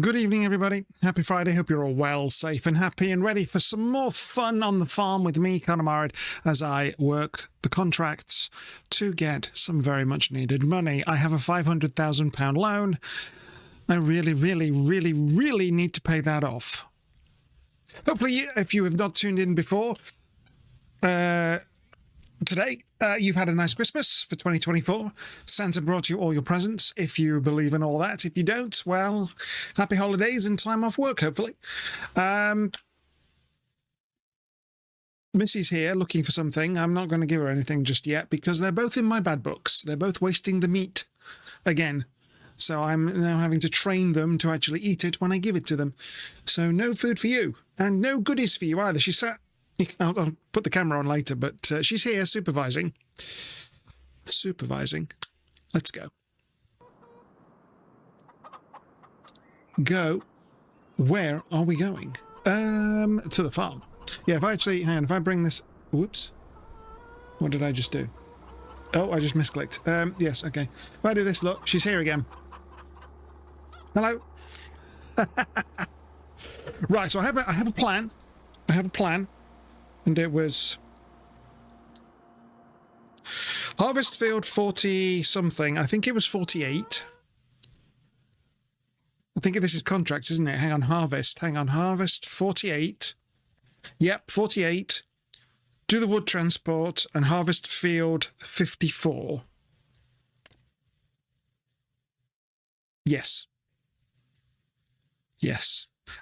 Good evening, everybody. Happy Friday. Hope you're all well, safe and happy and ready for some more fun on the farm with me, Conor Marad, as I work the contracts to get some very much needed money. I have a £500,000 loan. I really need to pay that off. Hopefully, if you have not tuned in before, today, you've had a nice Christmas for 2024. Santa brought you all your presents, if you believe in all that. If you don't, well, happy holidays and time off work, hopefully. Missy's here looking for something. I'm not going to give her anything just yet because they're both in my bad books. They're both wasting the meat again. So I'm now having to train them to actually eat it when I give it to them. So no food for you and no goodies for you either. She sat... I'll put the camera on later, but she's here supervising. Let's go. Go. Where are we going? To the farm. Yeah, if I actually... Hang on, if I bring this... Whoops. What did I just do? Oh, I just misclicked. Yes, okay. If I do this, look, she's here again. Hello. Right, so I have a plan. And it was harvest field 40 something. I think it was 48. I think this is contracts, isn't it? Hang on, harvest 48. Yep, 48. Do the wood transport and harvest field 54. Yes.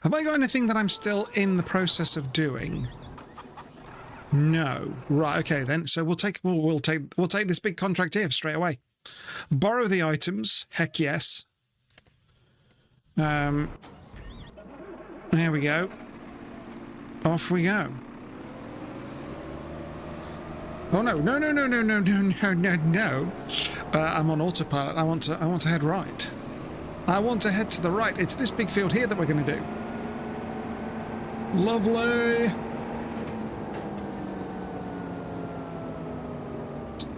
Have I got anything that I'm still in the process of doing? No. Right, okay then. So we'll take this big contract here straight away. Borrow the items. Heck yes. There we go. Off we go. Oh no. I'm on autopilot. I want to head right. I want to head to the right. It's this big field here that we're going to do. Lovely.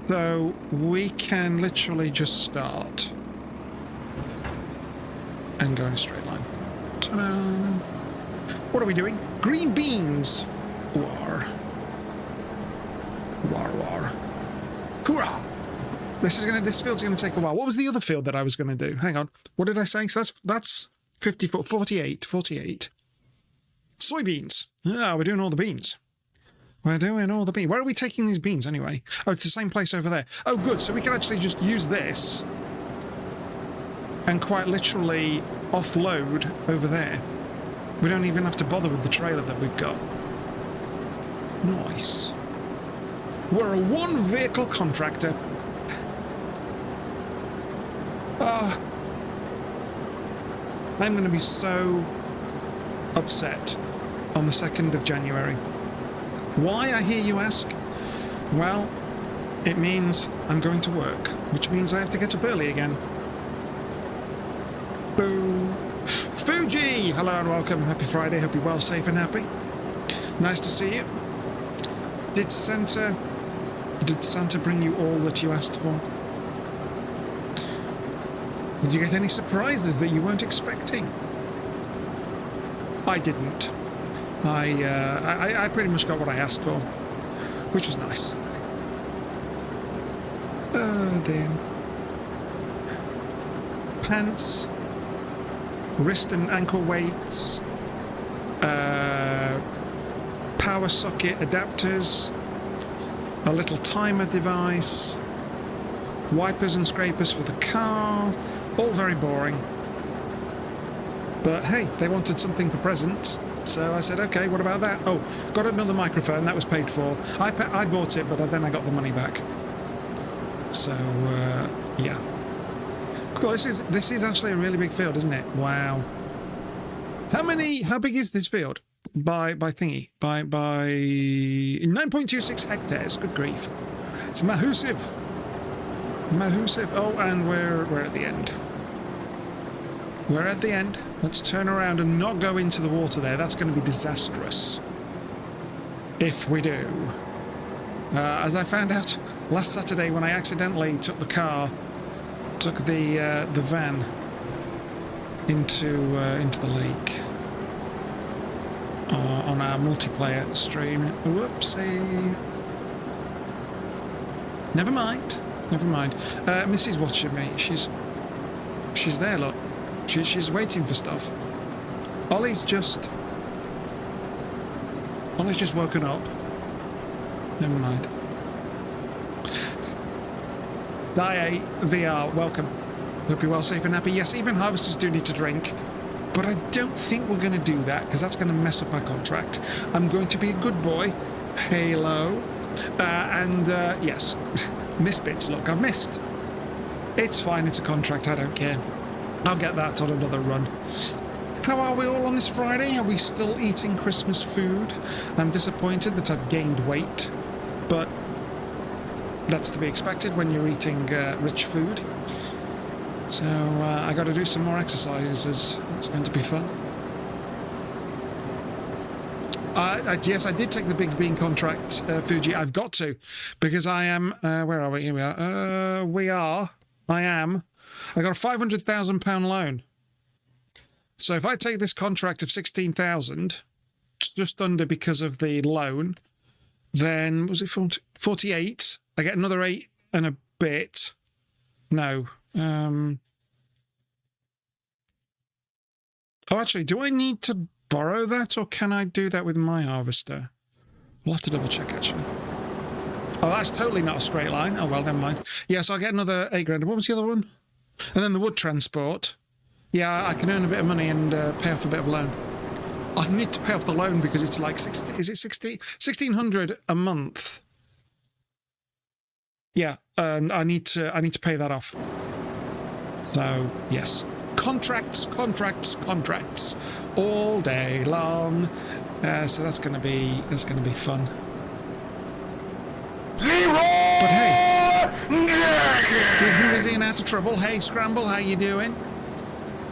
So we can literally just start and go in a straight line. Ta-da! What are we doing? Green beans! War. Hoorah! This field's gonna take a while. What was the other field that I was gonna do? Hang on. What did I say? So that's 54, 48. Soybeans. Ah, we're doing all the beans. Where are we taking these beans anyway? Oh, it's the same place over there. Oh, good. So we can actually just use this and quite literally offload over there. We don't even have to bother with the trailer that we've got. Nice. We're a one-vehicle contractor. I'm going to be so upset on the 2nd of January. Why, I hear you ask? Well, it means I'm going to work, which means I have to get up early again. Boo! Fuji! Hello and welcome. Happy Friday. Hope you're well, safe and happy. Nice to see you. Did Santa bring you all that you asked for? Did you get any surprises that you weren't expecting? I didn't. I pretty much got what I asked for, which was nice. Oh dear. Pants, wrist and ankle weights, power socket adapters, a little timer device, wipers and scrapers for the car, all very boring. But hey, they wanted something for presents. So I said, okay, what about that? Oh, got another microphone, that was paid for. I bought it, but then I got the money back. So, yeah. Cool, this is actually a really big field, isn't it? Wow. How big is this field? By 9.26 hectares, good grief. It's massive. Oh, and we're at the end. We're at the end. Let's turn around and not go into the water there. That's going to be disastrous. If we do. As I found out last Saturday when I accidentally took the van into the lake on our multiplayer stream. Whoopsie. Never mind. Never mind. Missy's watching me. She's there. Look, she's waiting for stuff. Ollie's just woken up. Never mind. Die VR, welcome. Hope you're well, safe and happy. Yes, even harvesters do need to drink, but I don't think we're going to do that because that's going to mess up our contract. I'm going to be a good boy. Halo. Yes, miss bits. Look, I've missed. It's fine, it's a contract, I don't care. I'll get that on another run. How are we all on this Friday? Are we still eating Christmas food? I'm disappointed that I've gained weight, but that's to be expected when you're eating rich food. So I got to do some more exercises. It's going to be fun. Yes, I did take the Big Bean contract, Fuji. I've got to, because I am. Where are we? Here we are. I am. I got a £500,000 loan. So if I take this contract of 16,000, just under because of the loan, then was it 48? I get another 8 and a bit. No. Oh, actually, do I need to borrow that, or can I do that with my harvester? We'll have to double check, actually. Oh, that's totally not a straight line. Oh, well, never mind. Yeah, so I get another 8 grand. What was the other one? And then the wood transport. Yeah, I can earn a bit of money and pay off a bit of loan. I need to pay off the loan because it's like 60, is it 60? 1,600 a month. Yeah, and I need to pay that off. So, yes. Contracts all day long. So that's going to be fun. But hey, keeping busy and out of trouble. Hey, Scramble, how you doing?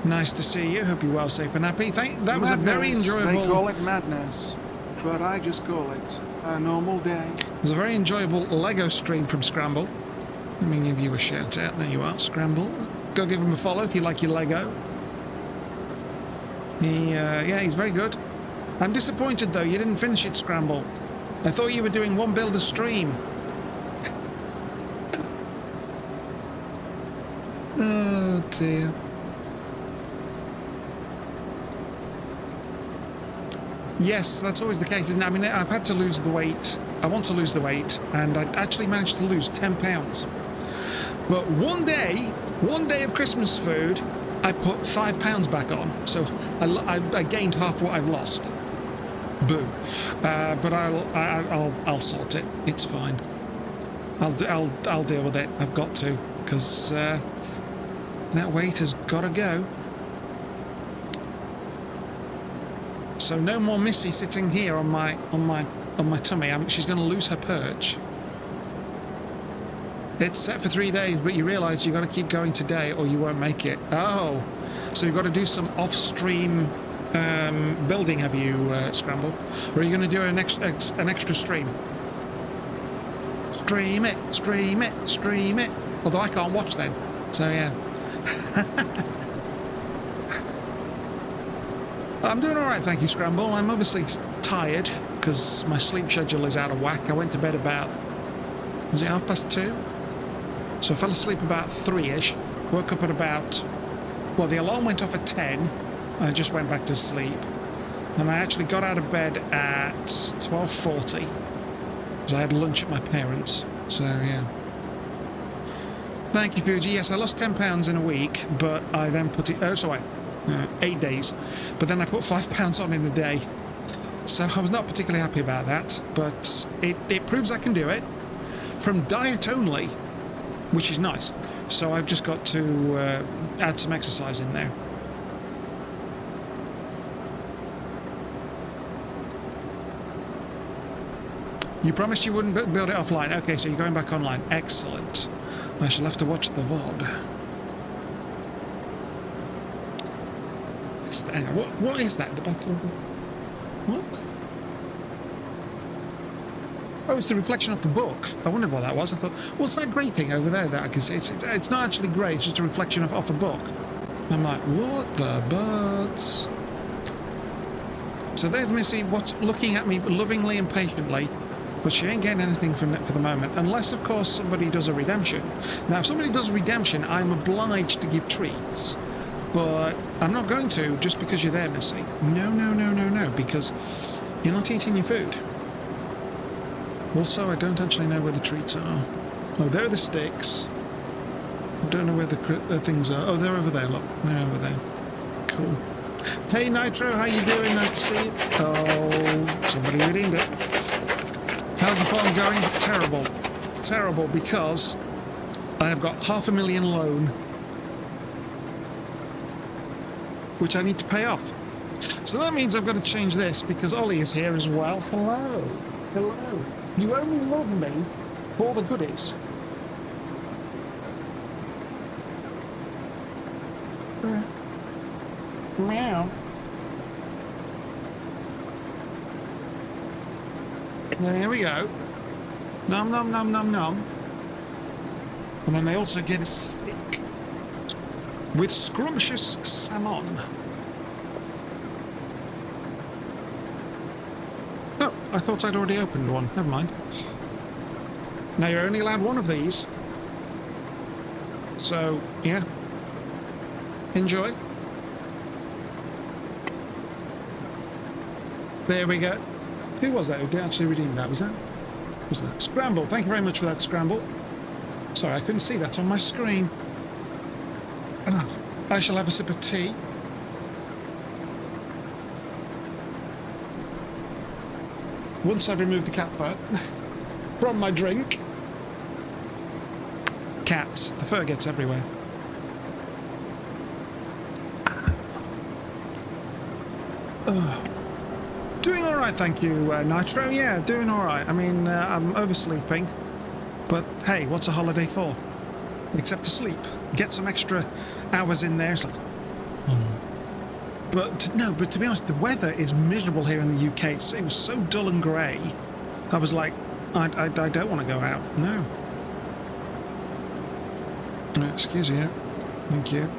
Nice to see you. Hope you're well, safe and happy. That was a very enjoyable... They call it madness, but I just call it a normal day. It was a very enjoyable Lego stream from Scramble. Let me give you a shout out. There you are, Scramble. Go give him a follow if you like your Lego. Yeah, he's very good. I'm disappointed though, you didn't finish it, Scramble. I thought you were doing one build a stream. Oh dear. Yes, that's always the case, isn't it? I mean, I've had to lose the weight. I want to lose the weight, and I actually managed to lose 10 pounds. But one day of Christmas food, I put 5 pounds back on. So I gained half what I've lost. Boo. But I'll sort it. It's fine. I'll deal with it. I've got to, because that weight has got to go. So no more Missy sitting here on my tummy. She's going to lose her perch. It's set for 3 days, but you realise you've got to keep going today or you won't make it. Oh, so you've got to do some off-stream building, have you, Scramble? Or are you going to do an extra stream? Stream it. Although I can't watch then, so yeah. I'm doing all right, thank you, Scramble. I'm obviously tired because my sleep schedule is out of whack. I went to bed about, was it 2:30? So I fell asleep about 3-ish. Woke up at about, well, the alarm went off at 10. I just went back to sleep. And I actually got out of bed at 12:40 because I had lunch at my parents'. So, yeah. Thank you, Fuji. Yes, I lost 10 pounds in a week, but I then put it... Oh, sorry. 8 days. But then I put 5 pounds on in a day. So I was not particularly happy about that. But it proves I can do it from diet only, which is nice. So I've just got to add some exercise in there. You promised you wouldn't build it offline. Okay, so you're going back online. Excellent. I shall have to watch the VOD. What is that? The back of the... What? Oh, it's the reflection of the book. I wondered what that was. I thought, what's that grey thing over there that I can see? It's not actually grey, it's just a reflection off a book. I'm like, what the birds? So there's Missy looking at me lovingly and patiently, but she ain't getting anything from it for the moment, unless, of course, somebody does a redemption. Now, if somebody does a redemption, I'm obliged to give treats, but I'm not going to just because you're there, Missy. No, no, no, no, no, because you're not eating your food. Also, I don't actually know where the treats are. Oh, there are the sticks. I don't know where the things are. Oh, they're over there, look. They're over there. Cool. Hey, Nitro, how you doing? Nice to see you. Oh, somebody redeemed it. How's the farm going? Terrible. Terrible, because I have got $500,000 loan, which I need to pay off. So that means I've got to change this, because Ollie is here as well. Hello. Hello. You only love me for the goodies. Meow. There we go. Nom nom nom nom nom. And then they also get a stick with scrumptious salmon. Oh, I thought I'd already opened one. Never mind. Now you're only allowed one of these. So, yeah. Enjoy. There we go. Who was that who did actually redeem that? Was that Scramble? Thank you very much for that, Scramble. Sorry, I couldn't see that on my screen. I shall have a sip of tea. Once I've removed the cat fur from my drink. Cats, the fur gets everywhere. Doing all right, thank you, Nitro. Yeah, doing all right. I mean, I'm oversleeping, but hey, what's a holiday for? Except to sleep. Get some extra hours in there. It's like, but to be honest, the weather is miserable here in the UK. It was so dull and grey. I was like, I don't want to go out. No. Excuse you. Thank you.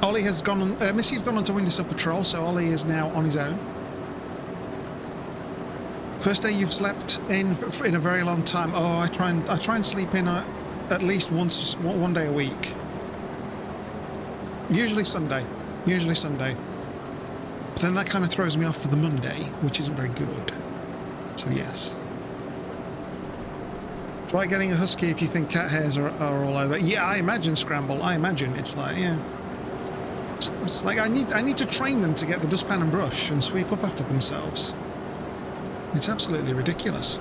Ollie has gone on. Missy's gone on to Windy Sub Patrol, so Ollie is now on his own. First day you've slept in a very long time. Oh, I try and sleep in at least one day a week. Usually Sunday. But then that kind of throws me off for the Monday, which isn't very good. So yes. Try getting a husky if you think cat hairs are all over. Yeah, I imagine, Scramble. I imagine it's like, yeah. It's like I need to train them to get the dustpan and brush and sweep up after themselves. It's absolutely ridiculous.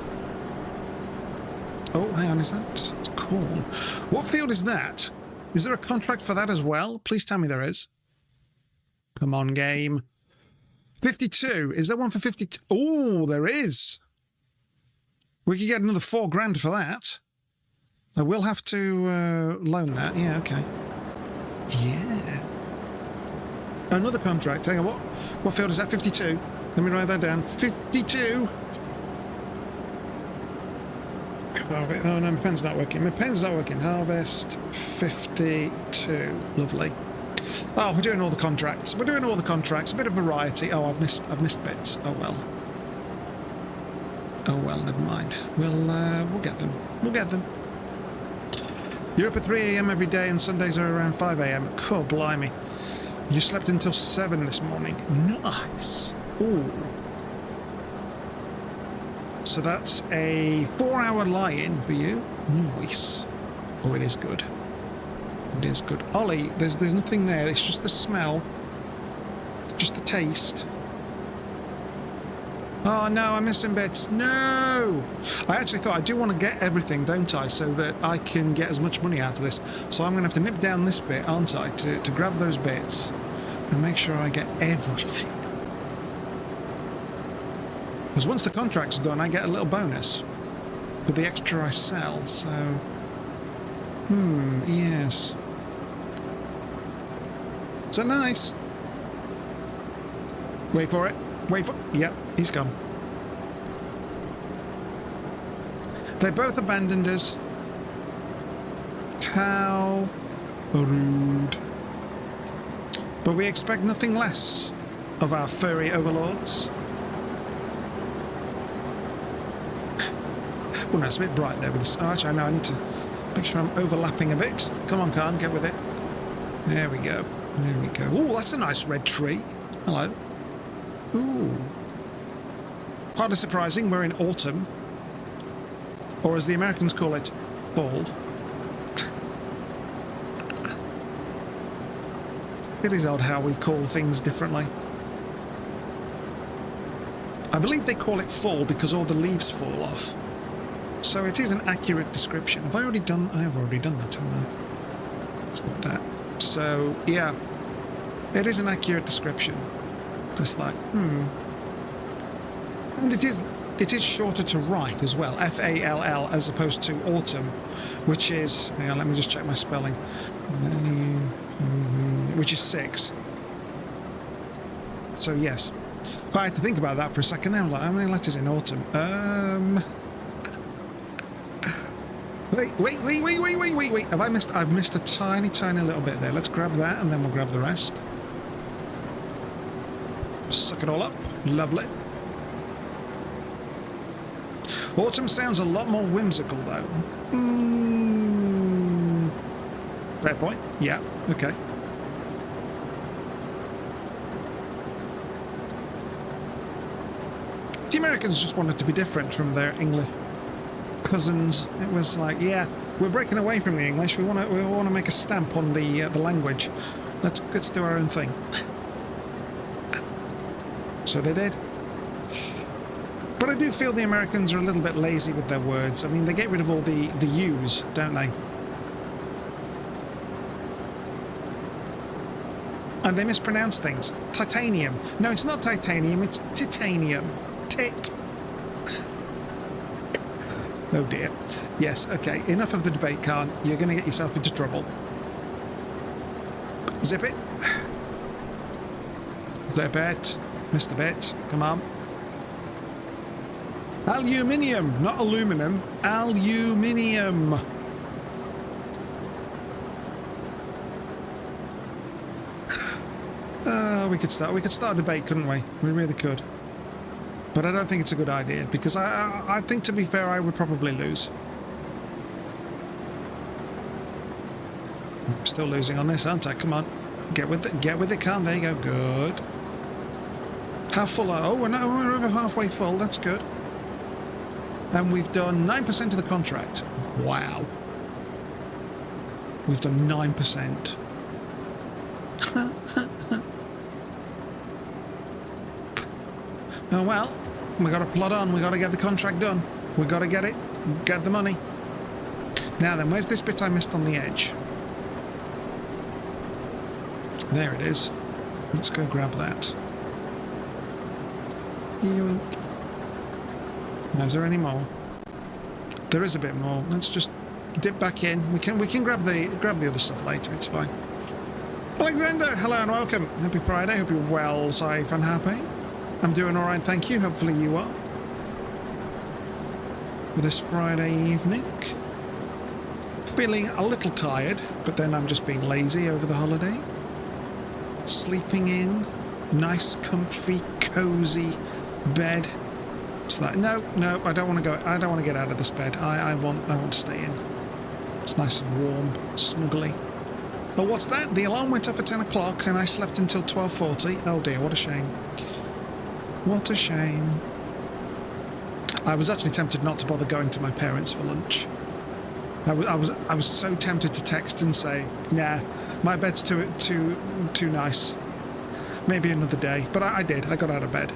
Oh, hang on, is that corn? What field is that? Is there a contract for that as well? Please tell me there is. Come on, game. 52. Is there one for 52? Oh, there is. We could get another $4,000 for that. I will have to loan that. Yeah, okay. Yeah. Another contract. Hang on, what field is that? 52. Let me write that down. 52. Oh no, my pen's not working. Harvest 52. Lovely. Oh, we're doing all the contracts. A bit of variety. Oh, I've missed bits. Oh well. Never mind. We'll get them. You're up at 3 a.m. every day, and Sundays are around 5 a.m. Cool, blimey. You slept until 7 this morning. Nice. Ooh. So that's a 4-hour lie-in for you. Nice. Oh, it is good. Ollie, there's nothing there. It's just the smell. Just the taste. Oh no, I'm missing bits. No! I actually thought I do want to get everything, don't I? So that I can get as much money out of this. So I'm going to have to nip down this bit, aren't I? To grab those bits and make sure I get everything. Because once the contract's done, I get a little bonus for the extra I sell, so... yes. So nice. Wait for it. Yep, he's gone. They both abandoned us. How rude. But we expect nothing less of our furry overlords. Oh no, it's a bit bright there with this. Oh, actually, no, I need to make sure I'm overlapping a bit. Come on, Khan, get with it. There we go. There we go. Oh, that's a nice red tree. Hello. Ooh. Hardly surprising, we're in autumn. Or as the Americans call it, fall. It is odd how we call things differently. I believe they call it fall because all the leaves fall off. So it is an accurate description. Have I already done... I have already done that, haven't I? It's got that. So, yeah. It is an accurate description. Just like, And it is shorter to write as well. F-A-L-L as opposed to autumn, which is... Hang on, let me just check my spelling. Which is 6. So, yes. I had to think about that for a second there. I'm like, how many letters in autumn? Wait. I've missed a tiny little bit there. Let's grab that and then we'll grab the rest. Suck it all up. Lovely. Autumn sounds a lot more whimsical, though. Fair point. Yeah, okay. The Americans just wanted to be different from their English cousins. It was like, yeah, we're breaking away from the English. We want to make a stamp on the language. Let's do our own thing. So they did. But I do feel the Americans are a little bit lazy with their words. I mean, they get rid of all the U's, don't they? And they mispronounce things. Titanium. No, it's not titanium, it's titanium. Tit. Oh dear. Yes, okay, enough of the debate, Khan. You're going to get yourself into trouble. Zip it. Zip it. Mr. Bit, come on. Aluminium, not aluminum. Aluminium. We could start a debate, couldn't we? We really could. But I don't think it's a good idea because I think, to be fair, I would probably lose. I'm still losing on this, aren't I? Come on, get with it, Khan. There you go. Good. How full are? Oh, we're over halfway full. That's good. And we've done 9% of the contract. Wow. We've done 9%. Oh well, we got to plod on. We got to get the contract done. We got to get it, get the money. Now then, where's this bit I missed on the edge? There it is. Let's go grab that. Yoink. Is there any more? There is a bit more. Let's just dip back in. We can grab the other stuff later. It's fine. Alexander, hello and welcome. Happy Friday. Hope you're well, safe and happy. I'm doing all right, thank you. Hopefully you are. This Friday evening. Feeling a little tired, but then I'm just being lazy over the holiday. Sleeping in. Nice, comfy, cozy bed. It's like, no, I don't want to go. I don't want to get out of this bed. I want to stay in. It's nice and warm, snuggly. Oh, what's that? The alarm went off at 10 o'clock and I slept until 12:40. Oh dear, what a shame. What a shame. I was actually tempted not to bother going to my parents for lunch. I was so tempted to text and say, nah, my bed's too nice. Maybe another day. But I did. I got out of bed.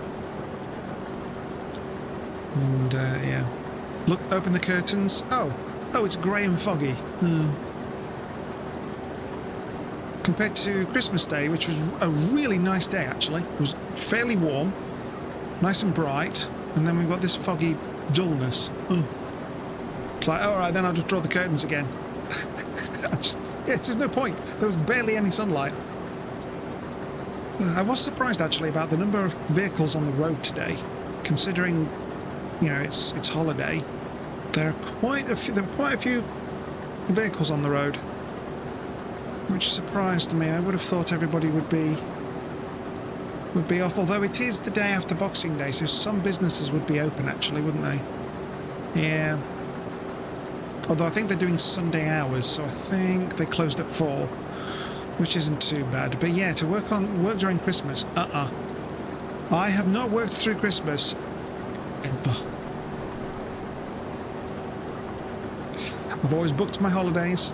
And, yeah. Look, open the curtains. Oh, it's grey and foggy. Compared to Christmas Day, which was a really nice day, actually. It was fairly warm, nice and bright, and then we've got this foggy dullness. It's like, all right, then I'll just draw the curtains again. There's no point. There was barely any sunlight. I was surprised, actually, about the number of vehicles on the road today, considering, you know, it's holiday. There are quite a few vehicles on the road. which surprised me. I would have thought everybody would be off, although it is the day after Boxing Day, so some businesses would be open actually, wouldn't they? Yeah. Although I think they're doing Sunday hours, so I think they closed at 4, which isn't too bad. But yeah, to work during Christmas, I have not worked through Christmas ever. I've always booked my holidays,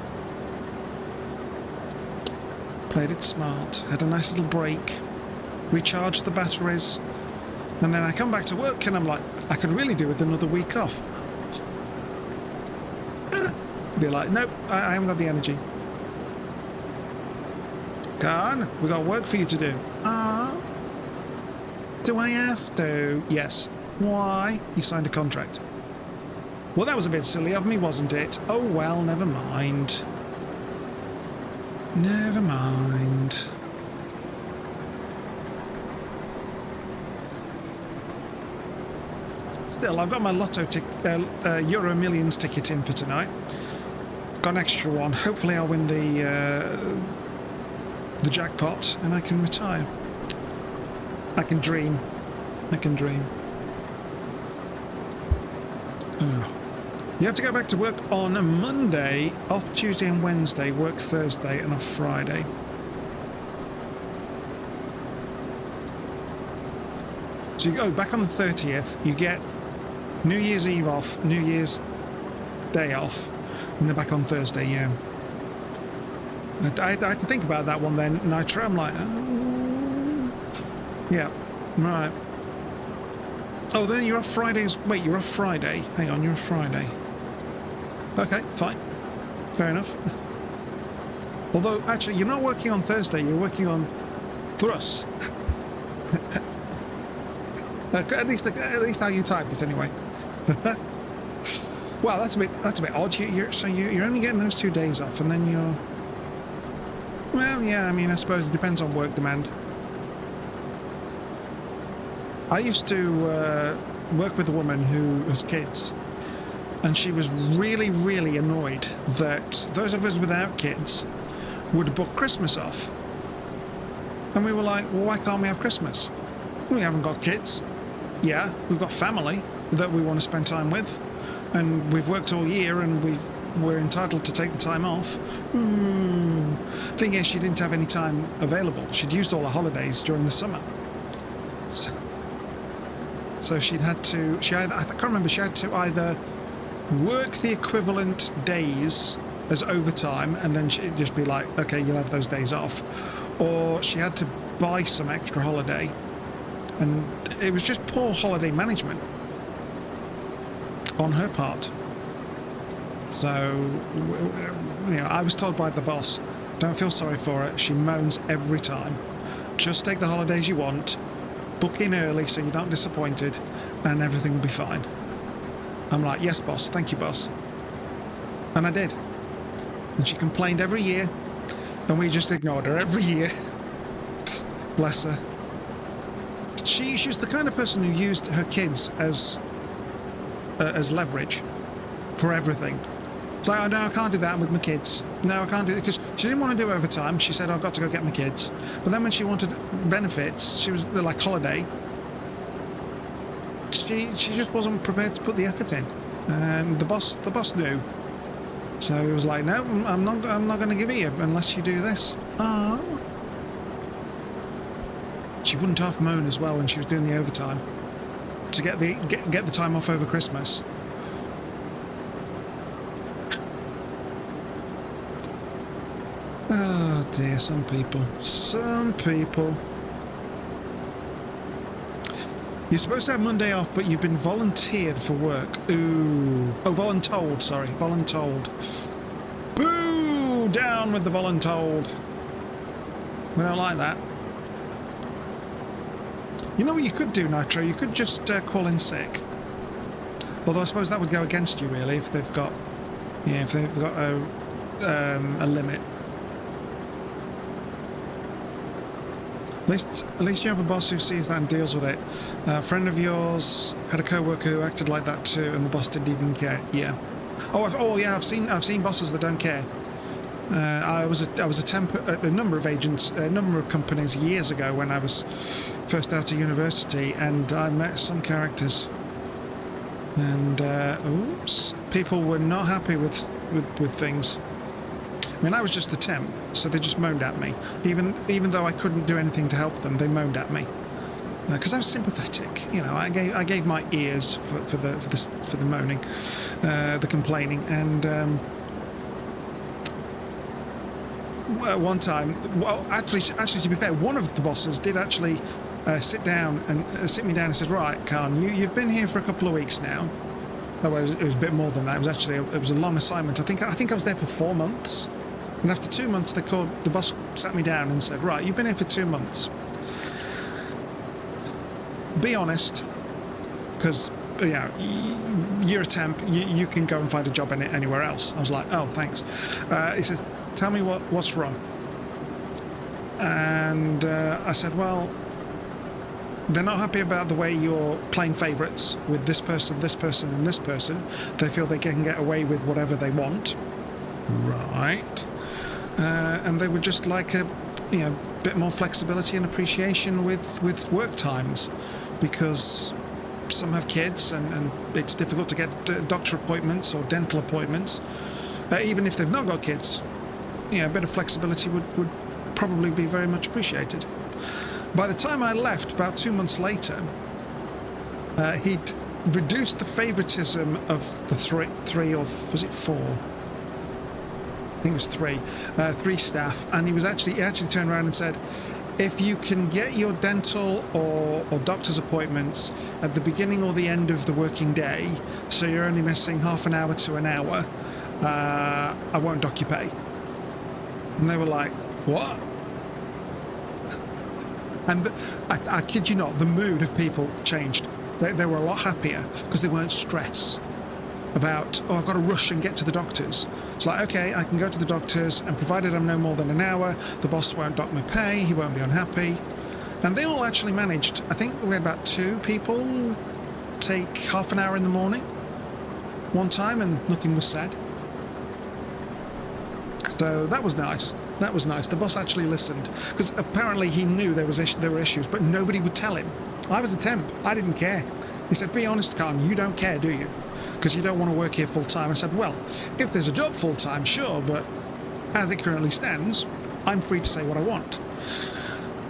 played it smart, had a nice little break, recharged the batteries, and then I come back to work and I'm like, I could really do with another week off. To be like, nope, I haven't got the energy. Khan, we got work for you to do. Do I have to? Yes. Why? You signed a contract. Well, that was a bit silly of me, wasn't it? Oh well, never mind. Never mind. Still, I've got my Lotto Euro Millions ticket in for tonight. Got an extra one. Hopefully I'll win the jackpot and I can retire. I can dream. I can dream. You have to go back to work on a Monday, off Tuesday and Wednesday, work Thursday and off Friday. So you go back on the 30th, you get New Year's Eve off, New Year's Day off, and they're back on Thursday, yeah. I had to think about that one then, Nitro. I'm like, oh, yeah, right. Oh, then you're off Fridays. Wait, you're off Friday. Hang on, you're off Friday. Okay, fine. Fair enough. Although, actually, you're not working on Thursday, you're working on Thruss. At least how you typed it, anyway. Well, that's a bit odd. You're only getting those 2 days off, and then you're... Well, yeah, I mean, I suppose it depends on work demand. I used to work with a woman who has kids, and she was really, really annoyed that those of us without kids would book Christmas off. And we were like, well, why can't we have Christmas? We haven't got kids. Yeah, we've got family that we want to spend time with, and we've worked all year and we're entitled to take the time off. Thing is, she didn't have any time available. She'd used all her holidays during the summer. So she'd had to, I can't remember, she had to either work the equivalent days as overtime and then she'd just be like, okay, you'll have those days off. Or she had to buy some extra holiday. And it was just poor holiday management on her part. So, you know, I was told by the boss, don't feel sorry for her, she moans every time. Just take the holidays you want, book in early so you're not disappointed, and everything will be fine. I'm like, yes, boss, thank you, boss. And I did. And she complained every year, and we just ignored her every year. Bless her. She was the kind of person who used her kids as leverage for everything. It's like, oh no, I can't do that with my kids. No, I can't do it, because she didn't want to do overtime. She said, I've got to go get my kids. But then when she wanted benefits, she was like holiday. She just wasn't prepared to put the effort in, and the boss knew. So he was like, no, I'm not going to give it you unless you do this. She wouldn't half moan as well when she was doing the overtime to get the time off over Christmas. Oh dear, some people. You're supposed to have Monday off, but you've been volunteered for work. Ooh. Oh, voluntold, sorry. Voluntold. Boo! Down with the voluntold. We don't like that. You know what you could do, Nitro? You could just call in sick. Although I suppose that would go against you, really, if they've got... Yeah, if they've got a limit. At least you have a boss who sees that and deals with it. A friend of yours had a co-worker who acted like that too, and the boss didn't even care. Yeah. Oh yeah. I've seen bosses that don't care. I was a temp at a number of companies years ago when I was first out of university, and I met some characters, and oops, people were not happy with things. I mean, I was just the temp, so they just moaned at me. Even though I couldn't do anything to help them, they moaned at me because I was sympathetic. You know, I gave my ears for the moaning, the complaining, and. One time, well, actually, to be fair, one of the bosses did actually sit me down and said, "Right, Khan, you've been here for a couple of weeks now." Oh, well, it was a bit more than that. It was a long assignment. I think I was there for 4 months, and after 2 months, the boss sat me down and said, "Right, you've been here for 2 months. Be honest, because you're a temp. You can go and find a job anywhere else." I was like, "Oh, thanks." He said, "Tell me what's wrong." And I said, "Well, they're not happy about the way you're playing favourites with this person, and this person. They feel they can get away with whatever they want." Right. And they would just like a bit more flexibility and appreciation with work times, because some have kids and it's difficult to get doctor appointments or dental appointments, even if they've not got kids. A bit of flexibility would probably be very much appreciated. By the time I left, about 2 months later, he'd reduced the favoritism of the three, or was it 4? I think it was 3. 3 staff, and he actually turned around and said, "If you can get your dental or doctor's appointments at the beginning or the end of the working day, so you're only missing half an hour to an hour, I won't dock your pay." And they were like, "What?" And I kid you not, the mood of people changed. They were a lot happier because they weren't stressed about, "Oh, I've got to rush and get to the doctors." It's like, okay, I can go to the doctors, and provided I'm no more than an hour, the boss won't dock my pay, he won't be unhappy. And they all actually managed. I think we had about 2 people take half an hour in the morning one time, and nothing was said. So that was nice. That was nice. The boss actually listened, because apparently he knew there were issues, but nobody would tell him. I was a temp. I didn't care. He said, "Be honest, Khan, you don't care, do you? Because you don't want to work here full time." I said, "Well, if there's a job full time, sure, but as it currently stands, I'm free to say what I want,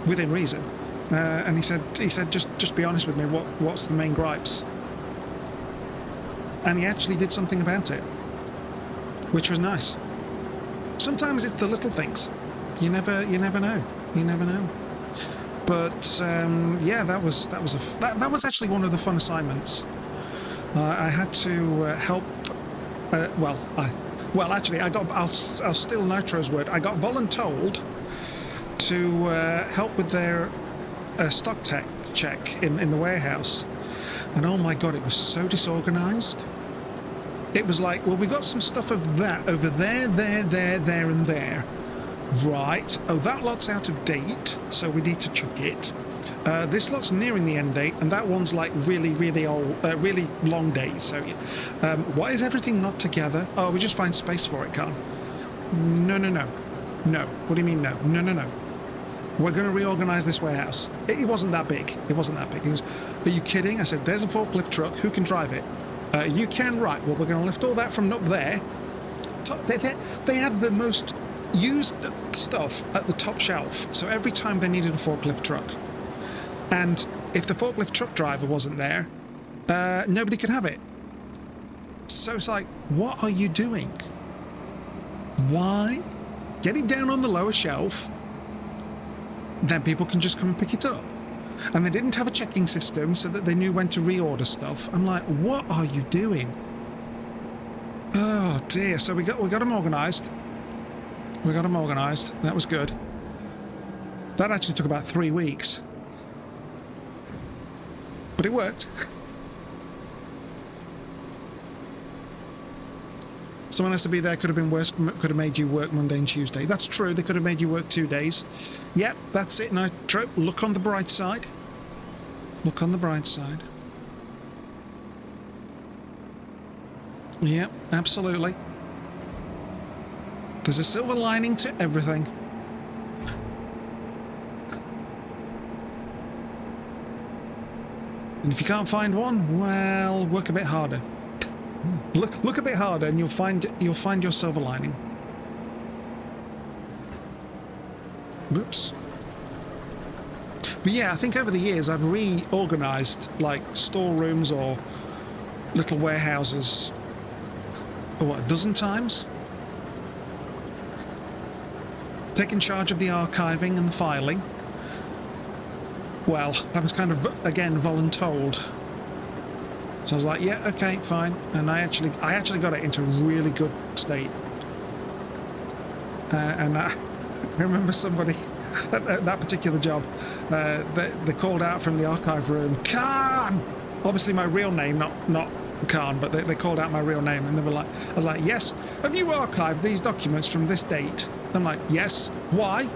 within reason." And he said, just be honest with me. What's the main gripes?" And he actually did something about it, which was nice. Sometimes it's the little things. You never know. You never know. But yeah, that was actually one of the fun assignments. I had to help. Actually, I'll steal Nitro's word. I got voluntold to help with their stock check in the warehouse, and oh my god, it was so disorganized. It was like, well, we got some stuff of that over there, and there. Right. Oh, that lot's out of date, so we need to chuck it. This lot's nearing the end date, and that one's like really, really old, really long date. So, why is everything not together? Oh, we just find space for it, Khan. No. What do you mean no? No. We're going to reorganize this warehouse. It wasn't that big. He goes, "Are you kidding?" I said, "There's a forklift truck. Who can drive it?" "You can, right. Well, we're going to lift all that from up there." They had the most used stuff at the top shelf, so every time they needed a forklift truck. And if the forklift truck driver wasn't there, nobody could have it. So it's like, what are you doing? Why? Get it down on the lower shelf, then people can just come and pick it up. And they didn't have a checking system so that they knew when to reorder stuff. I'm like, what are you doing? Oh dear. So we got them organised. That was good. That actually took about 3 weeks, but it worked. Someone has to be there. Could have been worse. Could have made you work Monday and Tuesday. That's true. They could have made you work 2 days. Yep, that's it. Nitro. Look on the bright side. Look on the bright side. Yep, absolutely. There's a silver lining to everything. And if you can't find one, well, work a bit harder. Look a bit harder, and you'll find your silver lining. Whoops. But yeah, I think over the years I've reorganized like storerooms or little warehouses, what, a dozen times? Taking charge of the archiving and the filing. Well, I was kind of, again, voluntold. So I was like, yeah, okay, fine. And I actually got it into really good state. And I remember somebody at that particular job, they called out from the archive room, Khan! Obviously my real name, not Khan, but they called out my real name, and they were like, I was like, yes, have you archived these documents from this date? I'm like, yes. Why?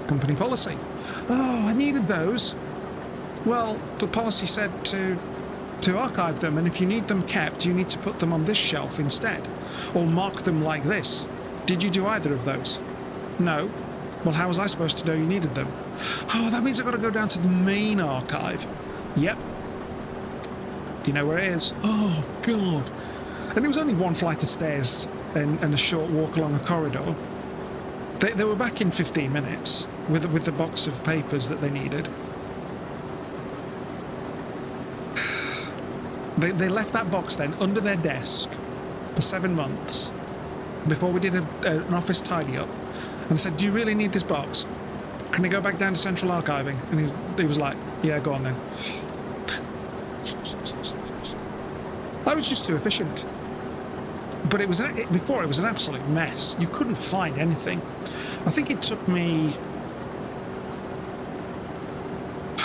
Company policy. Oh, I needed those. Well, the policy said to archive them, and if you need them kept, you need to put them on this shelf instead, or mark them like this. Did you do either of those? No. Well, how was I supposed to know you needed them? Oh, that means I've got to go down to the main archive. Yep. You know where it is? Oh, God. And it was only one flight of stairs and a short walk along a corridor. They were back in 15 minutes with the box of papers that they needed. They left that box then under their desk for 7 months before we did an office tidy up. And I said, do you really need this box? Can I go back down to central archiving? And he was like, yeah, go on then. I was just too efficient. But before it was an absolute mess. You couldn't find anything. I think it took me...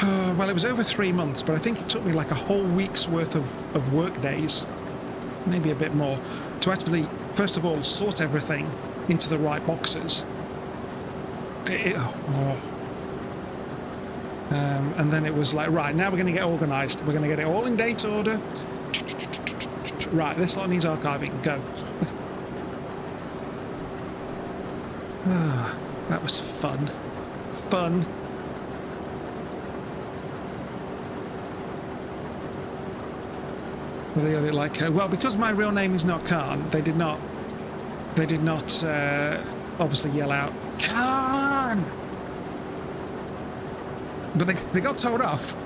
well, it was over 3 months, but I think it took me like a whole week's worth of work days, maybe a bit more, to actually, first of all, sort everything into the right boxes. And then it was like, right, now we're going to get organised. We're going to get it all in date order. Right, this lot needs archiving. Go. That was fun. Fun. Well, they got it like, well, because my real name is not Khan, they did not obviously yell out, Khan! But they got told off.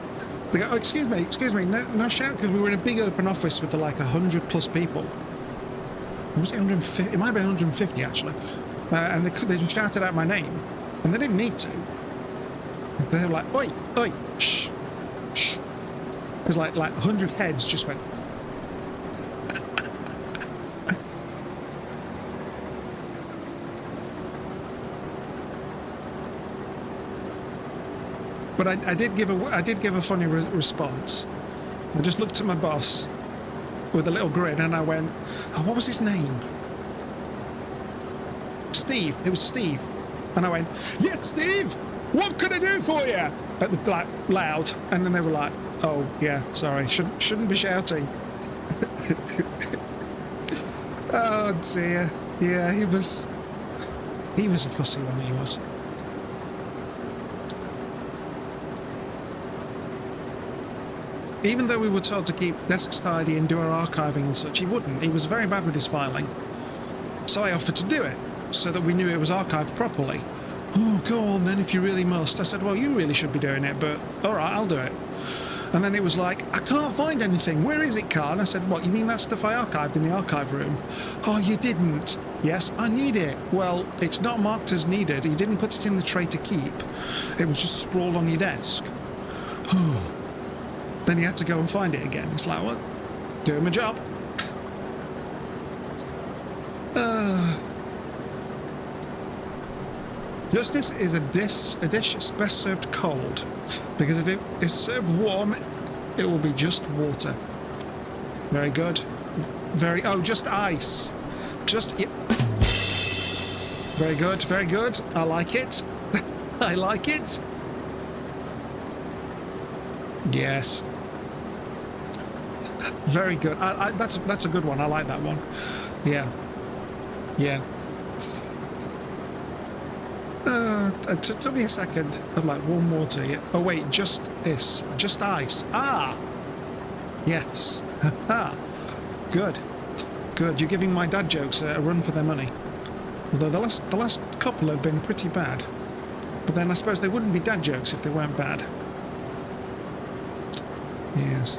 They go, oh, excuse me, no shout, because we were in a big open office with like 100+ people. Or was it 150? It might have been 150 actually. And they shouted out my name, and they didn't need to. They were like, oi, oi, shh, shh. Because like 100 heads just went. But I did give a funny response. I just looked at my boss with a little grin, and I went, "Oh, what was his name? Steve. It was Steve." And I went, "Yes, Steve. What can I do for you?" At the loud, and then they were like, "Oh, yeah, sorry, shouldn't be shouting." Oh dear. Yeah, he was a fussy one. He was. Even though we were told to keep desks tidy and do our archiving and such, he wouldn't. He was very bad with his filing. So I offered to do it, so that we knew it was archived properly. "Oh, go on then, if you really must." I said, "Well, you really should be doing it, but alright, I'll do it." And then it was like, "I can't find anything. Where is it, Khan?" I said, "What, you mean that stuff I archived in the archive room?" "Oh, you didn't." "Yes, I need it." "Well, it's not marked as needed. You didn't put it in the tray to keep. It was just sprawled on your desk." Then he had to go and find it again. It's like, what? Doing my job. Justice is a dish best served cold, because if it is served warm, it will be just water. Very good. Just ice. Yeah. Very good, very good. I like it. I like it. Yes. Very good. That's a good one. I like that one. Yeah. Yeah. it took me a second. I'm like, warm water. Yeah. Oh wait, just ice. Ah, yes. Good, good. You're giving my dad jokes a run for their money. Although the last couple have been pretty bad. But then I suppose they wouldn't be dad jokes if they weren't bad. Yes.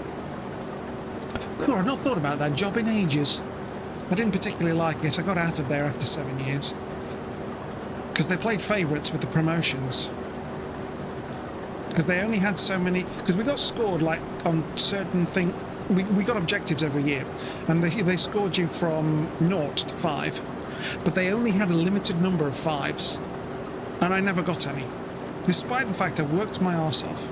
Cool, I've not thought about that job in ages. I didn't particularly like it. I got out of there after 7 years. Because they played favourites with the promotions. Because they only had so many... Because we got scored, like, on certain things... We got objectives every year. And they scored you from 0 to 5. But they only had a limited number of 5s. And I never got any. Despite the fact I worked my arse off.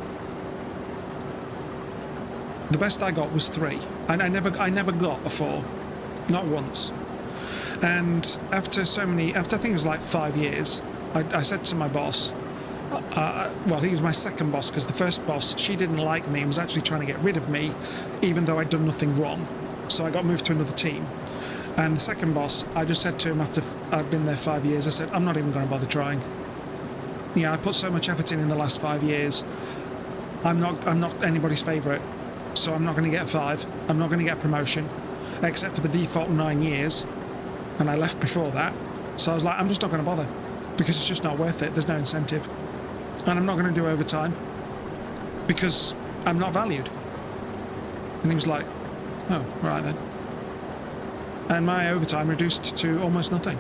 The best I got was 3. And I never got a 4. Not once. And after I think it was like 5 years, I said to my boss, well, he was my second boss, because the first boss, she didn't like me and was actually trying to get rid of me, even though I'd done nothing wrong. So I got moved to another team. And the second boss, I just said to him after I've been there 5 years, I said, I'm not even going to bother trying. Yeah, I put so much effort in the last 5 years. I'm not anybody's favourite, so I'm not going to get a 5. I'm not going to get a promotion, except for the default 9 years. And I left before that, so I was like, I'm just not going to bother, because it's just not worth it. There's no incentive. And I'm not going to do overtime, because I'm not valued. And he was like, oh, right then. And my overtime reduced to almost nothing.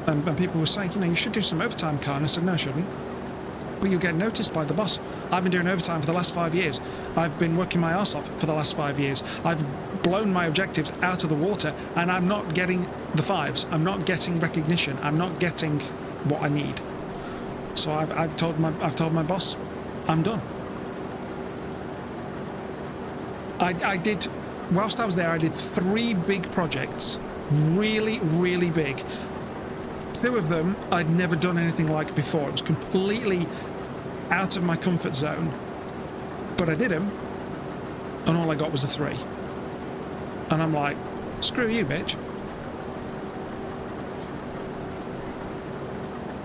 And people were saying, you should do some overtime, Carl. And I said, no, I shouldn't. But you'll get noticed by the boss. I've been doing overtime for the last 5 years. I've been working my arse off for the last 5 years. I've blown my objectives out of the water, and I'm not getting the 5s. I'm not getting recognition. I'm not getting what I need. So I've told my boss, I'm done. I did, whilst I was there, I did 3 big projects. Really, really big. 2 of them I'd never done anything like before. It was completely out of my comfort zone. But I did them, and all I got was a 3. And I'm like, screw you, bitch.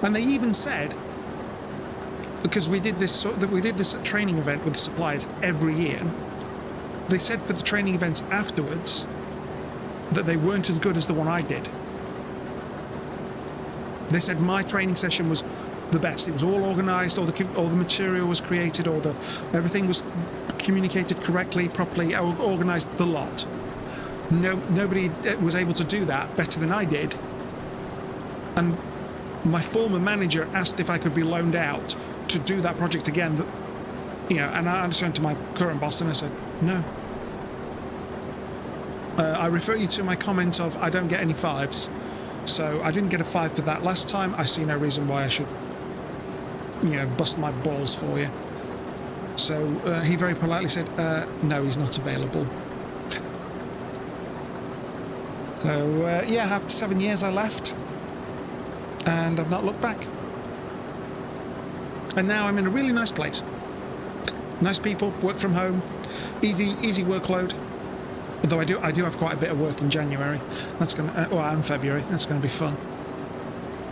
And they even said, because we did this training event with the suppliers every year, they said for the training events afterwards that they weren't as good as the one I did. They said my training session was the best. It was all organised, all the material was created, everything was communicated correctly, properly, organised, the lot. Nobody was able to do that better than I did. And my former manager asked if I could be loaned out to do that project again. And I turned to my current boss and I said, no. I refer you to my comment of I don't get any 5s. So I didn't get a 5 for that last time. I see no reason why I should, bust my balls for you. So he very politely said, no, he's not available. So, after 7 years I left. And I've not looked back. And now I'm in a really nice place. Nice people, work from home, easy workload. Although I do have quite a bit of work in January. That's and February. That's going to be fun.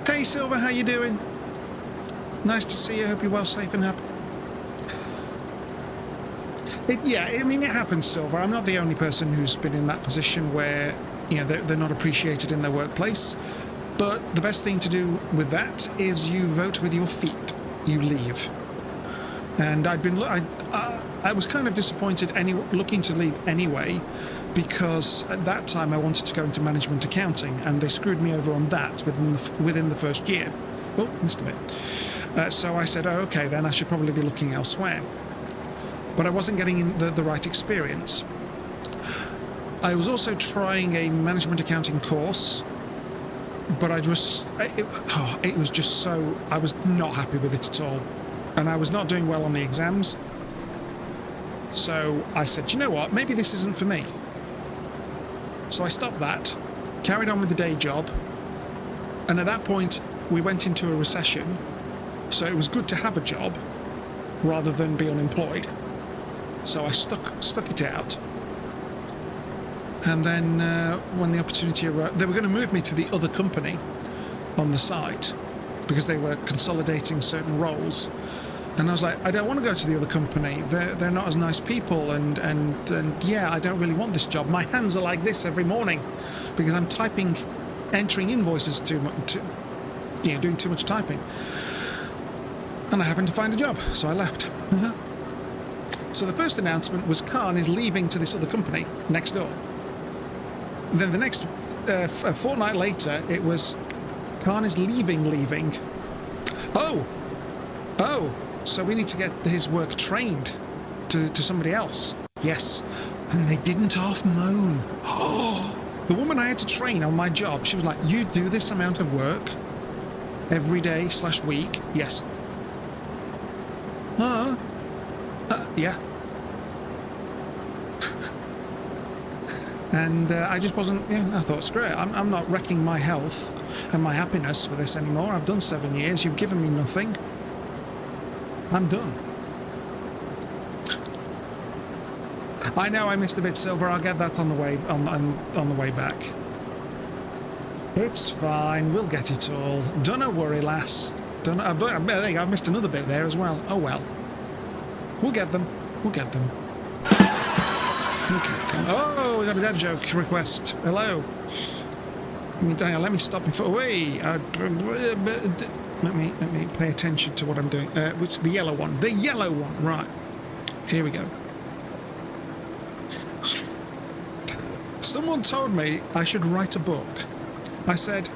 Hey Silver, how you doing? Nice to see you. Hope you're well, safe and happy. It happens, Silver. I'm not the only person who's been in that position where they're not appreciated in their workplace. But the best thing to do with that is you vote with your feet. You leave. And I was kind of disappointed looking to leave anyway, because at that time I wanted to go into management accounting, and they screwed me over on that within the first year. Oh, missed a bit. So I said, oh, okay, then I should probably be looking elsewhere. But I wasn't getting the right experience. I was also trying a management accounting course, but it was just so, I was not happy with it at all. And I was not doing well on the exams. So I said, you know what, maybe this isn't for me. So I stopped that, carried on with the day job, and at that point we went into a recession, so it was good to have a job rather than be unemployed. So I stuck it out. And then when the opportunity arose, they were going to move me to the other company, on the site because they were consolidating certain roles. And I was like, I don't want to go to the other company. They're not as nice people, and yeah, I don't really want this job. My hands are like this every morning because I'm typing, entering invoices doing too much typing. And I happened to find a job, so I left. So the first announcement was Khan is leaving to this other company next door. And then the next a fortnight later, it was Khan is leaving. Oh. So we need to get his work trained to somebody else. Yes. And they didn't half moan. The woman I had to train on my job, she was like, you do this amount of work every day / week? Yes. Yeah. And I just wasn't, I thought, screw it. I'm not wrecking my health and my happiness for this anymore. I've done 7 years. You've given me nothing. I'm done. I know I missed a bit, Silver. I'll get that on the way on the way back. It's fine. We'll get it all. Don't worry, lass. I think I missed another bit there as well. Oh well. We'll get them. Oh, we got a dad joke request. Hello. Let me stop before. Wait. Let me pay attention to what I'm doing. Which the yellow one? The yellow one. Right. Here we go. Someone told me I should write a book. I said,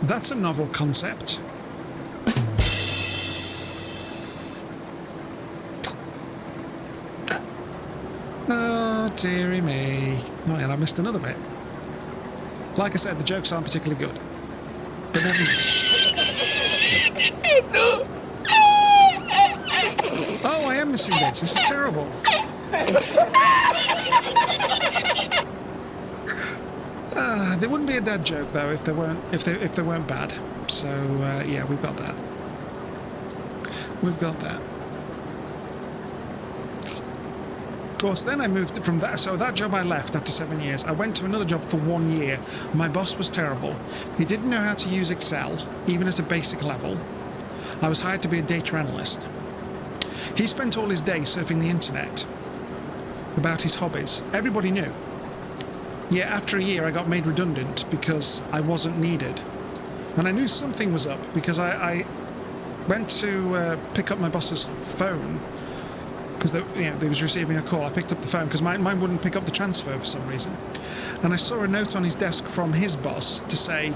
that's a novel concept. Oh, dearie me. Oh, and I missed another bit. Like I said, the jokes aren't particularly good. But never mind. Oh, I am missing bits. This is terrible. There wouldn't be a dad joke though if they weren't bad. So yeah, we've got that. Of course, then I moved from that. So that job I left after 7 years. I went to another job for 1 year. My boss was terrible. He didn't know how to use Excel, even at a basic level. I was hired to be a data analyst. He spent all his day surfing the internet about his hobbies. Everybody knew. Yeah, after a year I got made redundant because I wasn't needed. And I knew something was up because I went to pick up my boss's phone because they was receiving a call. I picked up the phone because mine wouldn't pick up the transfer for some reason. And I saw a note on his desk from his boss to say,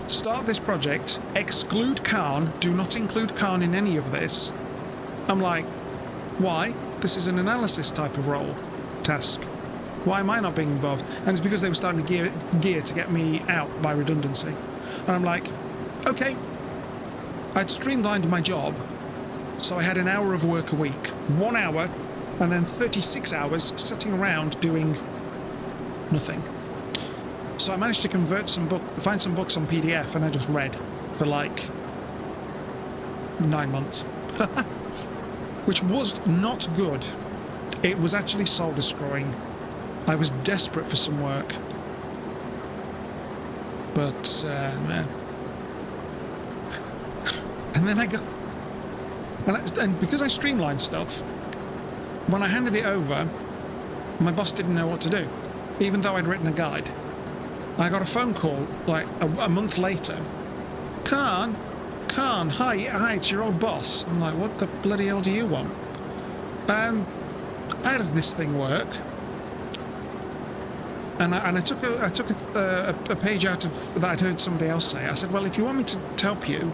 start this project, exclude Khan, do not include Khan in any of this. I'm like, why? This is an analysis type of task. Why am I not being involved? And it's because they were starting to gear to get me out by redundancy. And I'm like, okay. I'd streamlined my job, so I had an hour of work a week. 1 hour, and then 36 hours sitting around doing nothing. So I managed to find some books on PDF, and I just read for like 9 months. Which was not good. It was actually soul destroying. I was desperate for some work. But, and then I got... And because I streamlined stuff, when I handed it over, my boss didn't know what to do, even though I'd written a guide. I got a phone call, like, a month later. Khan, hi, it's your old boss. I'm like, what the bloody hell do you want? How does this thing work? And I took a page out of that I'd heard somebody else say. I said, well, if you want me to help you,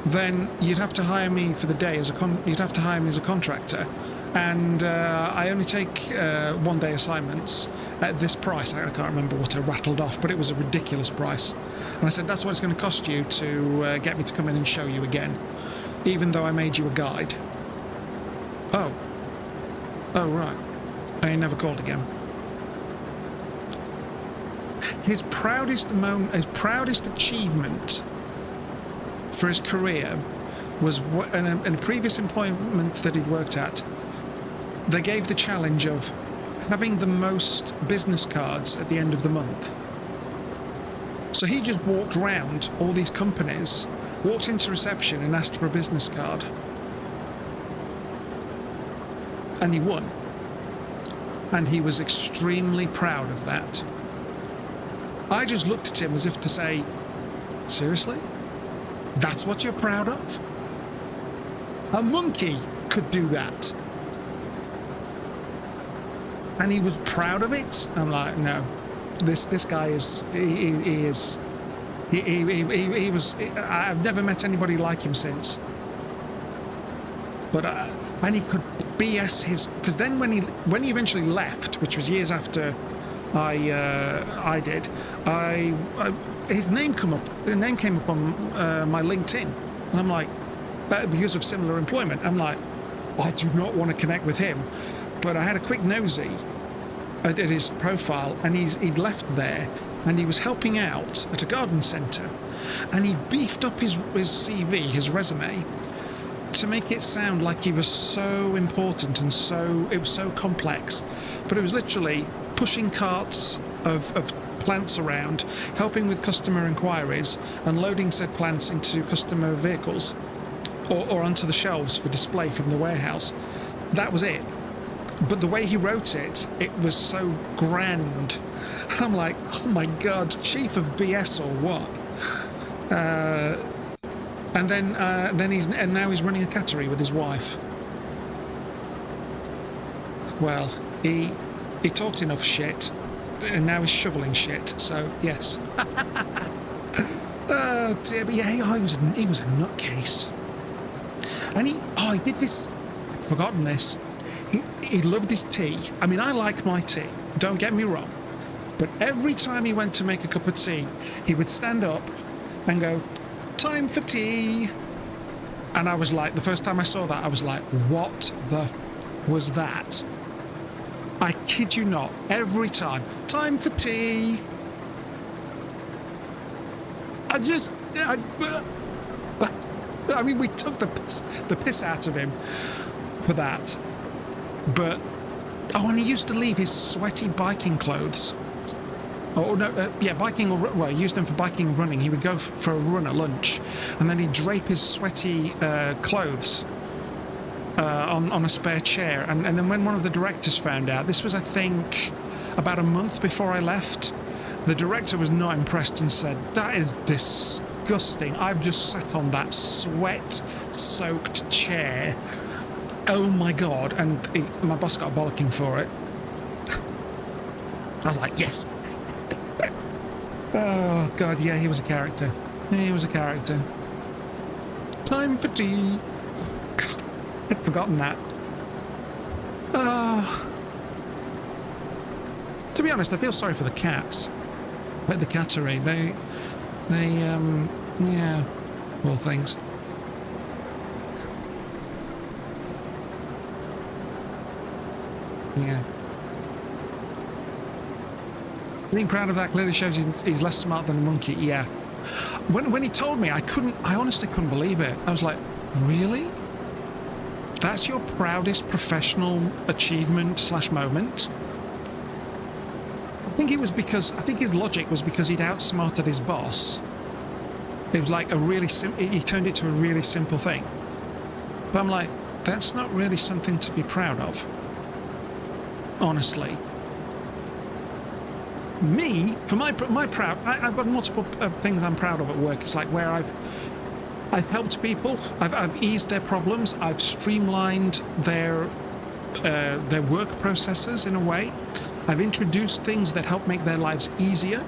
then you'd have to hire me for the day you'd have to hire me as a contractor, and I only take 1 day assignments at this price. I can't remember what I rattled off, but it was a ridiculous price. And I said, that's what it's going to cost you to get me to come in and show you again, even though I made you a guide. Oh right. I never called again. His proudest achievement for his career was in a previous employment that he'd worked at. They gave the challenge of having the most business cards at the end of the month. So he just walked around all these companies, walked into reception and asked for a business card. And he won. And he was extremely proud of that. I just looked at him as if to say, seriously? That's what you're proud of? A monkey could do that. And he was proud of it? I'm like, no. This guy is, he was, I've never met anybody like him since. But, and he could BS his, because then when he eventually left, which was years after I did, his name came up on my LinkedIn, and I'm like, because of similar employment, I'm like, I do not want to connect with him. But I had a quick nosy at his profile, and he'd left there, and he was helping out at a garden centre, and he beefed up his CV, his resume, to make it sound like he was so important and it was so complex. But it was literally pushing carts of plants around, helping with customer inquiries, and loading said plants into customer vehicles or onto the shelves for display from the warehouse. That was it. But the way he wrote it, it was so grand. And I'm like, oh my God, chief of BS or what? And then now he's running a cattery with his wife. Well, he talked enough shit, and now he's shoveling shit. So yes. Oh dear, but yeah, he was a nutcase. And he did this. I'd forgotten this. He loved his tea. I mean, I like my tea. Don't get me wrong. But every time he went to make a cup of tea, he would stand up and go, "Time for tea." And I was like, the first time I saw that, I was like, what the was that? I kid you not, every time, "Time for tea." I mean, we took the piss out of him for that. But, and he used to leave his sweaty biking clothes. Biking, he used them for biking and running. He would go for a run at lunch, and then he'd drape his sweaty clothes on a spare chair. And then when one of the directors found out, this was, I think, about a month before I left, the director was not impressed and said, "That is disgusting. I've just sat on that sweat-soaked chair. Oh my God." And my boss got a bollocking for it. I was like, yes. Oh, God, yeah, he was a character. He was a character. "Time for tea." God, I'd forgotten that. To be honest, I feel sorry for the cats at the cattery. They, poor things. Yeah. Being proud of that clearly shows he's less smart than a monkey. Yeah. When he told me, I honestly couldn't believe it. I was like, really? That's your proudest professional achievement / moment? I think his logic was because he'd outsmarted his boss. It was like he turned it to a really simple thing. But I'm like, that's not really something to be proud of. Honestly. Me, for my proud, I've got multiple things I'm proud of at work. It's like where I've helped people, I've eased their problems, I've streamlined their work processes in a way. I've introduced things that help make their lives easier.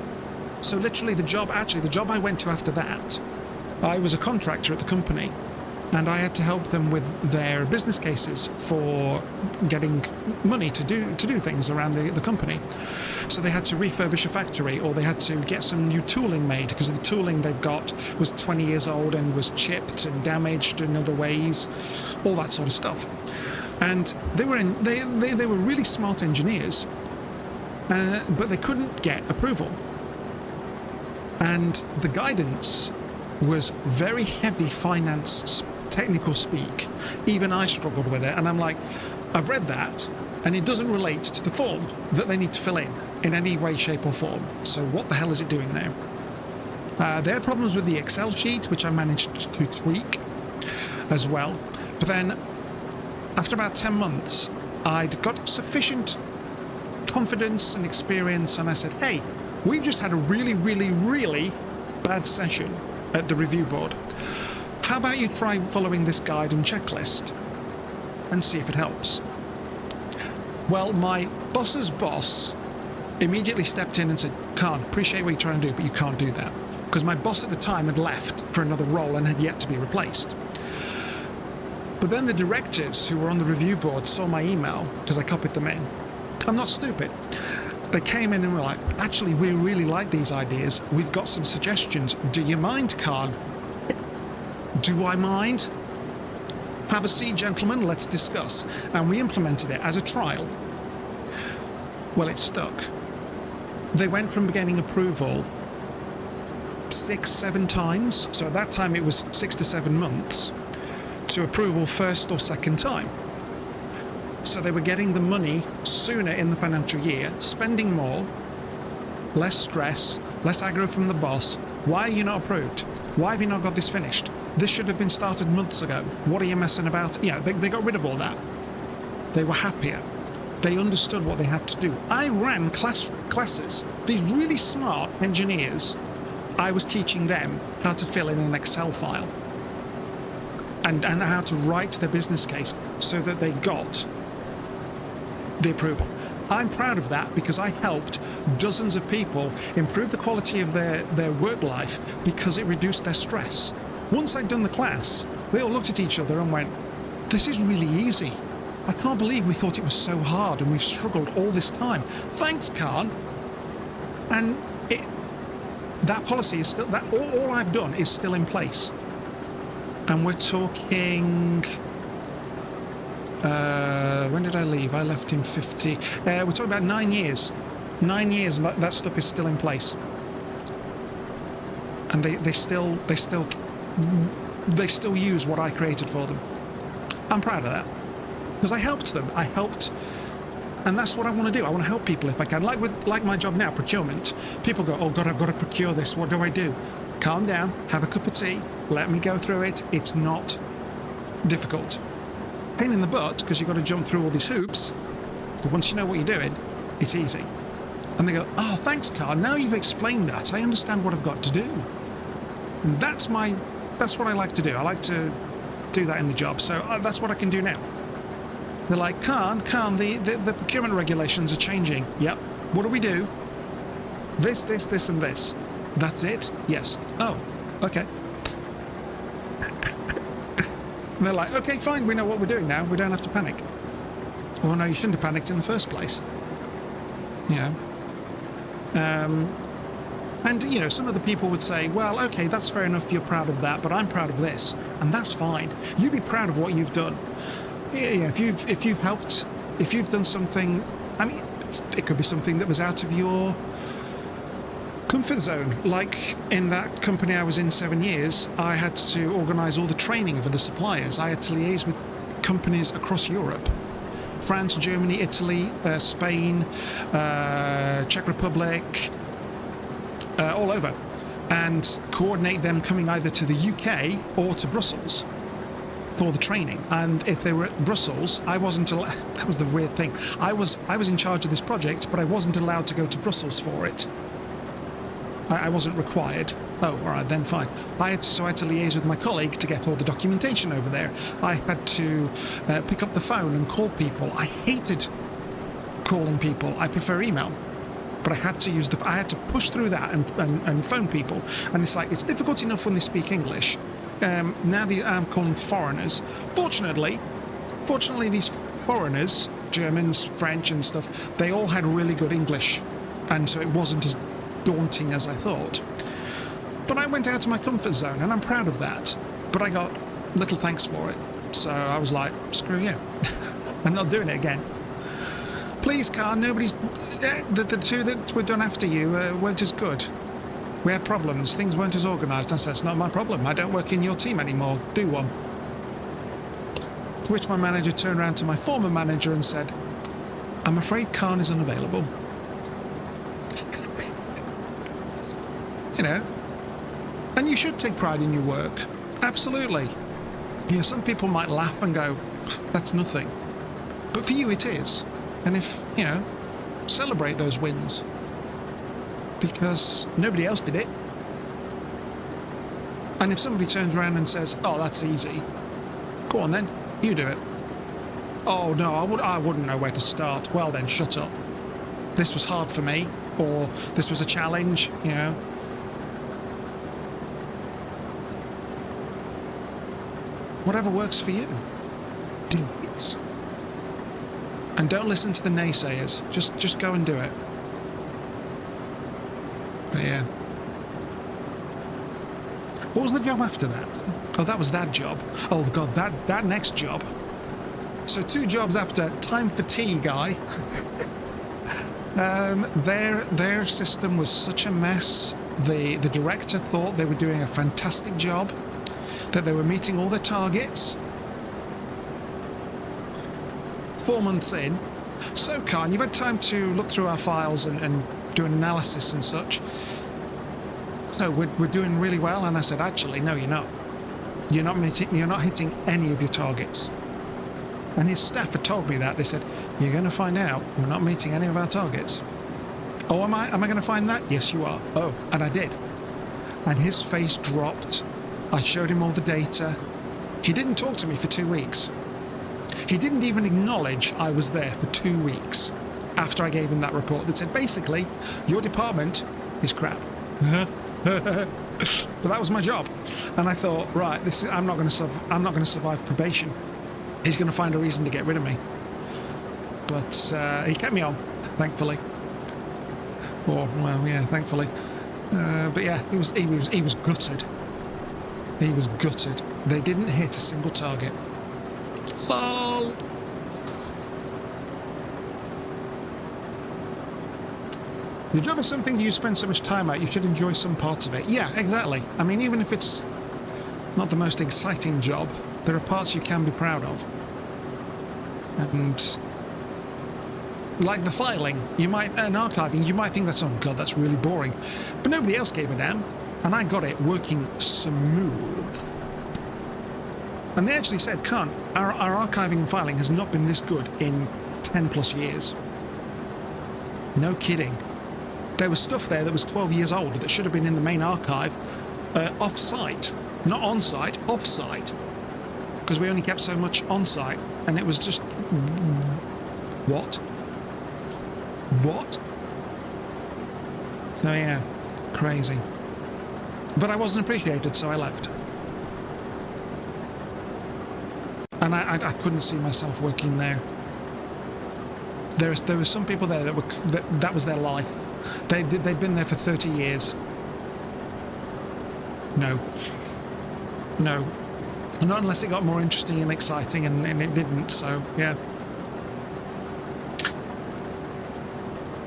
So literally the job I went to after that, I was a contractor at the company, and I had to help them with their business cases for getting money to do things around the company. So they had to refurbish a factory, or they had to get some new tooling made because the tooling they've got was 20 years old and was chipped and damaged in other ways, all that sort of stuff. And they were really smart engineers, but they couldn't get approval. And the guidance was very heavy finance technical speak. Even I struggled with it, and I'm like, I've read that, and it doesn't relate to the form that they need to fill in any way, shape or form. So what the hell is it doing there? They had problems with the Excel sheet, which I managed to tweak as well. But then, after about 10 months, I'd got sufficient confidence and experience, and I said, hey, we've just had a really, really, really bad session at the review board. How about you try following this guide and checklist and see if it helps? Well, my boss's boss immediately stepped in and said, Khan, appreciate what you're trying to do, but you can't do that. Because my boss at the time had left for another role and had yet to be replaced. But then the directors who were on the review board saw my email, because I copied them in. I'm not stupid. They came in and were like, actually, we really like these ideas. We've got some suggestions. Do you mind, Khan? Do I mind? Have a seat, gentlemen, let's discuss. And we implemented it as a trial. Well, it stuck. They went from getting approval 6-7 times, so at that time it was 6 to 7 months, to approval first or second time. So they were getting the money sooner in the financial year, spending more, less stress, less aggro from the boss. Why are you not approved? Why have you not got this finished? This should have been started months ago. What are you messing about? Yeah, they got rid of all that. They were happier. They understood what they had to do. I ran classes. These really smart engineers, I was teaching them how to fill in an Excel file and how to write their business case so that they got the approval. I'm proud of that because I helped dozens of people improve the quality of their work life because it reduced their stress. Once I'd done the class, they all looked at each other and went, this is really easy. I can't believe we thought it was so hard and we've struggled all this time. Thanks, Khan. And that policy is still, that all I've done is still in place. And we're talking, when did I leave? I left in 50, we're talking about 9 years. 9 years and that stuff is still in place. And they still use what I created for them. I'm proud of that. Because I helped them. And that's what I want to do. I want to help people if I can. Like my job now, procurement. People go, oh God, I've got to procure this. What do I do? Calm down, have a cup of tea, let me go through it. It's not difficult. Pain in the butt, because you've got to jump through all these hoops. But once you know what you're doing, it's easy. And they go, oh, thanks, Carl. Now you've explained that. I understand what I've got to do. And that's what I like to do. I like to do that in the job. So that's what I can do now. They're like, Khan, the procurement regulations are changing. Yep. What do we do? This, and this. That's it? Yes. Oh, okay. And they're like, okay, fine, we know what we're doing now. We don't have to panic. Oh, no, you shouldn't have panicked in the first place. You know. And, you know, some of the people would say, well, okay, that's fair enough, you're proud of that, but I'm proud of this. And that's fine. You be proud of what you've done. Yeah, if you've helped, if you've done something, I mean, it could be something that was out of your comfort zone. Like in that company I was in 7 years, I had to organise all the training for the suppliers. I had to liaise with companies across Europe. France, Germany, Italy, Spain, Czech Republic, all over. And coordinate them coming either to the UK or to Brussels for the training. And if they were at Brussels, I wasn't allowed. That was the weird thing. I was in charge of this project, but I wasn't allowed to go to Brussels for it. I wasn't required. Oh, all right, then fine. I had to liaise with my colleague to get all the documentation over there. I had to pick up the phone and call people. I hated calling people. I prefer email. But I had to push through that and phone people. And it's like, it's difficult enough when they speak English. Now I'm calling foreigners. Fortunately, these foreigners, Germans, French and stuff, they all had really good English. And so it wasn't as daunting as I thought. But I went out of my comfort zone, and I'm proud of that. But I got little thanks for it. So I was like, screw you. I'm not doing it again. Please, Carl, nobody's... The two that were done after you weren't as good. We had problems. Things weren't as organised. I said, it's not my problem. I don't work in your team anymore. Do one. To which my manager turned around to my former manager and said, I'm afraid Khan is unavailable. You know, And you should take pride in your work. Absolutely. You know, some people might laugh and go, that's nothing. But for you it is. And if, you know, celebrate those wins. Because nobody else did it. And if somebody turns around and says, oh, that's easy, go on then, you do it. Oh no, I wouldn't know where to start. Well then, shut up. This was hard for me, or this was a challenge, you know. Whatever works for you, do it. And don't listen to the naysayers. Just go and do it. But yeah. What was the job after that? Oh, that was that job. Oh God, that next job. So 2 jobs after Time for Tea guy. Their system was such a mess. The director thought they were doing a fantastic job, that they were meeting all their targets. 4 months in. So Khan, you've had time to look through our files and do an analysis and such. So we're doing really well. And I said, actually, no, you're not. You're not hitting any of your targets. And his staff had told me that. They said, you're going to find out we're not meeting any of our targets. Oh, am I going to find that? Yes, you are. Oh, and I did. And his face dropped. I showed him all the data. He didn't talk to me for 2 weeks. He didn't even acknowledge I was there for 2 weeks after I gave him that report that said, basically, your department is crap. But that was my job. And I thought, right, I'm not going to survive probation. He's going to find a reason to get rid of me. But he kept me on, thankfully. Or, well, yeah, thankfully. But yeah, he was gutted. He was gutted. They didn't hit a single target. LOL. Your job is something you spend so much time at, you should enjoy some parts of it. Yeah, exactly. I mean, even if it's not the most exciting job, there are parts you can be proud of. And like the filing, and archiving, you might think that's, oh God, that's really boring. But nobody else gave a damn. And I got it working smooth. And they actually said, Khan, our archiving and filing has not been this good in 10 plus years. No kidding. There was stuff there that was 12 years old that should have been in the main archive, off-site. Not on-site, off-site. Because we only kept so much on-site. And it was just... What? What? So yeah, crazy. But I wasn't appreciated, so I left. And I couldn't see myself working there. There were some people there that was their life. They'd been there for 30 years. No. No. Not unless it got more interesting and exciting, and it didn't, so yeah.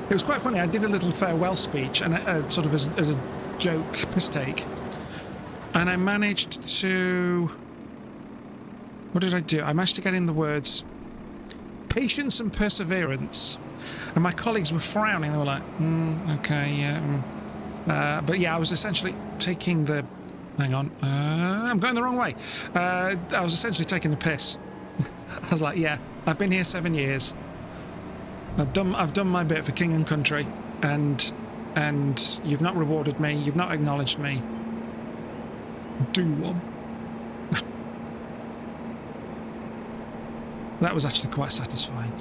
It was quite funny. I did a little farewell speech, and sort of as a joke, piss take. And I managed to... What did I do? I managed to get in the words, patience and perseverance. And my colleagues were frowning. They were like, okay, yeah. But yeah, I was essentially taking the... Hang on. I'm going the wrong way. I was essentially taking the piss. I was like, yeah, I've been here 7 years. I've done my bit for king and country, and you've not rewarded me, you've not acknowledged me. Do one. That was actually quite satisfying.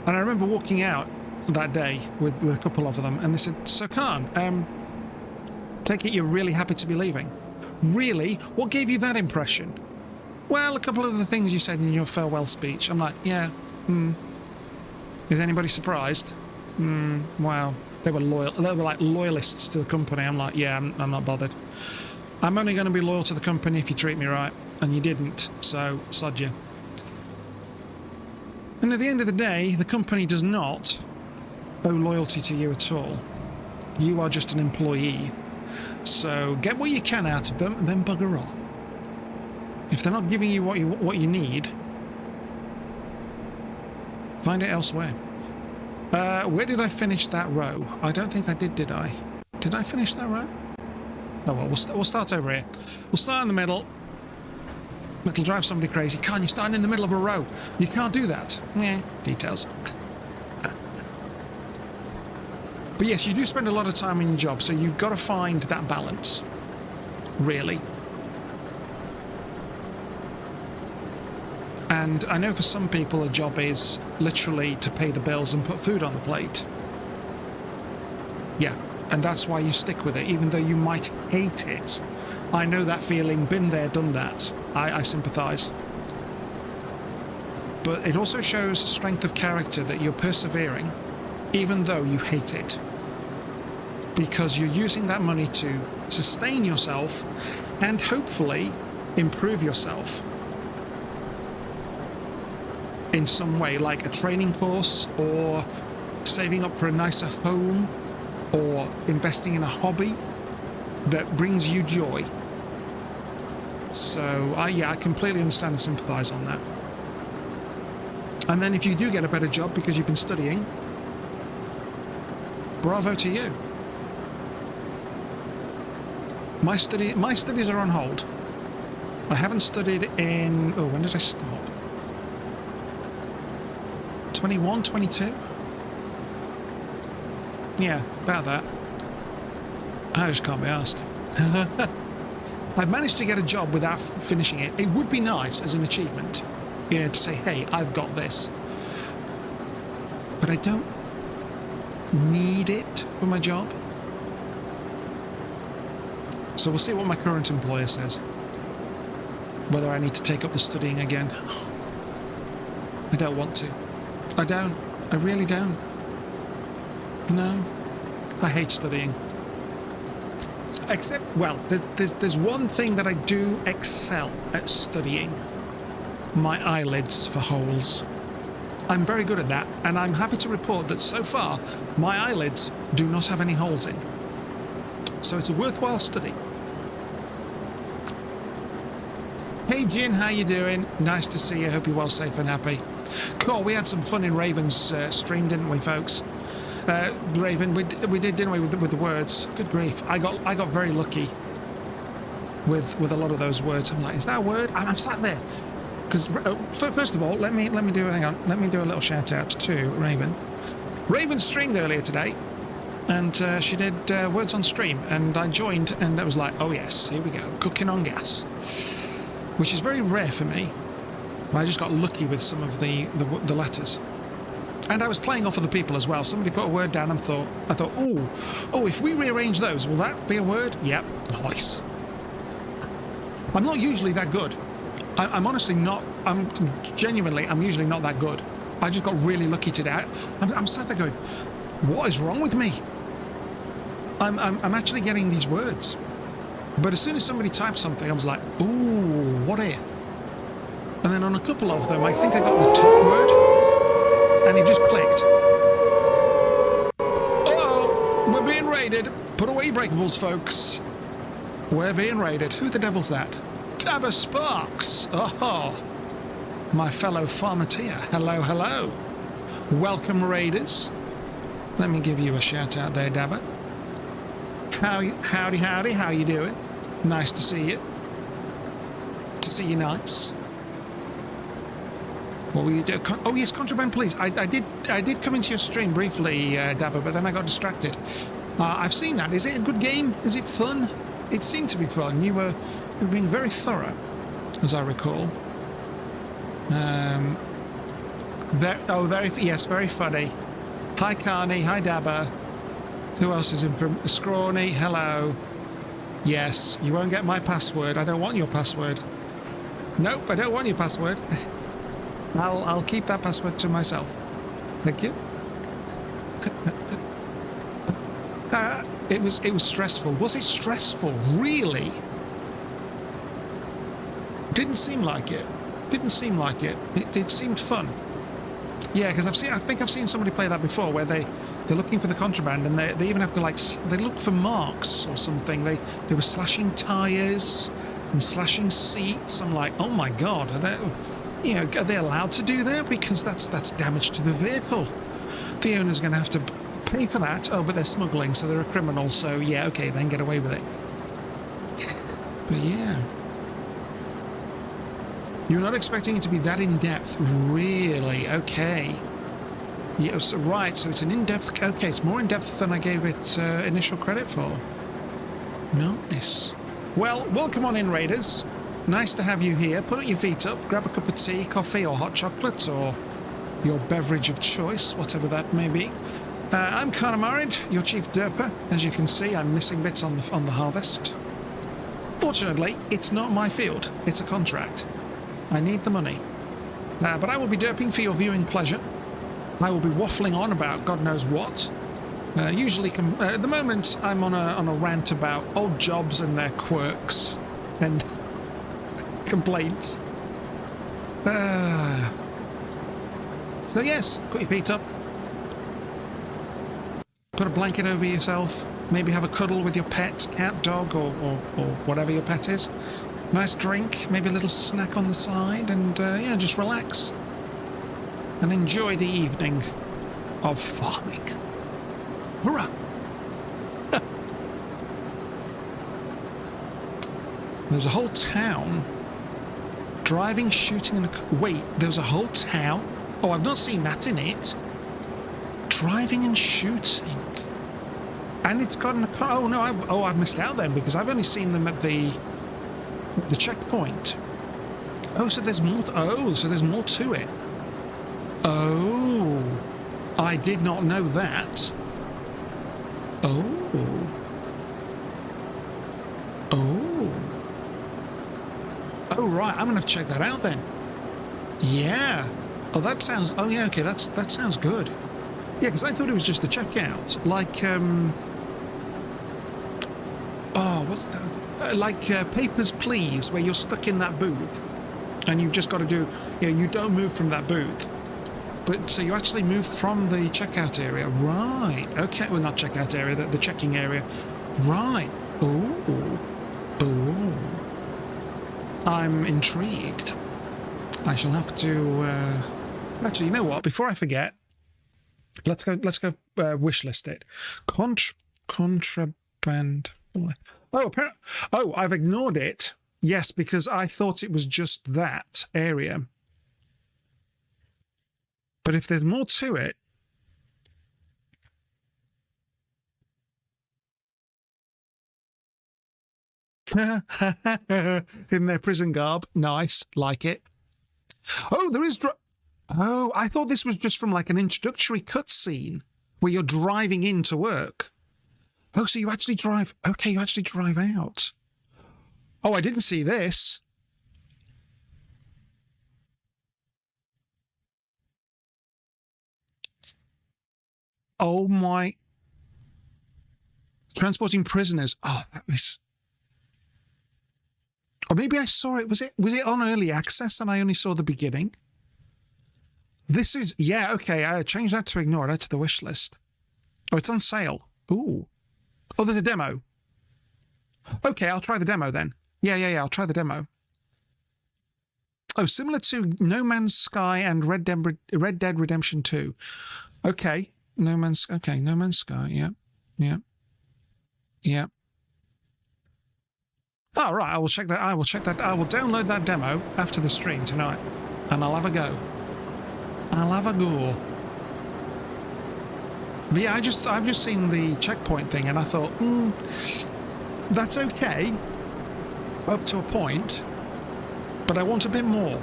And I remember walking out that day with a couple of them, and they said, "So Khan, take it you're really happy to be leaving." Really? What gave you that impression? Well, a couple of the things you said in your farewell speech. I'm like, yeah, Is anybody surprised? Wow. They were loyal. They were like loyalists to the company. I'm like, yeah, I'm not bothered. I'm only going to be loyal to the company if you treat me right. And you didn't, so sod you. And at the end of the day, the company does not owe loyalty to you at all. You are just an employee. So get what you can out of them and then bugger off. If they're not giving you what you need, find it elsewhere. Where did I finish that row? I don't think I did I? Did I finish that row? Oh well, we'll start over here. We'll start in the middle. It'll drive somebody crazy. Can't you stand in the middle of a row? You can't do that. Yeah, details. But yes, you do spend a lot of time in your job, so you've got to find that balance, really. And I know for some people a job is literally to pay the bills and put food on the plate. Yeah, and that's why you stick with it, even though you might hate it. I know that feeling, been there, done that. I sympathise. But it also shows strength of character that you're persevering, even though you hate it. Because you're using that money to sustain yourself and hopefully improve yourself in some way, like a training course or saving up for a nicer home or investing in a hobby that brings you joy. So, yeah, I completely understand and sympathise on that. And then if you do get a better job because you've been studying, bravo to you. My studies are on hold. I haven't studied in... Oh, when did I stop? 21, 22? Yeah, about that. I just can't be asked. I've managed to get a job without finishing it. It would be nice as an achievement, you know, to say, hey, I've got this. But I don't need it for my job. So we'll see what my current employer says. Whether I need to take up the studying again. I don't want to. I don't. I really don't. No. I hate studying. Except, well, there's one thing that I do excel at studying. My eyelids for holes. I'm very good at that, and I'm happy to report that so far, my eyelids do not have any holes in. So it's a worthwhile study. Hey Jin, how you doing? Nice to see you. Hope you're well, safe and happy. Cool, we had some fun in Raven's stream, didn't we, folks? Raven, we did, didn't we, with the words? Good grief, I got very lucky with a lot of those words. I'm like, is that a word? I'm sat there because first of all, let me do a little shout out to Raven. Raven streamed earlier today, and she did words on stream, and I joined, and I was like, oh yes, here we go, cooking on gas, which is very rare for me. I just got lucky with some of the letters. And I was playing off other people as well. Somebody put a word down and I thought, oh, if we rearrange those, will that be a word? Yep, nice. I'm not usually that good. I'm honestly not, I'm usually not that good. I just got really lucky today. I'm sat there going, what is wrong with me? I'm actually getting these words. But as soon as somebody typed something, I was like, ooh, what if? And then on a couple of them, I think I got the top word, and it just clicked. Uh-oh, we're being raided. Put away your breakables, folks. We're being raided. Who the devil's that? Dabba Sparks. Oh, my fellow farmateer. Hello, hello. Welcome, raiders. Let me give you a shout out there, Dabba. Howdy, how you doing? Nice to see you. To see you nice. What will you do? Oh yes, contraband police. I did come into your stream briefly, Dabba, but then I got distracted. I've seen that. Is it a good game? Is it fun? It seemed to be fun. You were being very thorough, as I recall. Very funny. Hi Carney. Hi Dabba. Who else is in from Scrawny? Hello. Yes, you won't get my password. I don't want your password. Nope, I don't want your password. I'll keep that password to myself. Thank you. It was stressful. Was it stressful? Really? Didn't seem like it. Didn't seem like it. It seemed fun. Yeah, because I think I've seen somebody play that before, where they're looking for the contraband, and they even have to they look for marks or something. They were slashing tires and slashing seats. I'm like, oh my god, are they allowed to do that? Because that's damage to the vehicle. The owner's going to have to pay for that. Oh, but they're smuggling, so they're a criminal. So yeah, okay, then get away with it. But yeah. You're not expecting it to be that in-depth, really? Okay. Yeah, so, right, so it's an in-depth... Okay, it's more in-depth than I gave it initial credit for. Nice. Well, welcome on in, Raiders. Nice to have you here. Put your feet up, grab a cup of tea, coffee, or hot chocolate, or your beverage of choice, whatever that may be. I'm Connor Marrid, your chief derper. As you can see, I'm missing bits on the harvest. Fortunately, it's not my field. It's a contract. I need the money. But I will be derping for your viewing pleasure. I will be waffling on about God knows what. Usually, at the moment, I'm on a rant about odd jobs and their quirks and complaints. So yes, put your feet up. Put a blanket over yourself. Maybe have a cuddle with your pet, cat, dog, or whatever your pet is. Nice drink, maybe a little snack on the side, and yeah, just relax. And enjoy the evening of farming. Hurrah! There's a whole town. Driving, shooting, and... Wait, there's a whole town? Oh, I've not seen that in it. Driving and shooting. And it's got an... Oh, no, I've missed out then, because I've only seen them at the checkpoint. Oh, so there's more... Oh, so there's more to it. Oh. I did not know that. Oh. Oh. Oh, right. I'm going to have to check that out then. Yeah. Oh, that sounds... Oh, yeah, okay. That sounds good. Yeah, because I thought it was just the checkout. Like, Oh, what's that? Like Papers, Please, where you're stuck in that booth. And you've just got to do... Yeah, you don't move from that booth. But so you actually move from the checkout area. Right. Okay. Well, not checkout area, the checking area. Right. Oh. Oh. I'm intrigued. I shall have to... Actually, you know what? Before I forget, let's go wish list it. Contraband. Oh, apparently... Oh, I've ignored it. Yes, because I thought it was just that area. But if there's more to it... In their prison garb. Nice. Like it. Oh, there is... Oh, I thought this was just from like an introductory cutscene where you're driving into work. Oh, so you actually drive... Okay, you actually drive out. Oh, I didn't see this. Oh my... Transporting prisoners. Oh, that was... Or maybe I saw it. Was it on early access and I only saw the beginning? This is... Yeah, okay. I changed that to ignore it. To the wish list. Oh, it's on sale. Ooh. Oh, there's a demo. Okay, I'll try the demo then. Yeah, I'll try the demo. Oh, similar to No Man's Sky and Red Dead Redemption 2. Okay. No Man's Sky, yeah. Oh, right, I will check that. I will download that demo after the stream tonight. And I'll have a go. But yeah, I've just seen the checkpoint thing and I thought, that's okay. Up to a point. But I want a bit more.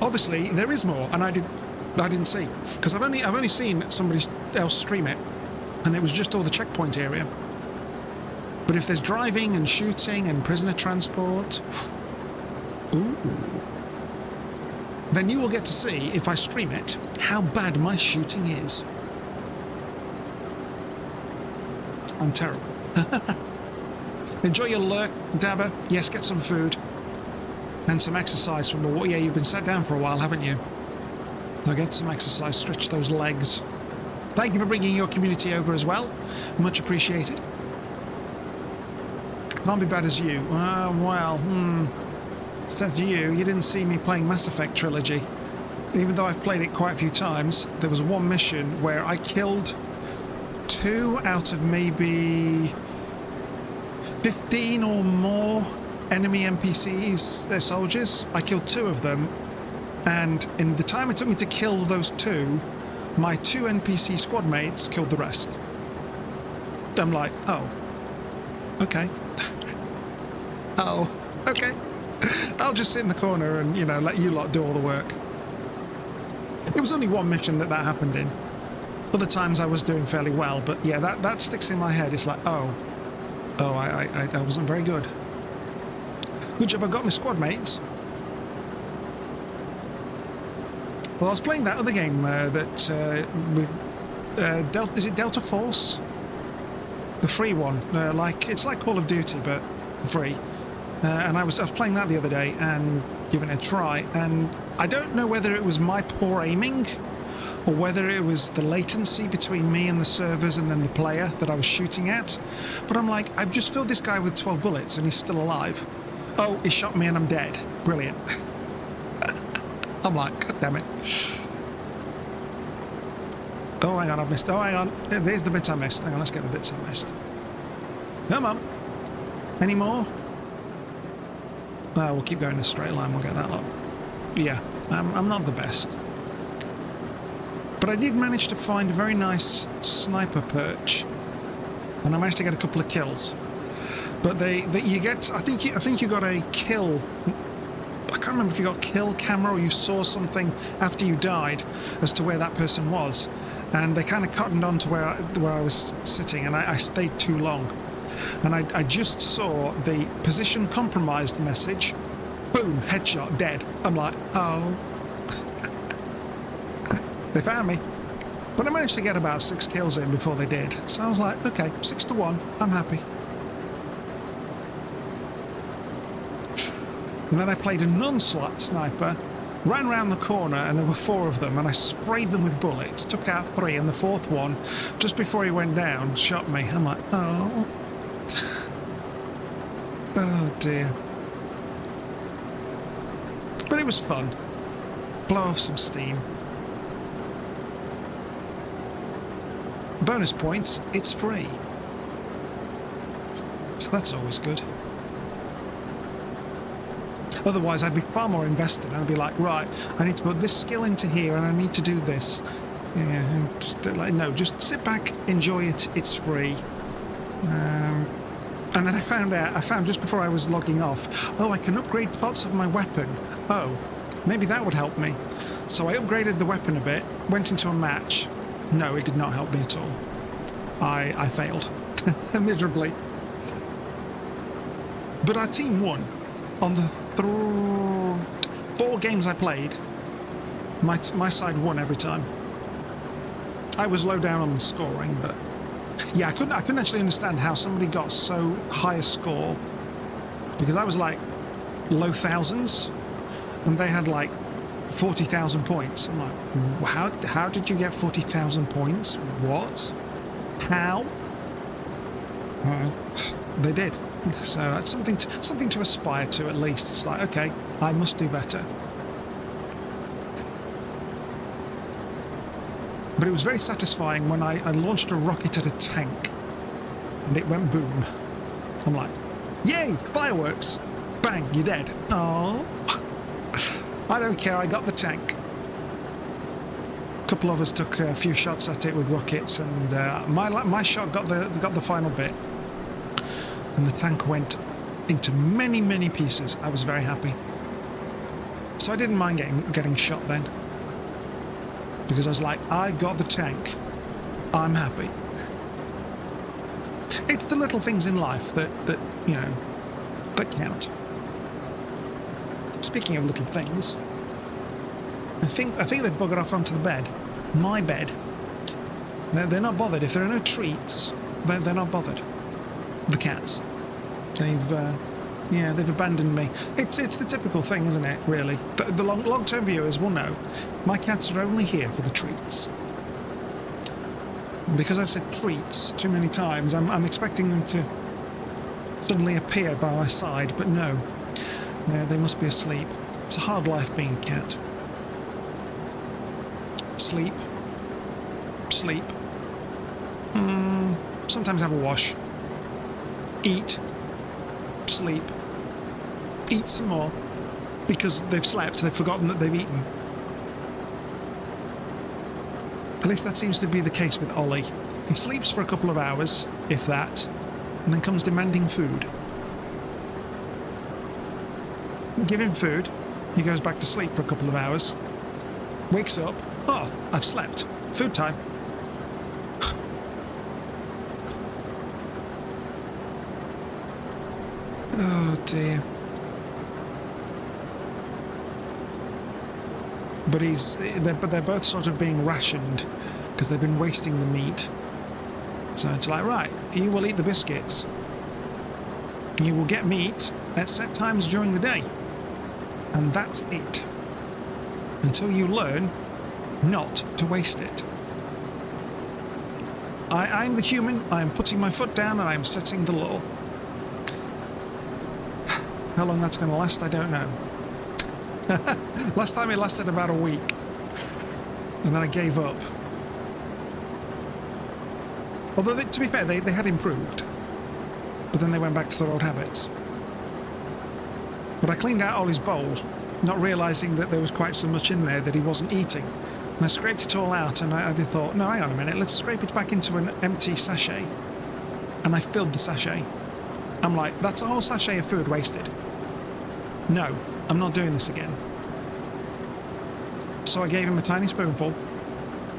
Obviously, there is more, and I didn't see. Because I've only seen somebody else stream it, and it was just all the checkpoint area. But if there's driving and shooting and prisoner transport, ooh, then you will get to see, if I stream it, how bad my shooting is. I'm terrible. Enjoy your lurk, Dabber. Yes, get some food. And some exercise from the water. Yeah, you've been sat down for a while, haven't you? So get some exercise, stretch those legs. Thank you for bringing your community over as well. Much appreciated. Can't be bad as you. Well, said to you didn't see me playing Mass Effect Trilogy. Even though I've played it quite a few times, there was one mission where I killed 2 out of maybe 15 or more enemy NPCs, their soldiers. I killed 2 of them, and in the time it took me to kill those 2, my 2 NPC squad mates killed the rest. I'm like, oh, okay. Oh, okay. I'll just sit in the corner and, you know, let you lot do all the work. It was only one mission that happened in. Other times I was doing fairly well, but yeah, that sticks in my head. It's like, I wasn't very good. Good job I got my squad mates. Well, I was playing that other game is it Delta Force? The free one. It's like Call of Duty, but free. And I was playing that the other day and giving it a try, and I don't know whether it was my poor aiming or whether it was the latency between me and the servers and then the player that I was shooting at, but I'm like, I've just filled this guy with 12 bullets and he's still alive. Oh, he shot me and I'm dead. Brilliant. I'm like, God damn it. Oh, hang on, I've missed. Oh, hang on. There's the bit I missed. Hang on, let's get the bits I missed. Come on. Any more? We'll keep going in a straight line. We'll get that lot. Yeah, I'm not the best. But I did manage to find a very nice sniper perch. And I managed to get a couple of kills. But you get, I think you got a kill. I can't remember if you got kill camera or you saw something after you died as to where that person was. And they kind of cottoned on to where I was sitting, and I stayed too long. And I just saw the position compromised message. Boom, headshot, dead. I'm like, oh. They found me. But I managed to get about 6 kills in before they did. So I was like, okay, 6-1, I'm happy. And then I played a non-slot sniper, ran round the corner, and there were 4 of them, and I sprayed them with bullets, took out 3, and the 4th one, just before he went down, shot me. I'm like, oh. Oh dear. But it was fun. Blow off some steam. Bonus points, it's free. So that's always good. Otherwise, I'd be far more invested. I'd be like, right, I need to put this skill into here, and I need to do this. Yeah, just like, no, just sit back, enjoy it. It's free. And then I found just before I was logging off, oh, I can upgrade parts of my weapon. Oh, maybe that would help me. So I upgraded the weapon a bit, went into a match. No, it did not help me at all. I failed miserably. But our team won. On the 4 games I played, my side won every time. I was low down on the scoring, but yeah, I couldn't actually understand how somebody got so high a score, because I was like low thousands, and they had like 40,000 points. I'm like, how did you get 40,000 points? What? How? They did. So that's something to aspire to, at least. It's like, okay, I must do better. But it was very satisfying when I launched a rocket at a tank and it went boom. I'm like, yay, fireworks! Bang, you're dead. Oh, I don't care, I got the tank. A couple of us took a few shots at it with rockets, and my shot got the final bit. And the tank went into many, many pieces. I was very happy. So I didn't mind getting shot then. Because I was like, I got the tank. I'm happy. It's the little things in life that you know, that count. Speaking of little things, I think they've buggered off onto the bed. My bed. They're not bothered. If there are no treats, they're not bothered. The cats. They've abandoned me. It's the typical thing, isn't it, really? The long-term viewers will know. My cats are only here for the treats. Because I've said treats too many times, I'm expecting them to suddenly appear by my side, but no. They must be asleep. It's a hard life being a cat. sleep. Sleep. Sometimes have a wash. Eat. Sleep. Eat some more. Because they've slept, they've forgotten that they've eaten. At least that seems to be the case with Ollie. He sleeps for a couple of hours, if that, and then comes demanding food. Give him food, he goes back to sleep for a couple of hours, wakes up, oh, I've slept, food time. Oh dear. But they're both sort of being rationed because they've been wasting the meat. So it's like, right, you will eat the biscuits. You will get meat at set times during the day. And that's it. Until you learn not to waste it. I'm the human, I am putting my foot down and I am setting the law. How long that's going to last, I don't know. Last time it lasted about a week. And then I gave up. Although, to be fair, they had improved. But then they went back to their old habits. But I cleaned out Ollie's bowl, not realising that there was quite so much in there that he wasn't eating. And I scraped it all out and I thought, no, hang on a minute, let's scrape it back into an empty sachet. And I filled the sachet. I'm like, that's a whole sachet of food wasted. No, I'm not doing this again. So I gave him a tiny spoonful,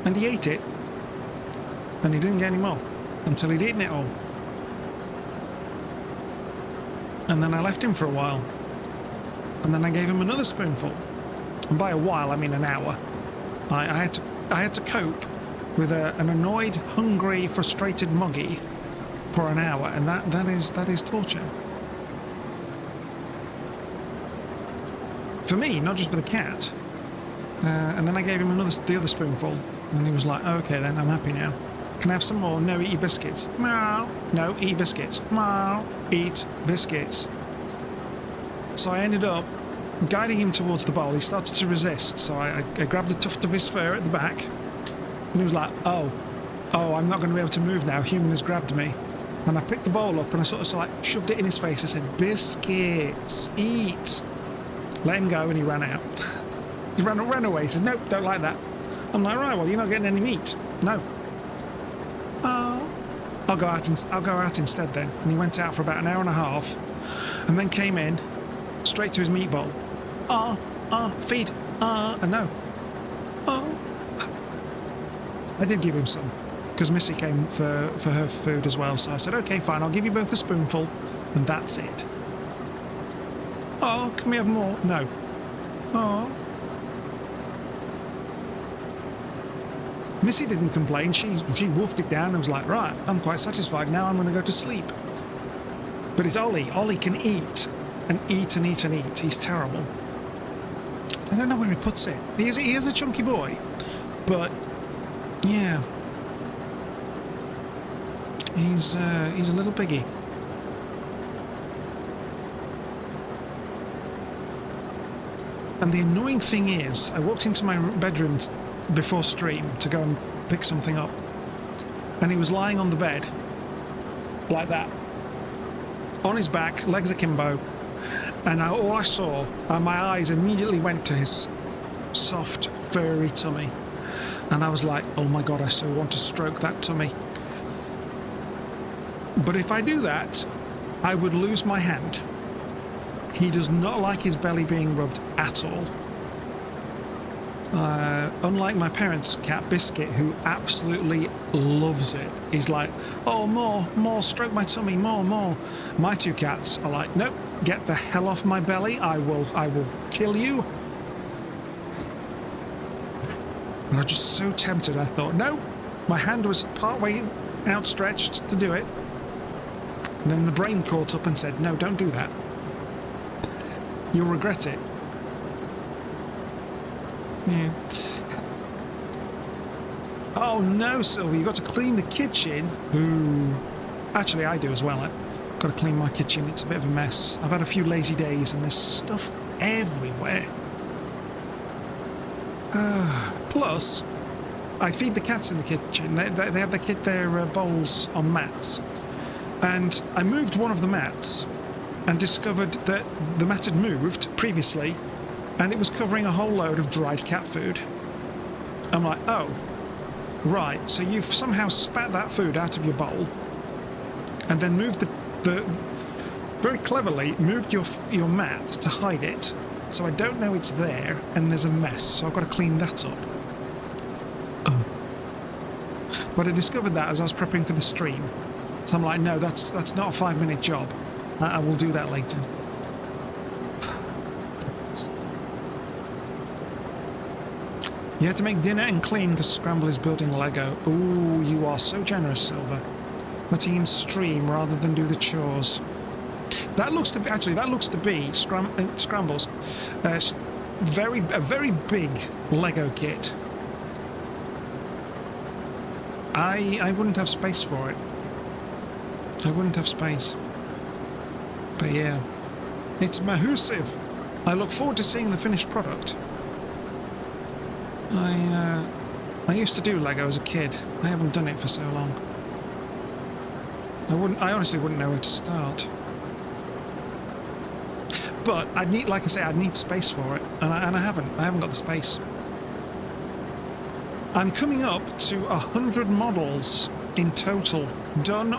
and he ate it, and he didn't get any more until he'd eaten it all. And then I left him for a while, and then I gave him another spoonful. And by a while, I mean an hour. I had to cope with an annoyed, hungry, frustrated Muggy for an hour, and that is torture. For me, not just for the cat. And then I gave him the other spoonful, and he was like, okay then, I'm happy now. Can I have some more? No, eat your biscuits. Meow. No, eat biscuits. Meow. Eat biscuits. So I ended up guiding him towards the bowl. He started to resist, so I grabbed a tuft of his fur at the back, and he was like, oh, I'm not going to be able to move now. Human has grabbed me. And I picked the bowl up, and I sort of like shoved it in his face. I said, biscuits, eat. Let him go, and he ran out. He ran away. He said, nope, don't like that. I'm like, right, well, you're not getting any meat. No. Oh. I'll go out instead then. And he went out for about an hour and a half, and then came in, straight to his meat bowl. Feed. And no. Oh. I did give him some, because Missy came for her food as well. So I said, okay, fine, I'll give you both a spoonful, and that's it. Oh, can we have more? No. Oh. Missy didn't complain. She wolfed it down and was like, right, I'm quite satisfied. Now I'm going to go to sleep. But it's Ollie. Ollie can eat and eat and eat and eat. He's terrible. I don't know where he puts it. He is a chunky boy. But, yeah. He's a little piggy. And the annoying thing is, I walked into my bedroom before stream to go and pick something up, and he was lying on the bed like that, on his back, legs akimbo, and all I saw, my eyes immediately went to his soft, furry tummy, and I was like, oh my god, I so want to stroke that tummy. But if I do that, I would lose my hand. He does not like his belly being rubbed at all. Unlike my parents' cat Biscuit, who absolutely loves it. He's like, oh, more, stroke my tummy, more. My two cats are like, nope, get the hell off my belly, I will kill you. And I was just so tempted, I thought, no, my hand was partway outstretched to do it. And then the brain caught up and said, no, don't do that. You'll regret it. Yeah. Oh no, Sylvie, you've got to clean the kitchen. Boo. Actually, I do as well. I've got to clean my kitchen. It's a bit of a mess. I've had a few lazy days and there's stuff everywhere. Plus, I feed the cats in the kitchen. They have their bowls on mats. And I moved one of the mats and discovered that the mat had moved previously and it was covering a whole load of dried cat food. I'm like, oh, right, so you've somehow spat that food out of your bowl and then moved very cleverly moved your mat to hide it, so I don't know it's there and there's a mess, so I've got to clean that up. But I discovered that as I was prepping for the stream. So I'm like, no, that's not a 5-minute job. I will do that later. You had to make dinner and clean because Scramble is building Lego. Ooh, you are so generous, Silver. Letting him stream rather than do the chores. That looks to be Scramble's a very big Lego kit. I wouldn't have space for it. I wouldn't have space. But yeah, it's massive. I look forward to seeing the finished product. I used to do Lego as a kid. I haven't done it for so long. I honestly wouldn't know where to start. But I'd need, like I say, I'd need space for it, and I haven't got the space. I'm coming up to 100 models in total, done,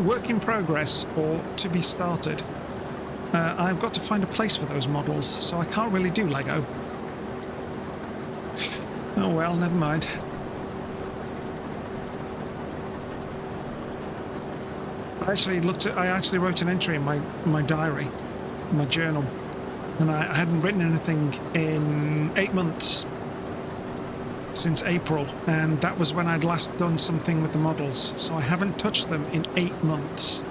work in progress, or to be started. I've got to find a place for those models, so I can't really do Lego. Oh well, never mind. I actually wrote an entry in my diary, my journal, and I hadn't written anything in 8 months. Since April, and that was when I'd last done something with the models, so I haven't touched them in 8 months.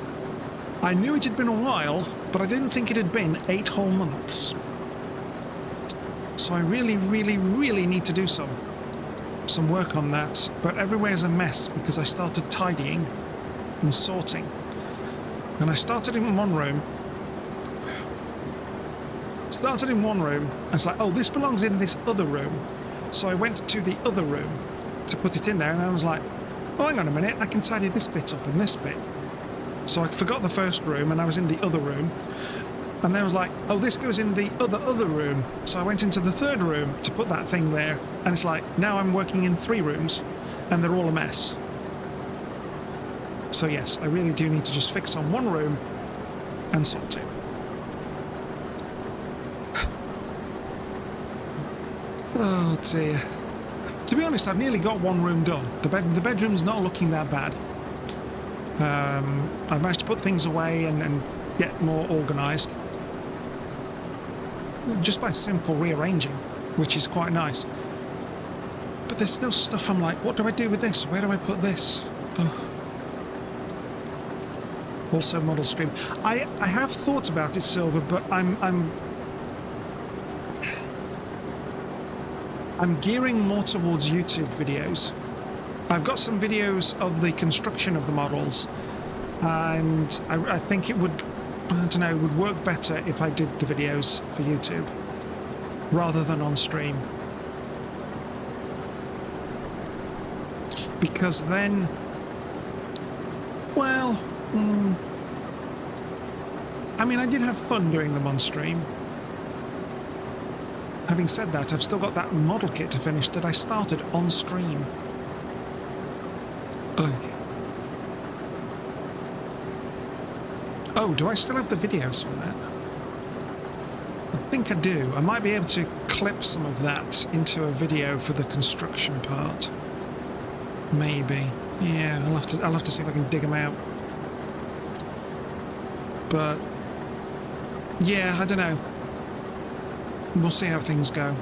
I knew it had been a while, but I didn't think it had been 8 whole months. So I really need to do some work on that, but everywhere's a mess because I started tidying and sorting. And I started in one room. And it's like, oh, this belongs in this other room. So I went to the other room to put it in there, and I was like, oh, hang on a minute, I can tidy this bit up and this bit. So I forgot the first room, and I was in the other room. And then I was like, oh, this goes in the other room. So I went into the third room to put that thing there, and it's like, now I'm working in 3 rooms, and they're all a mess. So yes, I really do need to just fix on one room and sort it. Oh dear. To be honest, I've nearly got one room done. The bedroom's not looking that bad. I've managed to put things away and get more organised. Just by simple rearranging, which is quite nice. But there's still stuff I'm like, what do I do with this? Where do I put this? Oh. Also model stream. I have thought about it, Silver, but I'm gearing more towards YouTube videos. I've got some videos of the construction of the models, and I think it would, I don't know, it would work better if I did the videos for YouTube rather than on stream. Because then, well, I mean, I did have fun doing them on stream. Having said that, I've still got that model kit to finish that I started on stream. Oh, do I still have the videos for that? I think I do. I might be able to clip some of that into a video for the construction part. Maybe. Yeah, I'll have to see if I can dig them out. But yeah, I don't know. We'll see how things go.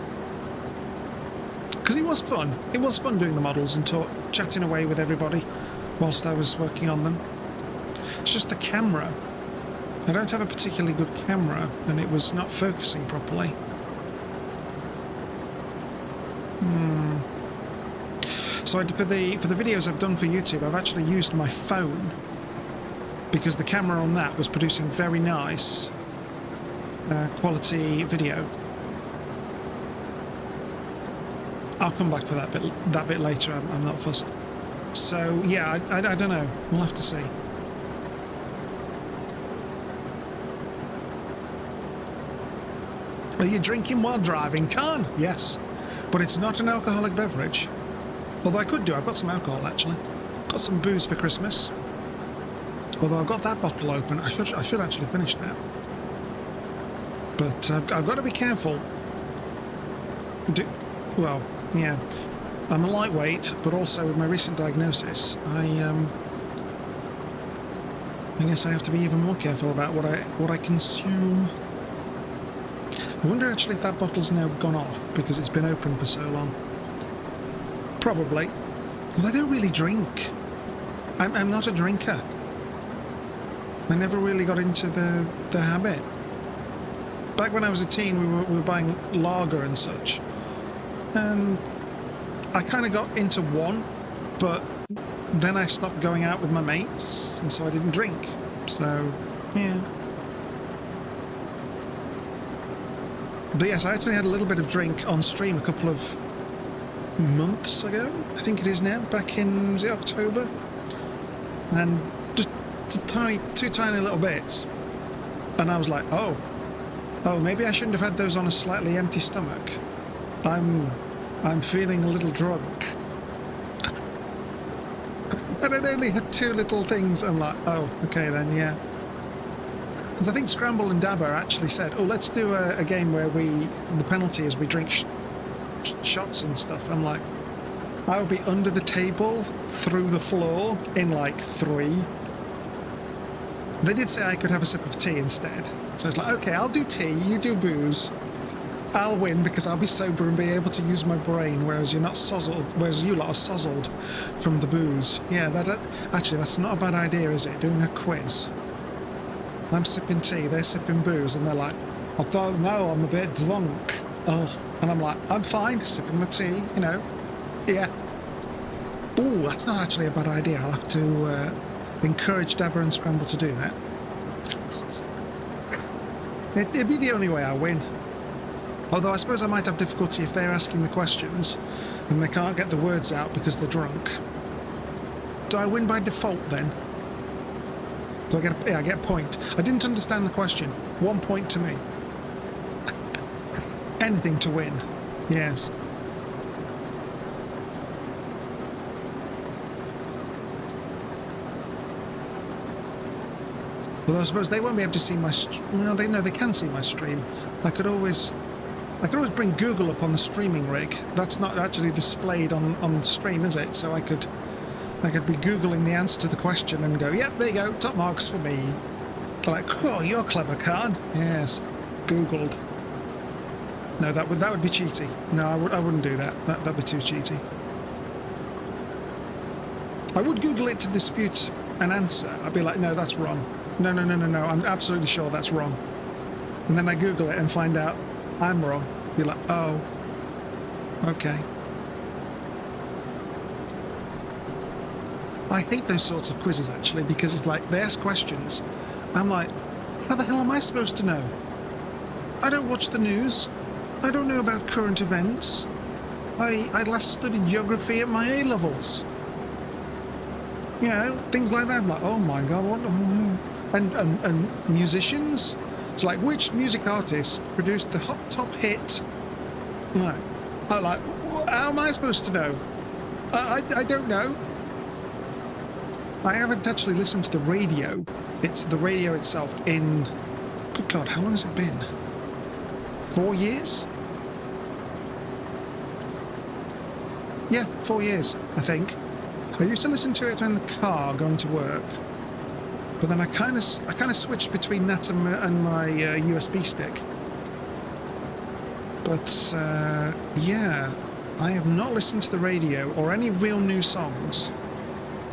Because it was fun. It was fun doing the models and chatting away with everybody whilst I was working on them. It's just the camera. I don't have a particularly good camera, and it was not focusing properly. So for the videos I've done for YouTube, I've actually used my phone because the camera on that was producing very nice quality video. I'll come back for that bit later. I'm not fussed. So yeah, I don't know. We'll have to see. Are you drinking while driving, Khan? Yes, but it's not an alcoholic beverage. Although I could do. I've got some alcohol actually. Got some booze for Christmas. Although I've got that bottle open, I should actually finish that. But I've got to be careful. Well, yeah. I'm a lightweight, but also with my recent diagnosis, I guess I have to be even more careful about what I consume. I wonder actually if that bottle's now gone off because it's been open for so long. Probably, because I don't really drink. I'm not a drinker. I never really got into the habit. Back when I was a teen, we were buying lager and such, and I kind of got into one, but then I stopped going out with my mates, and so I didn't drink. So, yeah. But yes, I actually had a little bit of drink on stream a couple of months ago, I think it is now, back in, was it October? And just two tiny little bits. And I was like, oh, maybe I shouldn't have had those on a slightly empty stomach. I'm feeling a little drunk. And I'd only had two little things. I'm like, oh, okay then, yeah. Because I think Scramble and Dabber actually said, oh, let's do a game where the penalty is we drink shots and stuff. I'm like, I would be under the table, through the floor, in like 3. They did say I could have a sip of tea instead. So it's like, okay, I'll do tea, you do booze. I'll win because I'll be sober and be able to use my brain, whereas you're not sozzled, whereas you lot are sozzled from the booze. Yeah, actually, that's not a bad idea, is it? Doing a quiz. I'm sipping tea, they're sipping booze, and they're like, I don't know, I'm a bit drunk. Oh, and I'm like, I'm fine, sipping my tea, you know. Yeah. Ooh, that's not actually a bad idea. I'll have to encourage Dabber and Scramble to do that. It'd be the only way I win. Although I suppose I might have difficulty if they're asking the questions and they can't get the words out because they're drunk. Do I win by default then? Do I get I get a point. I didn't understand the question. 1 point to me. Anything to win. Yes. Although I suppose they won't be able to see my... Well, they can see my stream. I could always bring Google up on the streaming rig. That's not actually displayed on stream, is it? So I could be Googling the answer to the question and go, yep, there you go, top marks for me. They're like, oh, you're clever, Khan. Yes, Googled. No, that would be cheaty. No, I wouldn't do that. That'd be too cheaty. I would Google it to dispute an answer. I'd be like, no, that's wrong. No, I'm absolutely sure that's wrong. And then I Google it and find out I'm wrong. Be like, oh, okay. I hate those sorts of quizzes, actually, because it's like, they ask questions. I'm like, how the hell am I supposed to know? I don't watch the news. I don't know about current events. I last studied geography at my A-levels. You know, things like that. I'm like, oh my God, what? And musicians? It's like, which music artist produced the top hit? No. I'm like, how am I supposed to know? I don't know. I haven't actually listened to the radio. It's the radio itself in... Good God, how long has it been? 4 years? Yeah, 4 years, I think. I used to listen to it in the car going to work, but then I kind of switched between that and my USB stick. But yeah, I have not listened to the radio or any real new songs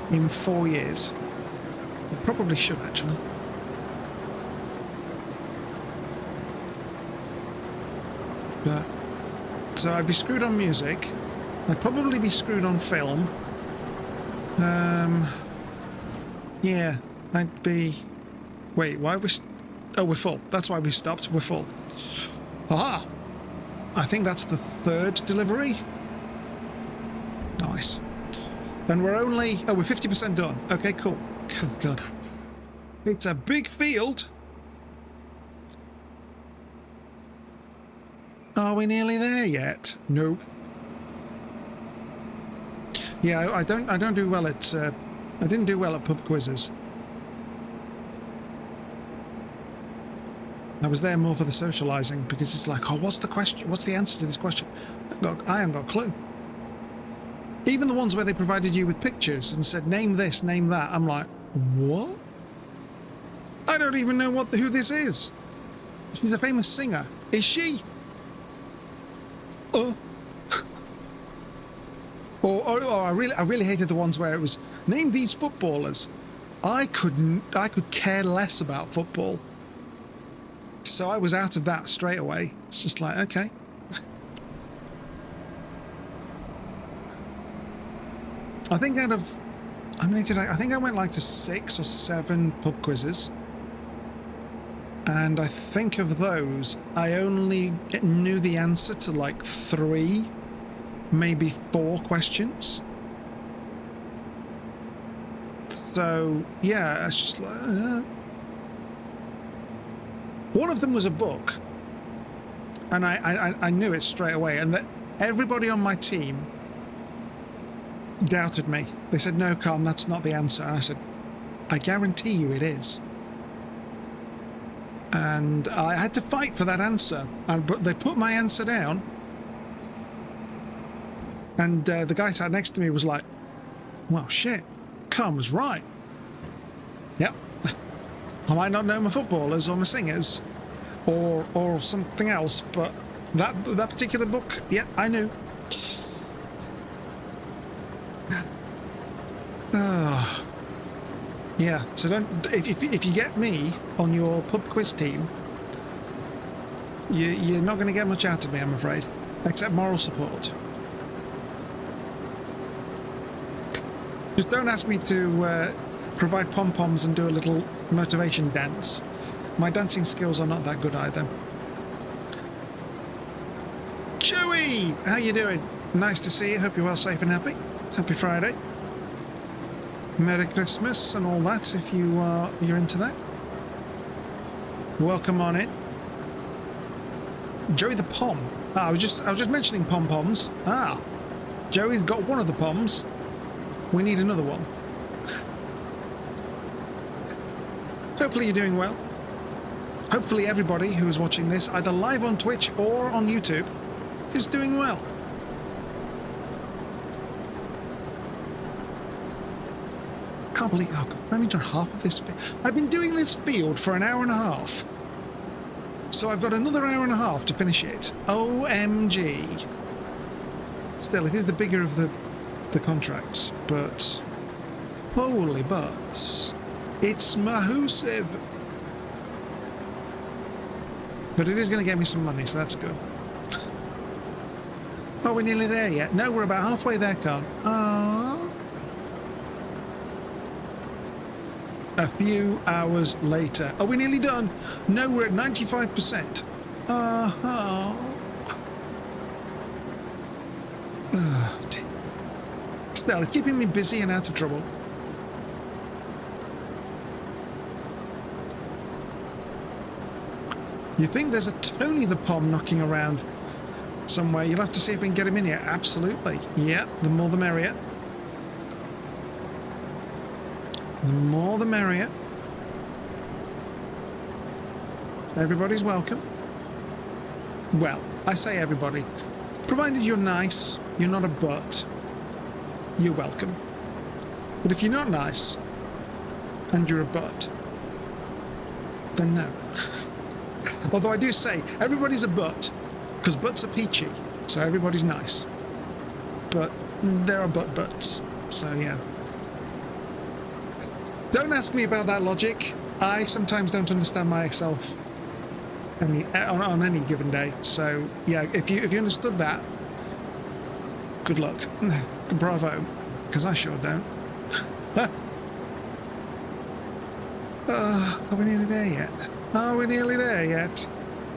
in 4 years. I probably should, actually. But so I'd be screwed on music. I'd probably be screwed on film. Yeah, I'd be... Wait, why are we... Oh, we're full. That's why we stopped. We're full. Aha! I think that's the 3rd delivery. Nice. And we're only... Oh, we're 50% done. Okay, cool. Oh, God. It's a big field. Are we nearly there yet? Nope. Yeah, I don't do well at... I didn't do well at pub quizzes. I was there more for the socialising, because it's like, oh, what's the question? What's the answer to this question? I haven't got a clue. Even the ones where they provided you with pictures and said, name this, name that. I'm like, what? I don't even know who this is. She's a famous singer. Is she? Or I really hated the ones where it was, name these footballers. I could care less about football. So I was out of that straight away. It's just like, okay. I think out of, I think I went like to 6 or 7 pub quizzes. And I think of those, I only knew the answer to like 3, maybe 4 questions. So, yeah, it's just like... One of them was a book, and I knew it straight away, and that everybody on my team doubted me. They said, no, Carl, that's not the answer. And I said, I guarantee you it is. And I had to fight for that answer, but they put my answer down, and the guy sat next to me was like, well, shit, Carl was right. Yep. I might not know my footballers or my singers or something else, but that particular book, yeah, I knew. Yeah, so don't, if you get me on your pub quiz team, you're not going to get much out of me, I'm afraid, except moral support. Just don't ask me to provide pom-poms and do a little motivation dance. My dancing skills are not that good either. Joey! How you doing? Nice to see you. Hope you're well, safe and happy. Happy Friday. Merry Christmas and all that, if you're into that. Welcome on in. Joey the Pom. I was just mentioning pom-poms. Joey's got one of the poms. We need another one. Hopefully you're doing well. Hopefully everybody who is watching this, either live on Twitch or on YouTube, is doing well. Can't believe, oh God, I've only done half of this. I've been doing this field for an hour and a half. So I've got another hour and a half to finish it. OMG. Still, it is the bigger of the contracts, but holy butts. It's mahoosive. But it is going to get me some money, so that's good. Are we nearly there yet? No, we're about halfway there, Carl. A few hours later. Are we nearly done? No, we're at 95%. Still, it's keeping me busy and out of trouble. You think there's a Tony the Pom knocking around somewhere? You'll have to see if we can get him in here. Absolutely. Yeah, the more the merrier. The more the merrier. Everybody's welcome. Well, I say everybody. Provided you're nice, you're not a butt, you're welcome. But if you're not nice, and you're a butt, then no. Although I do say, everybody's a butt, because butts are peachy, so everybody's nice. But there are butts, so yeah. Don't ask me about that logic. I sometimes don't understand myself on any given day. So yeah, if you understood that, good luck. Bravo, because I sure don't. Are we nearly there yet? Are we nearly there yet?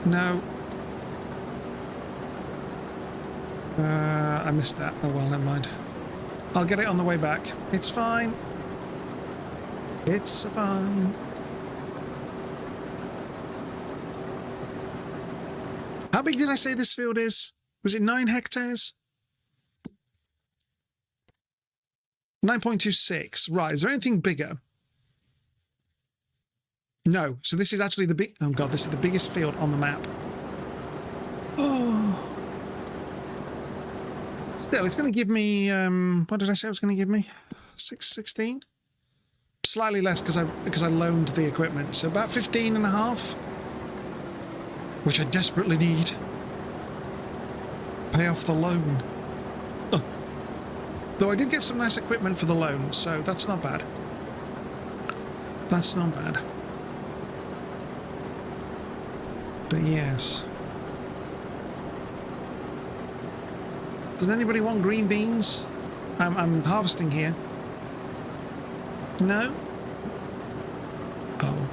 No. I missed that. Oh well, never mind. I'll get it on the way back. It's fine. It's fine. How big did I say this field is? Was it 9 hectares? 9.26. Right, is there anything bigger? No. So this is actually the big... Oh, God, this is the biggest field on the map. Oh. Still, it's going to give me... what did I say it was going to give me? 616? Slightly less because I loaned the equipment. So about 15 and a half. Which I desperately need. Pay off the loan. Oh. Though I did get some nice equipment for the loan, so that's not bad. That's not bad. But yes. Does anybody want green beans? I'm harvesting here. No? Oh.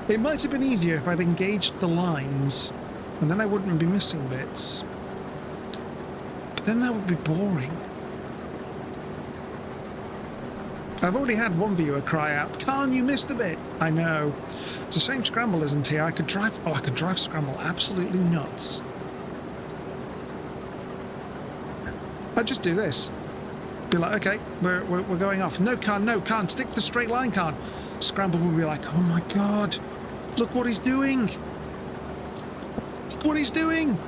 It might have been easier if I'd engaged the lines, and then I wouldn't be missing bits. But then that would be boring. I've already had one viewer cry out, "Khan, you missed a bit." I know. It's the same scramble, isn't here? I could drive scramble absolutely nuts. I'd just do this. Be like, okay, we're going off. No, Khan, stick to the straight line, Khan. Scramble will be like, oh my God, look what he's doing. Look what he's doing.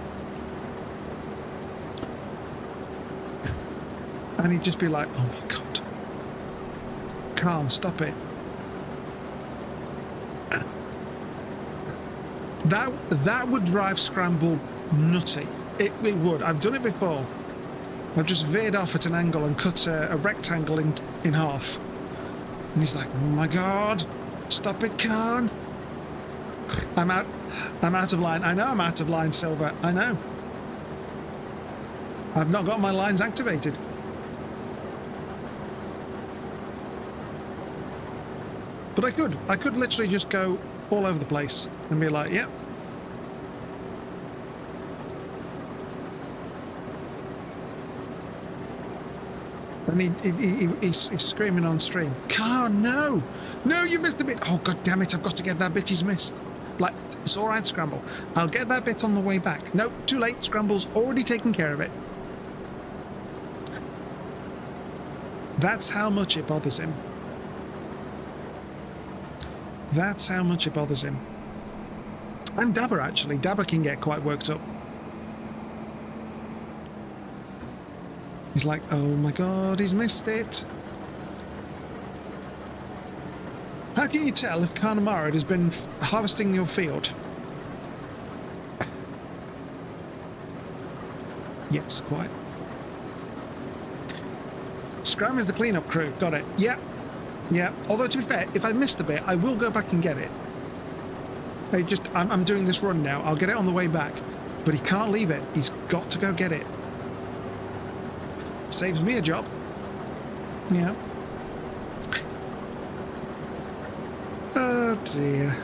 And he'd just be like, oh my God. Khan, stop it. That would drive scramble nutty. It would. I've done it before. I've just veered off at an angle and cut a rectangle in half. And he's like, oh my God, stop it, Khan. I'm out of line. I know I'm out of line, Silver. I know. I've not got my lines activated. But I could literally just go all over the place and be like, yep. And he's screaming on stream, Khan, no! No, you missed a bit! Oh, God damn it, I've got to get that bit he's missed. Like, it's all right, Scramble. I'll get that bit on the way back. No, too late, Scramble's already taken care of it. That's how much it bothers him. That's how much it bothers him. And Dabber, actually. Dabber can get quite worked up. He's like, oh my God, he's missed it. How can you tell if Carnamara has been harvesting your field? Yes, quite. Scram is the cleanup crew. Got it. Yeah. Yeah. Although, to be fair, if I missed a bit, I will go back and get it. I'm doing this run now. I'll get it on the way back. But he can't leave it. He's got to go get it. Saves me a job. Yeah. Oh, dear.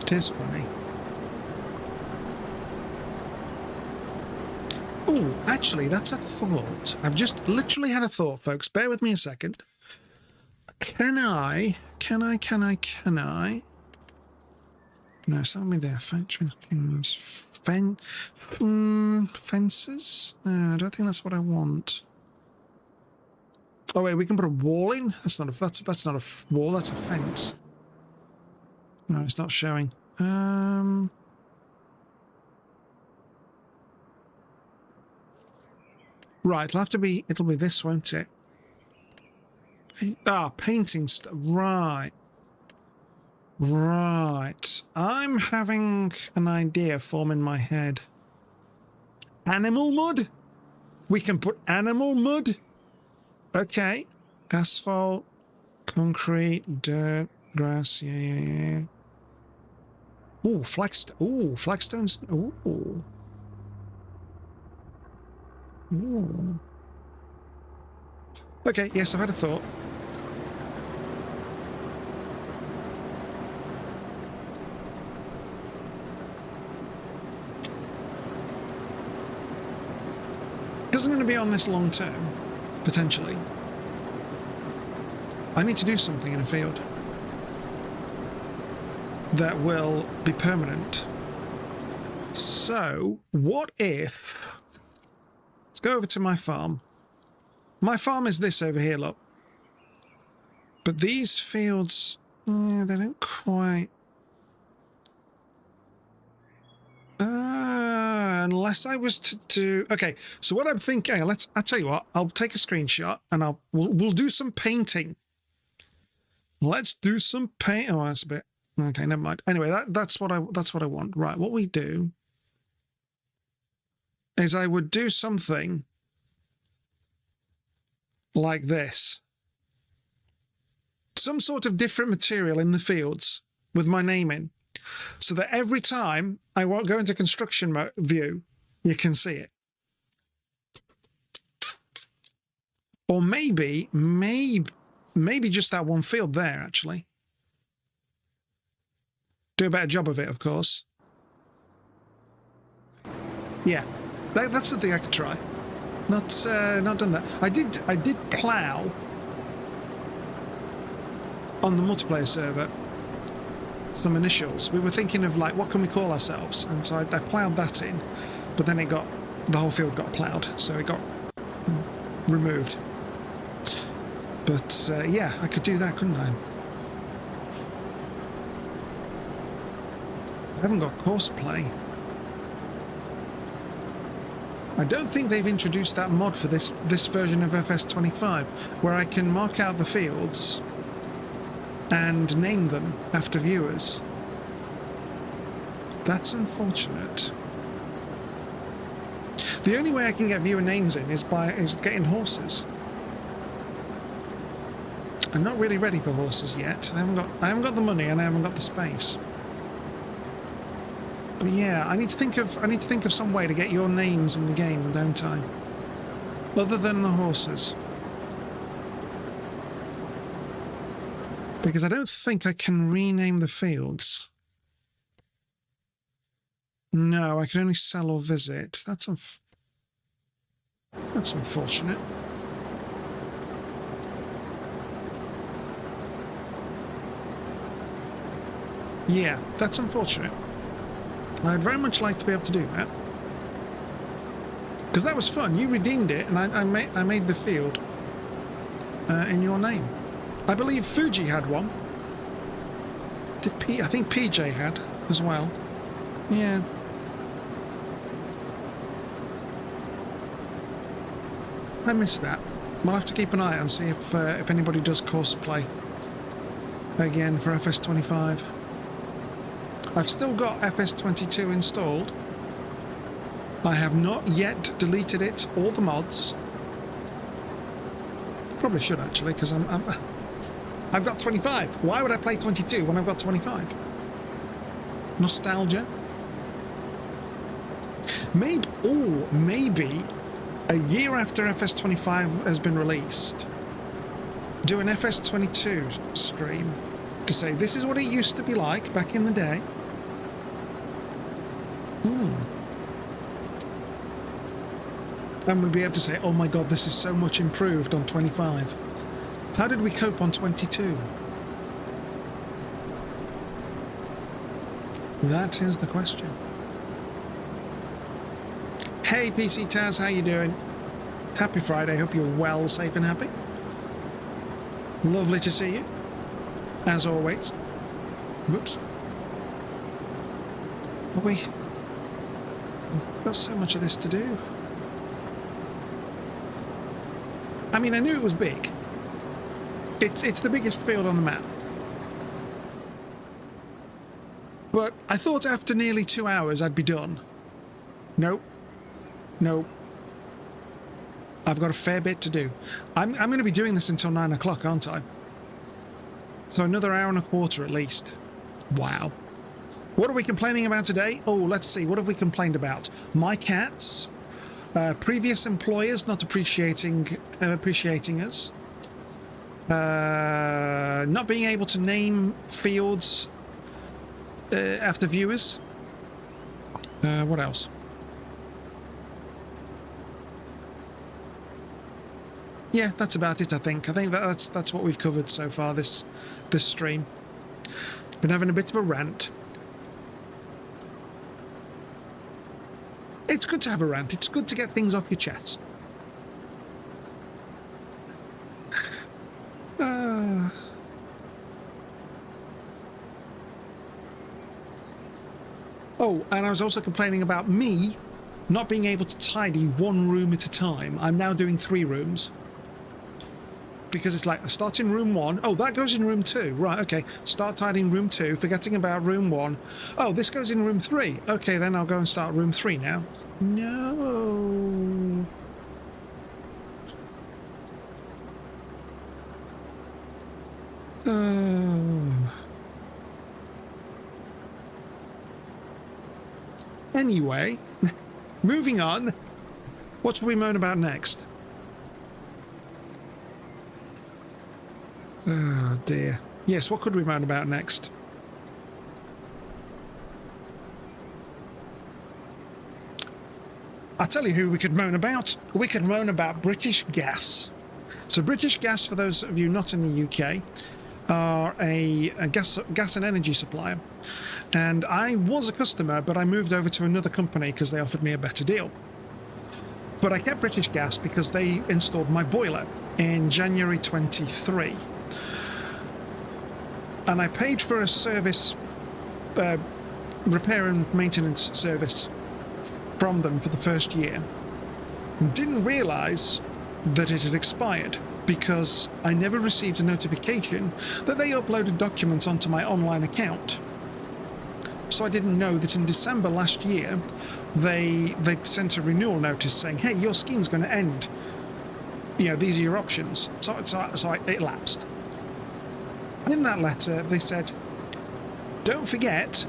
It is funny. Oh, actually, that's a thought. I've just literally had a thought, folks. Bear with me a second. Can I? No, something me there. Fences? No, I don't think that's what I want. Oh wait, we can put a wall in? That's not a wall, that's a fence. No, it's not showing. Right, it'll be this, won't it? Painting stuff. Right. Right. I'm having an idea form in my head. Animal mud? We can put animal mud? Okay. Asphalt, concrete, dirt, grass, yeah. Ooh, flagstones. Ooh. Ooh. Okay, yes, I've had a thought. because I'm going to be on this long term, potentially, I need to do something in a field that will be permanent. So, what if... Let's go over to my farm. My farm is this over here, look. But these fields, they don't quite... unless I was to do... Okay, so what I'm thinking... I'll tell you what. I'll take a screenshot and we'll do some painting. Let's do some paint... Oh, that's a bit... Okay, never mind. Anyway, that's what I want. Right, what we do is I would do something like this. Some sort of different material in the fields with my name in, so that every time I won't go into construction view, you can see it. Or maybe just that one field there, actually. Do a better job of it, of course. Yeah, that's something I could try. Not done that. I did plough on the multiplayer server some initials. We were thinking of like, what can we call ourselves? And so I ploughed that in, but then the whole field got ploughed, so it got removed. But yeah, I could do that, couldn't I? I haven't got course play. I don't think they've introduced that mod for this version of FS25, where I can mark out the fields and name them after viewers. That's unfortunate. The only way I can get viewer names in is getting horses. I'm not really ready for horses yet. I haven't got the money and I haven't got the space. But yeah, I need to think of some way to get your names in the game, don't I? Other than the horses. Because I don't think I can rename the fields. No, I can only sell or visit. That's unfortunate. Yeah, that's unfortunate. I'd very much like to be able to do that. Because that was fun. You redeemed it, and I made the field in your name. I believe Fuji had one. I think PJ had as well. Yeah. I missed that. We'll have to keep an eye out and see if anybody does course play again for FS25. I've still got FS22 installed. I have not yet deleted it or the mods. Probably should actually, because I've got 25. Why would I play 22 when I've got 25? Nostalgia. Maybe a year after FS25 has been released, do an FS22 stream to say this is what it used to be like back in the day. And we'll be able to say, oh my god, this is so much improved on 25. How did we cope on 22? That is the question. Hey PC Taz, how you doing? Happy Friday, hope you're well, safe and happy. Lovely to see you, as always. Whoops. We've got so much of this to do. I mean, I knew it was big. It's the biggest field on the map. But I thought after nearly 2 hours I'd be done. Nope. I've got a fair bit to do. I'm going to be doing this until 9 o'clock, aren't I? So another hour and a quarter at least. Wow. What are we complaining about today? Oh, let's see. What have we complained about? My cats. Previous employers not appreciating us. Not being able to name fields after viewers. What else? Yeah, that's about it, I think. I think that's what we've covered so far this stream. Been having a bit of a rant. It's good to have a rant. It's good to get things off your chest. Oh, and I was also complaining about me not being able to tidy one room at a time. I'm now doing 3 rooms. Because it's like, I start in room 1. Oh, that goes in room 2. Right, okay. Start tidying room 2, forgetting about room 1. Oh, this goes in room 3. Okay, then I'll go and start room 3 now. No. Anyway, moving on. What should we moan about next? Oh dear. Yes, what could we moan about next? I'll tell you who we could moan about. We could moan about British Gas. So British Gas, for those of you not in the UK, are a gas and energy supplier. And I was a customer, but I moved over to another company because they offered me a better deal. But I kept British Gas because they installed my boiler in January 23. And I paid for a service, repair and maintenance service from them for the first year. And didn't realise that it had expired because I never received a notification that they uploaded documents onto my online account. So I didn't know that in December last year, they sent a renewal notice saying, hey, your scheme's going to end. You know, these are your options. So it lapsed. In that letter, they said, don't forget,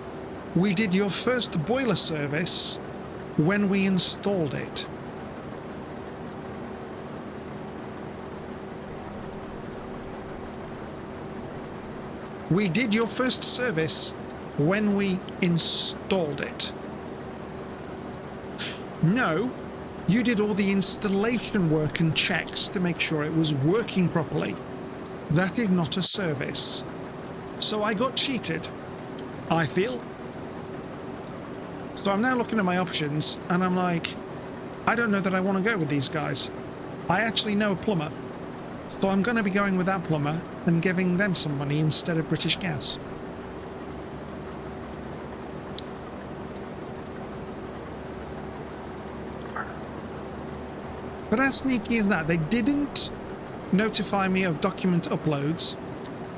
we did your first boiler service when we installed it. We did your first service when we installed it. No, you did all the installation work and checks to make sure it was working properly. That is not a service. So I got cheated, I feel. So I'm now looking at my options and I'm like, I don't know that I want to go with these guys. I actually know a plumber. So I'm going to be going with that plumber and giving them some money instead of British Gas. But how sneaky is that? They didn't notify me of document uploads,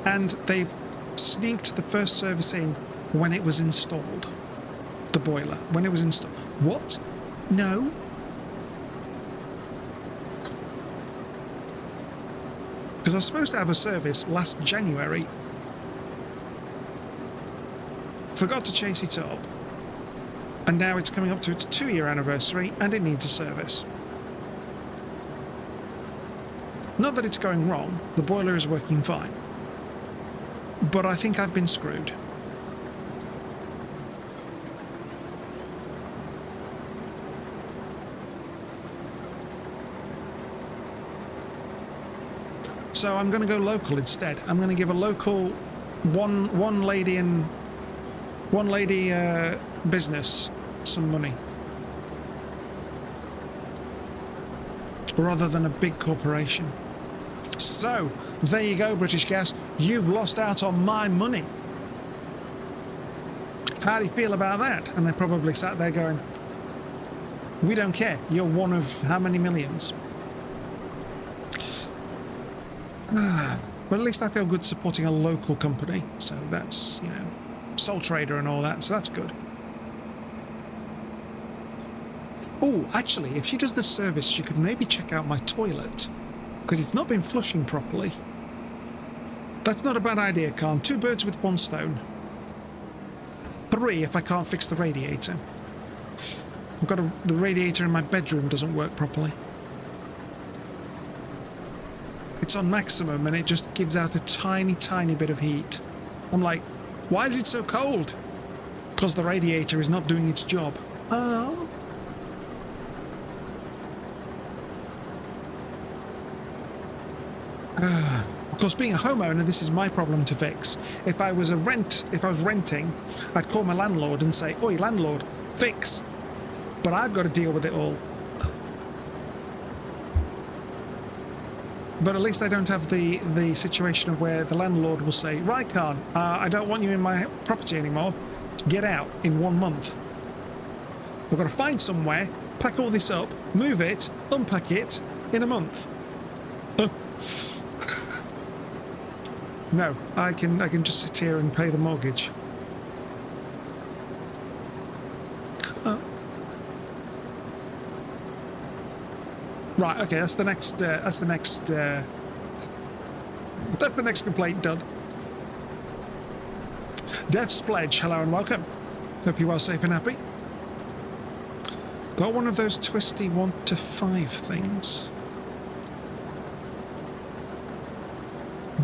and they've sneaked the first service in when it was installed. The boiler, when it was installed. What? No. Because I was supposed to have a service last January. Forgot to chase it up. And now it's coming up to its 2-year anniversary and it needs a service. Not that it's going wrong, the boiler is working fine. But I think I've been screwed. So I'm going to go local instead. I'm going to give a local one lady business some money, rather than a big corporation. So there you go, British Gas. You've lost out on my money. How do you feel about that? And they probably sat there going, we don't care. You're one of how many millions? But at least I feel good supporting a local company. So that's, you know, sole trader and all that. So that's good. Oh, actually, if she does the service, she could maybe check out my toilet, because it's not been flushing properly. That's not a bad idea, Khan. 2 birds with 1 stone. 3 if I can't fix the radiator. I've got the radiator in my bedroom doesn't work properly. It's on maximum and it just gives out a tiny, tiny bit of heat. I'm like, why is it so cold? Because the radiator is not doing its job. Oh. Of course, being a homeowner, this is my problem to fix. If I was renting, I'd call my landlord and say, "Oi, landlord, fix." But I've got to deal with it all. But at least I don't have the situation of where the landlord will say, "Right, Khan, I don't want you in my property anymore. Get out in 1 month." I've got to find somewhere, pack all this up, move it, unpack it in a month. No, I can just sit here and pay the mortgage. Right, okay, that's the next complaint done. Death's Pledge, hello and welcome. Hope you're well, safe and happy. Got one of those twisty 1 to 5 things.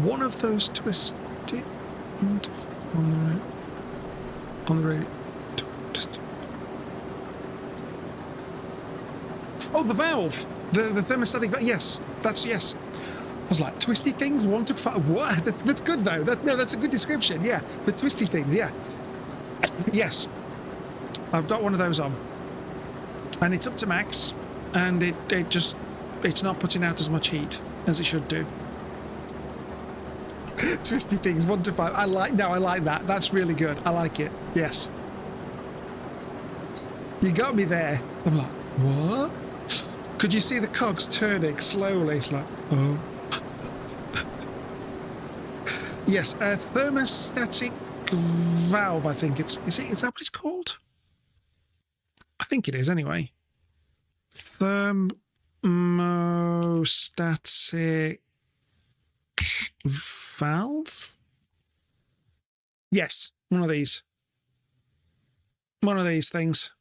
One of those twisty on the radio. Oh, the valve, the thermostatic valve. Yes, yes. I was like, twisty things, 1 to 5. What? That's good though. That's a good description. Yeah, the twisty things. Yeah. Yes, I've got one of those on, and it's up to max, and it's not putting out as much heat as it should do. Twisty things, 1 to 5. I like that. That's really good. I like it. Yes. You got me there. I'm like, what? Could you see the cogs turning slowly? It's like, oh. Yes, a thermostatic valve, I think is that what it's called? I think it is anyway. Thermostatic valve? Yes, one of these. One of these things.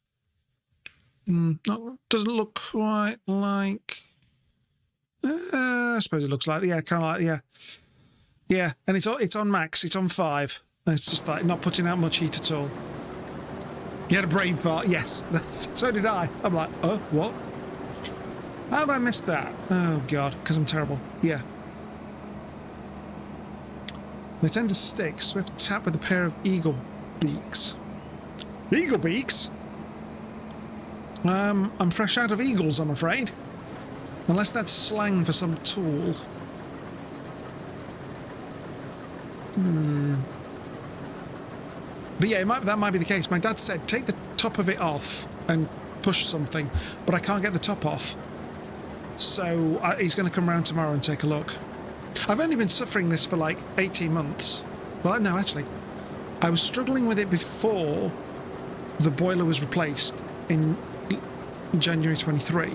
Doesn't look quite like... I suppose it looks like, yeah, kind of like, yeah. Yeah, and it's on max, it's on 5. It's just like not putting out much heat at all. You had a brain fart, yes. So did I. I'm like, what? How have I missed that? Oh, God, because I'm terrible. Yeah. They tend to stick. Swift tap with a pair of eagle beaks. Eagle beaks? I'm fresh out of eagles, I'm afraid. Unless that's slang for some tool. But yeah, that might be the case. My dad said, take the top of it off and push something, but I can't get the top off. So he's going to come around tomorrow and take a look. I've only been suffering this for like 18 months. Well, no, actually. I was struggling with it before the boiler was replaced in January 23.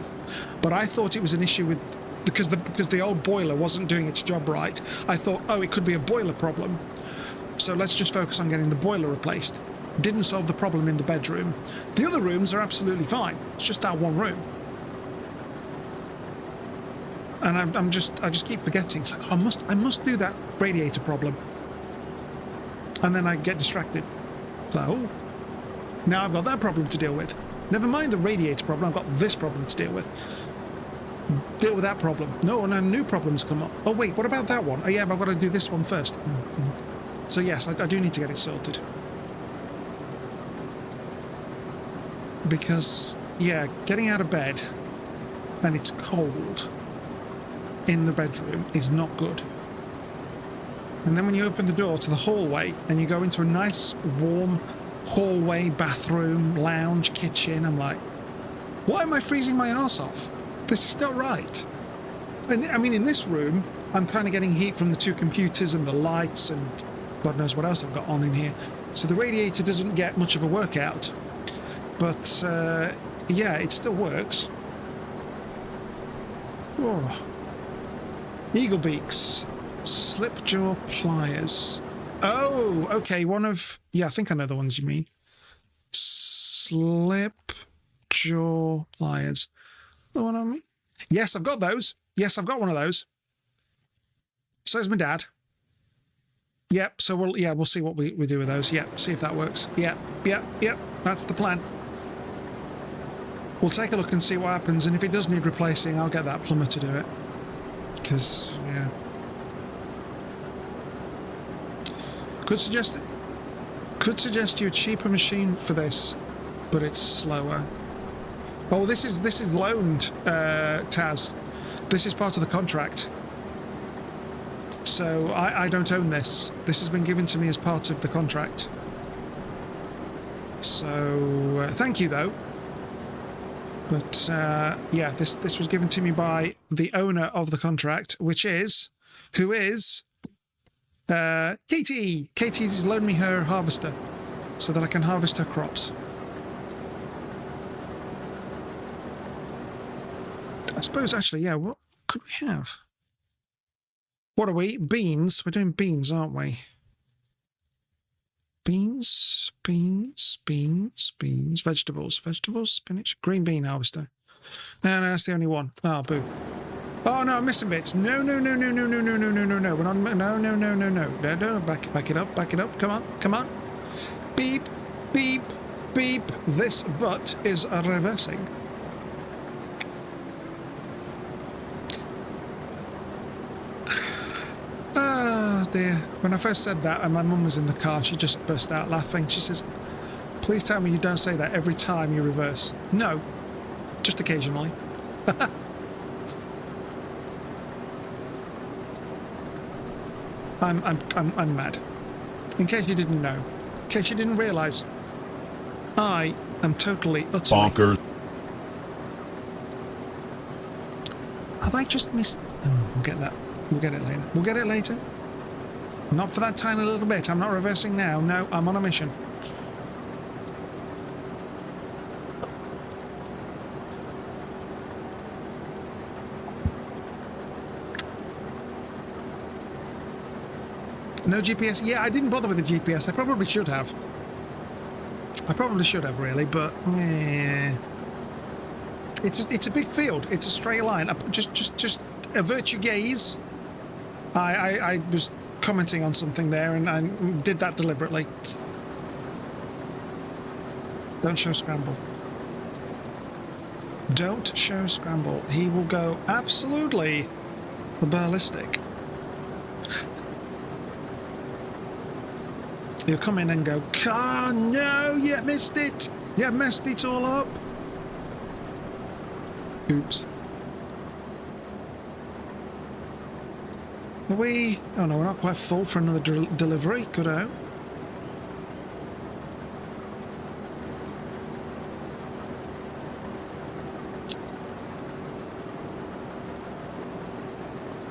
But I thought it was an issue with... Because the old boiler wasn't doing its job right. I thought, it could be a boiler problem. So let's just focus on getting the boiler replaced. Didn't solve the problem in the bedroom. The other rooms are absolutely fine. It's just that one room. And I just keep forgetting. It's like, I must do that radiator problem. And then I get distracted. So now I've got that problem to deal with. Never mind the radiator problem, I've got this problem to deal with. Deal with that problem. No, new problems come up. Oh wait, what about that one? Oh yeah, but I've got to do this one first. So yes, I do need to get it sorted. Because, yeah, getting out of bed and it's cold in the bedroom is not good. And then when you open the door to the hallway and you go into a nice warm hallway, bathroom, lounge, kitchen, I'm like, why am I freezing my arse off? This is not right. And I mean, in this room, I'm kind of getting heat from the 2 computers and the lights and God knows what else I've got on in here. So the radiator doesn't get much of a workout. But, yeah, it still works. Oh. Eagle beaks. Slipjaw pliers. Oh, okay, one of... Yeah, I think I know the ones you mean. Slipjaw pliers. The one on me? Yes, I've got those. Yes, I've got one of those. So is my dad. Yep, so we'll see what we do with those. Yep, see if that works. Yep, that's the plan. We'll take a look and see what happens, and if it does need replacing, I'll get that plumber to do it. Because, yeah. Could suggest you a cheaper machine for this, but it's slower. Oh, this is loaned, Taz. This is part of the contract. So I don't own this. This has been given to me as part of the contract. So thank you though. But yeah, this was given to me by the owner of the contract, who is Katie. Katie's loaned me her harvester so that I can harvest her crops. I suppose actually, yeah, what could we have? What are we? Beans? We're doing beans, aren't we? Beans, vegetables, spinach, green bean harvester. No, that's the only one. Oh, boo. Oh, no, I'm missing bits. No. We're not, no. Back it up. Come on. Beep. This butt is reversing. Dear. When I first said that and my mum was in the car, she just burst out laughing. She says, please tell me you don't say that every time you reverse. No, just occasionally. I'm mad. In case you didn't know, in case you didn't realise, I am totally, utterly... Bonkers. Have I just missed... Oh, we'll get that. We'll get it later. Not for that tiny little bit. I'm not reversing now. No, I'm on a mission. No GPS? Yeah, I didn't bother with the GPS. I probably should have. Really, but... It's a big field. It's a straight line. Just avert your gaze. I was commenting on something there, and I did that deliberately. Don't show scramble. Don't show scramble. He will go absolutely ballistic. He'll come in and go, oh no, you missed it. You messed it all up. Oops. Are we... Oh no, we're not quite full for another delivery. Good out.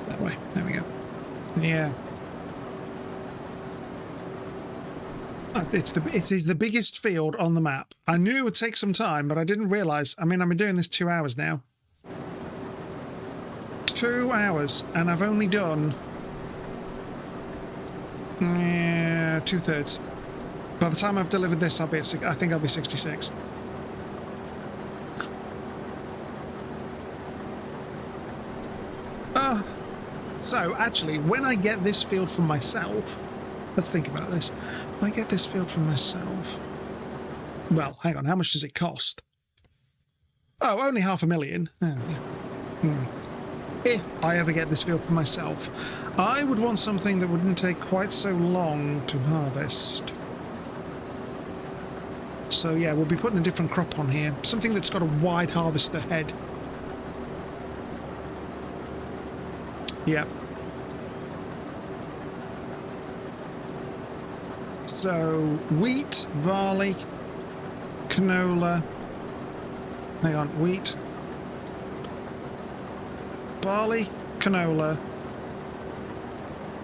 That way. There we go. Yeah. It's the biggest field on the map. I knew it would take some time, but I didn't realise. I mean, I've been doing this 2 hours now. 2 hours, and I've only done 2/3. By the time I've delivered this, I think I'll be 66. So actually, when I get this field for myself, let's think about this. When I get this field for myself, well, hang on, how much does it cost? Oh, only $500,000. Oh, yeah. If I ever get this field for myself, I would want something that wouldn't take quite so long to harvest. So yeah, we'll be putting a different crop on here. Something that's got a wide harvester head. Yeah. So, wheat, barley, canola. Hang on, wheat, barley, canola,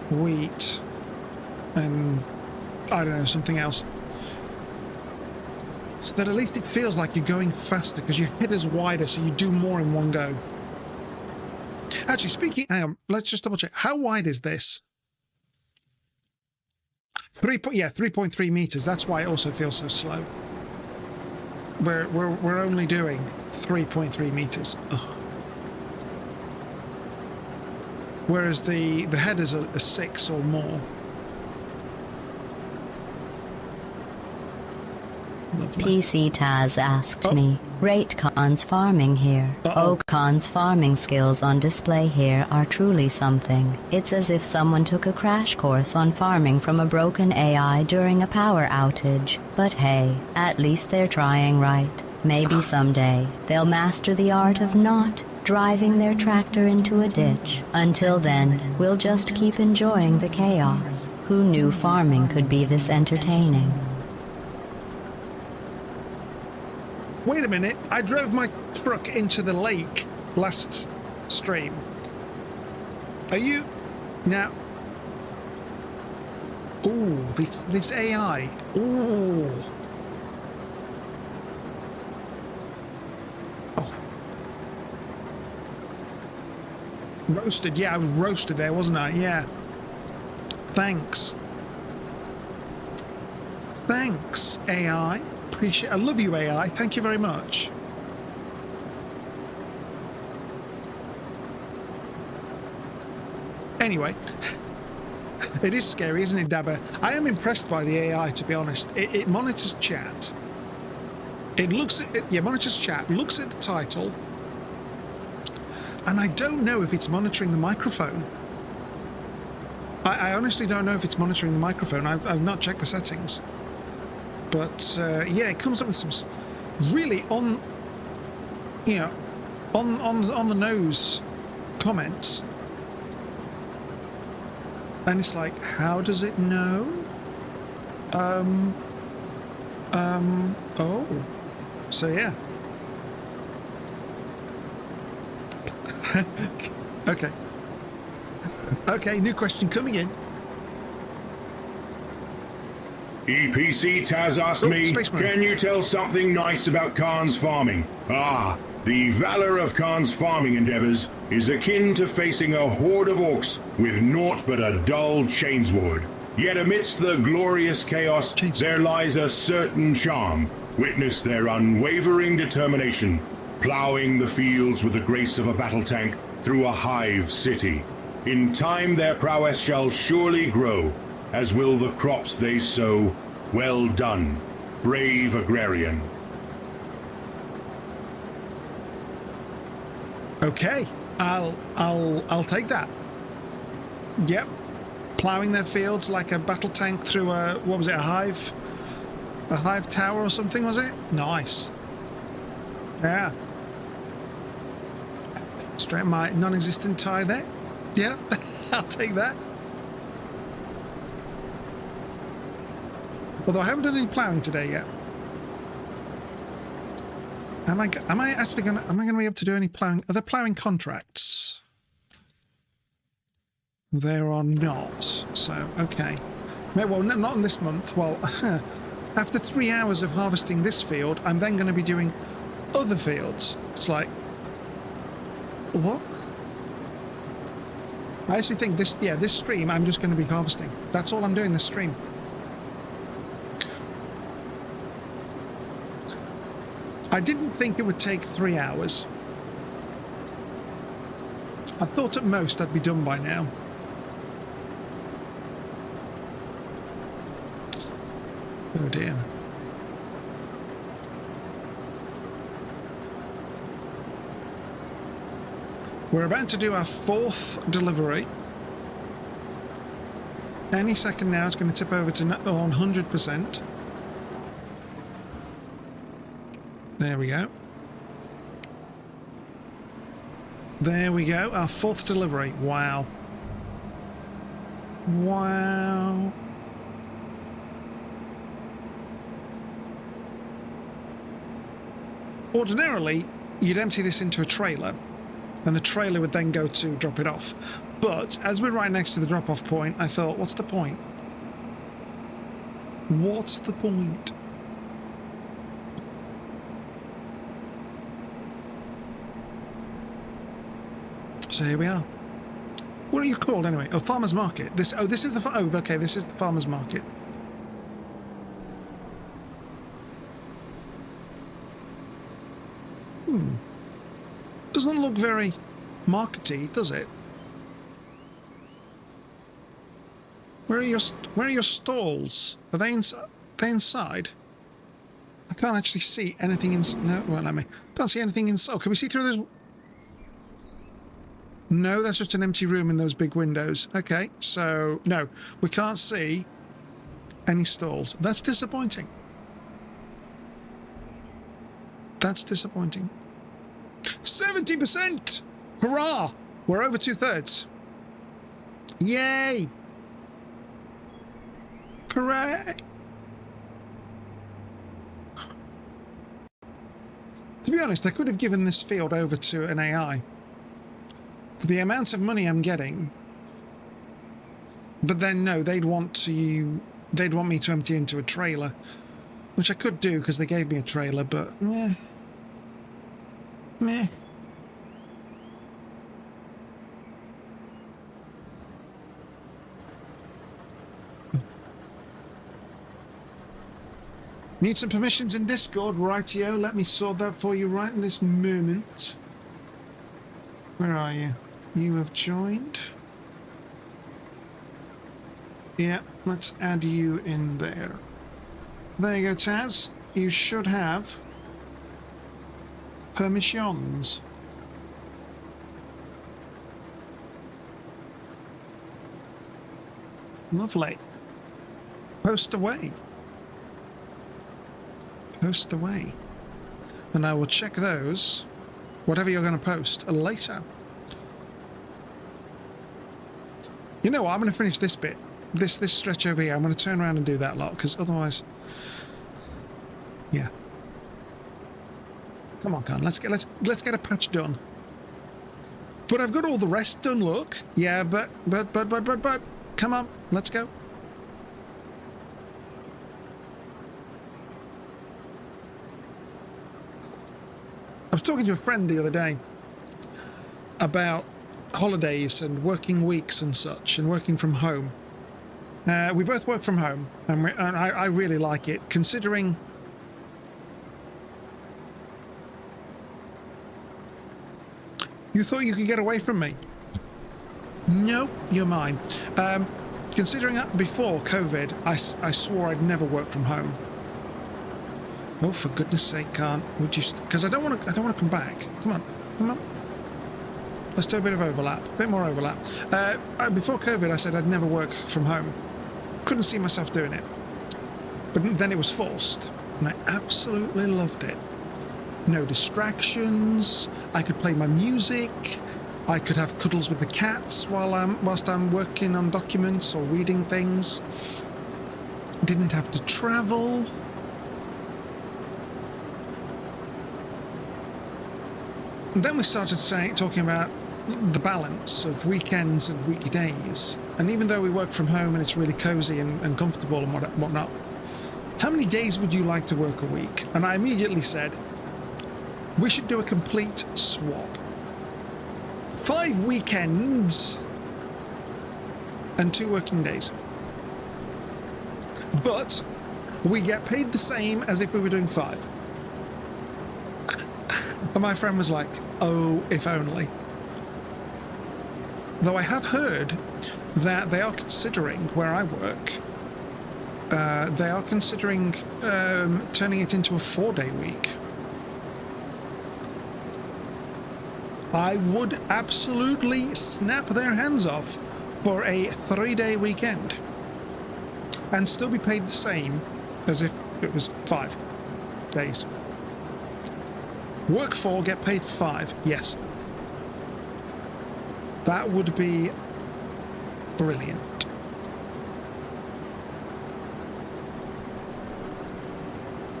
wheat, and I don't know, something else. So that at least it feels like you're going faster because your head is wider, so you do more in one go. Actually, speaking, hang on, let's just double check. How wide is this? 3.3 meters. That's why it also feels so slow. We're only doing 3.3 meters. Ugh. Whereas the head is a 6 or more. Lovely. PC Taz asked Oh. me, rate Khan's farming here. Uh-oh. Oh, Khan's farming skills on display here are truly something. It's as if someone took a crash course on farming from a broken AI during a power outage. But hey, at least they're trying right. Maybe someday they'll master the art of not driving their tractor into a ditch. Until then, we'll just keep enjoying the chaos. Who knew farming could be this entertaining? Wait a minute, I drove my truck into the lake last stream. Are you... Now... Ooh, this AI. Ooh. Oh. Roasted, yeah, I was roasted there, wasn't I? Yeah. Thanks. Thanks, AI. I love you, AI. Thank you very much. Anyway, it is scary, isn't it, Dabber? I am impressed by the AI, to be honest. It monitors chat. It looks at it, yeah, monitors chat, looks at the title, and I don't know if it's monitoring the microphone. I honestly don't know if it's monitoring the microphone. I've not checked the settings. But yeah, it comes up with some really on the nose comments, and it's like, how does it know? Oh, so yeah. Okay. Okay, new question coming in. EPC Taz asked me, Space Marine. can you tell something nice about Khan's farming? Ah, the valor of Khan's farming endeavors is akin to facing a horde of orcs with naught but a dull chainsword. Yet amidst the glorious chaos, there lies a certain charm. Witness their unwavering determination, ploughing the fields with the grace of a battle tank through a hive city. In time their prowess shall surely grow, as will the crops they sow. Well done, brave agrarian. Okay, I'll take that. Yep, ploughing their fields like a battle tank through a, what was it, a hive tower or something, was it? Nice. Yeah. Straight my non-existent tie there. Yeah, I'll take that. Although I haven't done any ploughing today yet. Am I gonna be able to do any ploughing? Are there ploughing contracts? There are not. So okay. Well, not in this month. Well, after 3 hours of harvesting this field, I'm then going to be doing other fields. It's like, what? I actually think this stream I'm just going to be harvesting. That's all I'm doing this stream. I didn't think it would take 3 hours. I thought at most I'd be done by now. Oh dear. We're about to do our 4th delivery. Any second now it's going to tip over to 100%. There we go. There we go, our 4th delivery. Wow. Wow. Ordinarily, you'd empty this into a trailer, and the trailer would then go to drop it off. But as we're right next to the drop-off point, I thought, what's the point? What's the point? So here we are. What are you called anyway? Oh, farmer's market. This is the okay. This is the farmer's market. Doesn't look very markety, does it? Where are your stalls? Are they inside? I can't actually see anything in... No, well, let me... Can't see anything in... Oh, can we see through those... No, that's just an empty room in those big windows. Okay, so... No, we can't see any stalls. That's disappointing. That's disappointing. 70%! Hurrah! We're over 2/3. Yay! Hooray! To be honest, I could have given this field over to an AI. For the amount of money I'm getting, but then no, they'd want me to empty into a trailer, which I could do because they gave me a trailer, but meh. Need some permissions in Discord, rightio. Let me sort that for you right in this moment. Where are you? You have joined. Yeah, let's add you in there. There you go, Taz. You should have permissions. Lovely. Post away. Post away. And I will check those, whatever you're going to post, later. You know what? I'm going to finish this bit. This stretch over here. I'm going to turn around and do that lot, because otherwise... Yeah. Come on, Con. Let's get a patch done. But I've got all the rest done, look. Yeah, but... Come on, let's go. I was talking to a friend the other day about holidays and working weeks and such, and working from home. We both work from home, and I really like it, considering... You thought you could get away from me? Nope, you're mine. Considering that before COVID, I swore I'd never work from home. Oh, for goodness sake, can't. Would you... Because I don't want to come back. Come on. Let's do a bit of overlap. A bit more overlap. Before COVID, I said I'd never work from home. Couldn't see myself doing it. But then it was forced. And I absolutely loved it. No distractions. I could play my music. I could have cuddles with the cats whilst I'm working on documents or reading things. Didn't have to travel. And then we started talking about the balance of weekends and weekdays. And even though we work from home and it's really cozy and comfortable and whatnot, how many days would you like to work a week? And I immediately said, we should do a complete swap. 5 weekends and 2 working days. But we get paid the same as if we were doing 5. And my friend was like, oh, if only. Though I have heard that they are considering, where I work, they are considering turning it into a 4-day week. I would absolutely snap their hands off for a 3-day weekend and still be paid the same as if it was 5 days. Work 4, get paid 5. Yes. That would be brilliant.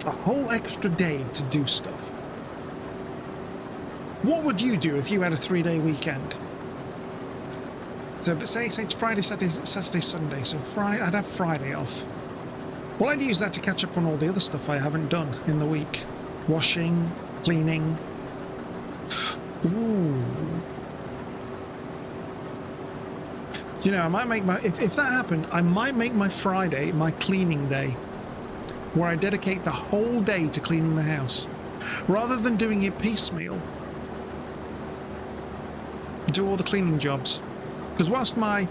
A whole extra day to do stuff. What would you do if you had a 3-day weekend? So say it's Friday, Saturday, Sunday. So I'd have Friday off. Well, I'd use that to catch up on all the other stuff I haven't done in the week. Washing, cleaning. Ooh. You know, I might make my... If that happened, I might make my Friday my cleaning day, where I dedicate the whole day to cleaning the house. Rather than doing it piecemeal, do all the cleaning jobs. Because whilst my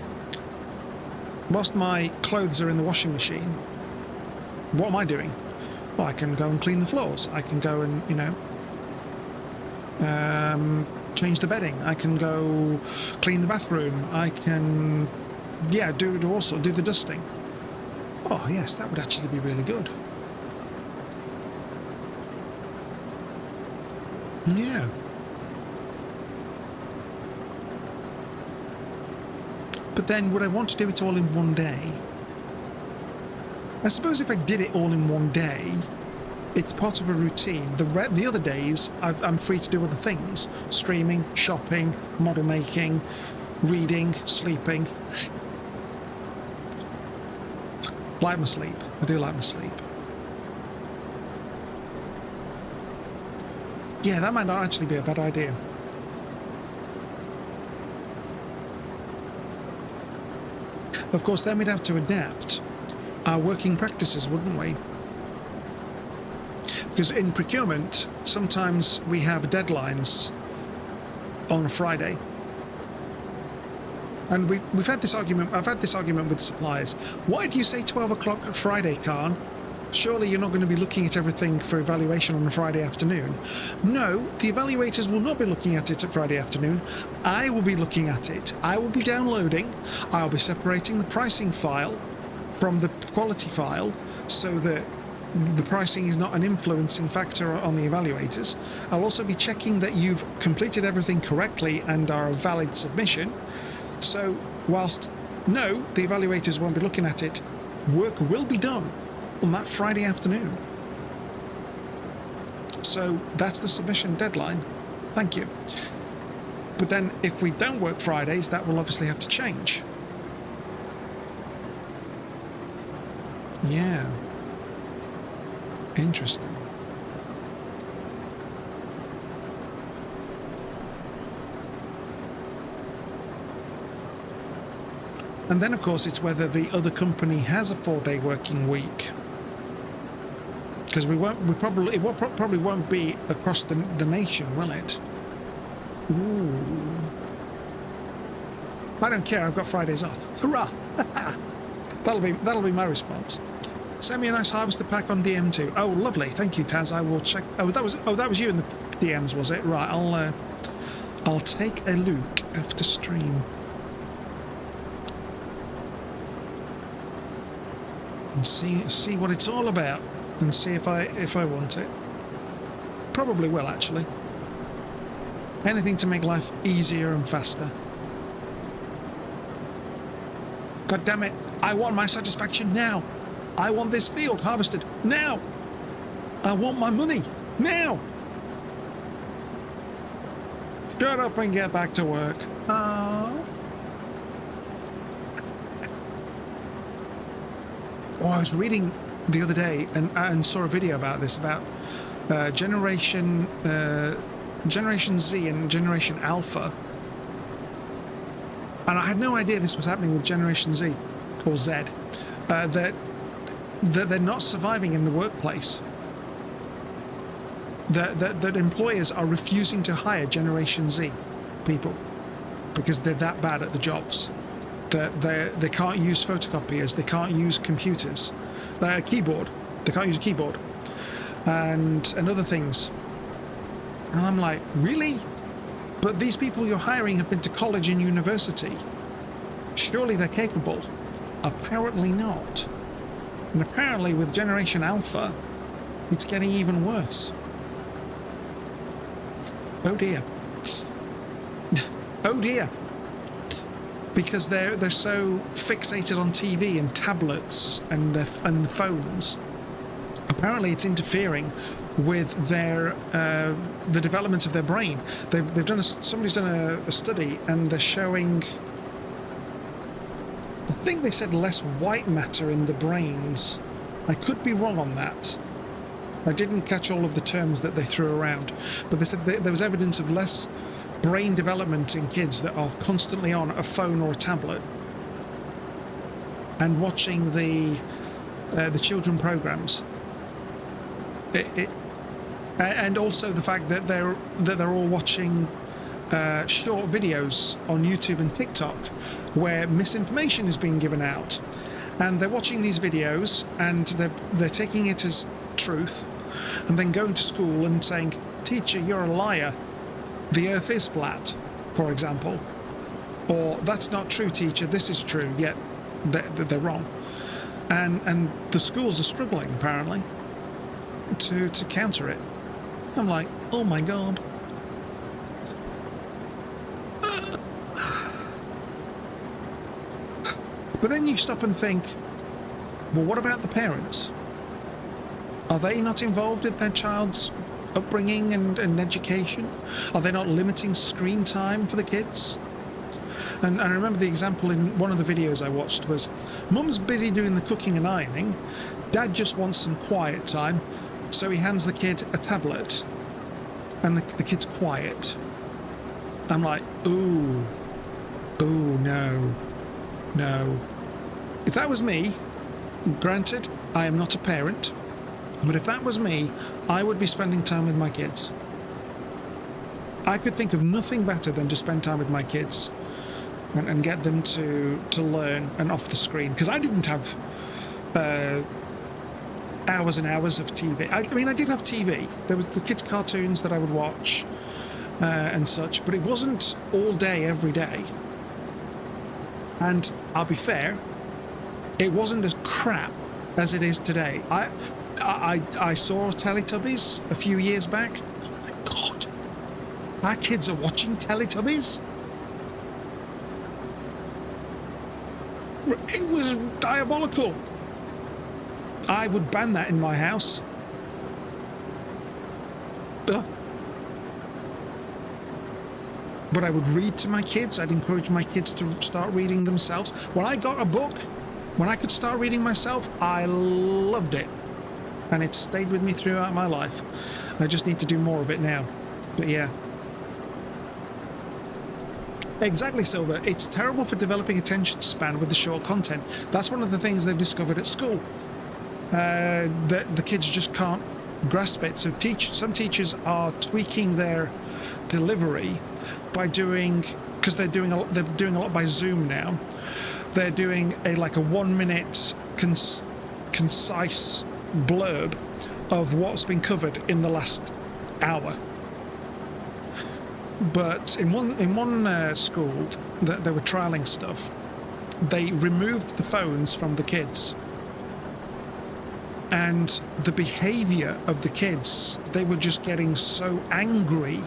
clothes are in the washing machine, what am I doing? Well, I can go and clean the floors. I can go and, change the bedding. I can go clean the bathroom. I can, do the dusting. Oh, yes, that would actually be really good. Yeah. But then would I want to do it all in one day? I suppose if I did it all in one day, it's part of a routine. The other days, I'm free to do other things. Streaming, shopping, model making, reading, sleeping. Like my sleep. I do like my sleep. Yeah, that might not actually be a bad idea. Of course, then we'd have to adapt our working practices, wouldn't we? Because in procurement, sometimes we have deadlines on a Friday. And we've had this argument, I've had this argument with suppliers. Why do you say 12 o'clock Friday, Khan? Surely you're not going to be looking at everything for evaluation on a Friday afternoon. No, the evaluators will not be looking at it at Friday afternoon. I will be looking at it. I will be downloading. I'll be separating the pricing file from the quality file so that the pricing is not an influencing factor on the evaluators. I'll also be checking that you've completed everything correctly and are a valid submission. So whilst, no, the evaluators won't be looking at it, work will be done on that Friday afternoon. So that's the submission deadline. Thank you. But then if we don't work Fridays, that will obviously have to change. Yeah. Interesting. And then, of course, it's whether the other company has a 4-day working week. Because it probably won't be across the nation, will it? Ooh. I don't care, I've got Fridays off. Hurrah! That'll be my response. Send me a nice harvester pack on DM2. Oh, lovely. Thank you, Taz. I will check. Oh, that was you in the DMs, was it? Right. I'll take a look after stream. And see what it's all about, and see if I want it. Probably will, actually. Anything to make life easier and faster. God damn it! I want my satisfaction now. I want this field harvested now. I want my money now. Shut up and get back to work. Oh, I was reading the other day and saw a video about this, about Generation Z and Generation Alpha. And I had no idea this was happening with Generation Z, or Z, that they're not surviving in the workplace. That employers are refusing to hire Generation Z people because they're that bad at the jobs. They can't use photocopiers, they can't use computers, keyboard. They can't use a keyboard, and other things. And I'm like, really? But these people you're hiring have been to college and university. Surely they're capable. Apparently not. And apparently with Generation Alpha, it's getting even worse. Oh dear. Oh dear. Because they're so fixated on TV and tablets and the phones. Apparently it's interfering with their the development of their brain. They've done somebody's done a study, and they're showing, I think they said, less white matter in the brains. I could be wrong on that. I didn't catch all of the terms that they threw around, but they said there was evidence of less brain development in kids that are constantly on a phone or a tablet and watching the children programs. And also the fact that they're all watching short videos on YouTube and TikTok where misinformation is being given out, and they're watching these videos and they're taking it as truth, and then going to school and saying, "Teacher, you're a liar. The earth is flat," for example. Or, "That's not true, teacher, this is true," yet they're wrong. And the schools are struggling, apparently, to counter it. I'm like, oh my God. But then you stop and think, well, what about the parents? Are they not involved in their child's upbringing and education? Are they not limiting screen time for the kids? And I remember the example in one of the videos I watched was, Mum's busy doing the cooking and ironing, Dad just wants some quiet time, so he hands the kid a tablet, and the kid's quiet. I'm like, ooh, no. If that was me, granted, I am not a parent, but if that was me, I would be spending time with my kids. I could think of nothing better than to spend time with my kids and get them to learn and off the screen. Because I didn't have hours and hours of TV. I mean, I did have TV. There was the kids' cartoons that I would watch and such, but it wasn't all day, every day. And I'll be fair, it wasn't as crap as it is today. I saw Teletubbies a few years back. Oh my God. Our kids are watching Teletubbies? It was diabolical. I would ban that in my house. Ugh. But I would read to my kids. I'd encourage my kids to start reading themselves. When I got a book, when I could start reading myself, I loved it. And it stayed with me throughout my life. I just need to do more of it now. But yeah. Exactly, Silver. It's terrible for developing attention span with the short content. That's one of the things they've discovered at school. That the kids just can't grasp it. So some teachers are tweaking their delivery by doing, because they're doing a lot by Zoom now. They're doing a 1 minute concise blurb of what's been covered in the last hour. But in one school that they were trialing stuff, they removed the phones from the kids, and the behavior of the kids, they were just getting so angry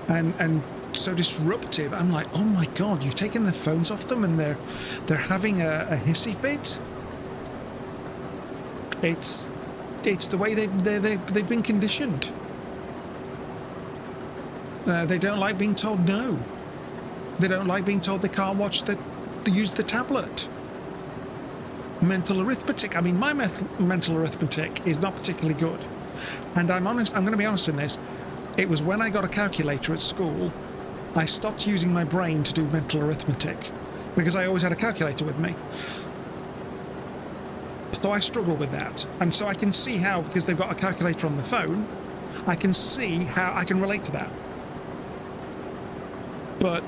and so disruptive. I'm like, oh my God, you've taken their phones off them and they're having a hissy fit. It's the way they've been conditioned. They don't like being told no. They don't like being told they can't use the tablet. Mental arithmetic. I mean, my mental arithmetic is not particularly good. And I'm going to be honest in this. It was when I got a calculator at school, I stopped using my brain to do mental arithmetic because I always had a calculator with me. So I struggle with that. And so I can see how, because they've got a calculator on the phone, I can see how I can relate to that. But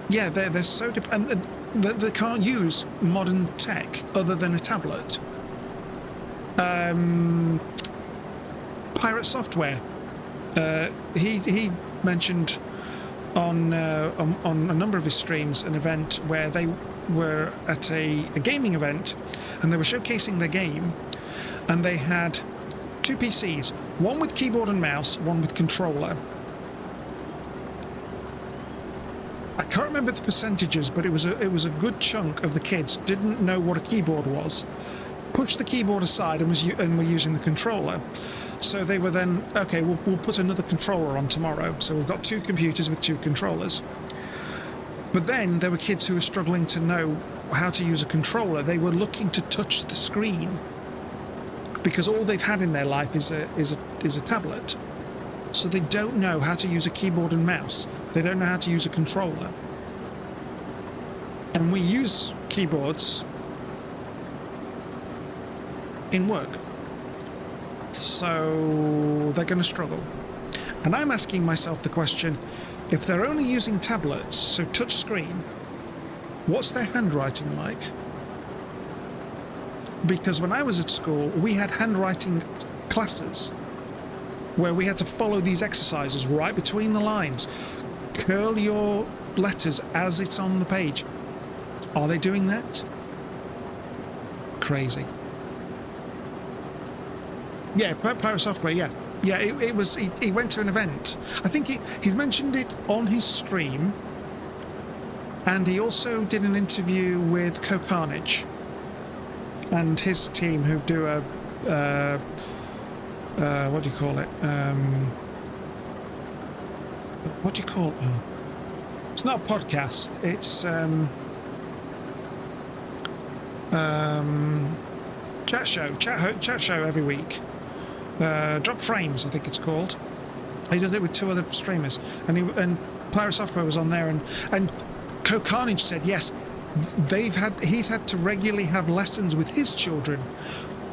yeah, they're so and they can't use modern tech other than a tablet. Pirate Software. He mentioned on a number of his streams an event where they were at a gaming event and they were showcasing their game, and they had two PCs, one with keyboard and mouse, one with controller. I can't remember the percentages, but it was a good chunk of the kids didn't know what a keyboard was, pushed the keyboard aside and were using the controller. So they were then, okay, we'll put another controller on tomorrow. So we've got two computers with two controllers. But then there were kids who were struggling to know how to use a controller. They were looking to touch the screen because all they've had in their life is a tablet. So they don't know how to use a keyboard and mouse. They don't know how to use a controller. And we use keyboards in work. So they're going to struggle. And I'm asking myself the question, if they're only using tablets, so touch screen, what's their handwriting like? Because when I was at school, we had handwriting classes where we had to follow these exercises right between the lines. Curl your letters as it's on the page. Are they doing that? Crazy. Yeah, Pirate Software, yeah. Yeah, it was, he went to an event. I think he's mentioned it on his stream, and he also did an interview with Co-Carnage and his team, who do a, what do you call it? What do you call it? Oh. It's not a podcast, it's chat show every week. Drop Frames, I think it's called. He did it with 2 other streamers, and Pirate Software was on there, and Co-Carnage said yes, he's had to regularly have lessons with his children.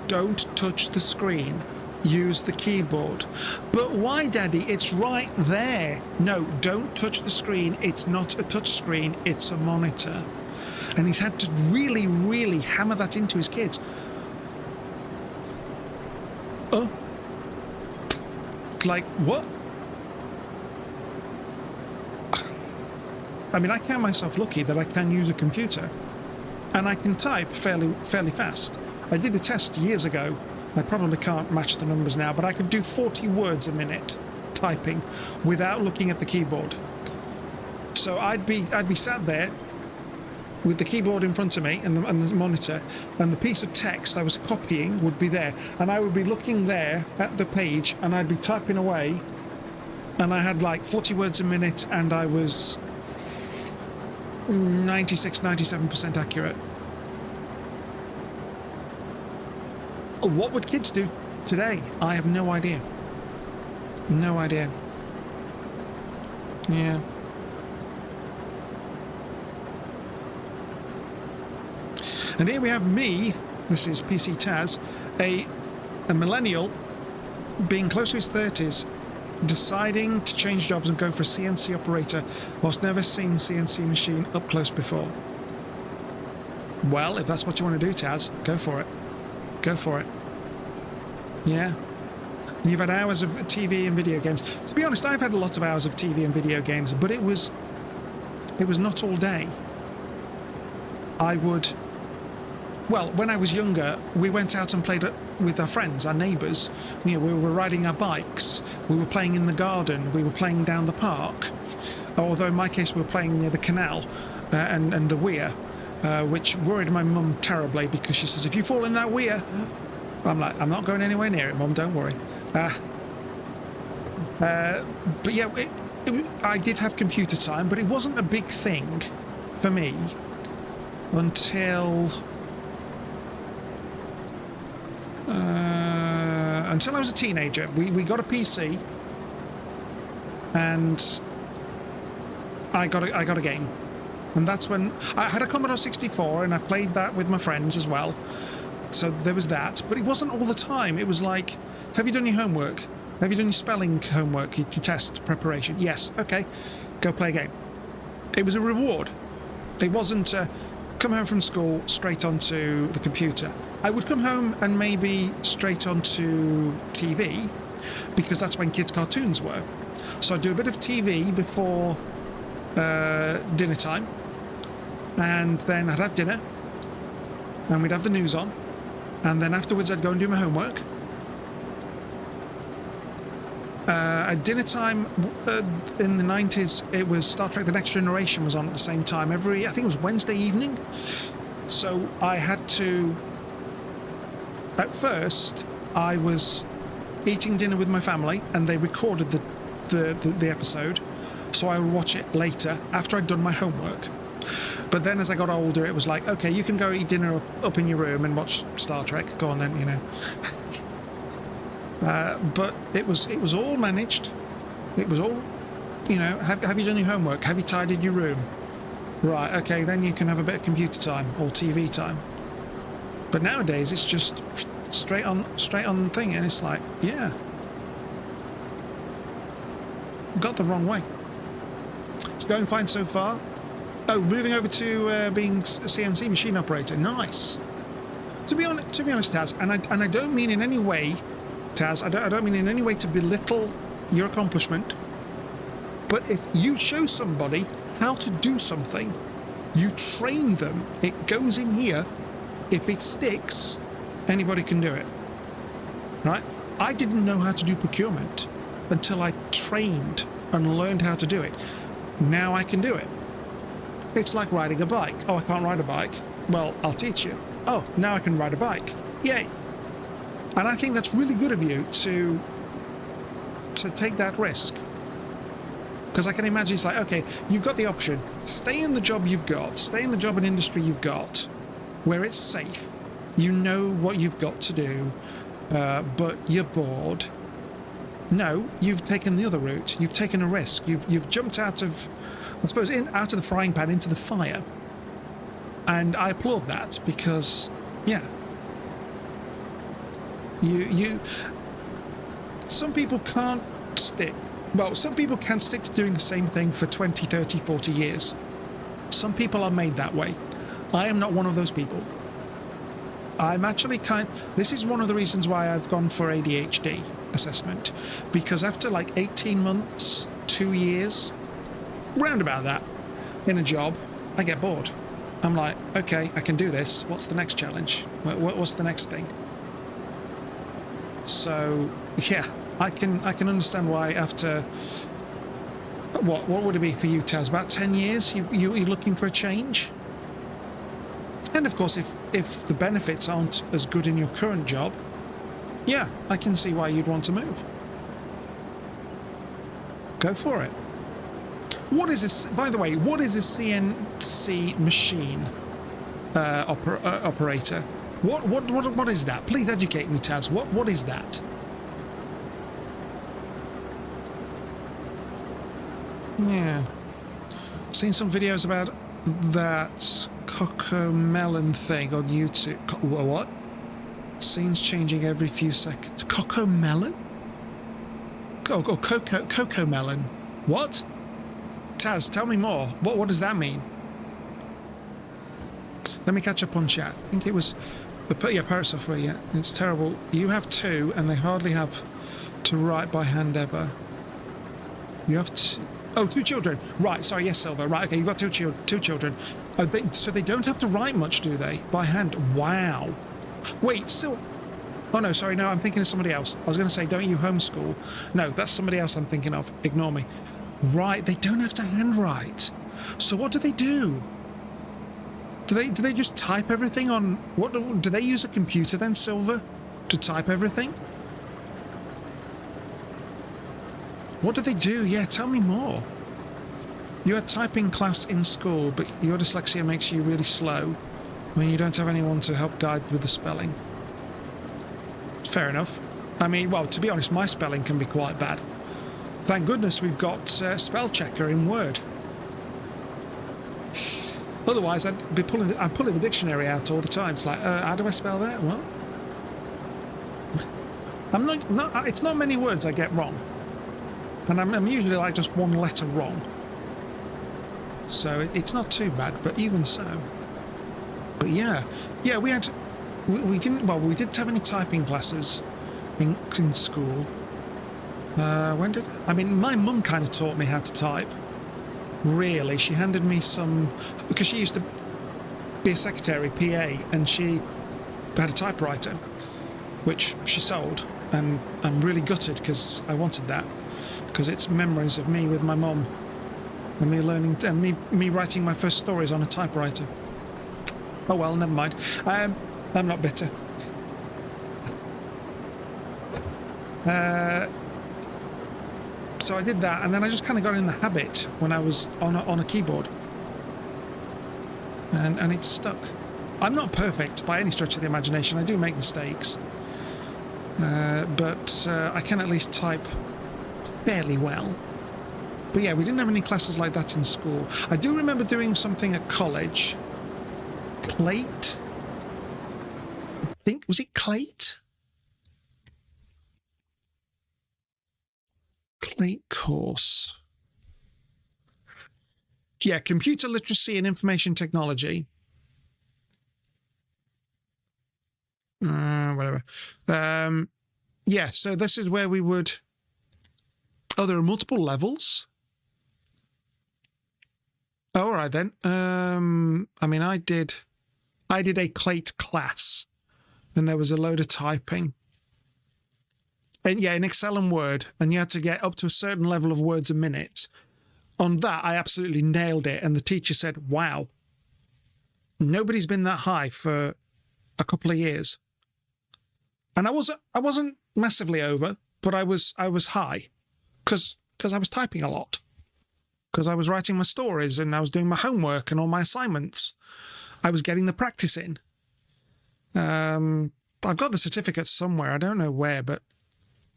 Don't touch the screen, use the keyboard. But why, Daddy? It's right there. No, don't touch the screen. It's not a touch screen, it's a monitor. And he's had to really, really hammer that into his kids. Like, what? I mean, I count myself lucky that I can use a computer and I can type fairly fast. I did a test years ago. I probably can't match the numbers now, but I could do 40 words a minute typing without looking at the keyboard. So I'd be sat there with the keyboard in front of me and the monitor, and the piece of text I was copying would be there, and I would be looking there at the page, and I'd be typing away, and I had like 40 words a minute, and I was 96-97% accurate. What would kids do today? I have no idea. No idea. Yeah. And here we have me, this is PC Taz, a millennial, being close to his 30s, deciding to change jobs and go for a CNC operator whilst never seen CNC machine up close before. Well, if that's what you want to do, Taz, go for it. Go for it. Yeah. And you've had hours of TV and video games. To be honest, I've had a lot of hours of TV and video games, but it was not all day. Well, when I was younger, we went out and played with our friends, our neighbours. We were riding our bikes, we were playing in the garden, we were playing down the park. Although in my case, we were playing near the canal and the weir, which worried my mum terribly, because she says, if you fall in that weir, I'm like, I'm not going anywhere near it, Mum, don't worry. But yeah, I did have computer time, but it wasn't a big thing for me until I was a teenager. We got a PC, and I got a game, and that's when I had a Commodore 64, and I played that with my friends as well. So there was that, but it wasn't all the time. It was like, have you done your homework? Have you done your spelling homework, your test preparation? Yes, okay, go play a game. It was a reward. It wasn't come home from school straight onto the computer. I would come home and maybe straight onto TV, because that's when kids' cartoons were. So I'd do a bit of TV before dinner time, and then I'd have dinner, and we'd have the news on, and then afterwards I'd go and do my homework. At dinner time in the 90s, it was Star Trek The Next Generation was on at the same time I think it was Wednesday evening. So I had to, at first, I was eating dinner with my family, and they recorded the episode, so I would watch it later after I'd done my homework. But then as I got older, it was like, okay, you can go eat dinner up in your room and watch Star Trek. Go on then, you know. But it was all managed. It was all, you know, have you done your homework? Have you tidied your room? Right, okay, then you can have a bit of computer time or TV time. But nowadays it's just straight on thing, and it's like, yeah, got the wrong way. It's going fine so far. Oh, moving over to being a CNC machine operator. Nice. To be honest, Taz, and I don't mean in any way Taz, I don't mean in any way to belittle your accomplishment, but if you show somebody how to do something, you train them, it goes in here, if it sticks, anybody can do it, right? I didn't know how to do procurement until I trained and learned how to do it. Now I can do it. It's like riding a bike. Oh, I can't ride a bike. Well, I'll teach you. Oh, now I can ride a bike. Yay. And I think that's really good of you to take that risk. Because I can imagine it's like, okay, you've got the option. Stay in the job you've got. Stay in the job and industry you've got, where it's safe. You know what you've got to do, but you're bored. No, you've taken the other route. You've taken a risk. You've jumped out of, I suppose, out of the frying pan into the fire. And I applaud that because, yeah, some people can't stick. Well, some people can stick to doing the same thing for 20, 30, 40 years. Some people are made that way. I am not one of those people. I'm actually this is one of the reasons why I've gone for ADHD assessment, because after like 18 months, 2 years, round about that, in a job, I get bored. I'm like, okay, I can do this. What's the next challenge? What's the next thing? So, yeah, I can understand why after, what would it be for you, Taz? About 10 years, you're looking for a change? And of course, if the benefits aren't as good in your current job, yeah, I can see why you'd want to move. Go for it. What is this? By the way, what is a CNC machine operator? What is that? Please educate me, Taz. What is that? Yeah, seen some videos about that Cocomelon thing on YouTube. What? Scenes changing every few seconds. Cocomelon? Cocomelon. What? Taz, tell me more. What does that mean? Let me catch up on chat. I think it was Pirate Software. Yeah, it's terrible. You have two, and they hardly have to write by hand ever. You have two children. Right. Sorry. Yes, Silver. Right. Okay. You've got two children. So they don't have to write much, do they? By hand. Wow. Wait. So. Oh no. Sorry. No. I'm thinking of somebody else. I was going to say, don't you homeschool? No, that's somebody else I'm thinking of. Ignore me. Right. They don't have to handwrite. So what do they do? Do they just type everything on? What do they use a computer then, Silver, to type everything? What do they do? Yeah, tell me more. You had typing class in school, but your dyslexia makes you really slow when you don't have anyone to help guide with the spelling. Fair enough. I mean, well, to be honest, my spelling can be quite bad. Thank goodness we've got spell checker in Word. Otherwise, I'm pulling the dictionary out all the time. It's like, how do I spell that? What? It's not many words I get wrong. And I'm usually like just one letter wrong. So it's not too bad, but even so. But yeah, we didn't have any typing classes in school. My mum kind of taught me how to type. Really, she handed me some, because she used to be a secretary, PA, and she had a typewriter, which she sold, and I'm really gutted because I wanted that, because it's memories of me with my mum, and me learning, and me writing my first stories on a typewriter. Oh well, never mind. I'm not bitter. So I did that, and then I just kind of got in the habit when I was on a keyboard, and it stuck. I'm not perfect by any stretch of the imagination. I do make mistakes, but I can at least type fairly well. But yeah, we didn't have any classes like that in school. I do remember doing something at college. Plate? Was it Clate? Plate course. Yeah, computer literacy and information technology. Whatever. yeah, so this is where we would... Oh, there are multiple levels? Oh, all right then. I mean, I did a Clate class, and there was a load of typing. And yeah, in Excel and Word, and you had to get up to a certain level of words a minute. On that, I absolutely nailed it, and the teacher said, wow, nobody's been that high for a couple of years. And I wasn't massively over, but I was high because I was typing a lot, because I was writing my stories and I was doing my homework and all my assignments. I was getting the practice in. I've got the certificates somewhere. I don't know where, but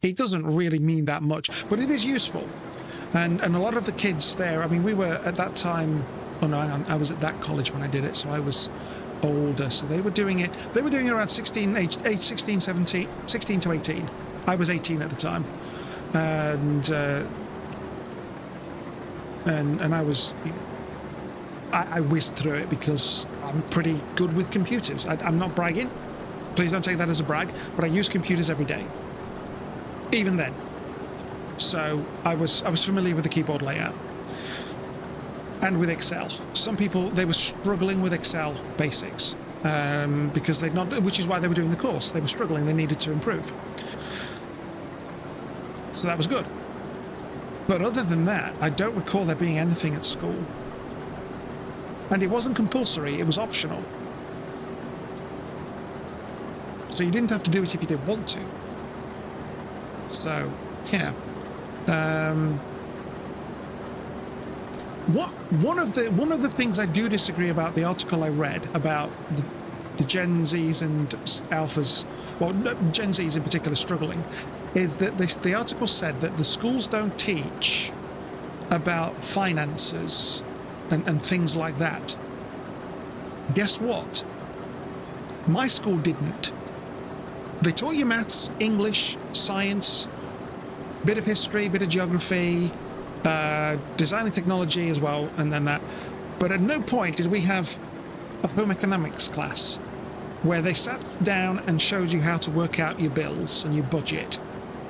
it doesn't really mean that much, but it is useful. And a lot of the kids there, I mean, we were at that time, oh no, I was at that college when I did it, so I was older. So they were doing it around 16 to 18. I was 18 at the time. And I was, I whizzed through it because I'm pretty good with computers. I'm not bragging. Please don't take that as a brag, but I use computers every day. Even then. So I was familiar with the keyboard layout and with Excel. Some people, they were struggling with Excel basics because they'd not, which is why they were doing the course. They were struggling, they needed to improve. So that was good. But other than that, I don't recall there being anything at school. And it wasn't compulsory, it was optional. So you didn't have to do it if you didn't want to. So, yeah. One of the things I do disagree about the article I read about the Gen Zs and Alphas, well, Gen Zs in particular struggling, is that the article said that the schools don't teach about finances and things like that. Guess what? My school didn't. They taught you maths, English, science, bit of history, bit of geography, design and technology as well, and then that. But at no point did we have a home economics class where they sat down and showed you how to work out your bills and your budget.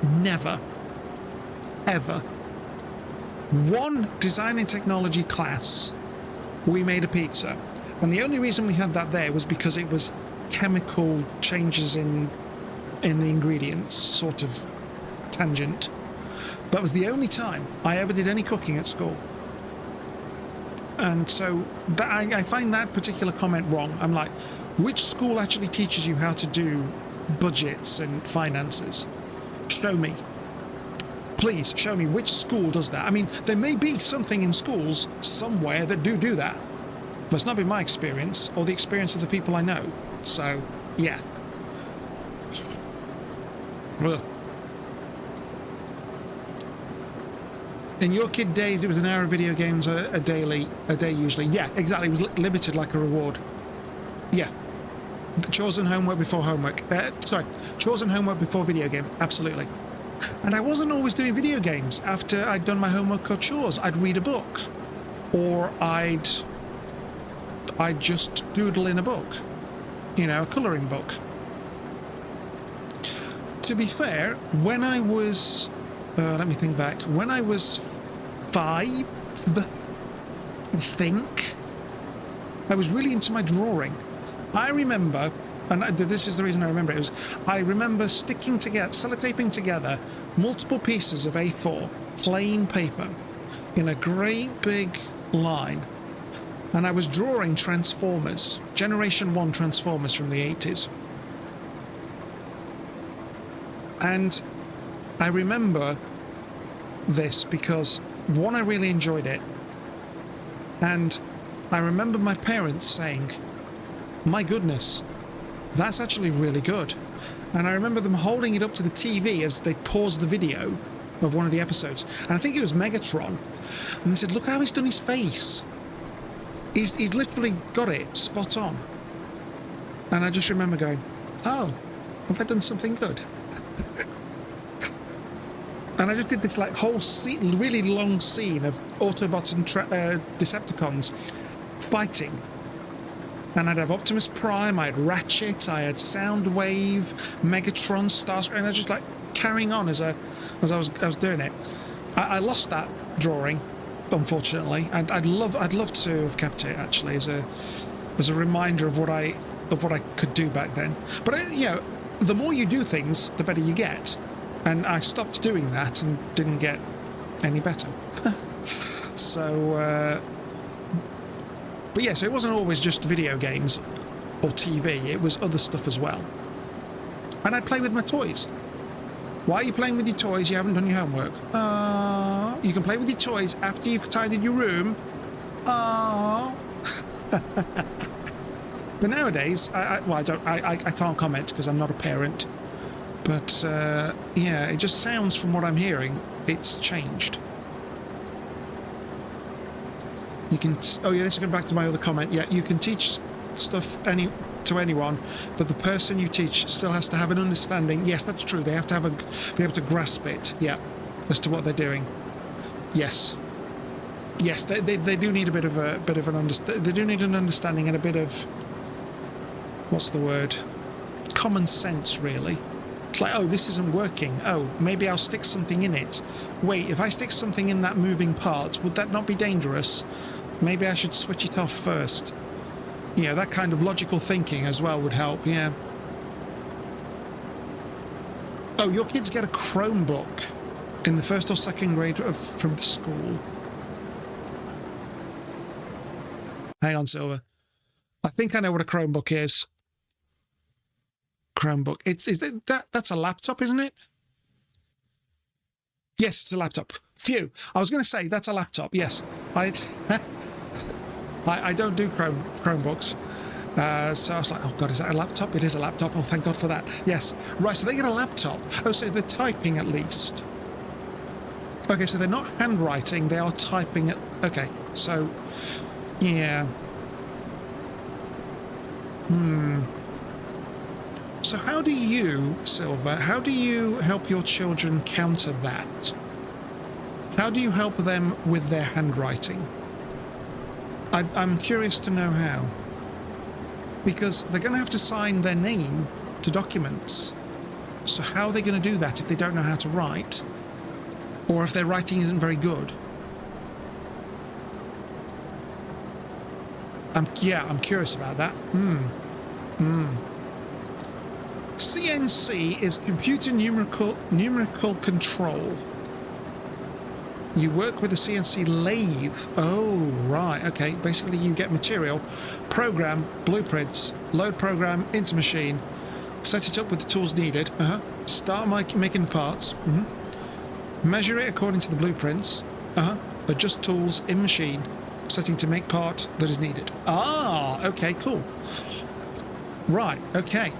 Never. Ever. One design and technology class, we made a pizza. And the only reason we had that there was because it was chemical changes in the ingredients, sort of tangent. That was the only time I ever did any cooking at school. And so I find that particular comment wrong. I'm like, which school actually teaches you how to do budgets and finances? Show me. Please show me which school does that. I mean, there may be something in schools somewhere that do that. But it's not been my experience or the experience of the people I know. So, yeah. Ugh. In your kid days, it was an hour of video games a day usually. Yeah, exactly. It was limited like a reward. Yeah. Chores and homework before homework. Chores and homework before video game. Absolutely. And I wasn't always doing video games after I'd done my homework or chores. I'd read a book, or I'd just doodle in a book, a colouring book. To be fair, when I was, let me think back, when I was 5, I think, I was really into my drawing. I remember, and this is the reason I remember it, I remember sellotaping together multiple pieces of A4, plain paper, in a great big line. And I was drawing Transformers, Generation 1 Transformers from the 80s. And I remember this because, one, I really enjoyed it. And I remember my parents saying, my goodness, that's actually really good. And I remember them holding it up to the TV as they paused the video of one of the episodes. And I think it was Megatron. And they said, look how he's done his face. He's literally got it spot on. And I just remember going, oh, have I done something good? And I just did this like whole scene, really long scene of Autobots and Decepticons fighting. And I'd have Optimus Prime, I had Ratchet, I had Soundwave, Megatron, Starscream, and I just like carrying on as I was doing it. I lost that drawing, unfortunately. I'd love to have kept it actually as a reminder of what I could do back then. But you know, the more you do things, the better you get. And I stopped doing that and didn't get any better. So, but yeah, so it wasn't always just video games or TV. It was other stuff as well. And I'd play with my toys. Why are you playing with your toys? You haven't done your homework. You can play with your toys after you've tidied your room. But nowadays, I can't comment because I'm not a parent. But yeah, it just sounds from what I'm hearing, it's changed. You can. Oh yeah, this is going back to my other comment. Yeah, you can teach stuff to anyone, but the person you teach still has to have an understanding. Yes, that's true. They have to be able to grasp it. Yeah, as to what they're doing. Yes. Yes, they do need a bit of an understanding. They do need an understanding and a bit of, what's the word? Common sense, really. It's like, oh, this isn't working. Oh, maybe I'll stick something in it. Wait, if I stick something in that moving part, would that not be dangerous? Maybe I should switch it off first. You know, that kind of logical thinking as well would help, yeah. Oh, your kids get a Chromebook in the 1st or 2nd grade from the school. Hang on, Silver. I think I know what a Chromebook is. Chromebook. That's a laptop, isn't it? Yes, it's a laptop. Phew. I was going to say that's a laptop. Yes. I don't do Chromebooks. So I was like, oh God, is that a laptop? It is a laptop. Oh, thank God for that. Yes. Right, so they get a laptop. Oh, so they're typing at least. Okay, so they're not handwriting, they are typing. Okay, so, yeah. So how do you, Silver, how do you help your children counter that? How do you help them with their handwriting? I'm curious to know how. Because they're going to have to sign their name to documents. So how are they going to do that if they don't know how to write? Or if their writing isn't very good? I'm curious about that. CNC is computer numerical control. You work with a CNC lathe. Oh, right. Okay. Basically, you get material, program, blueprints, load program into machine, set it up with the tools needed. Start making the parts. Measure it according to the blueprints. Adjust tools in machine, setting to make part that is needed. Ah, okay, cool. Right. Okay.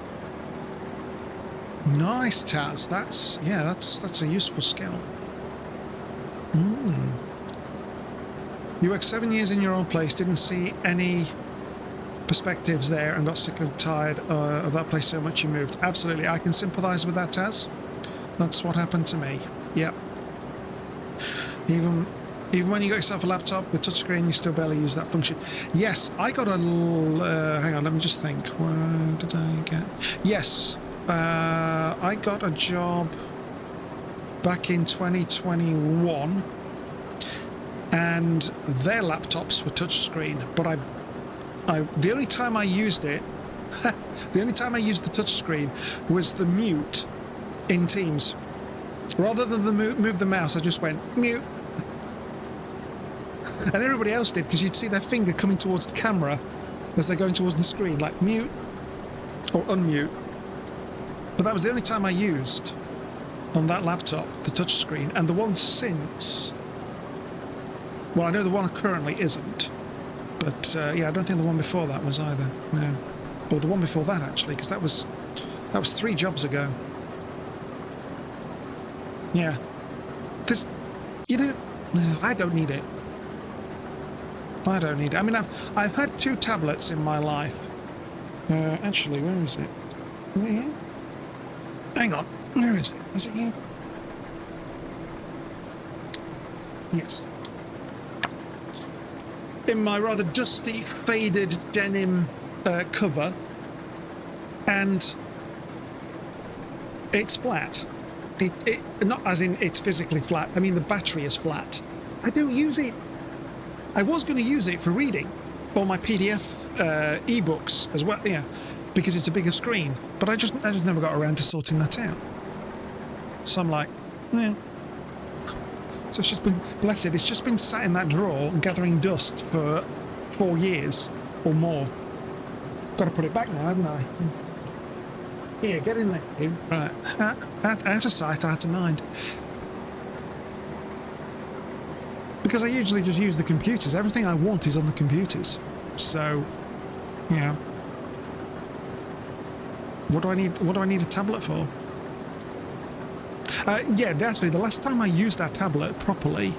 Nice, Taz. That's a useful skill. You worked 7 years in your old place, didn't see any perspectives there, and got sick and tired of that place so much you moved. Absolutely, I can sympathise with that, Taz. That's what happened to me. Yep. Even when you got yourself a laptop with touchscreen, you still barely use that function. Yes, I got a... hang on, let me just think. Where did I get... Yes, I got a job back in 2021, and their laptops were touchscreen, but the only time I used it, the only time I used the touchscreen was the mute in Teams. Rather than move the mouse, I just went mute. And everybody else did, because you'd see their finger coming towards the camera as they're going towards the screen, like mute or unmute. But that was the only time I used on that laptop the touchscreen, and the one since, well, I know the one currently isn't, but yeah, I don't think the one before that was either. No, or the one before that actually, because that was 3 jobs ago. Yeah, this, you know, I don't need it. I don't need it. I mean, I've had 2 tablets in my life. Actually, where is it? Is it here? Hang on. Where is it? Is it here? Yes. In my rather dusty, faded denim cover, and it's flat. Not as in it's physically flat. I mean, the battery is flat. I don't use it. I was going to use it for reading all my PDF ebooks as well, yeah, because it's a bigger screen. But I just never got around to sorting that out. So I'm like, yeah. So it's just been, bless it, it's just been sat in that drawer gathering dust for 4 years or more. Got to put it back now, haven't I? Here, get in there. Right, out of sight, out of mind. Because I usually just use the computers. Everything I want is on the computers. So, yeah. What do I need a tablet for? Yeah, actually, the last time I used that tablet properly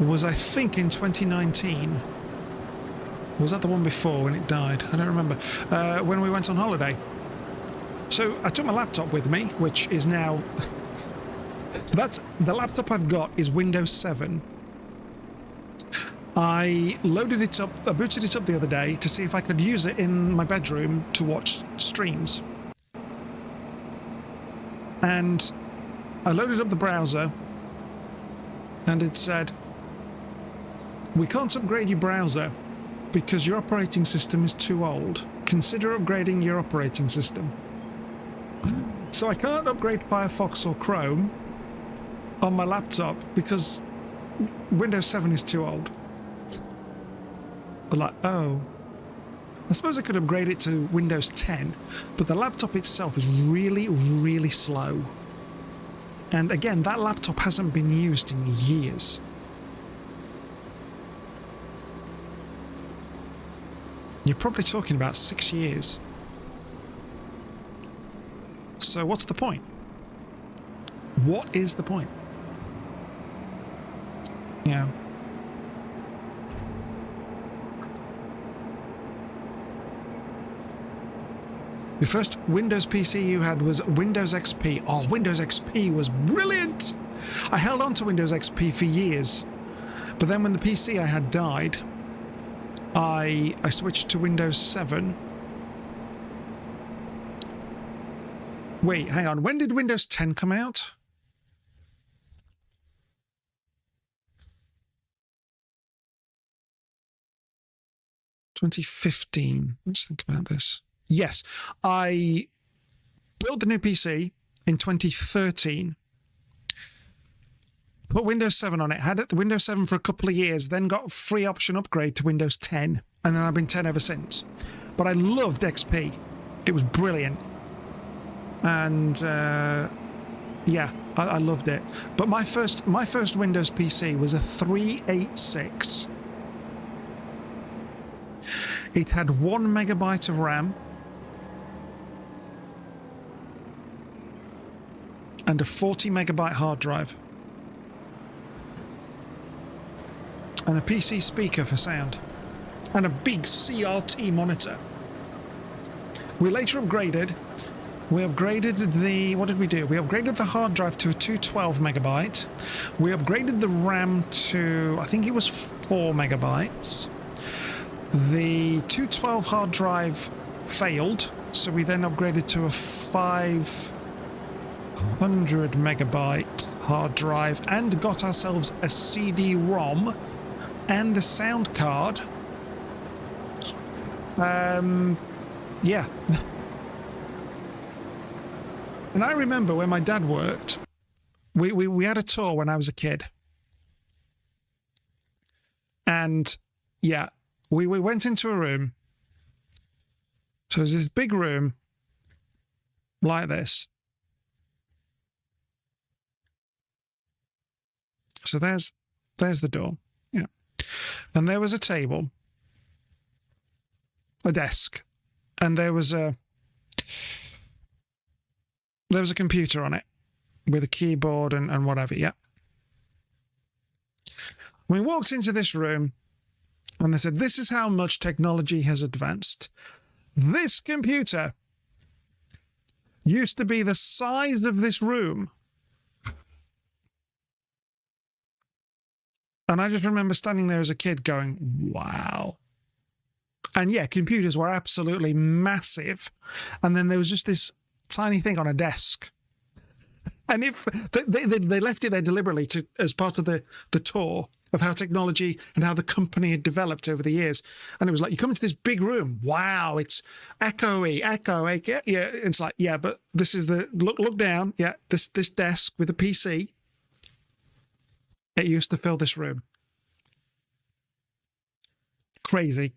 was, I think, in 2019. Or was that the one before when it died? I don't remember. When we went on holiday. So I took my laptop with me, which is now... So that's the laptop I've got is Windows 7. I loaded it up, I booted it up the other day to see if I could use it in my bedroom to watch streams. And I loaded up the browser and it said, we can't upgrade your browser because your operating system is too old. Consider upgrading your operating system. So I can't upgrade Firefox or Chrome on my laptop because Windows 7 is too old. I'm like, oh. I suppose I could upgrade it to Windows 10, but the laptop itself is really, really slow. And again, that laptop hasn't been used in years. You're probably talking about 6 years. So what's the point? What is the point? Yeah. The first Windows PC you had was Windows XP. Oh, Windows XP was brilliant! I held on to Windows XP for years. But then when the PC I had died, I switched to Windows 7. Wait, hang on. When did Windows 10 come out? $2015. Let's think about this. Yes, I built the new PC in 2013. Put Windows 7 on it. Had it Windows 7 for a couple of years, then got free option upgrade to Windows 10. And then I've been 10 ever since. But I loved XP. It was brilliant. And yeah, I loved it. But my first Windows PC was a 386. It had 1 megabyte of RAM and a 40 megabyte hard drive and a PC speaker for sound and a big CRT monitor. We later upgraded. We upgraded the, what did we do? We upgraded the hard drive to a 212 megabyte. We upgraded the RAM to, I think it was 4 megabytes. The 212 hard drive failed, so we then upgraded to a 500 megabyte hard drive and got ourselves a CD-ROM and a sound card. Yeah. And I remember when my dad worked, we had a tour when I was a kid. And yeah, we went into a room. So it was this big room like this. So there's the door. Yeah. And there was a table, a desk, and there was a computer on it with a keyboard and whatever. Yeah. We walked into this room and they said, this is how much technology has advanced. This computer used to be the size of this room. And I just remember standing there as a kid going, wow. And yeah, computers were absolutely massive. And then there was just this tiny thing on a desk. And if they left it there deliberately as part of the tour of how technology and how the company had developed over the years. And it was like, you come into this big room. Wow, it's echoey. Yeah, it's like, yeah, but this is look down. Yeah, this desk with a PC. It used to fill this room. Crazy.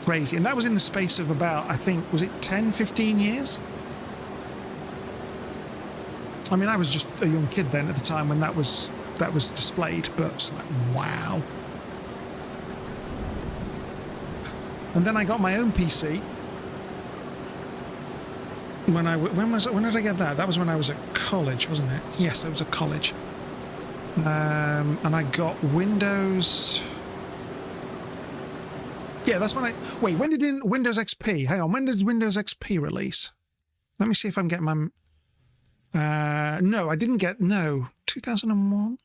And that was in the space of about, I think, was it 10, 15 years? I mean, I was just a young kid then at the time when that was displayed, but it's like, wow. And then I got my own PC. When did I get that? That was when I was at college, wasn't it? Yes, I was at college. And I got Windows. Yeah, that's when when did Windows XP? Hang on, when did Windows XP release? Let me see if I'm getting my. No, I didn't get, 2001?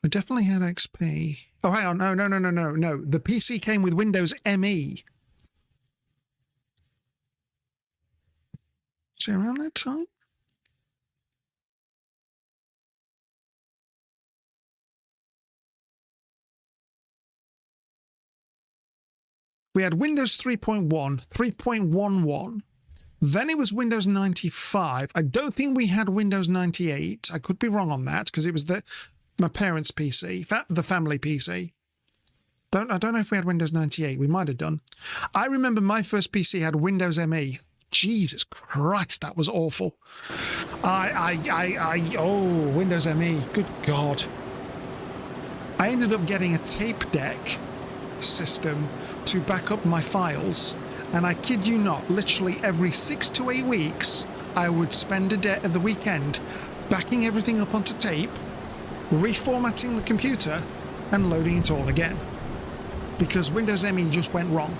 I definitely had XP. Oh, hang on, no. The PC came with Windows ME. Is it around that time? We had Windows 3.1, 3.11. Then it was Windows 95. I don't think we had Windows 98. I could be wrong on that because it was my parents' PC, the family PC. I don't know if we had Windows 98. We might have done. I remember my first PC had Windows ME. Jesus Christ, that was awful. Windows ME. Good God. I ended up getting a tape deck system to back up my files. And I kid you not, literally every 6 to 8 weeks, I would spend a day at the weekend backing everything up onto tape, reformatting the computer, and loading it all again. Because Windows ME just went wrong.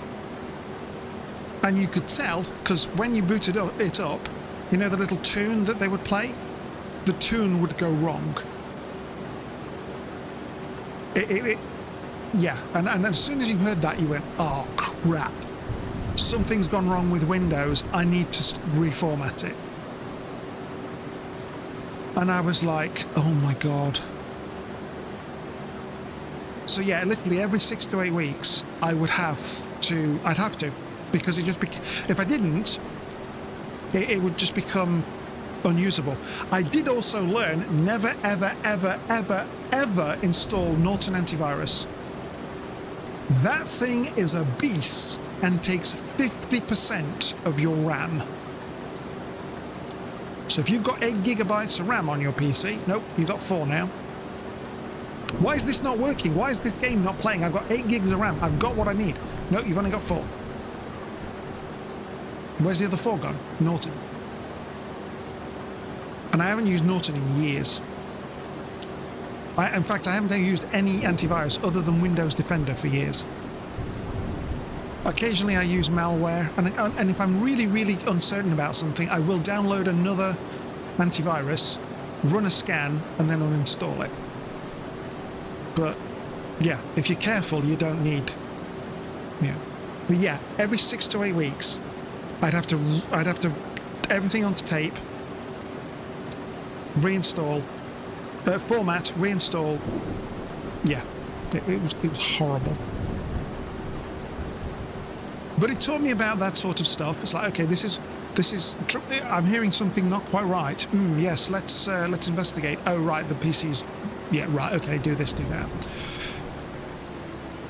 And you could tell, because when you booted it up, you know the little tune that they would play? The tune would go wrong. Yeah, and as soon as you heard that, you went, oh, crap. Something's gone wrong with Windows. I need to reformat it. And I was like, oh my God. So yeah, literally every 6 to 8 weeks, I'd have to, because if I didn't, it would just become unusable. I did also learn never, ever, ever, ever, ever install Norton antivirus. That thing is a beast and takes 50% of your RAM. So if you've got 8 gigabytes of RAM on your PC, nope, you've got 4 now. Why is this not working? Why is this game not playing? I've got 8 gigs of RAM. I've got what I need. No, you've only got 4. Where's the other 4 gone? Norton. And I haven't used Norton in years. In fact, I haven't used any antivirus other than Windows Defender for years. Occasionally I use malware, and if I'm really, really uncertain about something, I will download another antivirus, run a scan, and then uninstall it. But yeah, if you're careful, you don't need. Yeah, but yeah, every 6 to 8 weeks, I'd have to everything onto tape, reinstall, format, reinstall. Yeah, it was horrible. But it taught me about that sort of stuff. It's like, okay, this is. I'm hearing something not quite right. Yes, let's investigate. Oh, right, the PC's. Yeah, right. Okay, do this, do that.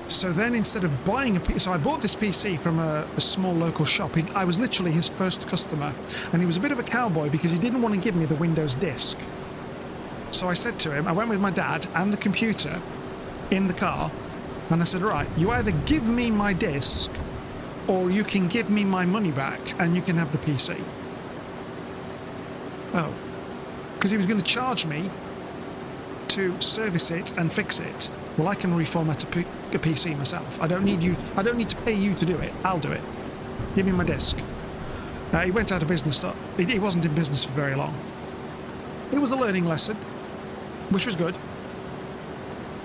So then, instead of buying so I bought this PC from a small local shop. I was literally his first customer, and he was a bit of a cowboy because he didn't want to give me the Windows disk. So I said to him, I went with my dad and the computer in the car, and I said, right, you either give me my disk, or you can give me my money back and you can have the PC. Oh. Because he was going to charge me to service it and fix it. Well, I can reformat a PC myself. I don't need to pay you to do it. I'll do it. Give me my disk. He went out of business. He wasn't in business for very long. It was a learning lesson, which was good.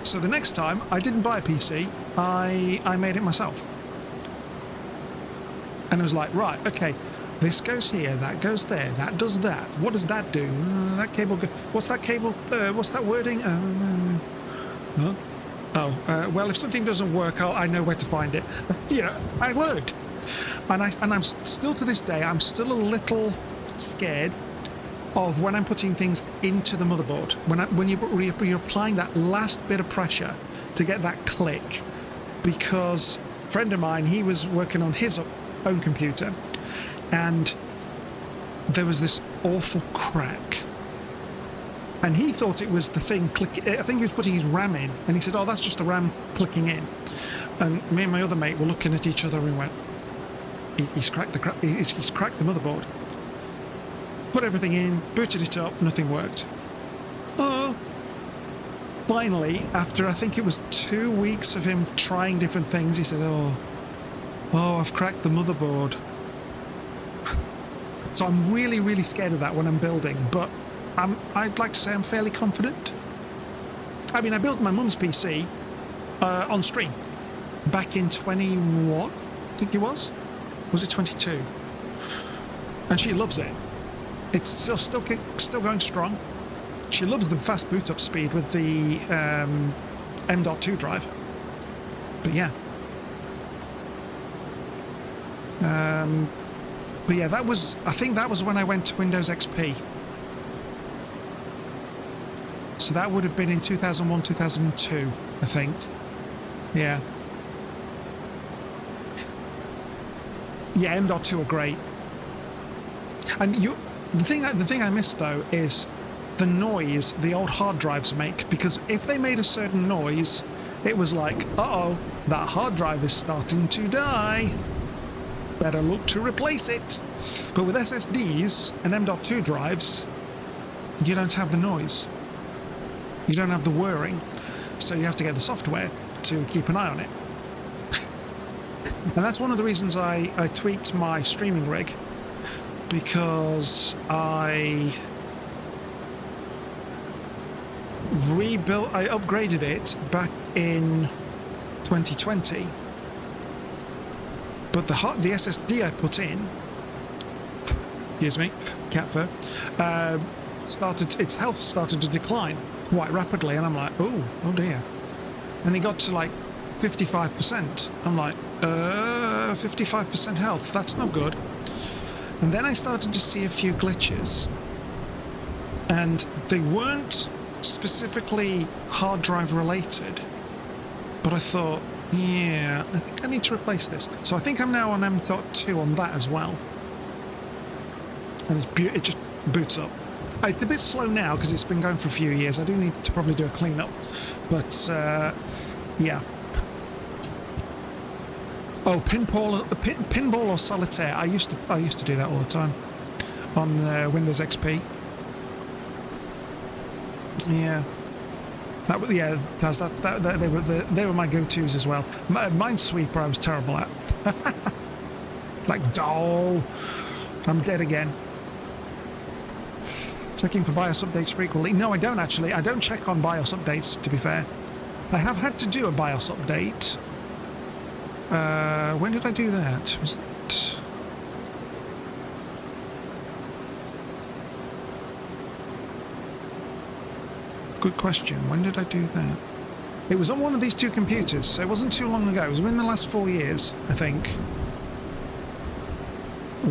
So the next time, I didn't buy a PC. I made it myself. And I was like, right, okay, This goes here, that goes there, that does that. What does that do? That cable what's that cable? What's that wording? Huh? Oh, well, if something doesn't work, I know where to find it. You know, I learned. And I'm still, to this day, I'm still a little scared of when I'm putting things into the motherboard. When you're applying that last bit of pressure to get that click. Because a friend of mine, he was working on his own computer, and there was this awful crack. And he thought it was the thing clicking. I think he was putting his RAM in, and he said, "Oh, that's just the RAM clicking in." And me and my other mate were looking at each other and went, "He's cracked he's cracked the motherboard." Put everything in, booted it up, nothing worked. Oh, finally, after I think it was 2 weeks of him trying different things, he said, "Oh, I've cracked the motherboard." So I'm really, really scared of that when I'm building, but I'd like to say I'm fairly confident. I mean, I built my mum's PC on stream back in 21, I think it was. Was it 22? And she loves it. It's still going strong. She loves the fast boot up speed with the M.2 drive. But yeah. But yeah, I think that was when I went to Windows XP. So that would have been in 2001, 2002, I think. Yeah. Yeah, M.2 are great. And the thing I miss though is the noise the old hard drives make, because if they made a certain noise, it was like, uh-oh, that hard drive is starting to die. Better look to replace it. But with SSDs and M.2 drives, you don't have the noise. You don't have the whirring. So you have to get the software to keep an eye on it. And that's one of the reasons I tweaked my streaming rig, because I upgraded it back in 2020, but the SSD I put in, excuse me, cat fur, its health started to decline quite rapidly, and I'm like, oh dear. And it got to like 55%. I'm like, 55% health, that's not good. And then I started to see a few glitches, and they weren't specifically hard drive related, but I thought, yeah, I think I need to replace this. So I think I'm now on M.2 on that as well, and it just boots up. It's a bit slow now because it's been going for a few years. I do need to probably do a clean-up, but yeah. Oh, pinball or solitaire. I used to do that all the time on Windows XP. Yeah, they were my go-tos as well. Minesweeper I was terrible at. It's like, oh, I'm dead again. Checking for BIOS updates frequently. No, I don't actually. I don't check on BIOS updates, to be fair. I have had to do a BIOS update. When did I do that? Was that... Good question. When did I do that? It was on one of these two computers, so it wasn't too long ago. It was within the last 4 years, I think,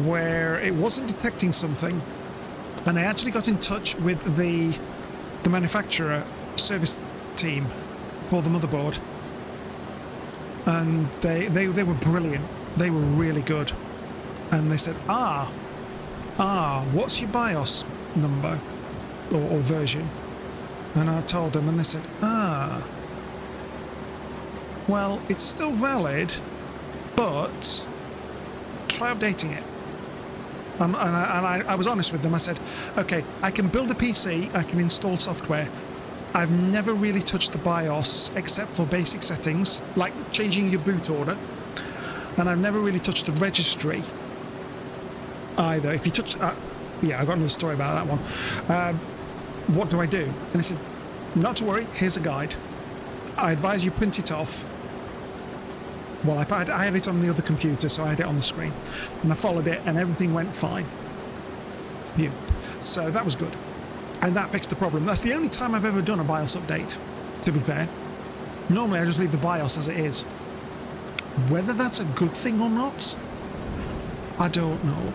where it wasn't detecting something, and I actually got in touch with the manufacturer service team for the motherboard. And they were brilliant. They were really good. And they said, what's your BIOS number or version? And I told them, and they said, well, it's still valid, but try updating it. And I was honest with them. I said, okay, I can build a PC, I can install software. I've never really touched the BIOS except for basic settings, like changing your boot order. And I've never really touched the registry either. If you touch... yeah, I've got another story about that one. What do I do? And they said, not to worry, here's a guide. I advise you print it off Well, I had it on the other computer, so I had it on the screen. And I followed it, and everything went fine. Phew. So that was good. And that fixed the problem. That's the only time I've ever done a BIOS update, to be fair. Normally, I just leave the BIOS as it is. Whether that's a good thing or not, I don't know.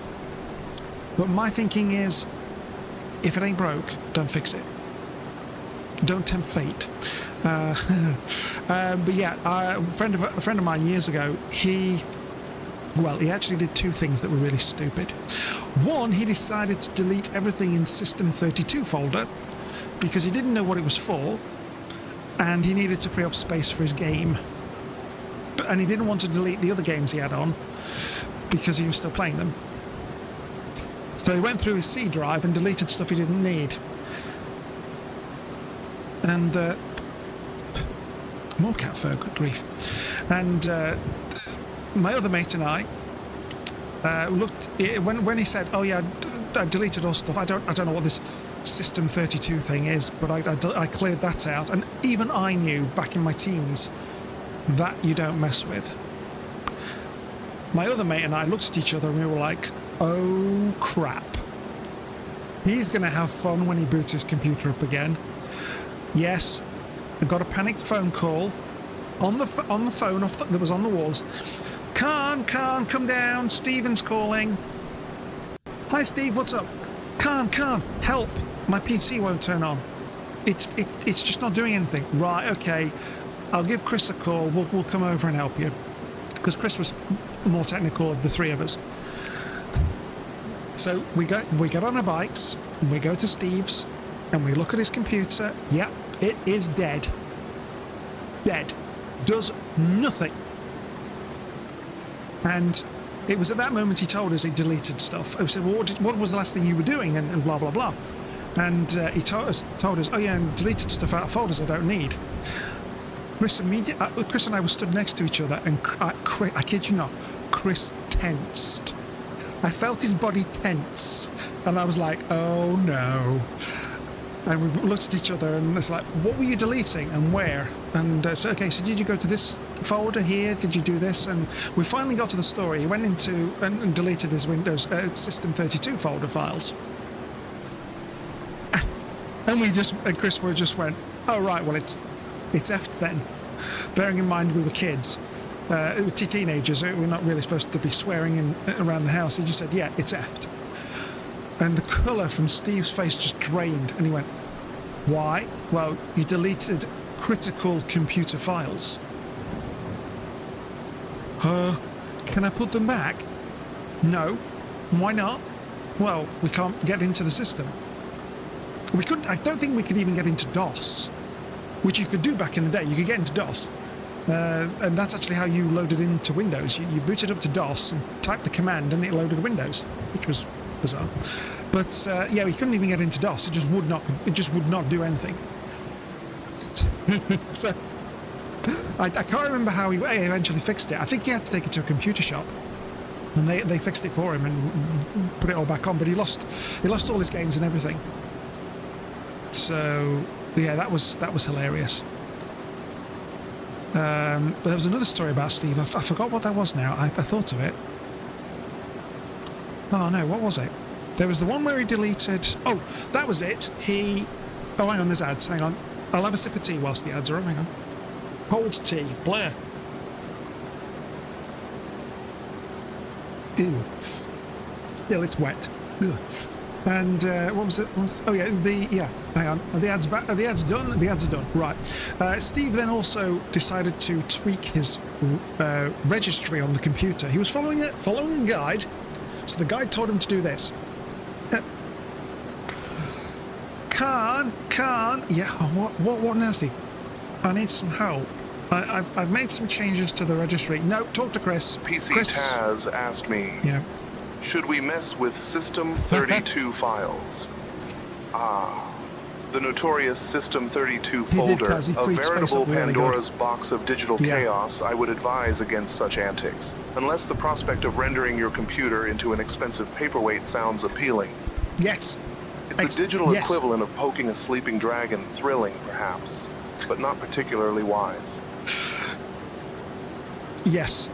But my thinking is, if it ain't broke, don't fix it. Don't tempt fate. But yeah, a friend of mine years ago, he actually did two things that were really stupid. One, he decided to delete everything in System32 folder because he didn't know what it was for, and he needed to free up space for his game. And he didn't want to delete the other games he had on because he was still playing them. So he went through his C drive and deleted stuff he didn't need. And more cat fur, good grief. And my other mate and I looked when he said, "Oh yeah, I deleted all stuff. I don't know what this System32 thing is, but I cleared that out." And even I knew back in my teens that you don't mess with. My other mate and I looked at each other and we were like, "Oh crap! He's going to have fun when he boots his computer up again." Yes, I got a panicked phone call on the phone that was on the walls. Khan, come down. Stephen's calling. Hi, Steve. What's up? Khan, help! My PC won't turn on. It's just not doing anything. Right? Okay. I'll give Chris a call. We'll come over and help you, because Chris was more technical of the three of us. So we get on our bikes and we go to Steve's and we look at his computer. Yep, it is dead. Dead. Does nothing. And it was at that moment he told us he deleted stuff. I said, "Well, what was the last thing you were doing?" And blah blah blah. And he told us, "Oh yeah, and deleted stuff out of folders I don't need." Chris and I were stood next to each other, and I kid you not, Chris tensed. I felt his body tense, and I was like, "Oh no!" And we looked at each other, and it's like, "What were you deleting, and where?" And so, okay, so did you go to this folder here? Did you do this? And we finally got to the story. He went into and deleted his Windows System32 folder files, and Chris just went, "Oh right, well it's effed then." Bearing in mind we were kids. Teenagers, we're not really supposed to be swearing around the house. He just said, "Yeah, it's effed." And the colour from Steve's face just drained, and he went, "Why?" "Well, you deleted critical computer files." Can I put them back?" "No." "Why not?" "Well, we can't get into the system." We couldn't. I don't think we could even get into DOS, which you could do back in the day. You could get into DOS. And that's actually how you loaded into Windows. You booted up to DOS and typed the command, and it loaded the Windows, which was bizarre. But yeah, we couldn't even get into DOS. It just would not do anything. So I can't remember how he eventually fixed it. I think he had to take it to a computer shop, and they fixed it for him and put it all back on. But he lost all his games and everything. So yeah, that was hilarious. But there was another story about Steve. I forgot what that was now. I thought of it. Oh no, what was it? There was the one where he deleted... Oh, that was it. Oh, hang on, there's ads. Hang on. I'll have a sip of tea whilst the ads are on. Hang on. Cold tea. Blair. Ew. Still, it's wet. Ugh. And what was it? Oh yeah, hang on. Are the ads back? Are the ads done? The ads are done. Right. Steve then also decided to tweak his registry on the computer. He was following a guide. So the guide told him to do this. Can't. Yeah. What now, Steve? I need some help. I've made some changes to the registry. No, talk to Chris. PC Chris. Taz asked me. Yeah. Should we mess with System32 files? The notorious System32 folder, a veritable Pandora's box of digital chaos. I would advise against such antics, unless the prospect of rendering your computer into an expensive paperweight sounds appealing. Yes. It's the digital equivalent of poking a sleeping dragon, thrilling perhaps, but not particularly wise. Yes,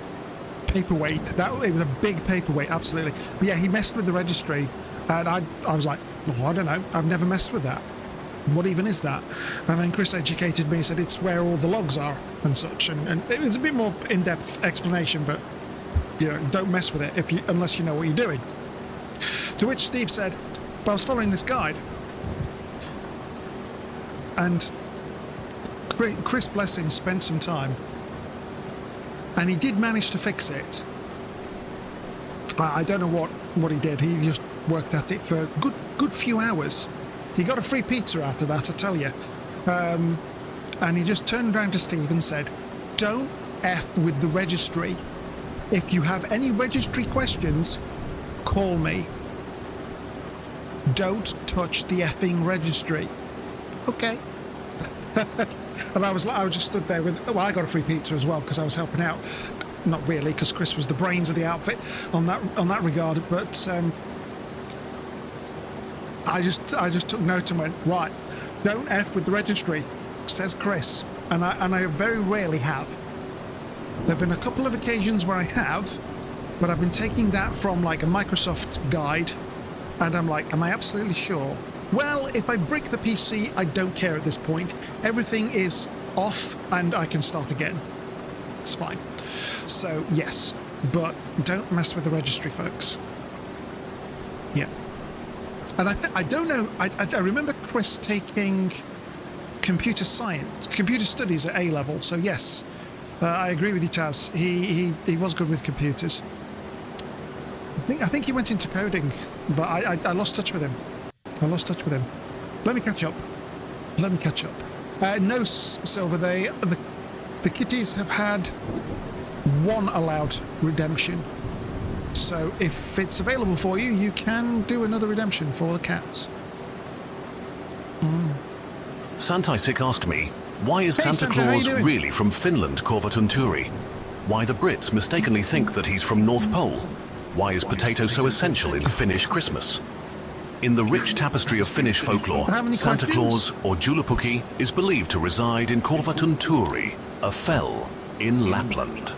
paperweight. It was a big paperweight, absolutely. But yeah, he messed with the registry, and I was like, oh, I don't know, I've never messed with that. What even is that? And then Chris educated me and said it's where all the logs are and such, and it was a bit more in-depth explanation, but you know, don't mess with it unless you know what you're doing. To which Steve said, but I was following this guide, and Chris, bless him, spent some time, and he did manage to fix it. I don't know what he did. He just worked at it for a good few hours. He got a free pizza after that, I tell you. And he just turned around to Steve and said, don't F with the registry. If you have any registry questions, call me. Don't touch the effing registry. Okay. And I was just stood there with, well, I got a free pizza as well because I was helping out. Not really, because Chris was the brains of the outfit on that regard, but I just took note and went, right, don't F with the registry, says Chris. And I very rarely have. There have been a couple of occasions where I have, but I've been taking that from like a Microsoft guide, and I'm like, am I absolutely sure? Well, if I break the PC, I don't care at this point. Everything is off and I can start again. It's fine. So, yes, but don't mess with the registry, folks. Yeah. And I don't know, I remember Chris taking computer studies at A level, so yes, I agree with you, Taz. He was good with computers. I think he went into coding, but I lost touch with him. Let me catch up. No, Silver, the kitties have had one allowed redemption. So if it's available for you, you can do another redemption for the cats. Santaisik asked me, why is Santa Santa, Claus really from Finland, Korvatunturi? Why the Brits mistakenly think that he's from North Pole? Why is potato so essential in Finnish Christmas? In the rich tapestry of Finnish folklore, Santa Claus, or Juhlapuki, is believed to reside in Korvatunturi, a fell in Lapland.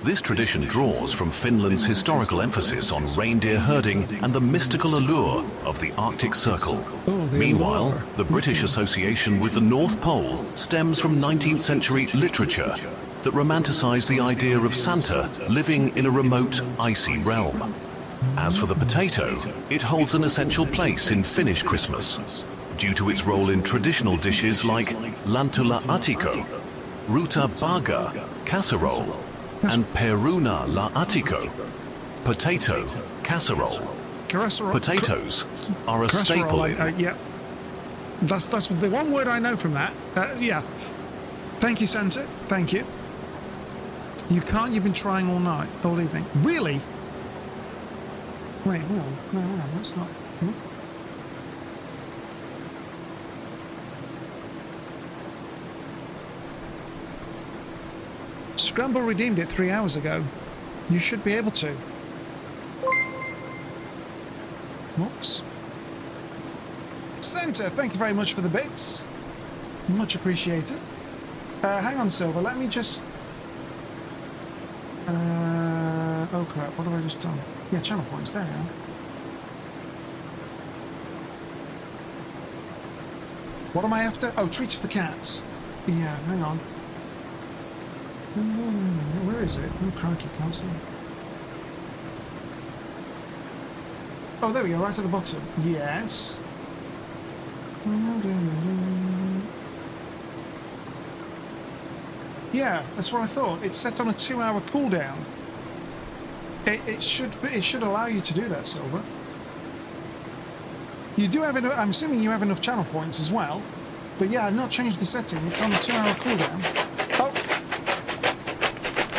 This tradition draws from Finland's historical emphasis on reindeer herding and the mystical allure of the Arctic Circle. Meanwhile, the British association with the North Pole stems from 19th century literature that romanticized the idea of Santa living in a remote, icy realm. As for the potato, it holds an essential place in Finnish Christmas, due to its role in traditional dishes like lantula atiko, ruta baga, casserole, and peruna la atiko, potato casserole. Potatoes are a staple in... yeah. That's the one word I know from that. Yeah. Thank you, Santa. Thank you. You can't, you've been trying all evening. Really? Wait, no, that's not... Scramble redeemed it 3 hours ago. You should be able to. Whoops. Santa, thank you very much for the bits. Much appreciated. Hang on, Silver, let me just... oh crap, what have I just done? Yeah, channel points, there we are. What am I after? Oh, treats for the cats. Yeah, hang on. No, where is it? Oh, crikey, can't see it. Oh, there we go, right at the bottom. Yes. Yeah, that's what I thought. It's set on a 2-hour cooldown. It should allow you to do that, Silver. You do have enough. I'm assuming you have enough channel points as well. But yeah, I've not changed the setting. It's on a 2-hour cooldown. Oh,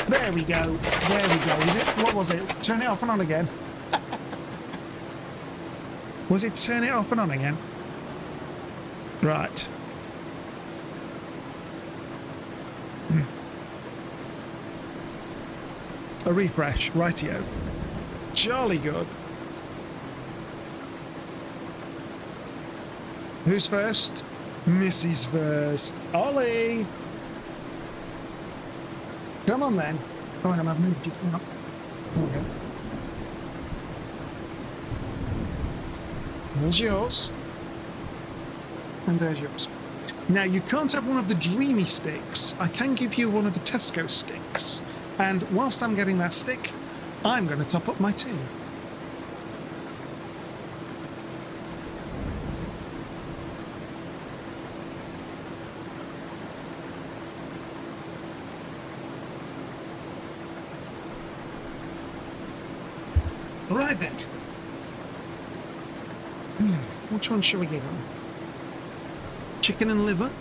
there we go. There we go. What was it? Turn it off and on again. Was it turn it off and on again? Right. A refresh, rightio. Jolly good. Who's first? Missy's first. Ollie! Come on then. Oh, and I've moved it up. Okay. There's yours. And there's yours. Now, you can't have one of the Dreamy sticks. I can give you one of the Tesco sticks. And whilst I'm getting that stick, I'm going to top up my tea. Right then. Which one shall we give them? Chicken and liver?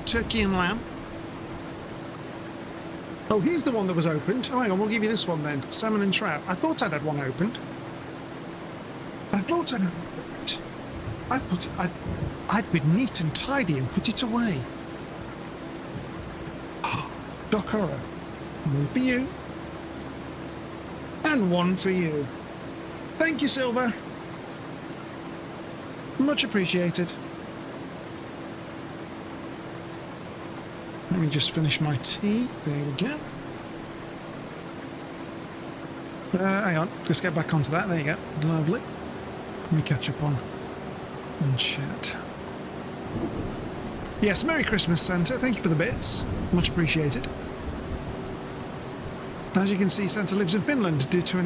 Turkey and lamb? Oh, here's the one that was opened. Oh, hang on, we'll give you this one then. Salmon and trout. I thought I'd had one opened. I'd been neat and tidy and put it away. Oh, Doc Horror. One for you. And one for you. Thank you, Silver. Much appreciated. Let me just finish my tea. There we go. Hang on. Let's get back onto that. There you go. Lovely. Let me catch up on chat. Yes, Merry Christmas, Santa. Thank you for the bits. Much appreciated. As you can see, Santa lives in Finland due to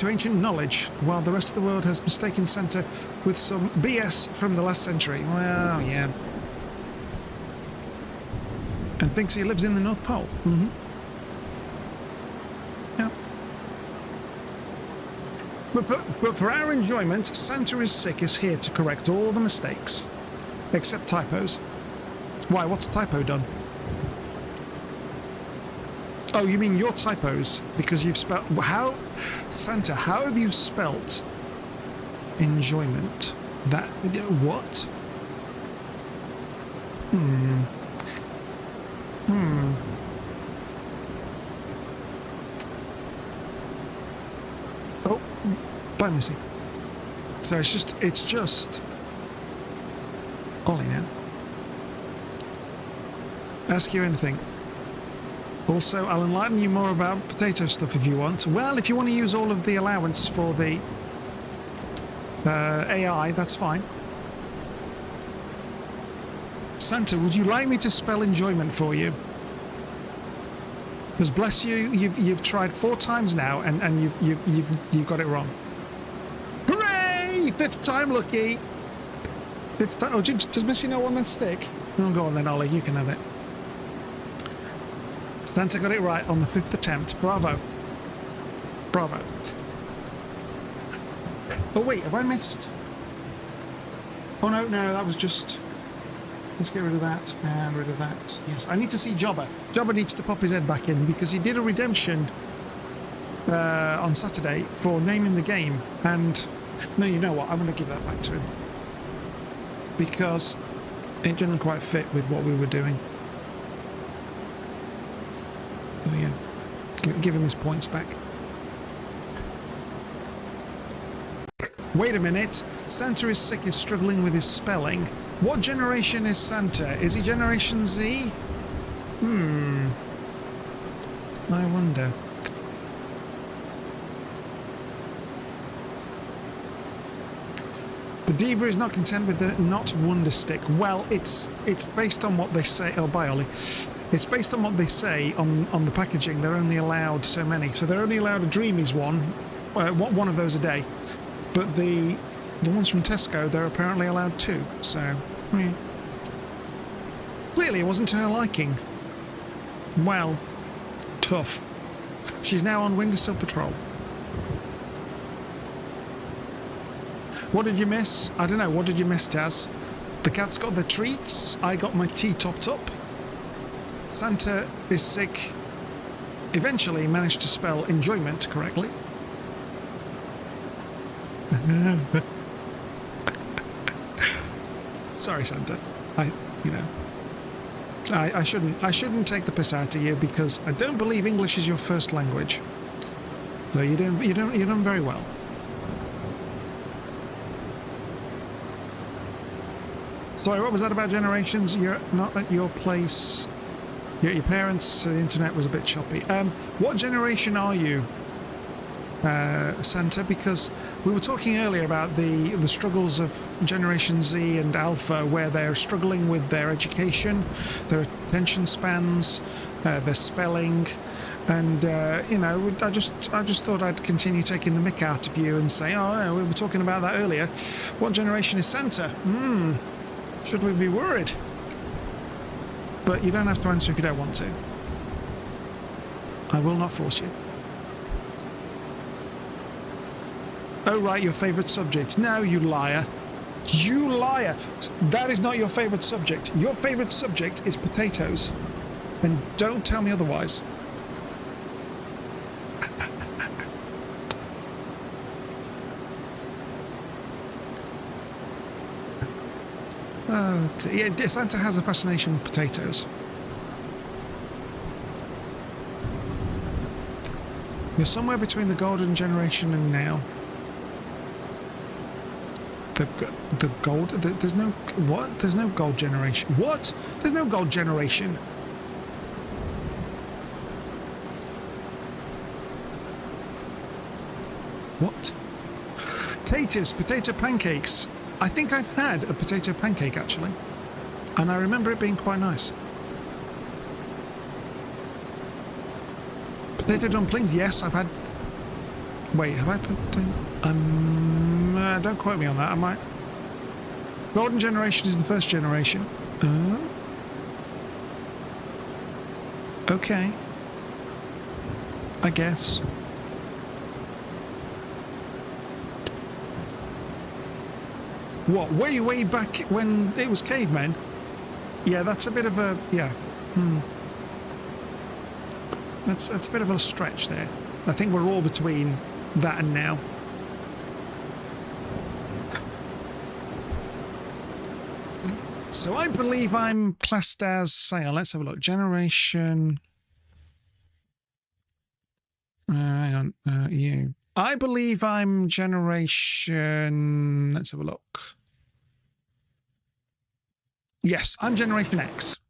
ancient knowledge, while the rest of the world has mistaken Santa with some BS from the last century. Well, yeah. And thinks he lives in the North Pole. Mm-hmm. Yeah. But for our enjoyment, Santa is Sick is here to correct all the mistakes. Except typos. Why, what's typo done? Oh, you mean your typos? Because you've spelled... How... Santa, how have you spelt enjoyment? That... What? Oh, bye, Missy. So it's just... Ollie now. Ask you anything. Also, I'll enlighten you more about potato stuff if you want. Well, if you want to use all of the allowance for the AI, that's fine. Santa, would you like me to spell enjoyment for you? Because bless you, you've tried 4 times now, and you've got it wrong. Hooray! 5th time lucky. 5th time. Oh, does Missy know on that stick? Oh, go on then, Ollie. You can have it. Santa got it right on the 5th attempt. Bravo. Bravo. Oh, wait, have I missed? Oh, no, that was just... Let's get rid of that and rid of that. Yes, I need to see Jobber. Jobber needs to pop his head back in because he did a redemption on Saturday for naming the game. And, no, you know what? I'm going to give that back to him. Because it didn't quite fit with what we were doing. So yeah, give him his points back. Wait a minute, Santa is Sick is struggling with his spelling. What generation is Santa? Is he Generation Z? I wonder. But Debra is not content with the not wonder stick. Well, it's based on what they say. Oh, bye, Ollie. It's based on what they say on the packaging. They're only allowed so many. So they're only allowed a Dreamies one of those a day. But the ones from Tesco, they're apparently allowed 2. So, yeah. Clearly it wasn't to her liking. Well, tough. She's now on Windowsill Patrol. What did you miss? I don't know. What did you miss, Taz? The cats got their treats. I got my tea topped up. Santa is Sick eventually managed to spell enjoyment correctly. Sorry, Santa. I shouldn't take the piss out of you because I don't believe English is your first language. So you're doing very well. Sorry, what was that about generations? You're not at your place Your parents, the internet was a bit choppy. What generation are you, Santa? Because we were talking earlier about the struggles of Generation Z and Alpha, where they're struggling with their education, their attention spans, their spelling, and you know, I just thought I'd continue taking the mick out of you and say, oh no, we were talking about that earlier. What generation is Santa? Should we be worried? But you don't have to answer if you don't want to. I will not force you. Oh, right, your favourite subject. No, you liar. You liar. That is not your favourite subject. Your favourite subject is potatoes. And don't tell me otherwise. Yeah, Santa has a fascination with potatoes. You're somewhere between the golden generation and now. The gold... There's no... What? There's no gold generation. What? There's no gold generation. What? Taters, potato pancakes. I think I've had a potato pancake, actually. And I remember it being quite nice. Potato dumplings, yes, I've had... Wait, have I put... don't quote me on that, I might... Golden generation is the first generation. Okay. I guess. What, way back when it was cavemen? Yeah, that's a bit of a... yeah. That's a bit of a stretch there. I think we're all between that and now. So I believe I'm classed as... Say, let's have a look. Generation... hang on. You. I believe I'm generation... Let's have a look. Yes, I'm Generation X.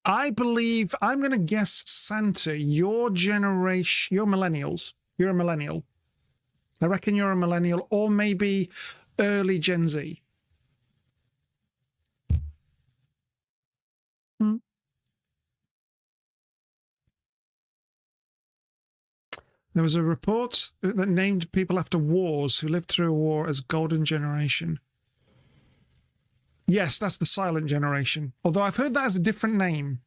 I believe, I'm going to guess, Santa, your generation, you're millennials. You're a millennial. I reckon you're a millennial, or maybe early Gen Z. There was a report that named people after wars who lived through a war as Golden Generation. Yes, that's the silent generation. Although I've heard that as a different name.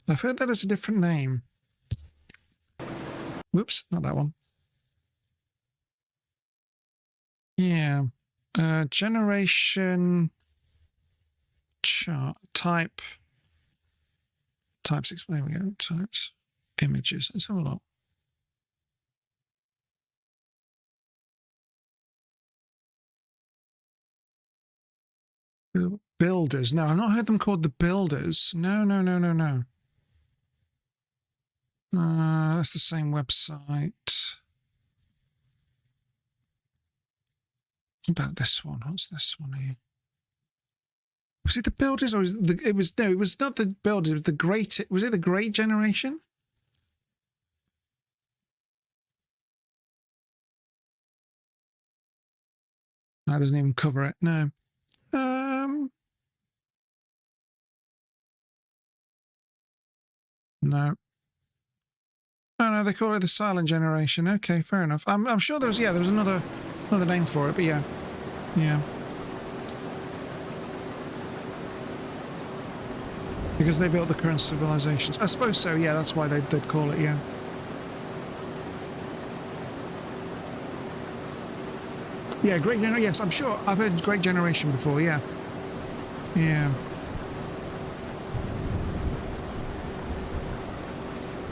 I've heard that as a different name. Whoops, not that one. Yeah. Generation... chart. Type. Types, there we go. Types. Images. Let's have a look. Builders. No, I've not heard them called the Builders. No. That's the same website. What about this one? What's this one here? Was it the Builders, or it was not the Builders. It was the Great. Was it the Great Generation? That doesn't even cover it. No. No. Oh, no, they call it the Silent Generation. Okay, fair enough. I'm sure there was another name for it, but yeah. Because they built the current civilizations. I suppose so, yeah, that's why they'd call it, yeah. Yeah, Great Generation, yes, I'm sure. I've heard Great Generation before, yeah. Yeah.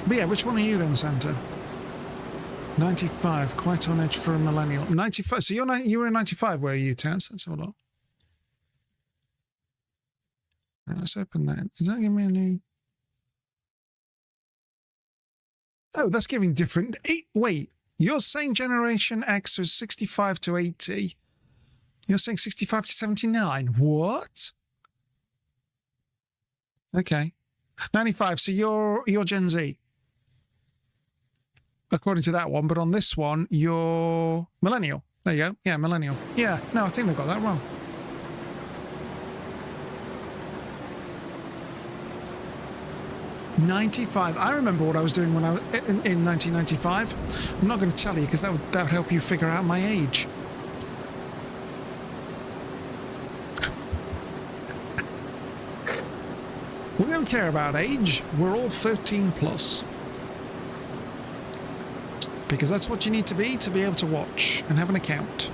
But yeah, which one are you then, Santa? 95, quite on edge for a millennial. 95, so you were in 95, were you, Taz? Let's have a look. Right, let's open that. Is that giving me a new... Oh, that's giving different... Wait, You're saying Generation X was 65 to 80. You're saying 65 to 79. What? Okay. 95, so you're Gen Z. According to that one, but on this one, you're millennial. There you go. Yeah, millennial. Yeah, no, I think they've got that wrong. '95. I remember what I was doing when I was in 1995. I'm not going to tell you because that would help you figure out my age. We don't care about age. We're all 13 plus. Because that's what you need to be able to watch and have an account.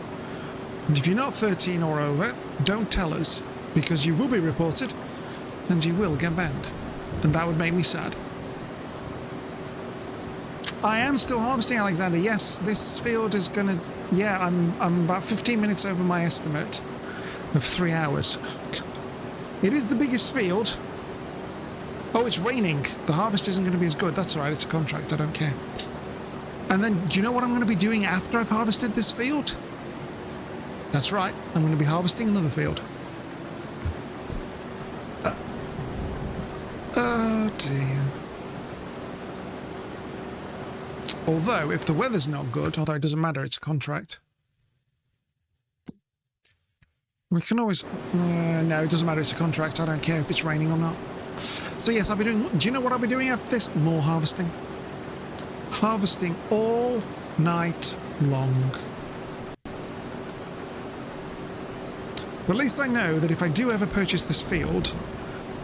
And if you're not 13 or over, don't tell us, because you will be reported and you will get banned. And that would make me sad. I am still harvesting, Alexander. Yes, this field is going to... Yeah, I'm about 15 minutes over my estimate of 3 hours. It is the biggest field. Oh, it's raining. The harvest isn't going to be as good. That's all right. It's a contract. I don't care. And then, do you know what I'm going to be doing after I've harvested this field? That's right. I'm going to be harvesting another field. Oh, dear. Although, if the weather's not good, although it doesn't matter, it's a contract. We can always... no, it doesn't matter, it's a contract. I don't care if it's raining or not. So yes, I'll be doing... Do you know what I'll be doing after this? More harvesting. Harvesting all night long. But at least I know that if I do ever purchase this field,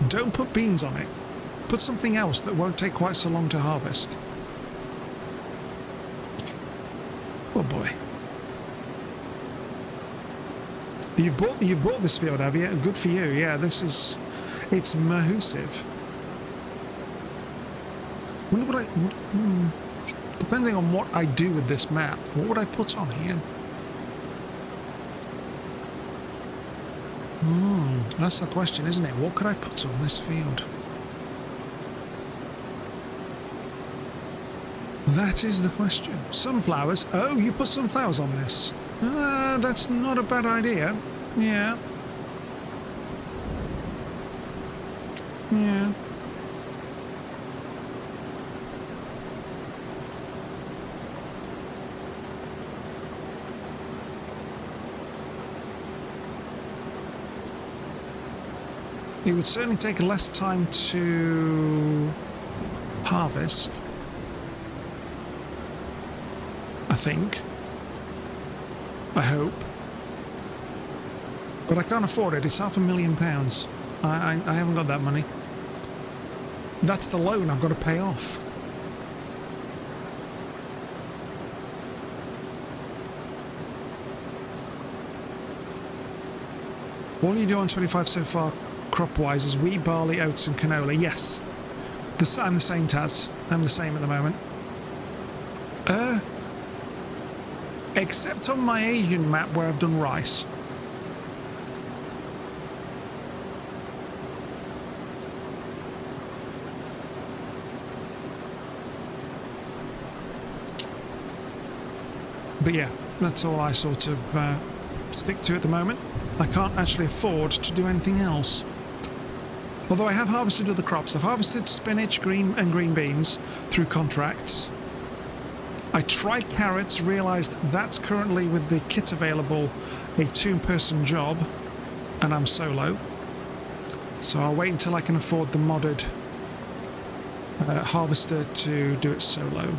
don't put beans on it. Put something else that won't take quite so long to harvest. Oh boy. You've bought this field, have you? Good for you. Yeah, this is... It's massive. Wonder what depending on what I do with this map, what would I put on here? That's the question, isn't it? What could I put on this field? That is the question. Sunflowers. Oh, you put sunflowers on this. That's not a bad idea. Yeah. Yeah. It would certainly take less time to harvest, I think. I hope. But I can't afford it. It's £500,000. I haven't got that money. That's the loan I've got to pay off. All you do on 25 so far, crop-wise, is wheat, barley, oats and canola. Yes. I'm the same, Taz. I'm the same at the moment. Except on my Asian map where I've done rice. But yeah, that's all I sort of stick to at the moment. I can't actually afford to do anything else. Although I have harvested other crops. I've harvested spinach, green beans through contracts. I tried carrots, realised that's currently, with the kit available, a 2-person job, and I'm solo. So I'll wait until I can afford the modded harvester to do it solo.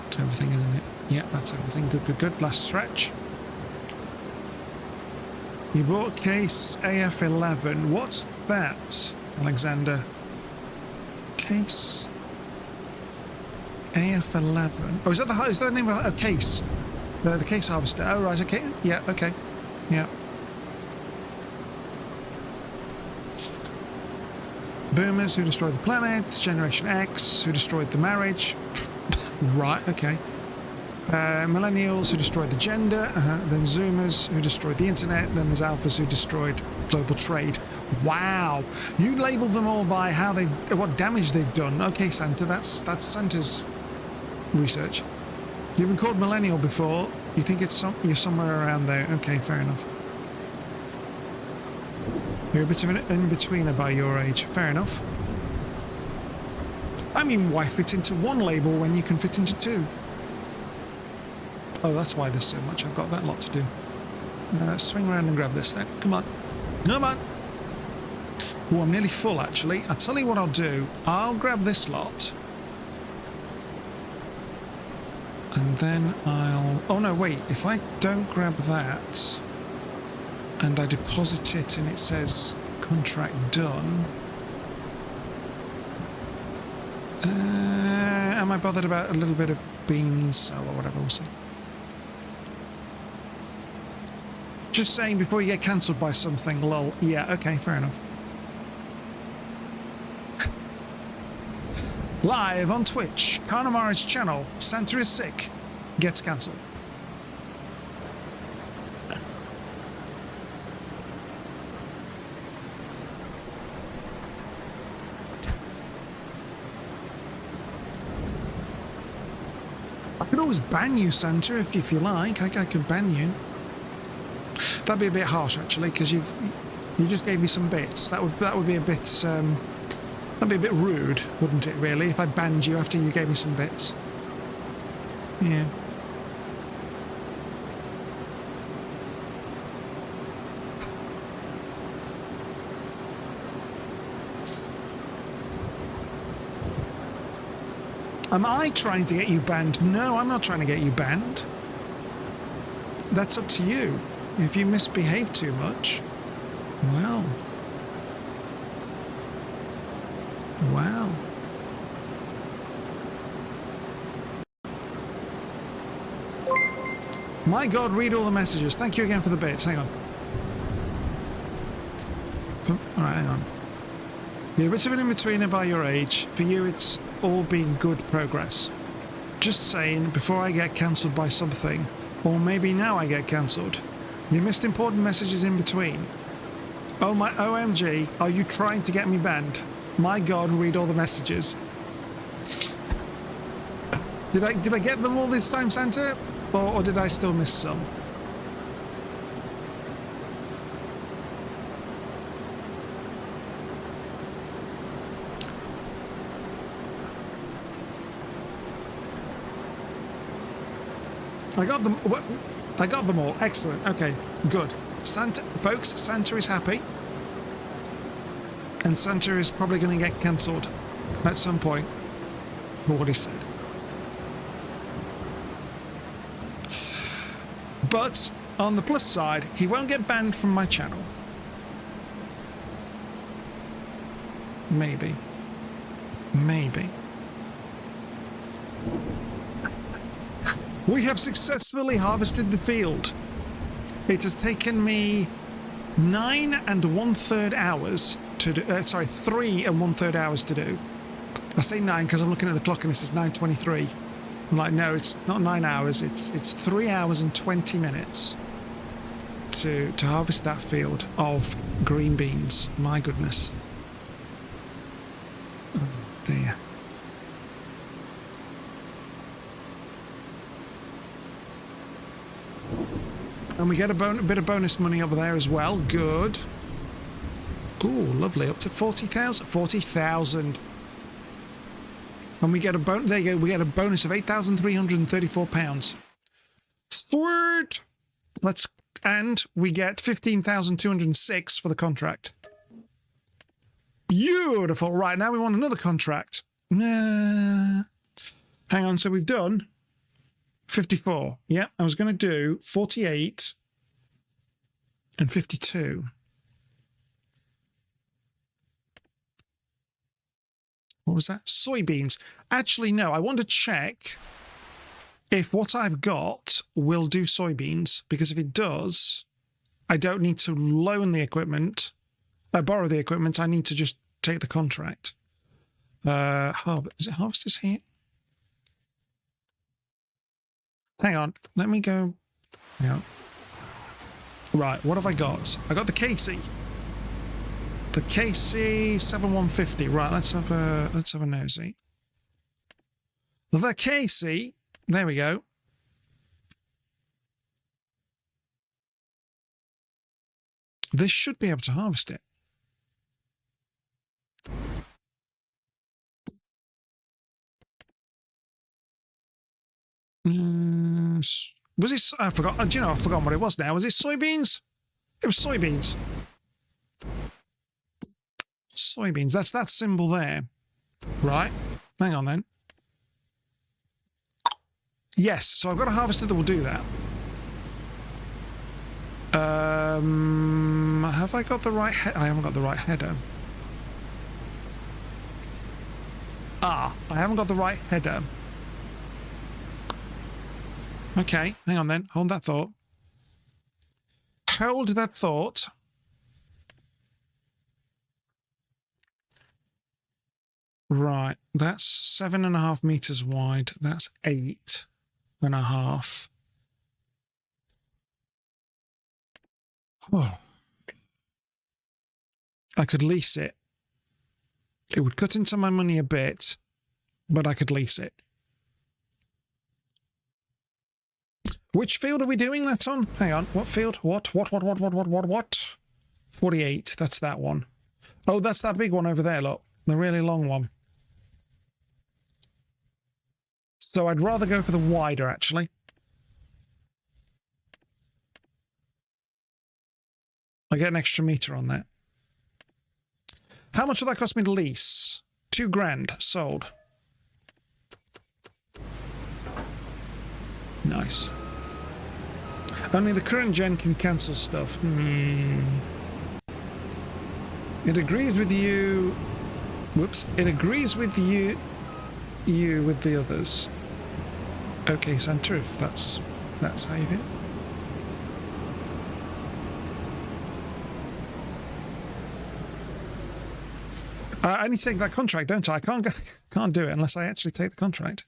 That's everything, isn't it? Yeah, that's everything. Good, good, good. Last stretch. You bought case AF11. What's that, Alexander? Case AF11. Oh, is that the name of a case? The case harvester. Oh, right. Okay. Yeah. Okay. Yeah. Boomers who destroyed the planet. Generation X who destroyed the marriage. Right. Okay. Millennials who destroyed the gender, then Zoomers who destroyed the internet, then there's Alphas who destroyed global trade. Wow, you labelled them all by how what damage they've done. Okay, Santa, that's Santa's research. You've been called millennial before. You think you're somewhere around there. Okay, fair enough. You're a bit of an in-betweener by your age. Fair enough. I mean, why fit into one label when you can fit into two? Oh, that's why there's so much. I've got that lot to do. Swing around and grab this then. Come on. Come on. Oh, I'm nearly full, actually. I'll tell you what I'll do. I'll grab this lot. And then I'll... Oh, no, wait. If I don't grab that and I deposit it and it says contract done... am I bothered about a little bit of beans or whatever? We'll see. Just saying before you get cancelled by something, lol. Yeah, okay, fair enough. Live on Twitch, Carnamara's channel, Santa is sick, gets cancelled. I could always ban you, Santa, if you like. I could ban you. That'd be a bit harsh, actually, because you just gave me some bits. That would be a bit that'd be a bit rude, wouldn't it? Really, if I banned you after you gave me some bits. Yeah. Am I trying to get you banned? No, I'm not trying to get you banned. That's up to you. If you misbehave too much, well. Wow. My God, read all the messages. Thank you again for the bits. Hang on. All right, hang on. You're a bit of an in-betweener by your age. For you, it's all been good progress. Just saying, before I get cancelled by something, or maybe now I get cancelled. You missed important messages in between. Oh my OMG, are you trying to get me banned? My God, read all the messages. Did I get them all this time, Santa? Or did I still miss some? I got them. I got them all. Excellent. Okay, good. Santa, folks, Santa is happy. And Santa is probably going to get cancelled at some point for what he said. But on the plus side, he won't get banned from my channel. Maybe. Maybe. We have successfully harvested the field. It has taken me 9 1/3 hours to do, 3 1/3 hours to do. I say 9 because I'm looking at the clock and it says 9:23. I'm like, no, it's not 9 hours. It's 3 hours and 20 minutes to harvest that field of green beans. My goodness. Oh dear. And we get a bit of bonus money over there as well. Good. Ooh, lovely. Up to 40,000. 40,000. And we get a there you go. We get a bonus of £8,334. Sweet. And we get 15,206 for the contract. Beautiful. Right, now we want another contract. Hang on. So we've done 54. Yeah, I was going to do 48 and 52. What was that? Soybeans. Actually, no, I want to check if what I've got will do soybeans, because if it does, I don't need to loan the equipment, borrow the equipment. I need to just take the contract. Is it harvesters here? Hang on. Let me go. Hang on. Right, what have I got? I got the KC. The KC 7150. Right, let's have a nosy. The KC. There we go. This should be able to harvest it. Was it? I forgot. Do you know? I've forgotten what it was now. Was it soybeans? It was soybeans. Soybeans. That's that symbol there. Right. Hang on then. Yes. So I've got a harvester that will do that. Have I got the right head? I haven't got the right header. I haven't got the right header. Okay, hang on then. Hold that thought. Hold that thought. Right, that's 7.5 meters wide. That's 8.5. Oh. I could lease it. It would cut into my money a bit, but I could lease it. Which field are we doing that on? Hang on. What field? What? 48. That's that one. Oh, that's that big one over there, look. The really long one. So I'd rather go for the wider, actually. I get an extra meter on that. How much will that cost me to lease? 2 grand. Sold. Nice. Only the current gen can cancel stuff. It agrees with you. Whoops. It agrees with you with the others. Okay, Santa, if that's how you do. I need to take that contract, don't I? I can't do it unless I actually take the contract.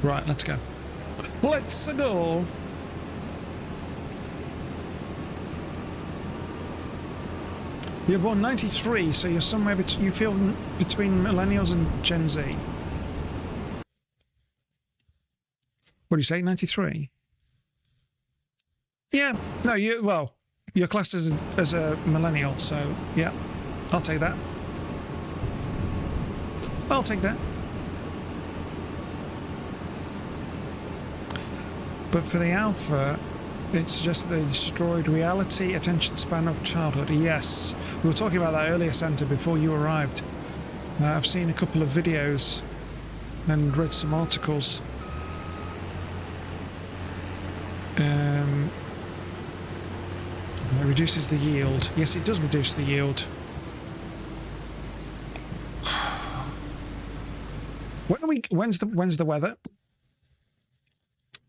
Right, let's go. Let's go. You're born 93, so you're somewhere you feel between millennials and Gen Z. What do you say, 93? Yeah, no, you're classed as a millennial, so yeah, I'll take that. I'll take that. But for the alpha, it's just they destroyed reality, attention span of childhood. Yes, we were talking about that earlier, Santa, before you arrived. I've seen a couple of videos and read some articles. It reduces the yield. Yes, it does reduce the yield. When's the weather?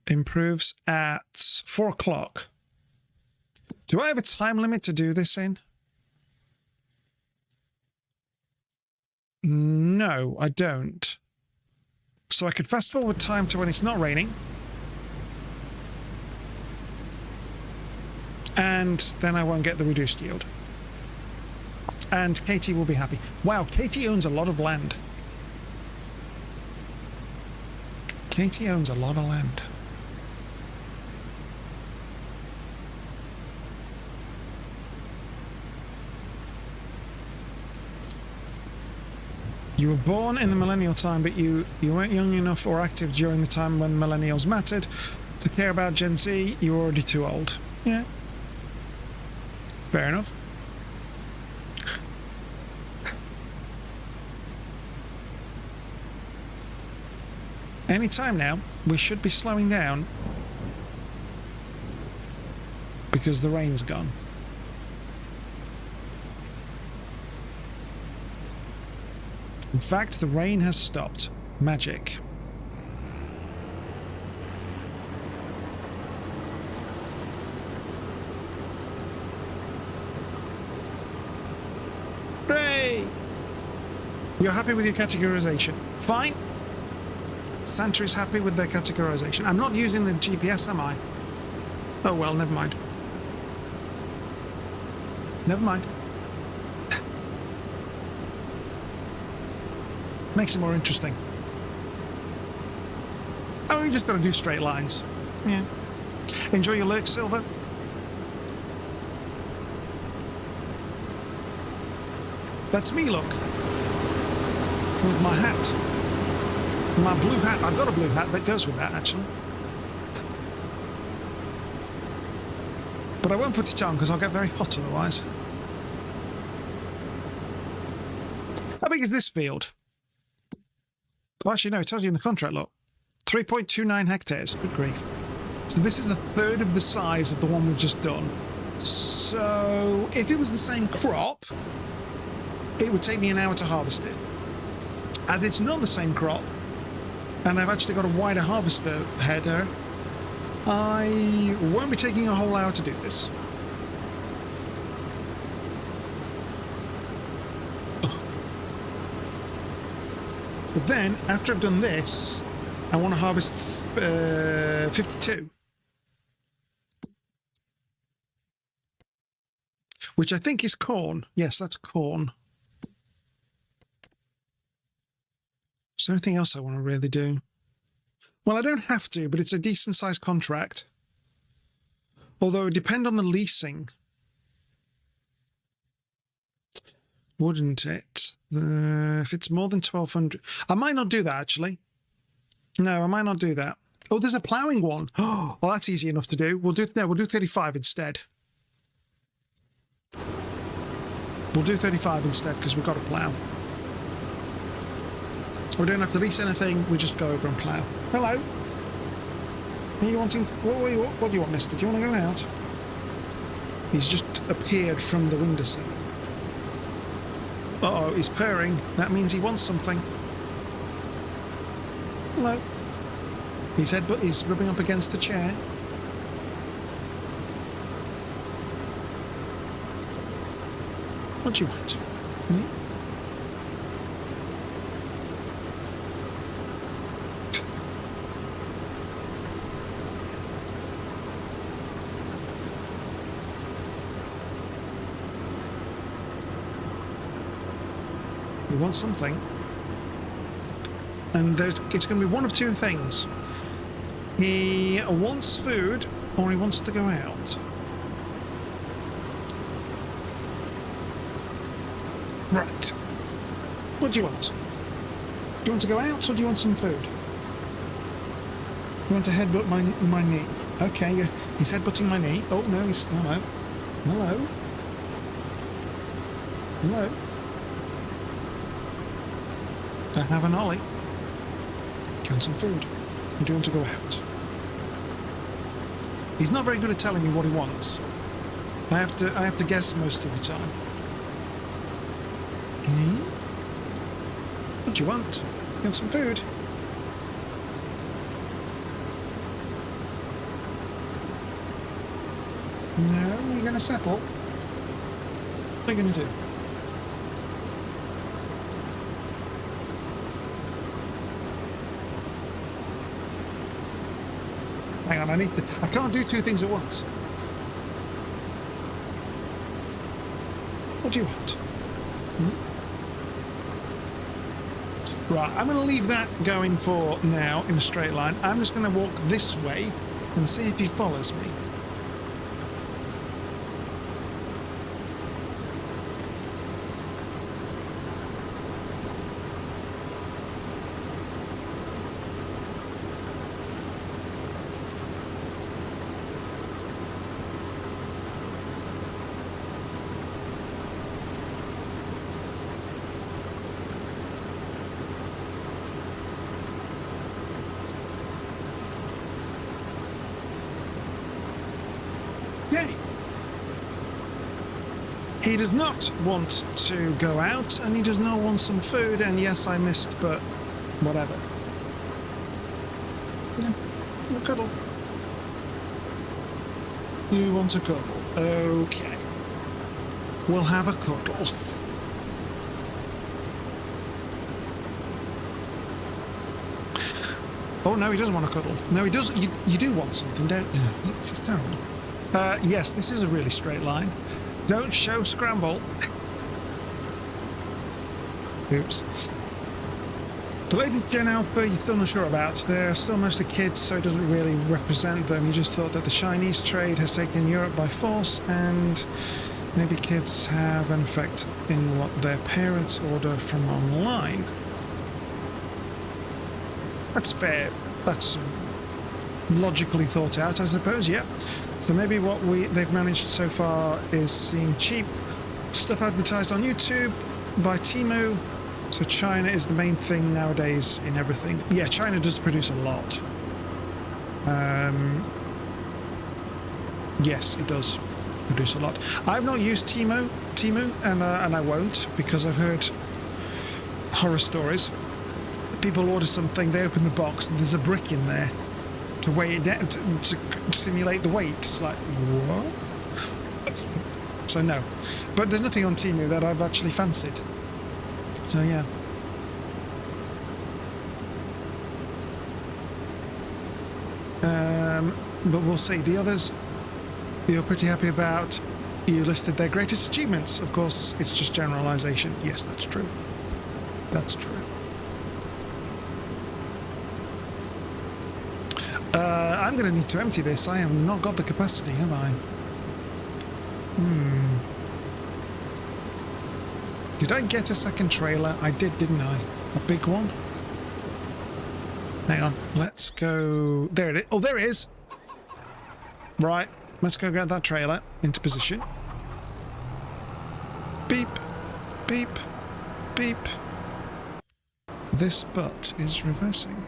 Improves at 4 o'clock. Do I have a time limit to do this in? No, I don't. So I could fast forward time to when it's not raining. And then I won't get the reduced yield. And Katie will be happy. Wow, Katie owns a lot of land. Katie owns a lot of land. You were born in the millennial time, but you weren't young enough or active during the time when millennials mattered to care about Gen Z. You were already too old. Yeah. Fair enough. Any time now, we should be slowing down because the rain's gone. In fact, the rain has stopped. Magic. Hooray! You're happy with your categorization. Fine. Santa is happy with their categorization. I'm not using the GPS, am I? Oh well, never mind. Never mind. Makes it more interesting. Oh, you just got to do straight lines. Yeah. Enjoy your lurk, Silver. That's me, look. With my hat. My blue hat. I've got a blue hat that goes with that, actually. But I won't put it on because I'll get very hot otherwise. How big is this field? Well, actually, no, it tells you in the contract, look. 3.29 hectares. Good grief. So this is a third of the size of the one we've just done. So if it was the same crop, it would take me an hour to harvest it. As it's not the same crop, and I've actually got a wider harvester header, I won't be taking a whole hour to do this. But then, after I've done this, I want to harvest 52. Which I think is corn. Yes, that's corn. Is there anything else I want to really do? Well, I don't have to, but it's a decent-sized contract. Although it would depend on the leasing. Wouldn't it? If it's more than 1,200... I might not do that, actually. No, I might not do that. Oh, there's a ploughing one. Oh, well, that's easy enough to do. We'll do 35 instead. We'll do 35 instead because we've got to plough. We don't have to lease anything. We just go over and plough. Hello. Are you wanting? What do you want, mister? Do you want to go out? He's just appeared from the windowsill. Uh-oh, he's purring. That means he wants something. Hello. He's rubbing up against the chair. What do you want? Hmm? You want something? And it's going to be one of two things. He wants food, or he wants to go out. Right. What do you want? Do you want to go out, or do you want some food? You want to headbutt my knee? Okay, he's headbutting my knee. Oh, no, he's... Hello. Hello. Hello. I have an ollie. Do you want some food? Or do you want to go out? He's not very good at telling me what he wants. I have to guess most of the time. What do you want? You want some food? No? You're going to settle? What are you going to do? Hang on, I can't do two things at once. What do you want? Right, I'm going to leave that going for now in a straight line. I'm just going to walk this way and see if he follows me. He does not want to go out, and he does not want some food, and yes, I missed, but whatever. Yeah, a cuddle. You want a cuddle? Okay. We'll have a cuddle. Oh, no, he doesn't want to cuddle. No, he does. You do want something, don't you? It's just terrible. Yes, this is a really straight line. Don't show scramble. Oops. The latest Gen Alpha, you're still not sure about. They're still mostly kids, so it doesn't really represent them. You just thought that the Chinese trade has taken Europe by force, and maybe kids have an effect in what their parents order from online. That's fair. That's logically thought out, I suppose, yeah. So maybe what they've managed so far is seeing cheap stuff advertised on YouTube by Temu. So China is the main thing nowadays in everything. Yeah, China does produce a lot. Yes, it does produce a lot. I've not used Temu, and I won't, because I've heard horror stories. People order something, they open the box, and there's a brick in there to weigh it down, to simulate the weight. It's like, what? So no. But there's nothing on Temu that I've actually fancied. So yeah. But we'll see. The others, you're pretty happy about. You listed their greatest achievements. Of course, it's just generalization. Yes, that's true. That's true. I'm going to need to empty this. I have not got the capacity, have I? Did I get a second trailer? I did, didn't I? A big one? Hang on. Let's go... There it is. Oh, there it is! Right. Let's go get that trailer into position. Beep. Beep. Beep. This butt is reversing.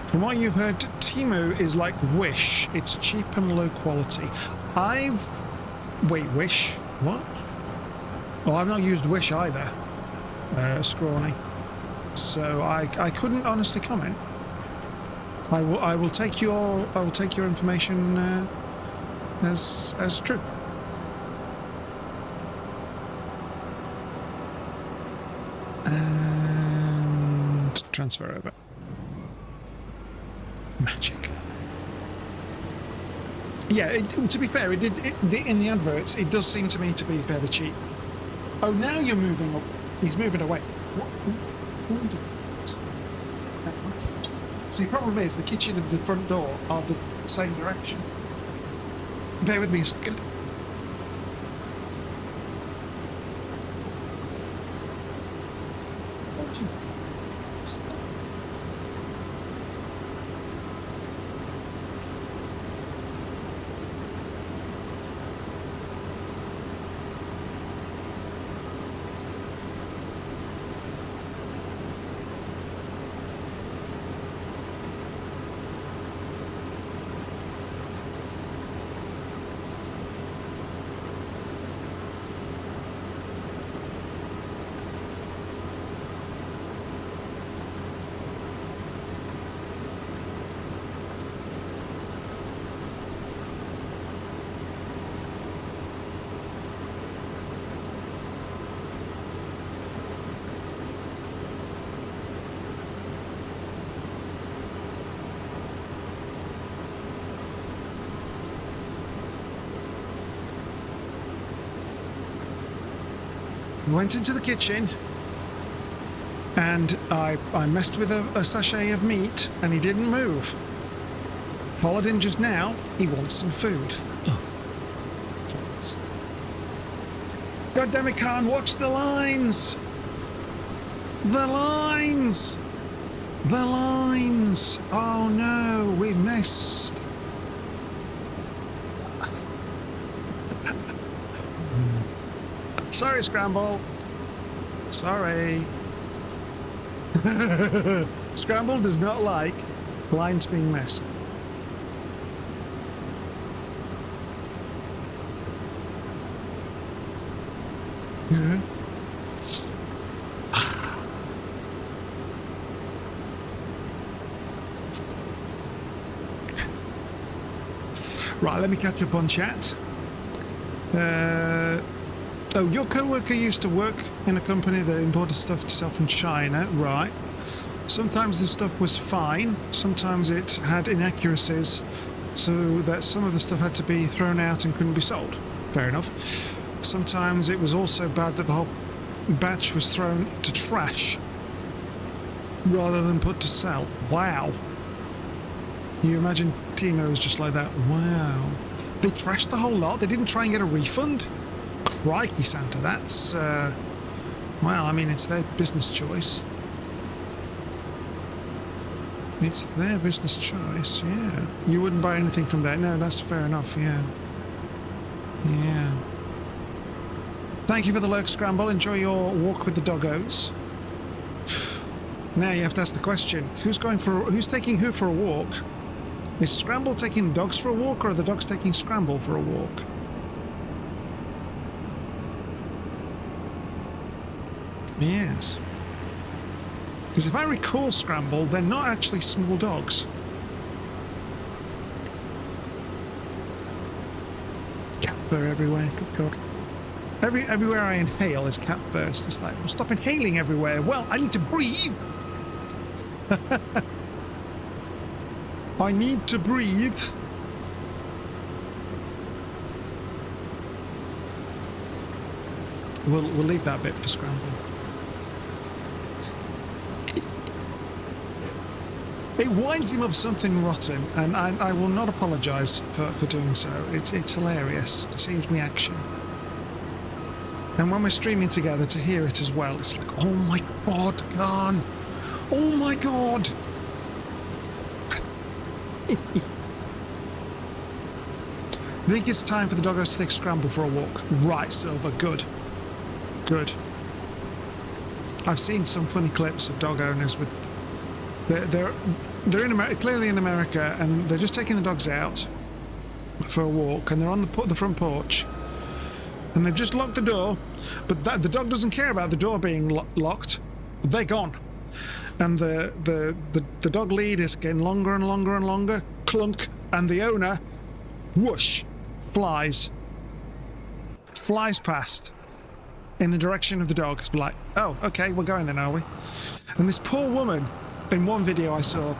From what you've heard, Temu is like Wish. It's cheap and low quality. Wait, Wish? What? Well, I've not used Wish either, Scrawny. So I couldn't honestly comment. I will take your information as true. And transfer over. Magic. Yeah, to be fair, in the adverts, it does seem to me to be fairly cheap. Oh, now you're moving up. He's moving away. What are you doing? See, the problem is the kitchen and the front door are the same direction. Bear with me a second. I went into the kitchen and I messed with a sachet of meat and he didn't move. Followed him just now. He wants some food. Oh. God damn it, Khan, watch the lines! The lines! The lines! Oh no, we've missed. Sorry, Scramble. Sorry. Scramble does not like lines being missed. Right, let me catch up on chat. Oh, your co-worker used to work in a company that imported stuff to sell from China, right? Sometimes the stuff was fine, sometimes it had inaccuracies, so that some of the stuff had to be thrown out and couldn't be sold. Fair enough. Sometimes it was also bad that the whole batch was thrown to trash rather than put to sell. Wow. You imagine Timo was just like that. Wow. They trashed the whole lot? They didn't try and get a refund? Crikey, Santa, that's, well, I mean, it's their business choice. It's their business choice, yeah. You wouldn't buy anything from there? No, that's fair enough, yeah. Yeah. Thank you for the lurk, Scramble. Enjoy your walk with the doggos. Now you have to ask the question, who's taking who for a walk? Is Scramble taking the dogs for a walk, or are the dogs taking Scramble for a walk? Yes. Because if I recall, Scramble, they're not actually small dogs. Cat fur everywhere, good God. Everywhere I inhale is cat first. It's like, well, stop inhaling everywhere. Well, I need to breathe. I need to breathe. We'll leave that bit for Scramble. It winds him up something rotten, and I will not apologise for doing so. It's hilarious to see his reaction. And when we're streaming together to hear it as well, it's like, oh my God, Khan! Oh my God! I think it's time for the doggos to take Scramble for a walk. Right, Silver, good. Good. I've seen some funny clips of dog owners with... They're in America, clearly in America, and they're just taking the dogs out for a walk, and they're on the front porch, and they've just locked the door, but the dog doesn't care about the door being locked. They're gone, and the dog lead is getting longer and longer and longer. Clunk, and the owner, whoosh, flies past in the direction of the dog. It's like, oh, okay, we're going then, are we? And this poor woman. In one video I saw,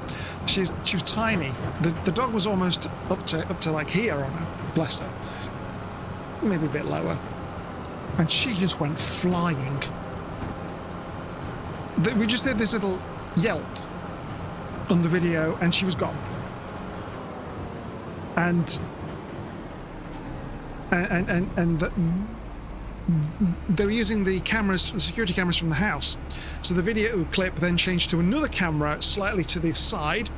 she was tiny. The dog was almost up to like here on her, bless her. Maybe a bit lower. And she just went flying. We just did this little yelp on the video, and she was gone. And they were using the security cameras from the house. So the video clip then changed to another camera slightly to the side,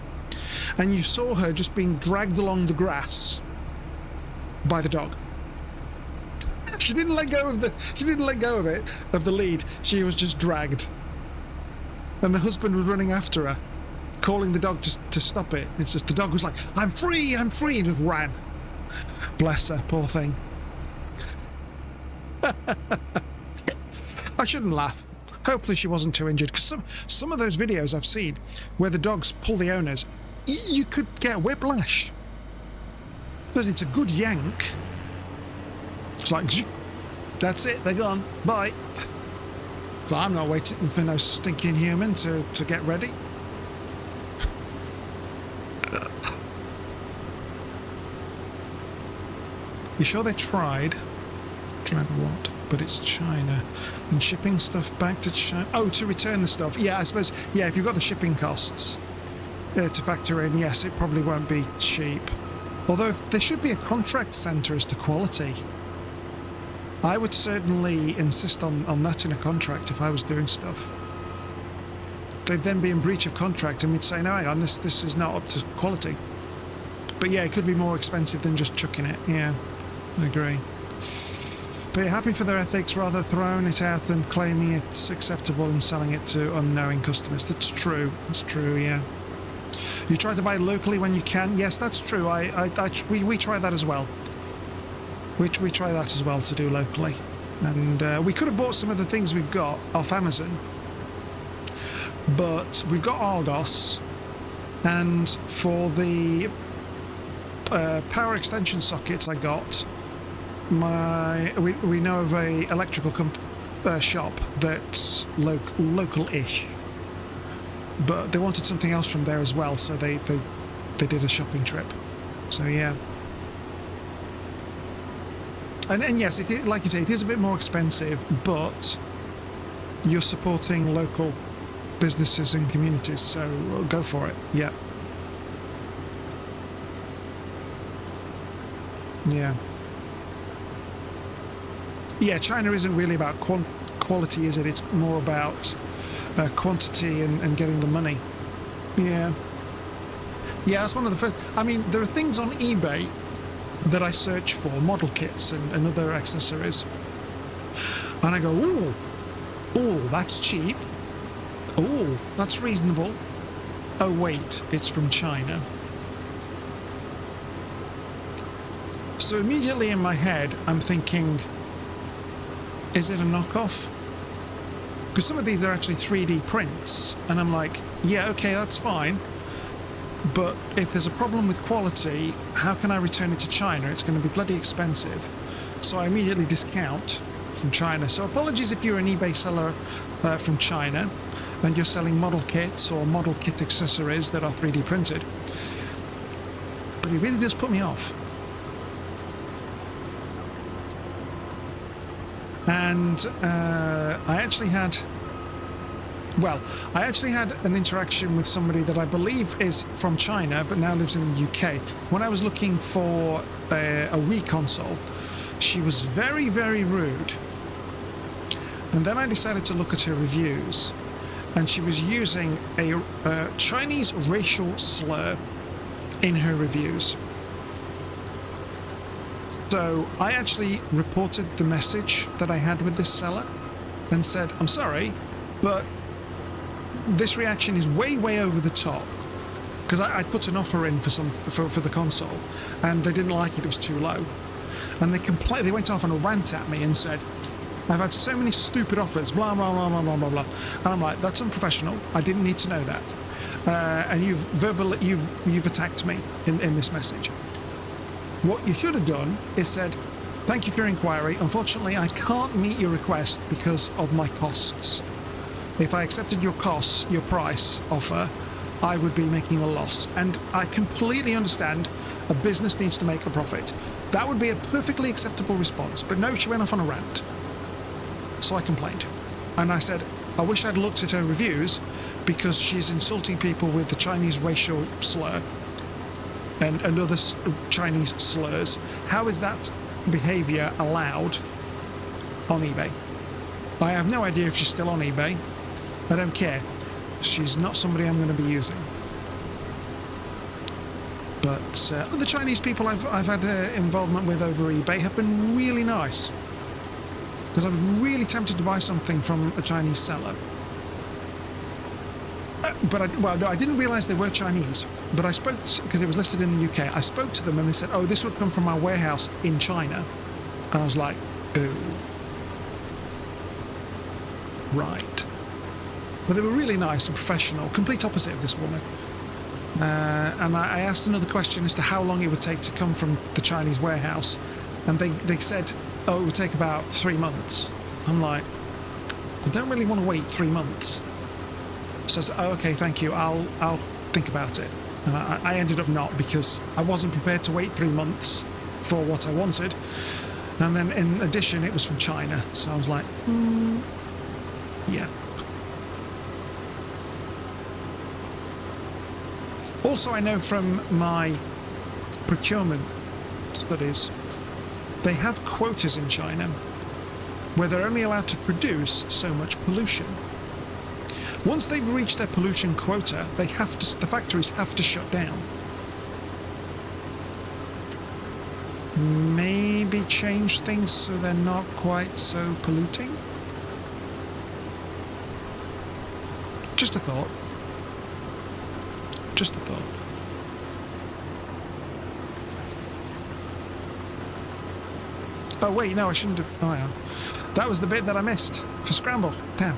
and you saw her just being dragged along the grass by the dog. She didn't let go of the lead. She was just dragged. And the husband was running after her, calling the dog to stop it. It's just the dog was like, I'm free, and just ran. Bless her, poor thing. I shouldn't laugh. Hopefully she wasn't too injured, because some of those videos I've seen where the dogs pull the owners, you could get whiplash. Because it's a good yank. It's like, that's it, they're gone, bye. So I'm not waiting for no stinking human to get ready. You sure they tried? Tried what? But it's China. And shipping stuff back to China. Oh, to return the stuff. Yeah, I suppose, yeah, if you've got the shipping costs to factor in, yes, it probably won't be cheap. Although there should be a contract centre as to quality. I would certainly insist on that in a contract if I was doing stuff. They'd then be in breach of contract, and we'd say, no, hang on, this is not up to quality. But yeah, it could be more expensive than just chucking it. Yeah, I agree. But you're happy for their ethics, rather throwing it out than claiming it's acceptable and selling it to unknowing customers. That's true. That's true, yeah. You try to buy locally when you can. Yes, that's true. We try that as well. We try that as well to do locally. And we could have bought some of the things we've got off Amazon. But we've got Argos. And for the power extension sockets I got, we know of a electrical shop that's local-ish, but they wanted something else from there as well, so they did a shopping trip. So yeah. And yes, like you say, it is a bit more expensive, but you're supporting local businesses and communities, so go for it. Yeah. Yeah. Yeah, China isn't really about quality, is it? It's more about quantity and getting the money. Yeah. Yeah, that's one of the first... I mean, there are things on eBay that I search for, model kits and other accessories. And I go, ooh, that's cheap. Ooh, that's reasonable. Oh, wait, it's from China. So immediately in my head, I'm thinking, is it a knockoff? Because some of these are actually 3D prints. And I'm like, yeah, okay, that's fine. But if there's a problem with quality, how can I return it to China? It's going to be bloody expensive. So I immediately discount from China. So apologies if you're an eBay seller from China and you're selling model kits or model kit accessories that are 3D printed. But it really does put me off. And I actually had an interaction with somebody that I believe is from China but now lives in the UK. When I was looking for a Wii console, she was very, very rude. And then I decided to look at her reviews, and she was using a Chinese racial slur in her reviews. So I actually reported the message that I had with this seller and said, I'm sorry, but this reaction is way, way over the top. Because I put an offer in for the console, and they didn't like it, it was too low. And they went off on a rant at me and said, I've had so many stupid offers, blah, blah, blah, blah, blah, blah, blah. And I'm like, that's unprofessional. I didn't need to know that. And you've attacked me in this message. What you should have done is said, thank you for your inquiry. Unfortunately, I can't meet your request because of my costs. If I accepted your price offer, I would be making a loss. And I completely understand a business needs to make a profit. That would be a perfectly acceptable response. But no, she went off on a rant. So I complained. And I said, I wish I'd looked at her reviews because she's insulting people with the Chinese racial slur and other Chinese slurs. How is that behaviour allowed on eBay? I have no idea if she's still on eBay. I don't care. She's not somebody I'm going to be using. But other Chinese people I've had involvement with over eBay have been really nice. Because I was really tempted to buy something from a Chinese seller. I didn't realise they were Chinese. But I spoke, because it was listed in the UK, I spoke to them and they said, oh, this would come from our warehouse in China. And I was like, oh. Right. But they were really nice and professional, complete opposite of this woman. And I asked another question as to how long it would take to come from the Chinese warehouse. And they said, oh, it would take about 3 months. I'm like, I don't really want to wait 3 months. So I said, oh, okay, thank you, I'll think about it. And I ended up not, because I wasn't prepared to wait 3 months for what I wanted. And then in addition, it was from China. So I was like, yeah. Also, I know from my procurement studies, they have quotas in China where they're only allowed to produce so much pollution. Once they've reached their pollution quota, the factories have to shut down. Maybe change things so they're not quite so polluting? Just a thought. Just a thought. Oh wait, no, I shouldn't have... Oh, yeah. That was the bit that I missed for Scramble. Damn.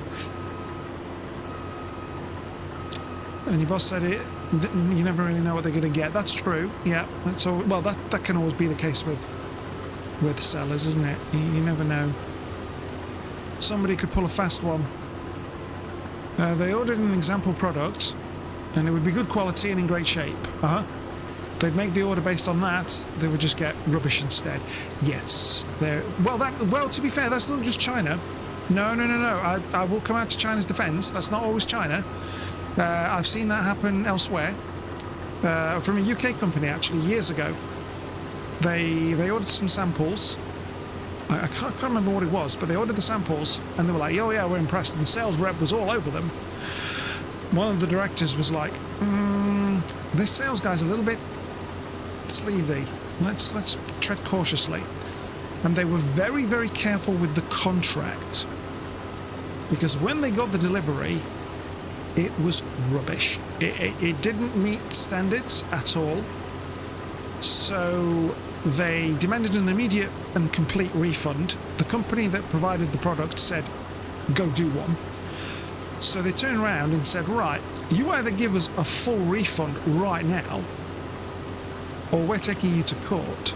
And your boss said it. You never really know what they're going to get. That's true. Yeah, that's all. Well, that can always be the case with with sellers, isn't it? You never know. Somebody could pull a fast one. They ordered an example product, and it would be good quality and in great shape. They'd make the order based on that. They would just get rubbish instead. Yes. Well, to be fair, that's not just China. No. I will come out to China's defense. That's not always China. I've seen that happen elsewhere. From a UK company, actually, years ago. They ordered some samples. I can't remember what it was, but they ordered the samples, and they were like, oh yeah, we're impressed. And the sales rep was all over them. One of the directors was like, this sales guy's a little bit sleazy. Let's tread cautiously. And they were very, very careful with the contract, because when they got the delivery, it was rubbish. It didn't meet standards at all. So they demanded an immediate and complete refund. The company that provided the product said, go do one. So they turned around and said, right, you either give us a full refund right now, or we're taking you to court.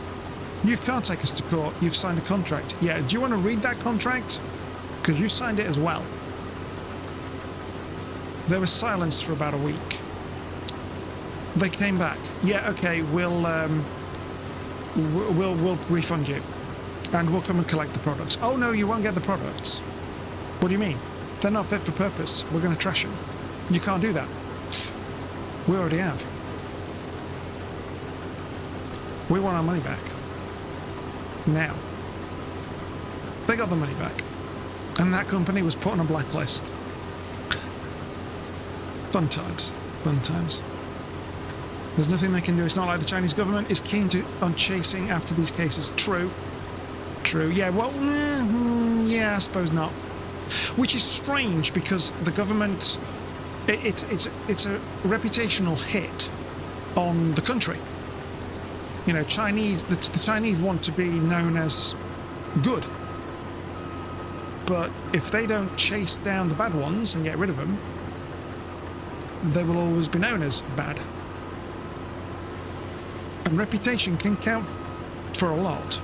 You can't take us to court. You've signed a contract. Yeah, do you want to read that contract? Because you signed it as well. There was silence for about a week. They came back. Yeah, okay, we'll refund you, and we'll come and collect the products. Oh no, you won't get the products. What do you mean? They're not fit for purpose. We're going to trash them. You can't do that. We already have. We want our money back. Now. They got the money back, and that company was put on a blacklist. Fun times. Fun times. There's nothing they can do. It's not like the Chinese government is keen on chasing after these cases. True. Yeah, well, yeah, I suppose not. Which is strange, because the government, it's a reputational hit on the country. You know, the Chinese want to be known as good. But if they don't chase down the bad ones and get rid of them, they will always be known as bad. And reputation can count for a lot.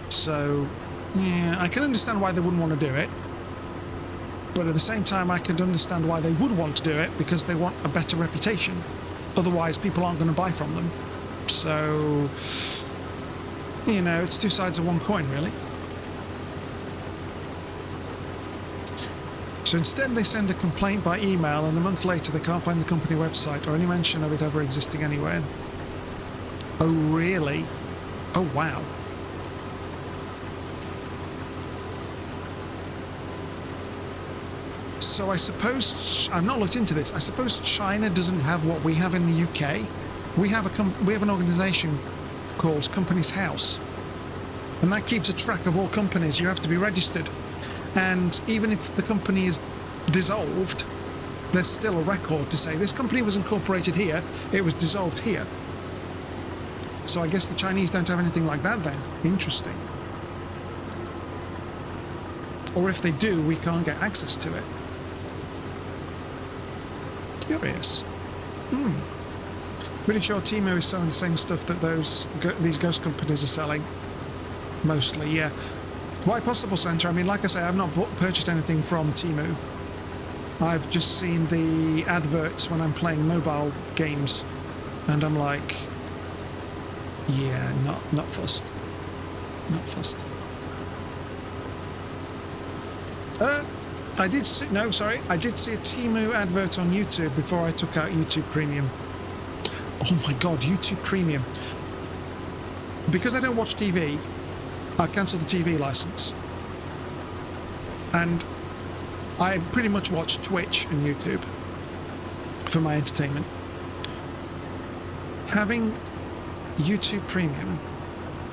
So, yeah, I can understand why they wouldn't want to do it. But at the same time, I could understand why they would want to do it, because they want a better reputation. Otherwise, people aren't going to buy from them. So, you know, it's two sides of one coin, really. So instead they send a complaint by email, and a month later they can't find the company website or any mention of it ever existing anywhere. Oh really? Oh wow. So I suppose, I've not looked into this, I suppose China doesn't have what we have in the UK. We have an organisation called Companies House, and that keeps a track of all companies. You have to be registered. And even if the company is dissolved, there's still a record to say this company was incorporated here, it was dissolved here. So I guess the Chinese don't have anything like that then. Interesting. Or if they do, we can't get access to it. Curious. Pretty sure Temu is selling the same stuff that these ghost companies are selling. Mostly, yeah. Quite possible, Centre. I mean, like I say, I've not purchased anything from Temu. I've just seen the adverts when I'm playing mobile games, and I'm like, yeah, not fussed. Not fussed. I did see a Temu advert on YouTube before I took out YouTube Premium. Oh my god, YouTube Premium. Because I don't watch TV, I cancelled the TV license. And I pretty much watch Twitch and YouTube for my entertainment. Having YouTube Premium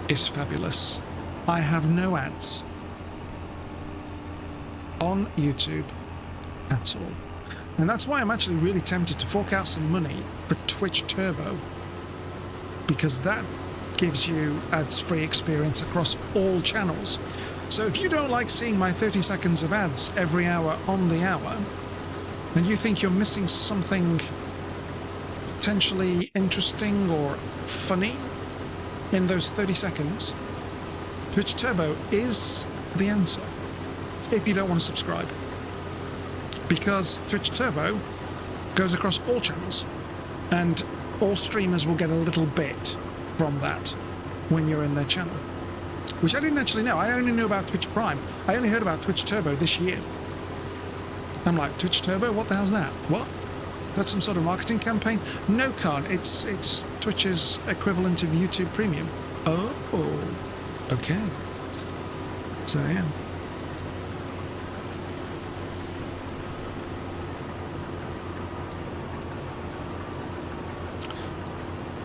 is fabulous. I have no ads on YouTube at all. And that's why I'm actually really tempted to fork out some money for Twitch Turbo, because that gives you ads-free experience across all channels. So if you don't like seeing my 30 seconds of ads every hour on the hour, and you think you're missing something potentially interesting or funny in those 30 seconds, Twitch Turbo is the answer if you don't want to subscribe. Because Twitch Turbo goes across all channels and all streamers will get a little bit from that when you're in their channel. Which I didn't actually know. I only knew about Twitch Prime. I only heard about Twitch Turbo this year. I'm like, Twitch Turbo? What the hell's that? What? That's some sort of marketing campaign? No, Khan. It's Twitch's equivalent of YouTube Premium. Oh, okay. So, yeah.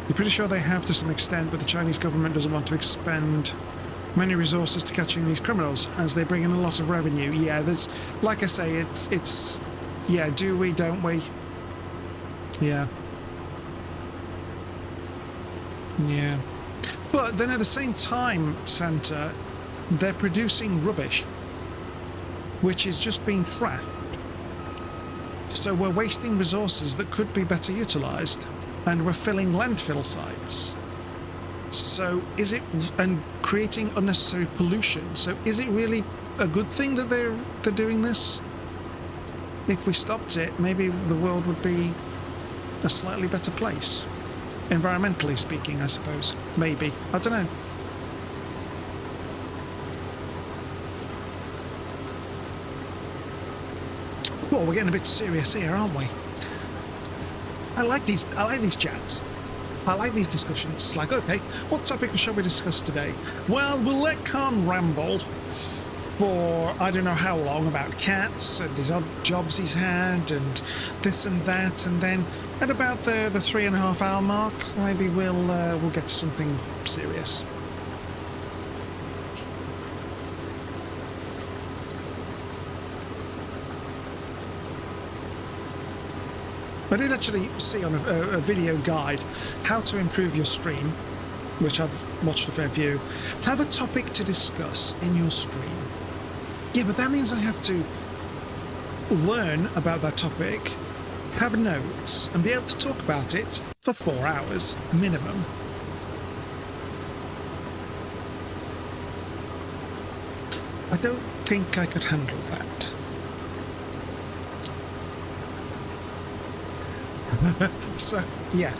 You're pretty sure they have to some extent, but the Chinese government doesn't want to expend many resources to catching these criminals, as they bring in a lot of revenue. Yeah, there's, like I say, it's, yeah, do we, don't we? Yeah. Yeah. But then at the same time, Santa, they're producing rubbish, which is just being trashed. So we're wasting resources that could be better utilised, and we're filling landfill sites. So is it, and creating unnecessary pollution. So is it really a good thing that they're doing this? If we stopped it, maybe the world would be a slightly better place. Environmentally speaking, I suppose. Maybe. I don't know. Well, we're getting a bit serious here, aren't we? I like these chats. I like these discussions. It's like, okay, what topic shall we discuss today? Well, we'll let Khan ramble for I don't know how long about cats and his odd jobs he's had and this and that, and then at about the 3.5 hour mark, maybe we'll get to something serious. I did actually see on a video guide how to improve your stream, which I've watched a fair few. Have a topic to discuss in your stream. Yeah, but that means I have to learn about that topic, have notes, and be able to talk about it for 4 hours minimum. I don't think I could handle that. So, yeah.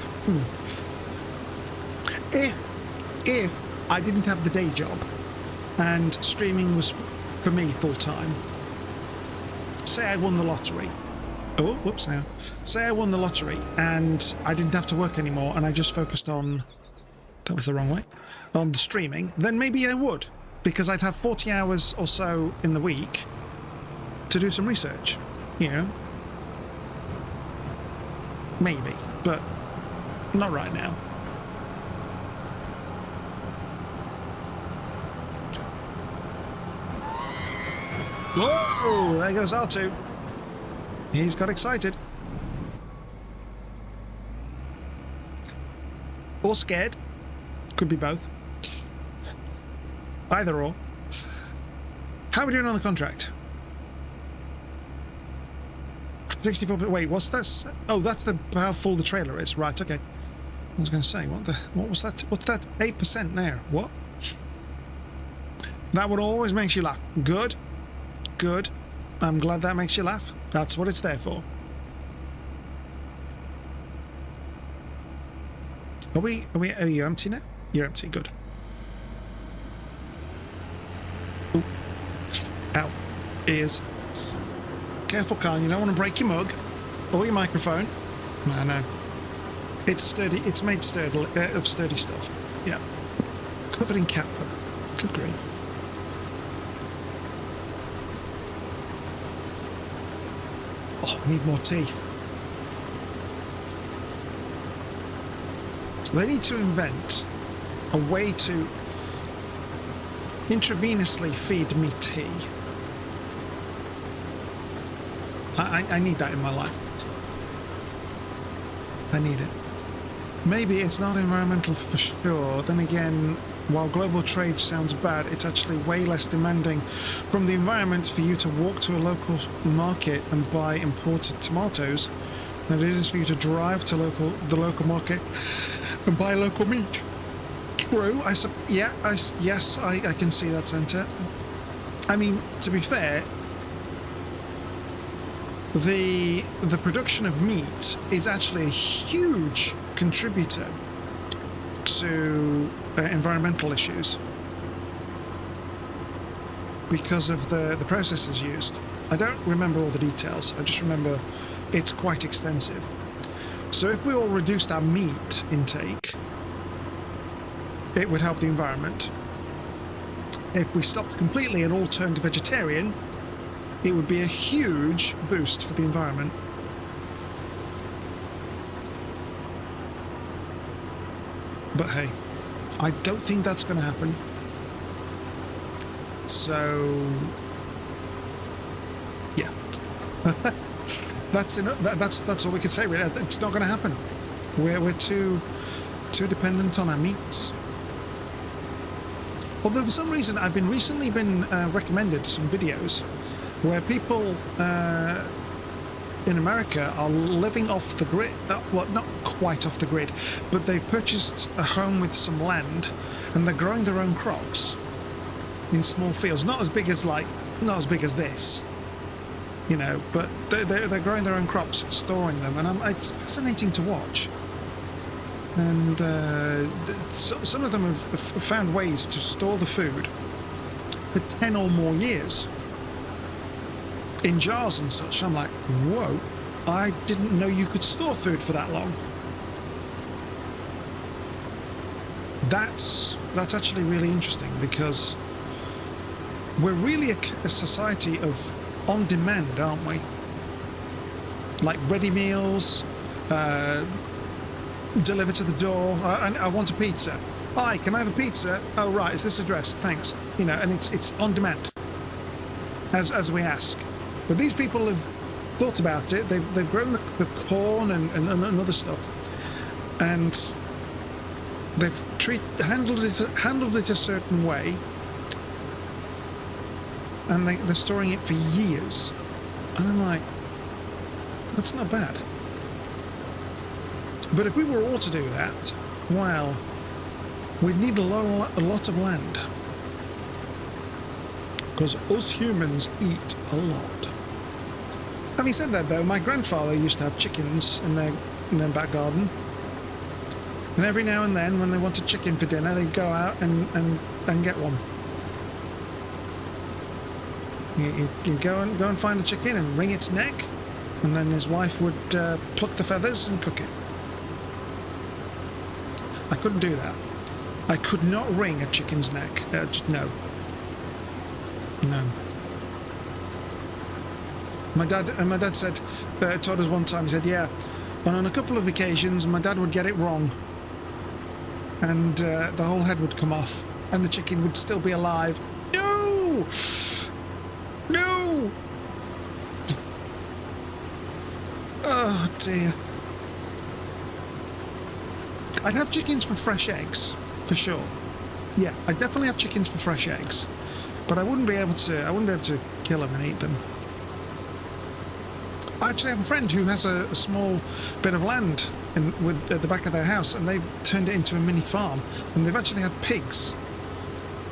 If I didn't have the day job and streaming was for me full-time, say I won the lottery. Oh, whoops, hang on. Say I won the lottery and I didn't have to work anymore and I just focused on, that was the wrong way, on the streaming, then maybe I would, because I'd have 40 hours or so in the week to do some research, you know? Maybe, but not right now. Whoa! There goes R2. He's got excited. Or scared. Could be both. Either or. How are we doing on the contract? 64, wait, what's this? Oh, that's how full the trailer is. Right, okay. I was going to say, what was that? What's that? 8% there. What? That one always makes you laugh. Good. Good. I'm glad that makes you laugh. That's what it's there for. Are you empty now? You're empty, good. Ooh. Ow. Ears. Careful, Khan, you don't want to break your mug or your microphone. No. It's sturdy, it's made of sturdy stuff. Yeah. Covered in cat fur. Good grief. Oh, I need more tea. They need to invent a way to intravenously feed me tea. I need that in my life. I need it. Maybe it's not environmental for sure. Then again, while global trade sounds bad, it's actually way less demanding from the environment for you to walk to a local market and buy imported tomatoes than it is for you to drive to the local market and buy local meat. True, yes, I can see that centre. I mean, to be fair, the production of meat is actually a huge contributor to environmental issues because of the processes used. I don't remember all the details, I just remember it's quite extensive. So if we all reduced our meat intake, it would help the environment. If we stopped completely and all turned vegetarian, it would be a huge boost for the environment. But hey, I don't think that's going to happen. So, yeah. That's enough. That's all we can say. Really. It's not going to happen. We're too dependent on our meats. Although for some reason I've recently been recommended some videos where people in America are living off the grid. Well, not quite off the grid, but they've purchased a home with some land and they're growing their own crops in small fields, not as big as this, you know, but they're growing their own crops and storing them, and it's fascinating to watch. And some of them have found ways to store the food for 10 or more years in jars and such. I'm like, whoa, I didn't know you could store food for that long. That's actually really interesting, because we're really a society of on demand, aren't we? Like ready meals, delivered to the door. I want a pizza. Hi, can I have a pizza? Oh right, is this address? Thanks. You know, and it's on demand as we ask. But these people have thought about it. They've grown the corn and other stuff, and they've handled it a certain way, and they're storing it for years. And I'm like, that's not bad. But if we were all to do that, well, we'd need a lot of land. Because us humans eat a lot. Having said that, though, my grandfather used to have chickens in their back garden. And every now and then, when they wanted chicken for dinner, they'd go out and get one. He'd go and find the chicken and wring its neck, and then his wife would pluck the feathers and cook it. I couldn't do that. I could not wring a chicken's neck. Just no. My dad said, told us one time, he said, yeah, and on a couple of occasions my dad would get it wrong, and the whole head would come off and the chicken would still be alive. No! Oh dear. I'd have chickens for fresh eggs, for sure. Yeah, I'd definitely have chickens for fresh eggs, but I wouldn't be able to kill them and eat them. I actually have a friend who has a small bit of land at the back of their house, and they've turned it into a mini farm, and they've actually had pigs,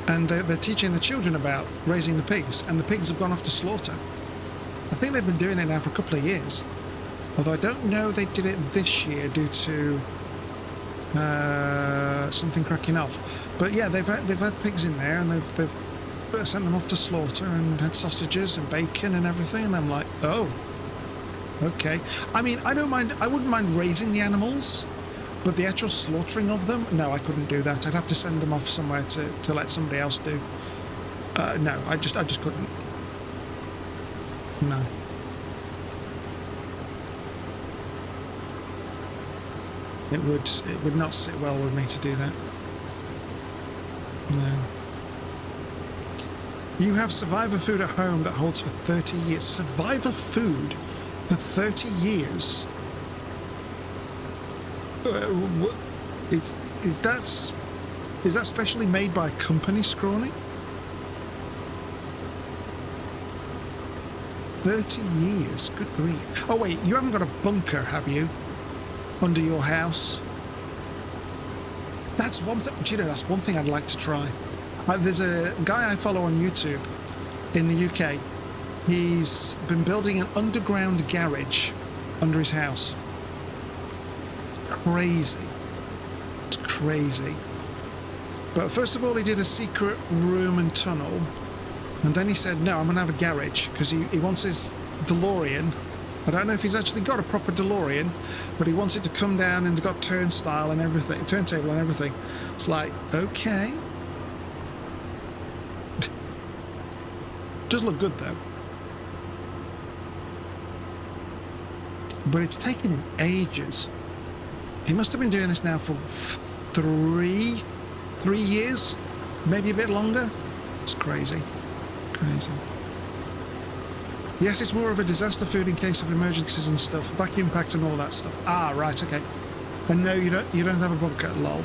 and they're teaching the children about raising the pigs, and the pigs have gone off to slaughter. I think they've been doing it now for a couple of years, although I don't know they did it this year due to something cracking off. But yeah, they've had pigs in there, and they've sent them off to slaughter and had sausages and bacon and everything, and I'm like, oh, okay. I mean, I wouldn't mind raising the animals, but the actual slaughtering of them, no, I couldn't do that. I'd have to send them off somewhere to let somebody else do. No, I just couldn't. No. It would not sit well with me to do that. No. You have survivor food at home that holds for 30 years. Survivor food for 30 years? Is that specially made by a company, Scrawny? 30 years. Good grief. Oh, wait, you haven't got a bunker, have you? Under your house? That's one thing. Do you know, that's one thing I'd like to try. There's a guy I follow on YouTube in the UK. He's been building an underground garage under his house. Crazy. It's crazy. But first of all, he did a secret room and tunnel. And then he said, no, I'm going to have a garage because he wants his DeLorean. I don't know if he's actually got a proper DeLorean, but he wants it to come down and it's got turnstile and everything, turntable and everything. It's like, okay. Does look good though. But it's taken him ages. He must have been doing this now for 3 years, maybe a bit longer. It's crazy. Crazy. Yes, it's more of a disaster food in case of emergencies and stuff, vacuum packed and all that stuff. Ah, right, okay. And no, you don't have a bunker, lol.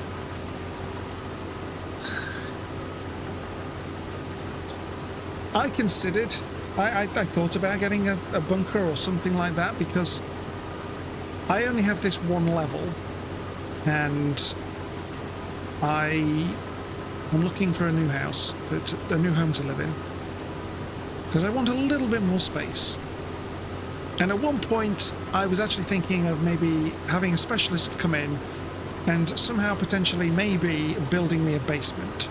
I considered, I thought about getting a bunker or something like that because I only have this one level and I'm looking for a new house, a new home to live in, because I want a little bit more space. And at one point, I was actually thinking of maybe having a specialist come in and somehow potentially maybe building me a basement.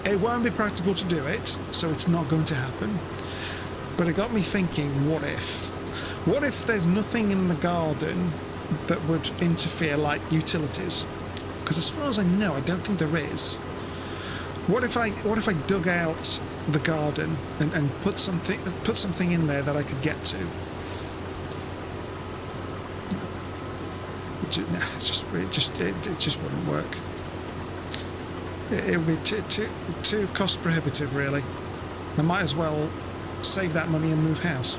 It won't be practical to do it, so it's not going to happen. But it got me thinking, what if? What if there's nothing in the garden that would interfere, like utilities? Because as far as I know, I don't think there is. What if I dug out the garden and put something in there that I could get to? Nah, it just wouldn't work. It would be too cost prohibitive, really. I might as well save that money and move house.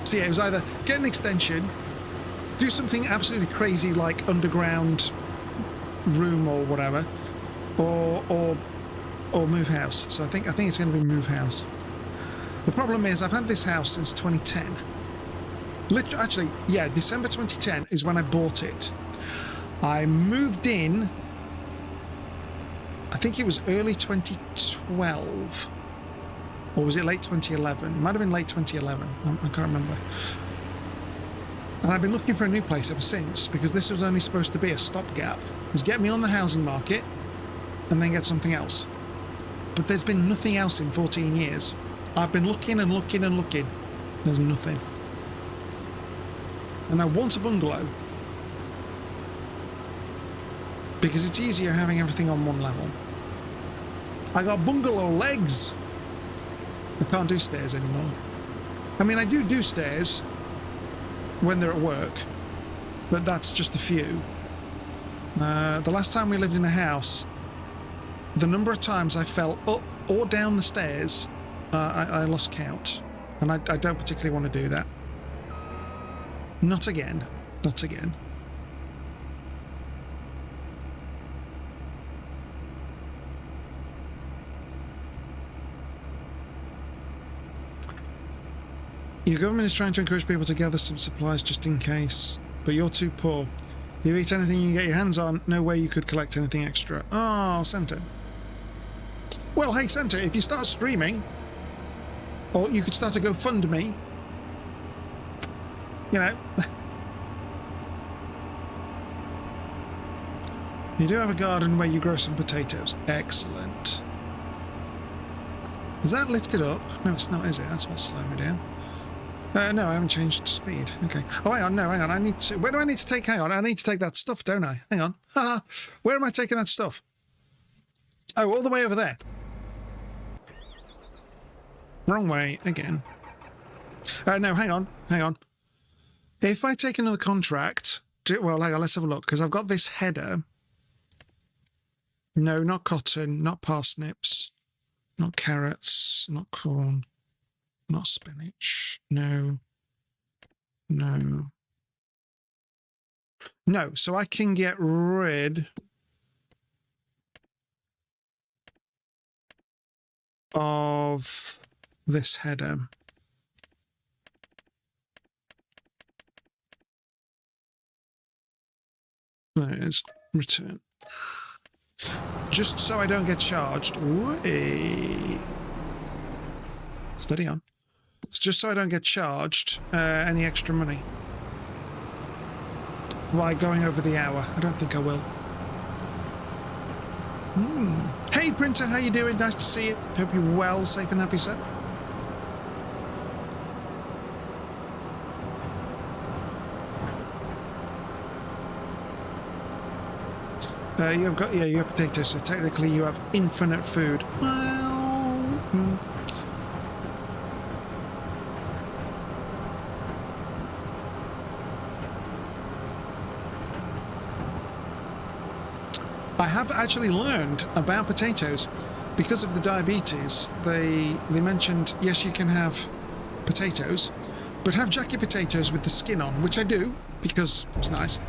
So yeah, it was either get an extension, do something absolutely crazy like underground room or whatever, or move house. So I think it's going to be move house. The problem is I've had this house since 2010. Actually, yeah, December 2010 is when I bought it. I moved in, I think it was early 2012. Or was it late 2011? It might have been late 2011. I can't remember. And I've been looking for a new place ever since, because this was only supposed to be a stopgap. It was get me on the housing market and then get something else. But there's been nothing else in 14 years. I've been looking and looking and looking. There's nothing. And I want a bungalow because it's easier having everything on one level. I got bungalow legs. I can't do stairs anymore. I mean, I do stairs when they're at work, but that's just a few. The last time we lived in a house, the number of times I fell up or down the stairs, I lost count. And I don't particularly want to do that. Not again. Not again. Your government is trying to encourage people to gather some supplies just in case, but you're too poor. You eat anything you can get your hands on, no way you could collect anything extra. Oh, Santa. Well, hey, Santa, if you start streaming, or you could start a GoFundMe, you know. You do have a garden where you grow some potatoes. Excellent. Is that lifted up? No, it's not, is it? That's what's slowing me down. No, I haven't changed speed. Okay. Oh, hang on. No, hang on. I need to... Where do I need to take... Hang on. I need to take that stuff, don't I? Hang on. Where am I taking that stuff? Oh, all the way over there. Wrong way again. No, hang on. Hang on. If I take another contract... Well, hang on. Let's have a look. Because I've got this header. No, not cotton. Not parsnips. Not carrots. Not corn. Not spinach. No. No. No, so I can get rid of this header. There it is. Return. Just so I don't get charged. Way. Steady on. It's just so I don't get charged any extra money by going over the hour. I don't think I will. Hey, Printer, how you doing? Nice to see you. Hope you're well, safe and happy, sir. You have potatoes, so technically you have infinite food. Well, I have actually learned about potatoes because of the diabetes. They mentioned, yes, you can have potatoes, but have jacket potatoes with the skin on, which I do because it's nice.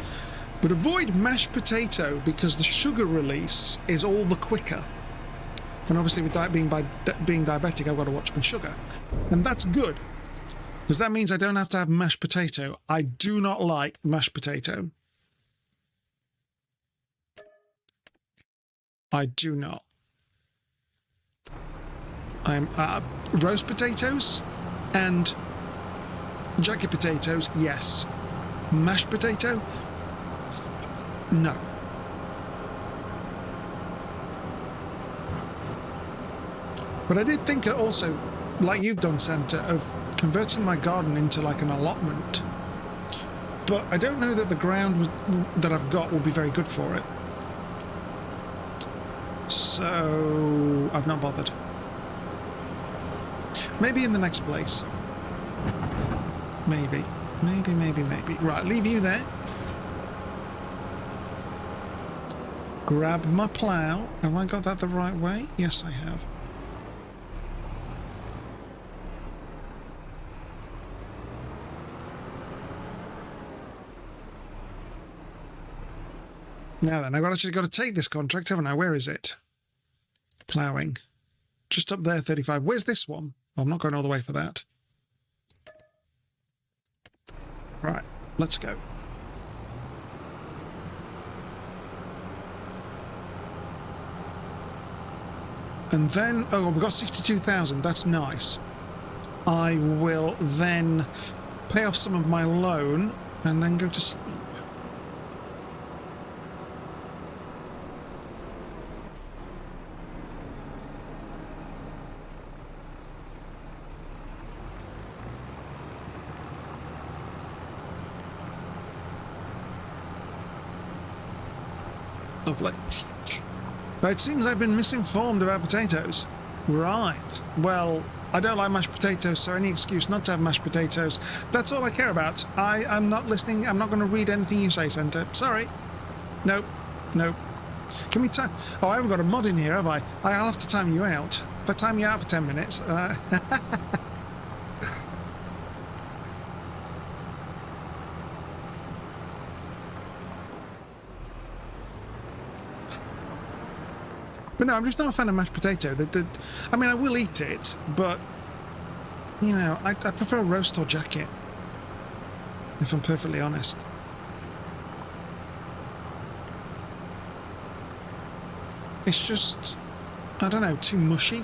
But avoid mashed potato because the sugar release is all the quicker. And obviously with being diabetic, I've got to watch my sugar. And that's good, because that means I don't have to have mashed potato. I do not like mashed potato. I do not. I'm roast potatoes and jacket potatoes, yes. Mashed potato, no. But I did think also, like you've done, Santa, of converting my garden into like an allotment. But I don't know that the ground that I've got will be very good for it. So I've not bothered. Maybe in the next place. Maybe. Maybe. Right, leave you there. Grab my plough. Have I got that the right way? Yes, I have. Now then, I've actually got to take this contract, haven't I? Where is it? Ploughing. Just up there, 35. Where's this one? Oh, I'm not going all the way for that. Right, let's go. And then, oh, we've got 62,000. That's nice. I will then pay off some of my loan and then go to sleep. Lovely. But it seems I've been misinformed about potatoes. Right. Well, I don't like mashed potatoes, so any excuse not to have mashed potatoes. That's all I care about. I'm not listening. I'm not going to read anything you say, Santa. Sorry. Nope. Can we time... Oh, I haven't got a mod in here, have I? I'll have to time you out. If I time you out for 10 minutes... But no, I'm just not a fan of mashed potato. I mean, I will eat it, but, you know, I prefer roast or jacket, if I'm perfectly honest. It's just, I don't know, too mushy.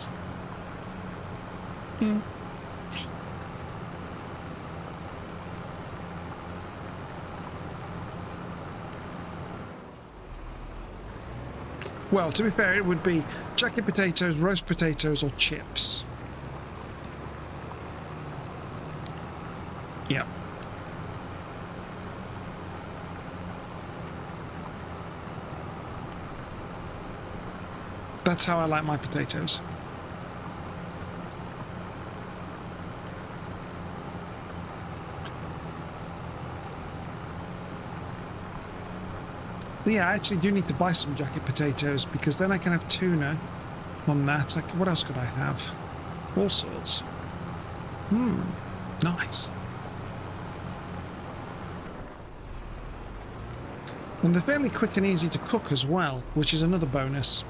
Yeah. Well, to be fair, it would be jacket potatoes, roast potatoes, or chips. Yep. That's how I like my potatoes. Yeah, I actually do need to buy some jacket potatoes because then I can have tuna on that. What else could I have? All sorts. Nice. And they're fairly quick and easy to cook as well, which is another bonus.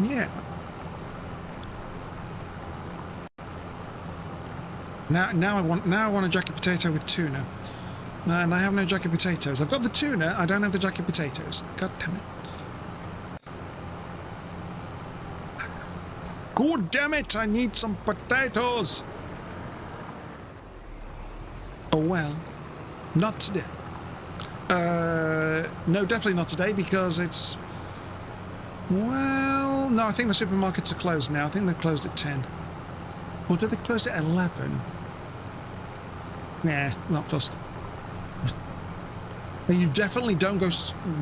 Yeah. Now I want a jacket potato with tuna. And I have no jacket potatoes. I've got the tuna, I don't have the jacket potatoes. God damn it. God damn it, I need some potatoes. Oh well, not today. No, definitely not today because it's... Well, no, I think the supermarkets are closed now. I think they're closed at 10. Or do they close at 11? Nah, not fussed. You definitely don't go.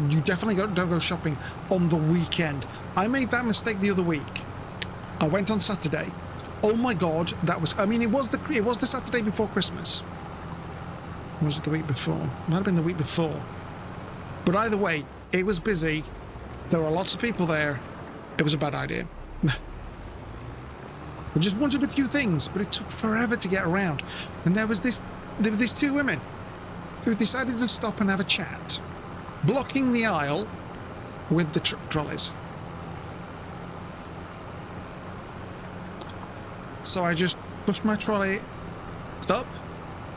Don't go shopping on the weekend. I made that mistake the other week. I went on Saturday. Oh my God, that was. I mean, it was the Saturday before Christmas. Or was it the week before? Might have been the week before. But either way, it was busy. There were lots of people there. It was a bad idea. I just wanted a few things, but it took forever to get around. And there were these two women who decided to stop and have a chat, blocking the aisle with the trolleys. So I just pushed my trolley up.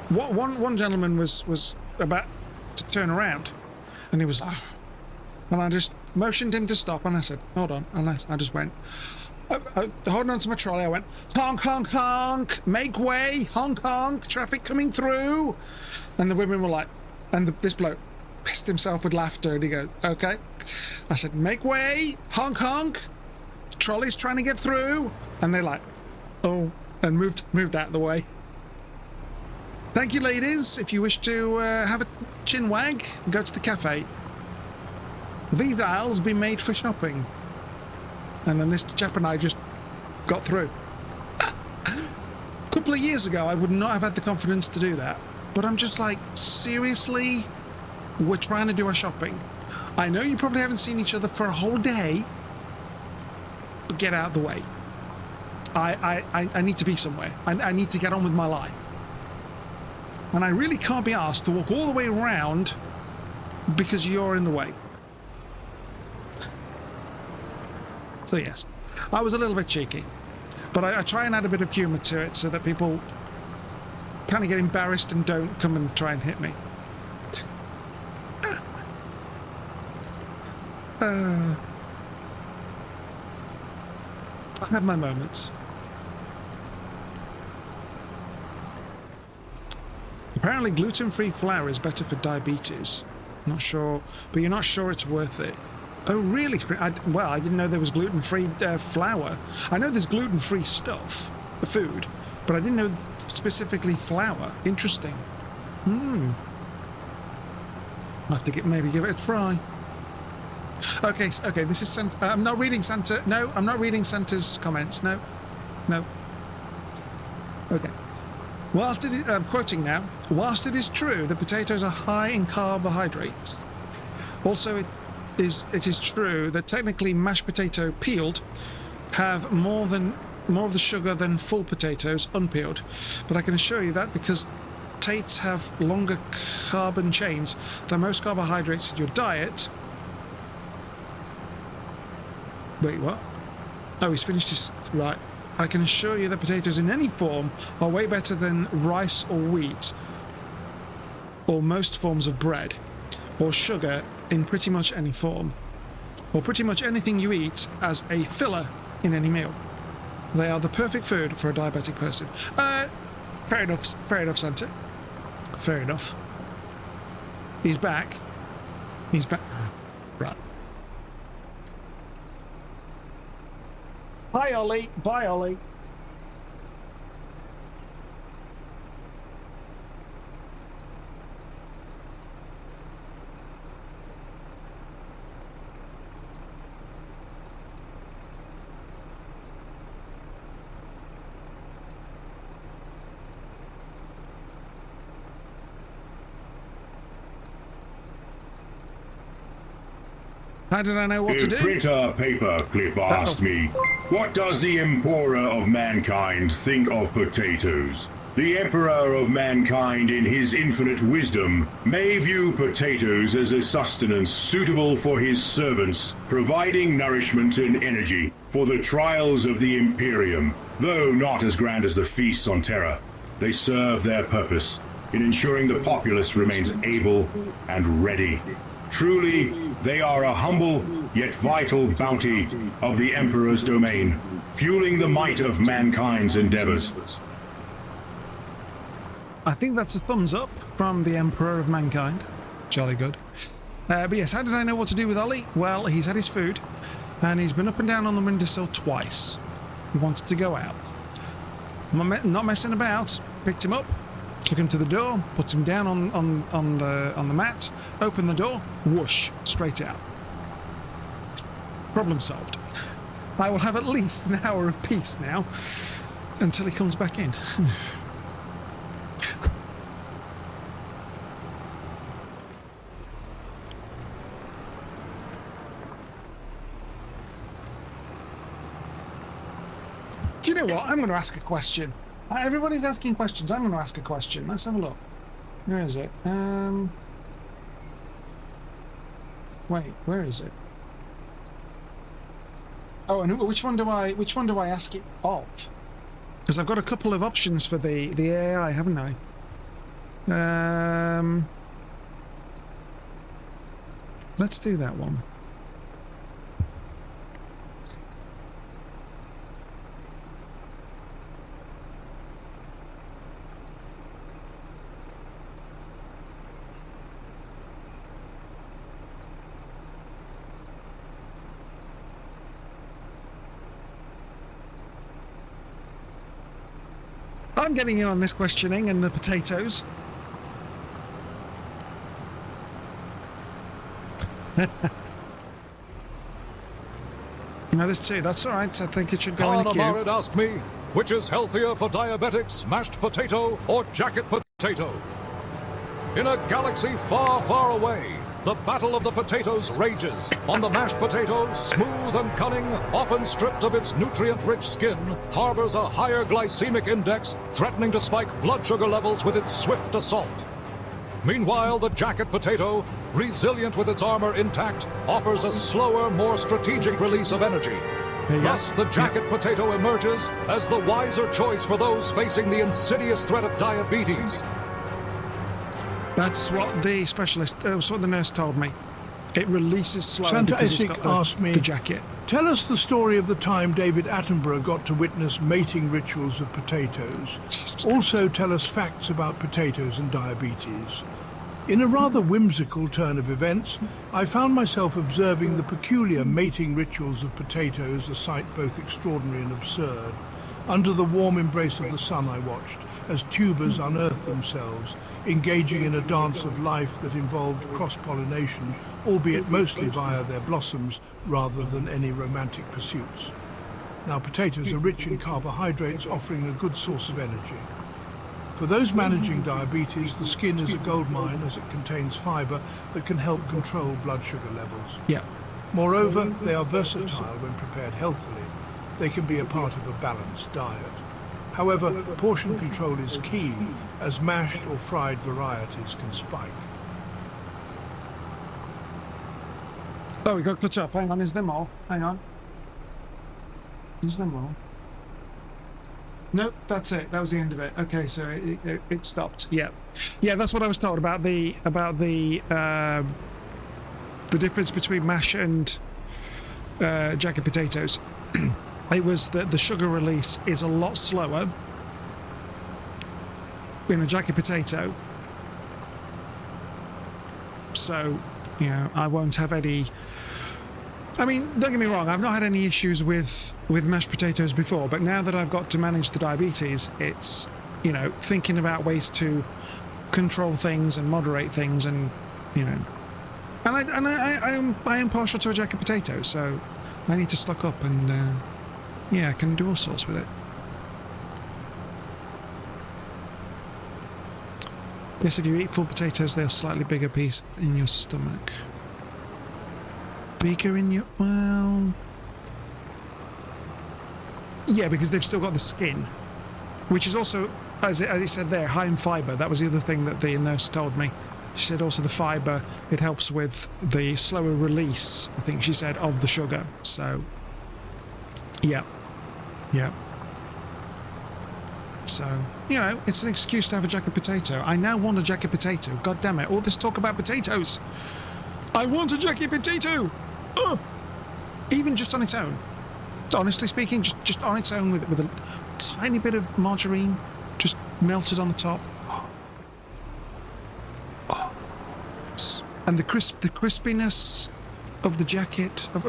One gentleman was about to turn around, and he was like, and I just motioned him to stop, and I said, hold on, and I just went, holding on to my trolley, I went, honk, honk, honk, make way, honk, honk, traffic coming through. And the women were like, and this bloke pissed himself with laughter, and he goes, okay. I said, make way, honk, honk, trolley's trying to get through. And they're like, oh, and moved out of the way. Thank you, ladies. If you wish to have a chin wag, go to the cafe. These aisles be made for shopping. And then this chap and I just got through. A couple of years ago, I would not have had the confidence to do that. But I'm just like, seriously? We're trying to do our shopping. I know you probably haven't seen each other for a whole day, but get out of the way. I need to be somewhere. I need to get on with my life. And I really can't be asked to walk all the way around because you're in the way. So yes, I was a little bit cheeky, but I try and add a bit of humour to it so that people kind of get embarrassed and don't come and try and hit me. I have my moments. Apparently gluten-free flour is better for diabetes. Not sure, but you're not sure it's worth it. Oh, really? Well, I didn't know there was gluten-free flour. I know there's gluten-free stuff, food, but I didn't know specifically flour. Interesting. I'll have to maybe give it a try. Okay, this is Santa. I'm not reading Santa. No, I'm not reading Santa's comments. No. Okay. I'm quoting now. Whilst it is true that potatoes are high in carbohydrates, also it is true that technically mashed potato peeled have more of the sugar than full potatoes unpeeled. But I can assure you that because tates have longer carbon chains than most carbohydrates in your diet. Wait, what? Oh, he's finished his... Right. I can assure you that potatoes in any form are way better than rice or wheat, or most forms of bread, or sugar in pretty much any form, or pretty much anything you eat as a filler in any meal. They are the perfect food for a diabetic person. Fair enough, Santa. Fair enough. He's back. Right. Hi, Ollie. Bye, Ollie. How did I know what to do? Printer Paperclip asked me, what does the Emperor of Mankind think of potatoes? The Emperor of mankind, in his infinite wisdom, may view potatoes as a sustenance suitable for his servants, providing nourishment and energy for the trials of the Imperium. Though not as grand as the feasts on Terra, they serve their purpose in ensuring the populace remains able and ready. Truly, they are a humble yet vital bounty of the Emperor's domain, fueling the might of mankind's endeavors. I think that's a thumbs up from the Emperor of Mankind. Jolly good. But yes, how did I know what to do with Ollie? Well, he's had his food, and he's been up and down on the windowsill twice. He wanted to go out. Not messing about. Picked him up, took him to the door, put him down on the mat, opened the door, whoosh, straight out. Problem solved. I will have at least an hour of peace now until he comes back in. Do you know what? I'm going to ask a question. Everybody's asking questions. I'm going to ask a question. Let's have a look. Where is it? Wait, where is it? Oh, and which one do I ask it of? Because I've got a couple of options for the AI, haven't I? Let's do that one. I'm getting in on this questioning and the potatoes. Now there's two. That's all right. I think it should go in a queue. Marid asked me, which is healthier for diabetics, mashed potato or jacket potato? In a galaxy far, far away, the battle of the potatoes rages. On the mashed potato, smooth and cunning, often stripped of its nutrient-rich skin, harbors a higher glycemic index, threatening to spike blood sugar levels with its swift assault. Meanwhile, the jacket potato, resilient with its armor intact, offers a slower, more strategic release of energy. Thus, the jacket potato emerges as the wiser choice for those facing the insidious threat of diabetes. That's what the specialist, that's what the nurse told me. It releases slower Santa because it's got asked me, the jacket. Tell us the story of the time David Attenborough got to witness mating rituals of potatoes. Also tell us facts about potatoes and diabetes. In a rather whimsical turn of events, I found myself observing the peculiar mating rituals of potatoes, a sight both extraordinary and absurd. Under the warm embrace of the sun I watched, as tubers unearthed themselves, engaging in a dance of life that involved cross-pollination, albeit mostly via their blossoms rather than any romantic pursuits. Now, potatoes are rich in carbohydrates, offering a good source of energy. For those managing diabetes, the skin is a goldmine as it contains fiber that can help control blood sugar levels. Yeah. Moreover, they are versatile when prepared healthily. They can be a part of a balanced diet. However, portion control is key, as mashed or fried varieties can spike. Oh, we got cut up. Hang on, is there more? Hang on. Is there more? Nope, that's it. That was the end of it. Okay, so it stopped. Yeah, yeah. That's what I was told about the difference between mash and jacket potatoes. It was that the sugar release is a lot slower in a jacket potato. So, you know, I won't have any... I mean, don't get me wrong, I've not had any issues with mashed potatoes before, but now that I've got to manage the diabetes, it's, you know, thinking about ways to control things and moderate things and, you know... And I am partial to a jacket potato, so I need to stock up and... yeah, I can do all sorts with it. Yes, if you eat full potatoes, they're a slightly bigger piece in your stomach. Bigger in your... well... yeah, because they've still got the skin. Which is also as it said there, high in fibre. That was the other thing that the nurse told me. She said also the fibre, it helps with the slower release, I think she said, of the sugar. So, yeah. So, you know, it's an excuse to have a jacket potato. I now want a jacket potato. God damn it. All this talk about potatoes. I want a jacket potato! Even just on its own. Honestly speaking, just on its own with a tiny bit of margarine just melted on the top. And the crispiness of the jacket of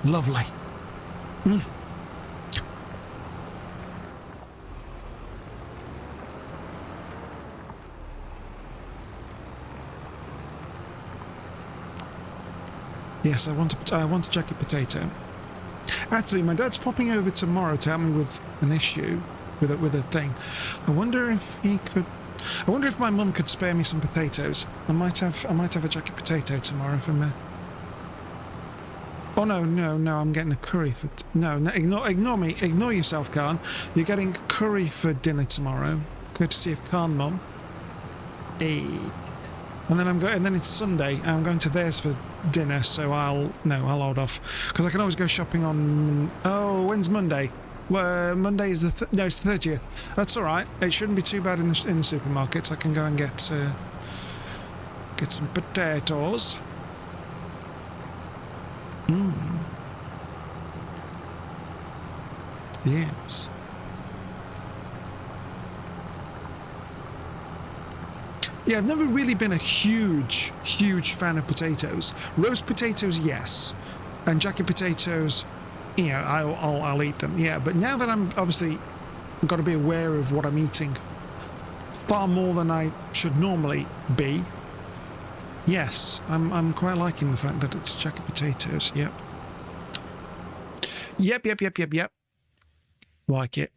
lovely. Yes, I want a jacket potato. Actually, my dad's popping over tomorrow to help me with an issue, with a thing. I wonder if he could. I wonder if my mum could spare me some potatoes. I might have a jacket potato tomorrow from there. Oh no! I'm getting a curry for. No, ignore me. Ignore yourself, Khan. You're getting curry for dinner tomorrow. Courtesy of Khan Mum. Hey. And then and then it's Sunday. And I'm going to theirs for dinner, so I'll hold off because I can always go shopping on. Oh, when's Monday? Well, Monday is it's the 30th. That's all right. It shouldn't be too bad in the supermarkets. I can go and get some potatoes. Yes. Yeah, I've never really been a huge fan of potatoes. Roast potatoes, yes, and jacket potatoes, you know, I'll eat them. Yeah, but now that I'm obviously got to be aware of what I'm eating far more than I should normally be. Yes, I'm quite liking the fact that it's jacket potatoes. Yep. Like it.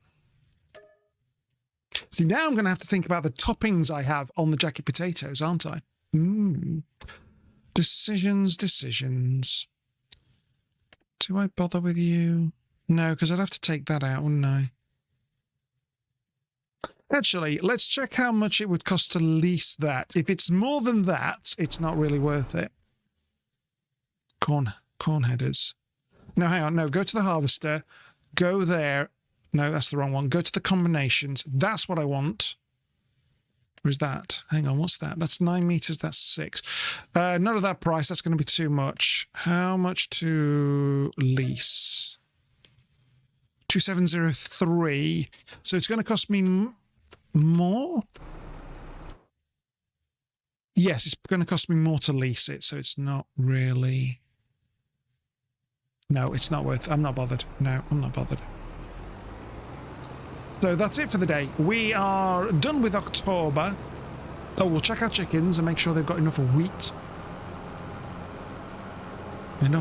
See, now I'm going to have to think about the toppings I have on the jacket potatoes, aren't I? Decisions. Do I bother with you? No, because I'd have to take that out, wouldn't I? Actually, let's check how much it would cost to lease that. If it's more than that, it's not really worth it. Corn headers. No, hang on. No, go to the harvester. Go there. No, that's the wrong one. Go to the combinations. That's what I want. Or is that? Hang on, what's that? That's 9 meters, that's 6. None of that price, that's going to be too much. How much to lease? 2703. So it's going to cost me more? Yes, it's going to cost me more to lease it, so it's not really... No, it's not worth... I'm not bothered. No, I'm not bothered. So that's it for the day. We are done with October. Oh, we'll check our chickens and make sure they've got enough wheat. And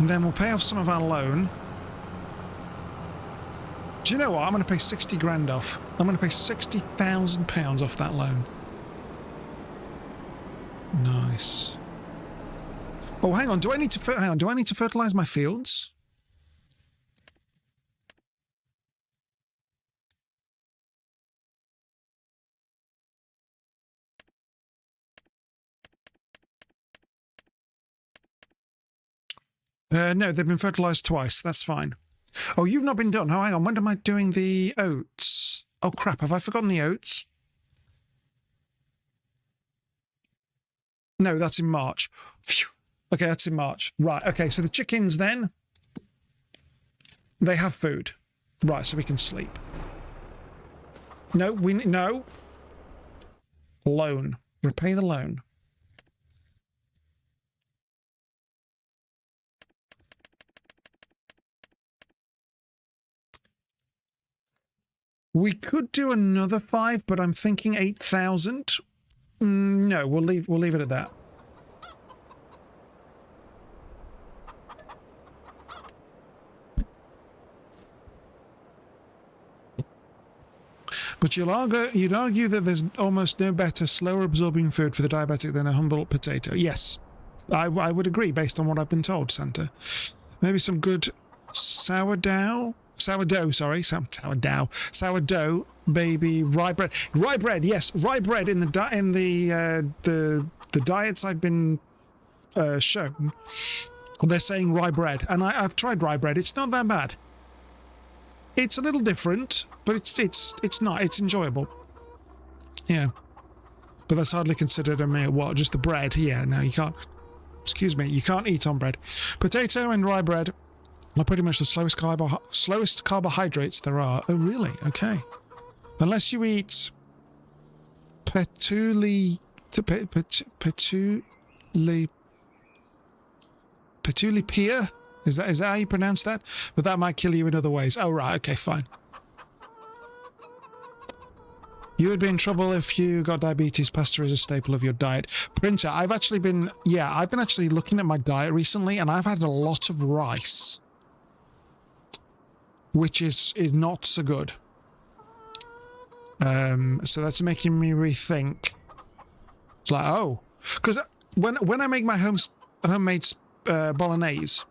then we'll pay off some of our loan. Do you know what? I'm going to pay 60 grand off. I'm going to pay £60,000 off that loan. Nice. Oh, hang on. Do I need to fertilize my fields? No, they've been fertilized twice. That's fine. Oh, you've not been done. Oh, hang on. When am I doing the oats? Oh, crap. Have I forgotten the oats? No, that's in March. Phew. Okay, that's in March. Right. Okay, so the chickens then, they have food. Right, so we can sleep. No, no. Loan. Repay the loan. We could do another 5, but I'm thinking 8,000. No, we'll leave it at that. But you'd argue that there's almost no better, slower absorbing food for the diabetic than a humble potato. Yes, I would agree based on what I've been told, Santa. Maybe some good sourdough. sourdough, sorry, sourdough, baby, rye bread, yes, rye bread in the diets I've been shown. They're saying rye bread, and I've tried rye bread. It's not that bad. It's a little different, but it's not. It's enjoyable. Yeah, but that's hardly considered a meal. What? Just the bread? Yeah, no, you can't. Excuse me, you can't eat on bread. Potato and rye bread are pretty much the slowest carbohydrates there are. Oh, really? Okay. Unless you eat petuli pea. Is that how you pronounce that? But that might kill you in other ways. Oh, right. Okay, fine. You would be in trouble if you got diabetes. Pasta is a staple of your diet. Printer, I've been actually looking at my diet recently, and I've had a lot of rice, which is not so good. So that's making me rethink. It's like, oh, because when I make my homemade bolognese,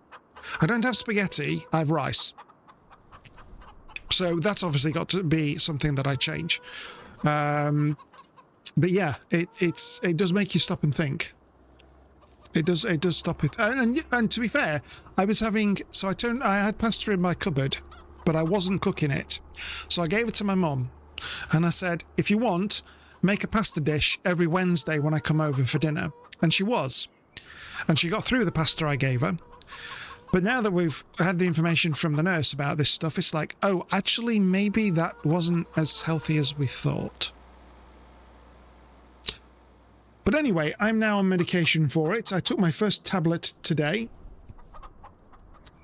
I don't have spaghetti, I have rice. So that's obviously got to be something that I change. But yeah, it does make you stop and think. It does stop it. And to be fair, I had pasta in my cupboard, but I wasn't cooking it. So I gave it to my mum, and I said, if you want, make a pasta dish every Wednesday when I come over for dinner. And she was. And she got through the pasta I gave her. But now that we've had the information from the nurse about this stuff, it's like, oh, actually, maybe that wasn't as healthy as we thought. But anyway, I'm now on medication for it. I took my first tablet today,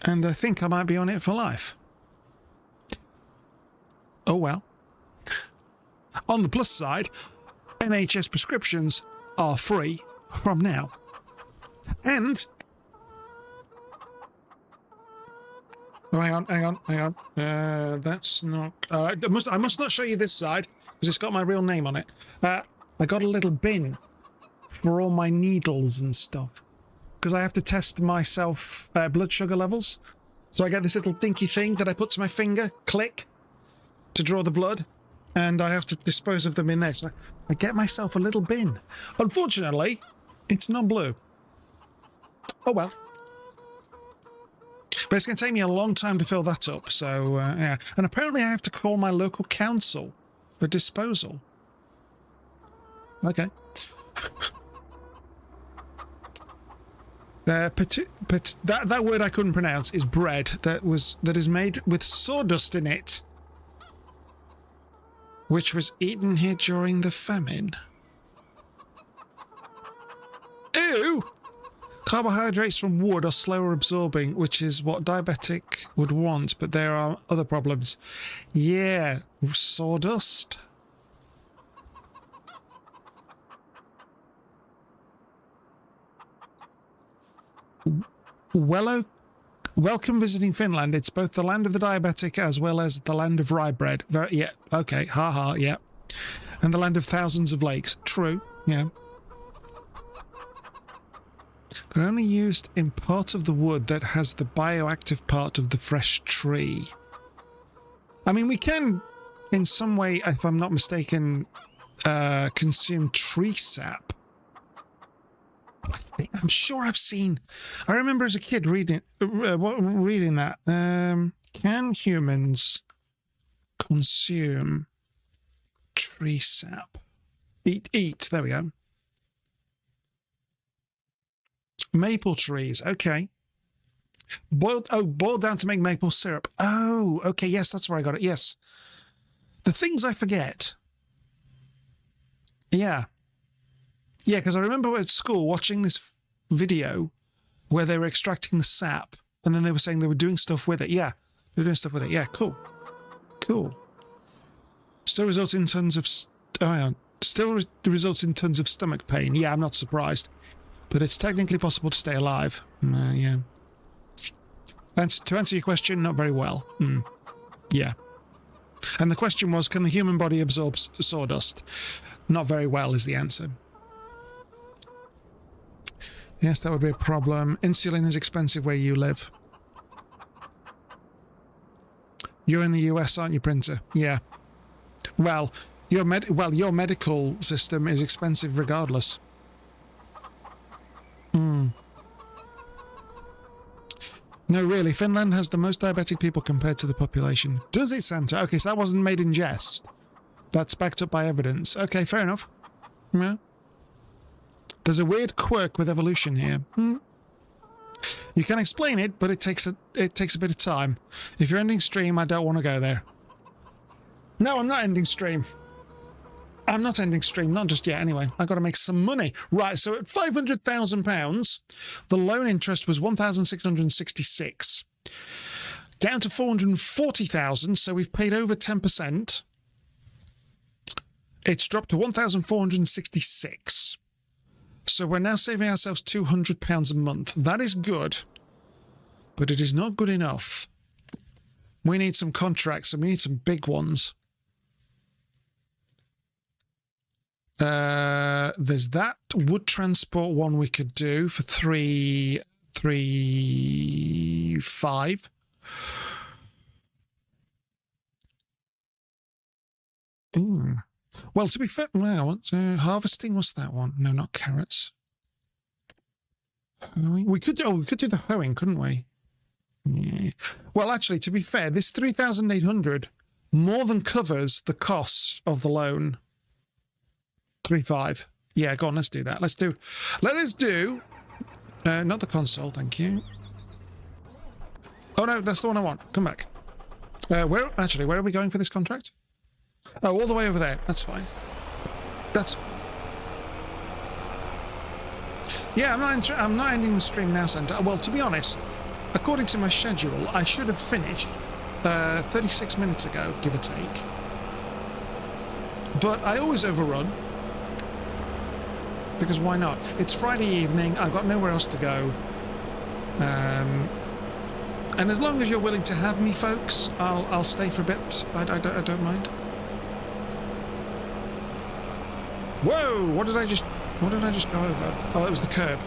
and I think I might be on it for life. Oh well. On the plus side, NHS prescriptions are free from now. And... oh, hang on. That's not... I must not show you this side, because it's got my real name on it. I got a little bin for all my needles and stuff, because I have to test myself blood sugar levels. So I get this little dinky thing that I put to my finger, click, to draw the blood, and I have to dispose of them in there. So I get myself a little bin. Unfortunately, it's not blue. Oh well. But it's going to take me a long time to fill that up, so, yeah. And apparently I have to call my local council for disposal. Okay. That word I couldn't pronounce is bread that is made with sawdust in it, which was eaten here during the famine. Ew! Carbohydrates from wood are slower absorbing, which is what diabetic would want, but there are other problems. Yeah, sawdust. Welcome visiting Finland. It's both the land of the diabetic as well as the land of rye bread. Yeah, okay, haha, yeah. And the land of thousands of lakes. True, yeah. They're only used in part of the wood that has the bioactive part of the fresh tree. I mean, we can, in some way, if I'm not mistaken, consume tree sap. I'm sure I've seen... I remember as a kid reading that. Can humans consume tree sap? Eat, there we go. Maple trees, okay. Boiled down to make maple syrup. Oh, okay, yes, that's where I got it, yes. The things I forget. Yeah. Yeah, because I remember at school watching this video where they were extracting the sap, and then they were saying they were doing stuff with it. Yeah, they were doing stuff with it. Yeah, cool. Cool. Still results in tons of... results in tons of stomach pain. Yeah, I'm not surprised. But it's technically possible to stay alive. Yeah. And to answer your question, not very well. Yeah. And the question was, can the human body absorb sawdust? Not very well is the answer. Yes, that would be a problem. Insulin is expensive where you live. You're in the US, aren't you, Printer? Yeah. Well, your medical system is expensive regardless. No, really, Finland has the most diabetic people compared to the population. Does it, Santa? Okay, so that wasn't made in jest. That's backed up by evidence. Okay, fair enough. Yeah. There's a weird quirk with evolution here. You can explain it, but it takes a bit of time. If you're ending stream, I don't want to go there. No, I'm not ending stream. I'm not ending stream, not just yet anyway. I've got to make some money. Right, so at £500,000, the loan interest was 1,666. Down to 440,000, so we've paid over 10%. It's dropped to 1,466. So we're now saving ourselves £200 a month. That is good, but it is not good enough. We need some contracts, and we need some big ones. There's that wood transport one we could do for 3.5. Well, to be fair, well, harvesting, what's that one? No, not carrots. We could do the hoeing, couldn't we? Yeah. Well, actually, to be fair, this 3,800 more than covers the costs of the loan. 3.5. Yeah, go on, let's do that. Let us do not the console, thank you. Oh no, that's the one I want. Come back. Where are we going for this contract? Oh, all the way over there. That's fine. That's fine. Yeah, I'm not ending the stream now, Santa. Well, to be honest, according to my schedule, I should have finished 36 minutes ago, give or take. But I always overrun. Because why not? It's Friday evening, I've got nowhere else to go. And as long as you're willing to have me, folks, I'll stay for a bit. I don't mind. Whoa! What did I just go over? Oh, it was the curb.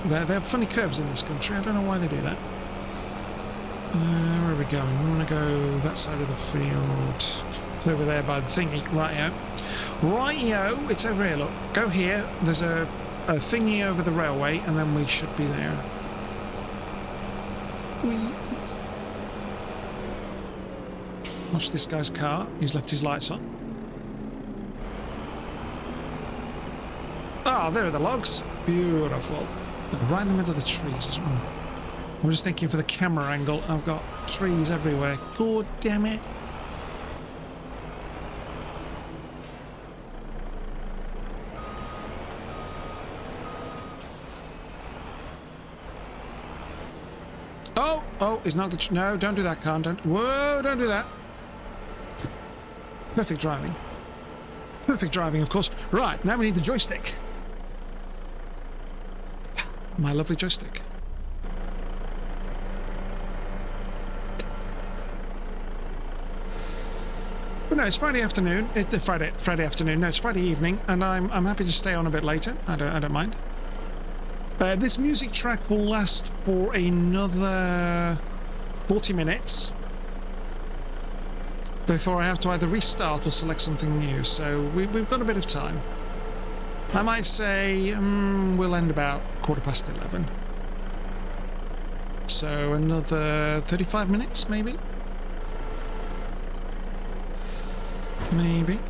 They have funny curbs in this country. I don't know why they do that. Where are we going? We want to go that side of the field. It's over there by the thingy. Rightio. Rightio. It's over here, look. Go here. There's a thingy over the railway, and then we should be there. Whee. Watch this guy's car. He's left his lights on. Ah, there are the logs. Beautiful. Right in the middle of the trees as well. I'm just thinking for the camera angle, I've got trees everywhere. God damn it. Oh, it's not the... No, don't do that, Khan. Whoa, don't do that. Perfect driving. Perfect driving, of course. Right, now we need the joystick. My lovely joystick. But no, it's Friday afternoon. It's Friday afternoon. No, it's Friday evening, and I'm happy to stay on a bit later. I don't mind. This music track will last for another 40 minutes before I have to either restart or select something new. So we've got a bit of time. I might say we'll end about 11:15. So another 35 minutes, maybe? Maybe.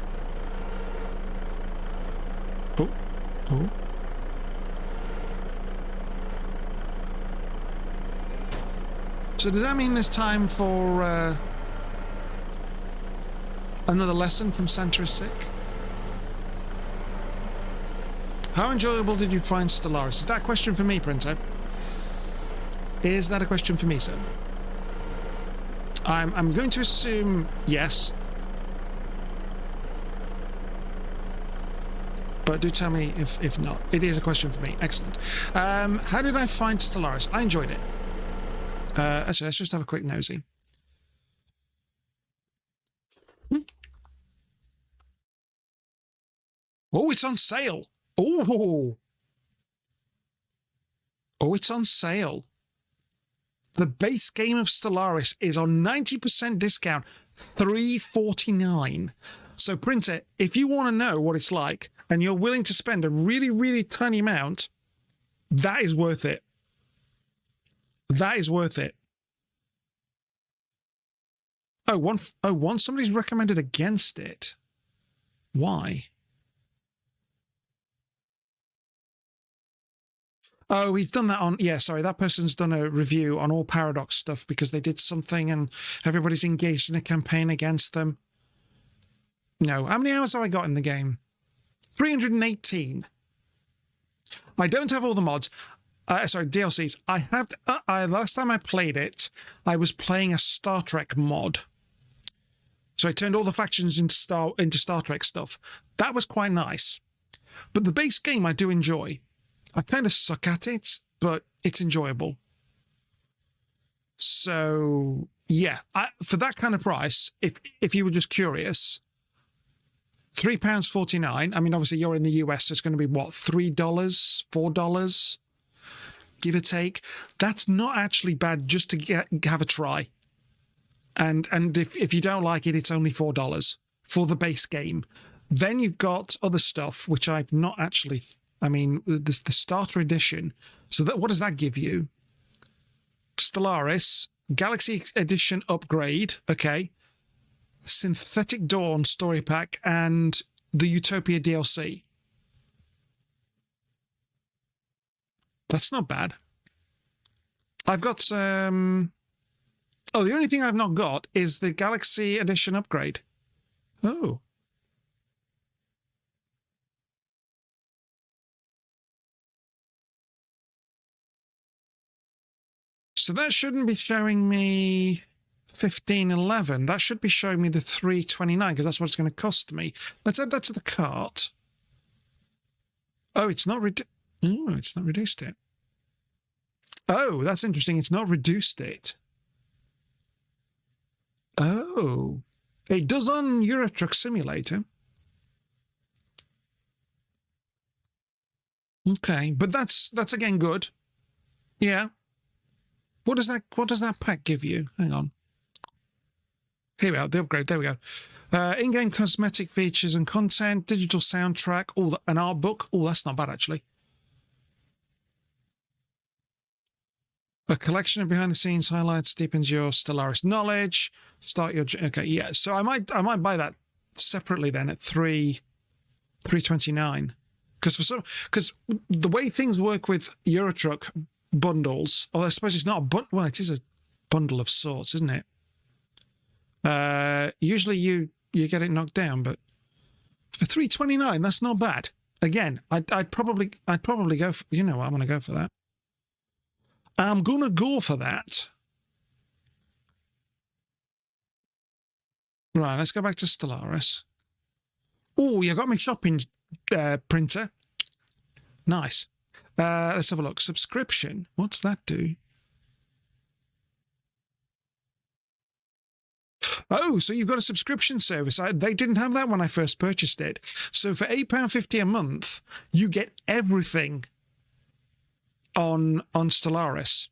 Oh. So does that mean there's time for another lesson from Santa is Sick? How enjoyable did you find Stellaris? Is that a question for me, Printer? Is that a question for me, sir? I'm going to assume yes. But do tell me if not. It is a question for me. Excellent. How did I find Stellaris? I enjoyed it. Actually, let's just have a quick nosy. Oh, it's on sale. Oh, it's on sale. The base game of Stellaris is on 90% discount, $3.49. So printer, if you want to know what it's like and you're willing to spend a really, really tiny amount, that is worth it. That is worth it. One somebody's recommended against it. Why? Oh, he's done that on... Yeah, sorry, that person's done a review on all Paradox stuff because they did something and everybody's engaged in a campaign against them. No. How many hours have I got in the game? 318. I don't have all the mods. DLCs. I have... last time I played it, I was playing a Star Trek mod. So I turned all the factions into Star Trek stuff. That was quite nice. But the base game I do enjoy. I kind of suck at it, but it's enjoyable. So, yeah, for that kind of price, if you were just curious, £3.49. I mean, obviously, you're in the US, so it's going to be, what, $3, $4, give or take. That's not actually bad just to have a try. And if you don't like it, it's only $4 for the base game. Then you've got other stuff, which I've not actually... I mean, the starter edition. So what does that give you? Stellaris, Galaxy Edition upgrade, okay. Synthetic Dawn story pack, and the Utopia DLC. That's not bad. I've got... the only thing I've not got is the Galaxy Edition upgrade. Oh. So that shouldn't be showing me 15.11. That should be showing me the 3.29 because that's what it's going to cost me. Let's add that to the cart. Oh, it's not it's not reduced it. Oh, that's interesting. It's not reduced it. Oh, it does on Euro Truck Simulator. Okay, but that's again good. Yeah. What does that pack give you? Hang on. Here we are, the upgrade. There we go. In-game cosmetic features and content, digital soundtrack, an art book. Oh, that's not bad actually. A collection of behind-the-scenes highlights deepens your Stellaris knowledge. Start your... Okay, yeah. So I might buy that separately then at $3.29. Because the way things work with Eurotruck bundles, or I suppose it's not a bundle. Well, it is a bundle of sorts, isn't it? Usually you get it knocked down, but for $3.29, that's not bad. Again, I'd probably go for... You know what? I'm going to go for that. I'm going to go for that. Right, let's go back to Stellaris. Oh, you got me shopping printer. Nice. Let's have a look. Subscription. What's that do? Oh, so you've got a subscription service. They didn't have that when I first purchased it. So for £8.50 a month, you get everything on Stellaris.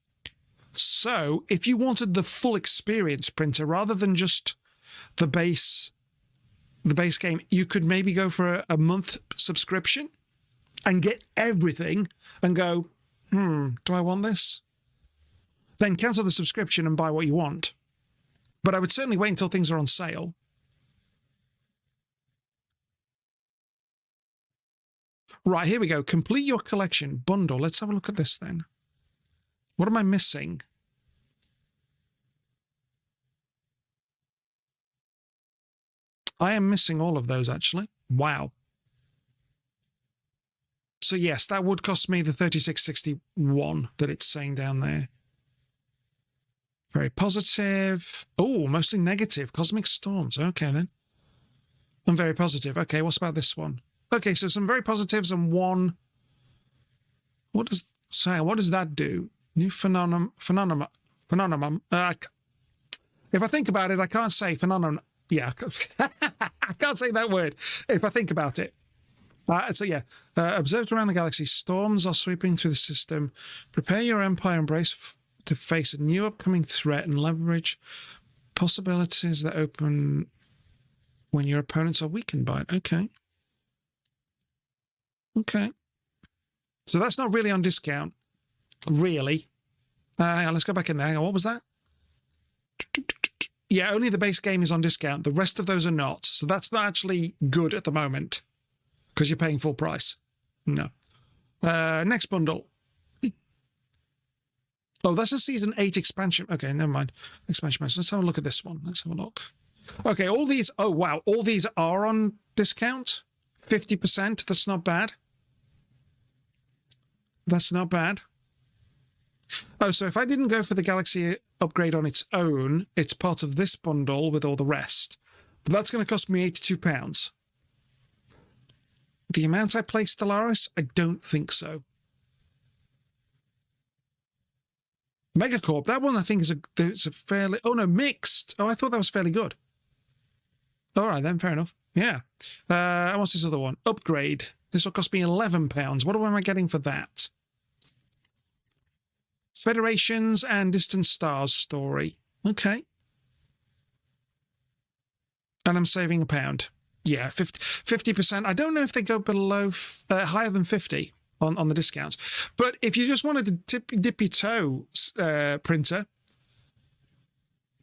So if you wanted the full experience, printer, rather than just the base game, you could maybe go for a month subscription and get everything and go, do I want this? Then cancel the subscription and buy what you want. But I would certainly wait until things are on sale. Right, here we go. Complete your collection. Bundle. Let's have a look at this then. What am I missing? I am missing all of those, actually. Wow. So yes, that would cost me the 36.61 that it's saying down there. Very positive. Oh, mostly negative. Cosmic Storms. Okay, then. And very positive. Okay, what's about this one? Okay, so some very positives and one... What does that do? New phenomenon. If I think about it, I can't say phenomenon. Yeah, I can't say that word if I think about it. So yeah, observed around the galaxy, storms are sweeping through the system. Prepare your empire, embrace to face a new upcoming threat and leverage possibilities that open when your opponents are weakened by it. Okay. Okay. So that's not really on discount. Really. Hang on, let's go back in there. Hang on, what was that? Yeah, only the base game is on discount. The rest of those are not. So that's not actually good at the moment because you're paying full price. No. Next bundle. Oh, that's a Season 8 expansion. Okay, never mind. Expansion pass. Let's have a look at this one. Let's have a look. Okay, all these... Oh, wow. All these are on discount. 50%. That's not bad. That's not bad. Oh, so if I didn't go for the Galaxy upgrade on its own, it's part of this bundle with all the rest. But that's going to cost me £82. The amount I play Stellaris? I don't think so. Megacorp, that one I think is a fairly... Oh, no, mixed. Oh, I thought that was fairly good. All right, then, fair enough. Yeah. And what's this other one? Upgrade. This will cost me £11. What am I getting for that? Federations and Distant Stars story. Okay. And I'm saving £1. Yeah, 50%. I don't know if they go below, higher than 50 on the discounts. But if you just wanted to dip your toe, printer,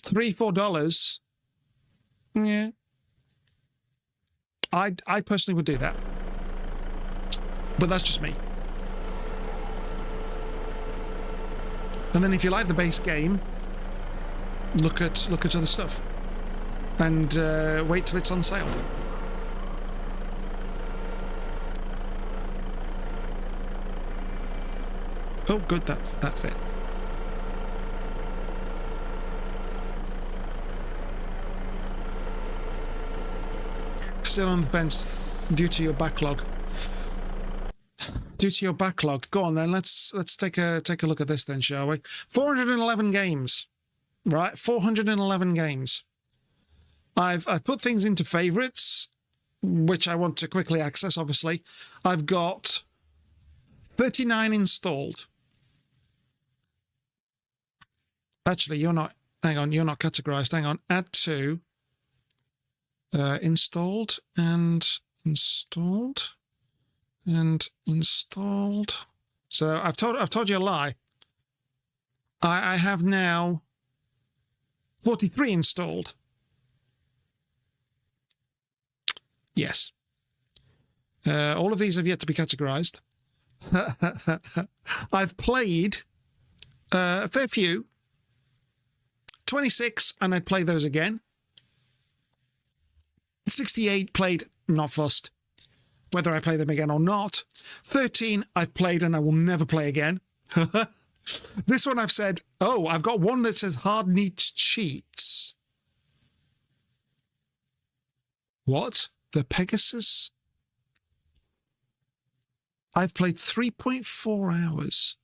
$3-4, yeah. I personally would do that. But that's just me. And then if you like the base game, look at other stuff. And wait till it's on sale. Oh, good, that fit. Still on the fence due to your backlog. Due to your backlog. Go on then, let's take a look at this then, shall we? 411 games. Right, 411 games. I've put things into favorites, which I want to quickly access, obviously. I've got 39 installed. Actually, you're not, hang on, you're not categorized. Hang on, add to, installed and installed and installed. So I've told you a lie. I have now 43 installed. Yes. All of these have yet to be categorized. I've played a fair few. 26, and I'd play those again. 68 played, not fussed. Whether I play them again or not. 13 I've played and I will never play again. This one I've said, oh, I've got one that says hard needs cheats. What? The Pegasus? I've played 3.4 hours.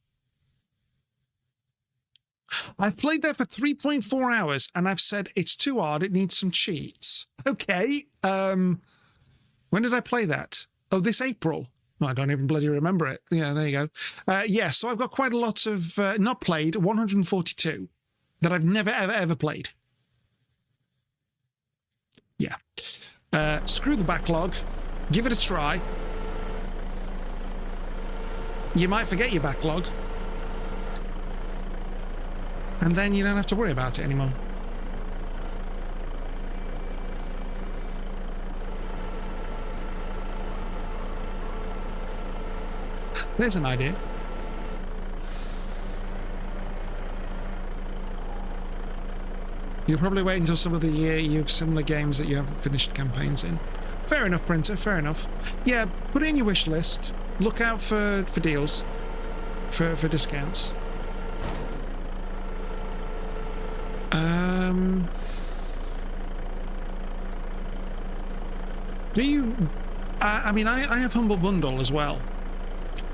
I've played that for 3.4 hours and I've said it's too hard, it needs some cheats. Okay. When did I play that? Oh, this April. Oh, I don't even bloody remember it. Yeah, there you go. Yeah, so I've got quite a lot of not played, 142 that I've never, ever played. Yeah. Screw the backlog. Give it a try. You might forget your backlog. And then you don't have to worry about it anymore. There's an idea. You'll probably wait until some of the year you have similar games that you haven't finished campaigns in. Fair enough, printer, fair enough. Yeah, put it in your wish list. Look out for deals, for discounts. Do you... I mean, I have Humble Bundle as well.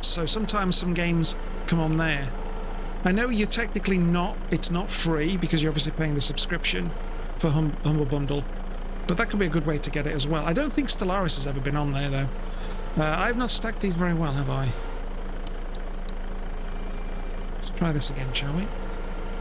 So sometimes some games come on there. I know you're technically not... It's not free because you're obviously paying the subscription for Humble Bundle. But that could be a good way to get it as well. I don't think Stellaris has ever been on there, though. I've not stacked these very well, have I? Let's try this again, shall we?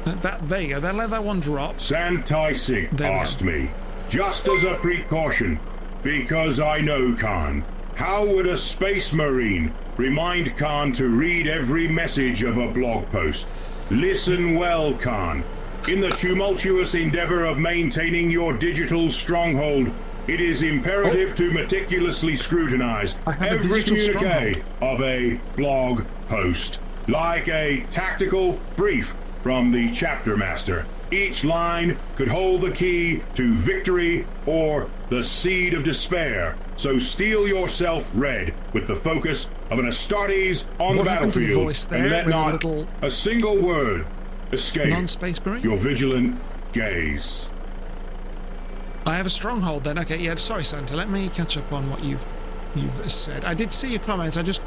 There you go. Then let that one drop. Santaisig asked me, just as a precaution, because I know Khan. How would a space marine remind Khan to read every message of a blog post? Listen well, Khan. In the tumultuous endeavor of maintaining your digital stronghold, it is imperative to meticulously scrutinize every communique of a blog post, like a tactical brief from the chapter master. Each line could hold the key to victory or the seed of despair. So steel yourself red with the focus of an Astartes on the battlefield, and let not a single word escape your vigilant gaze. I have a stronghold then. Okay, yeah, sorry Santa, let me catch up on what you've said. I did see your comments. I just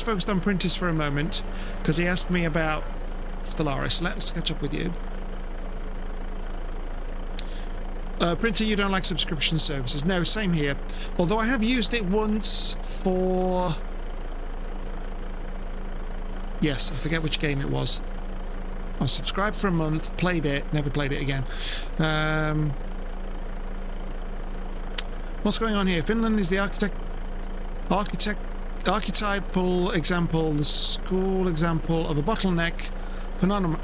focused on Printers for a moment because he asked me about Stellaris. Let's catch up with you. Printer, you don't like subscription services. No, same here. Although I have used it once for... Yes, I forget which game it was. I subscribed for a month, played it, never played it again. What's going on here? Finland is the archetypal example, the school example of a bottleneck phenomenon.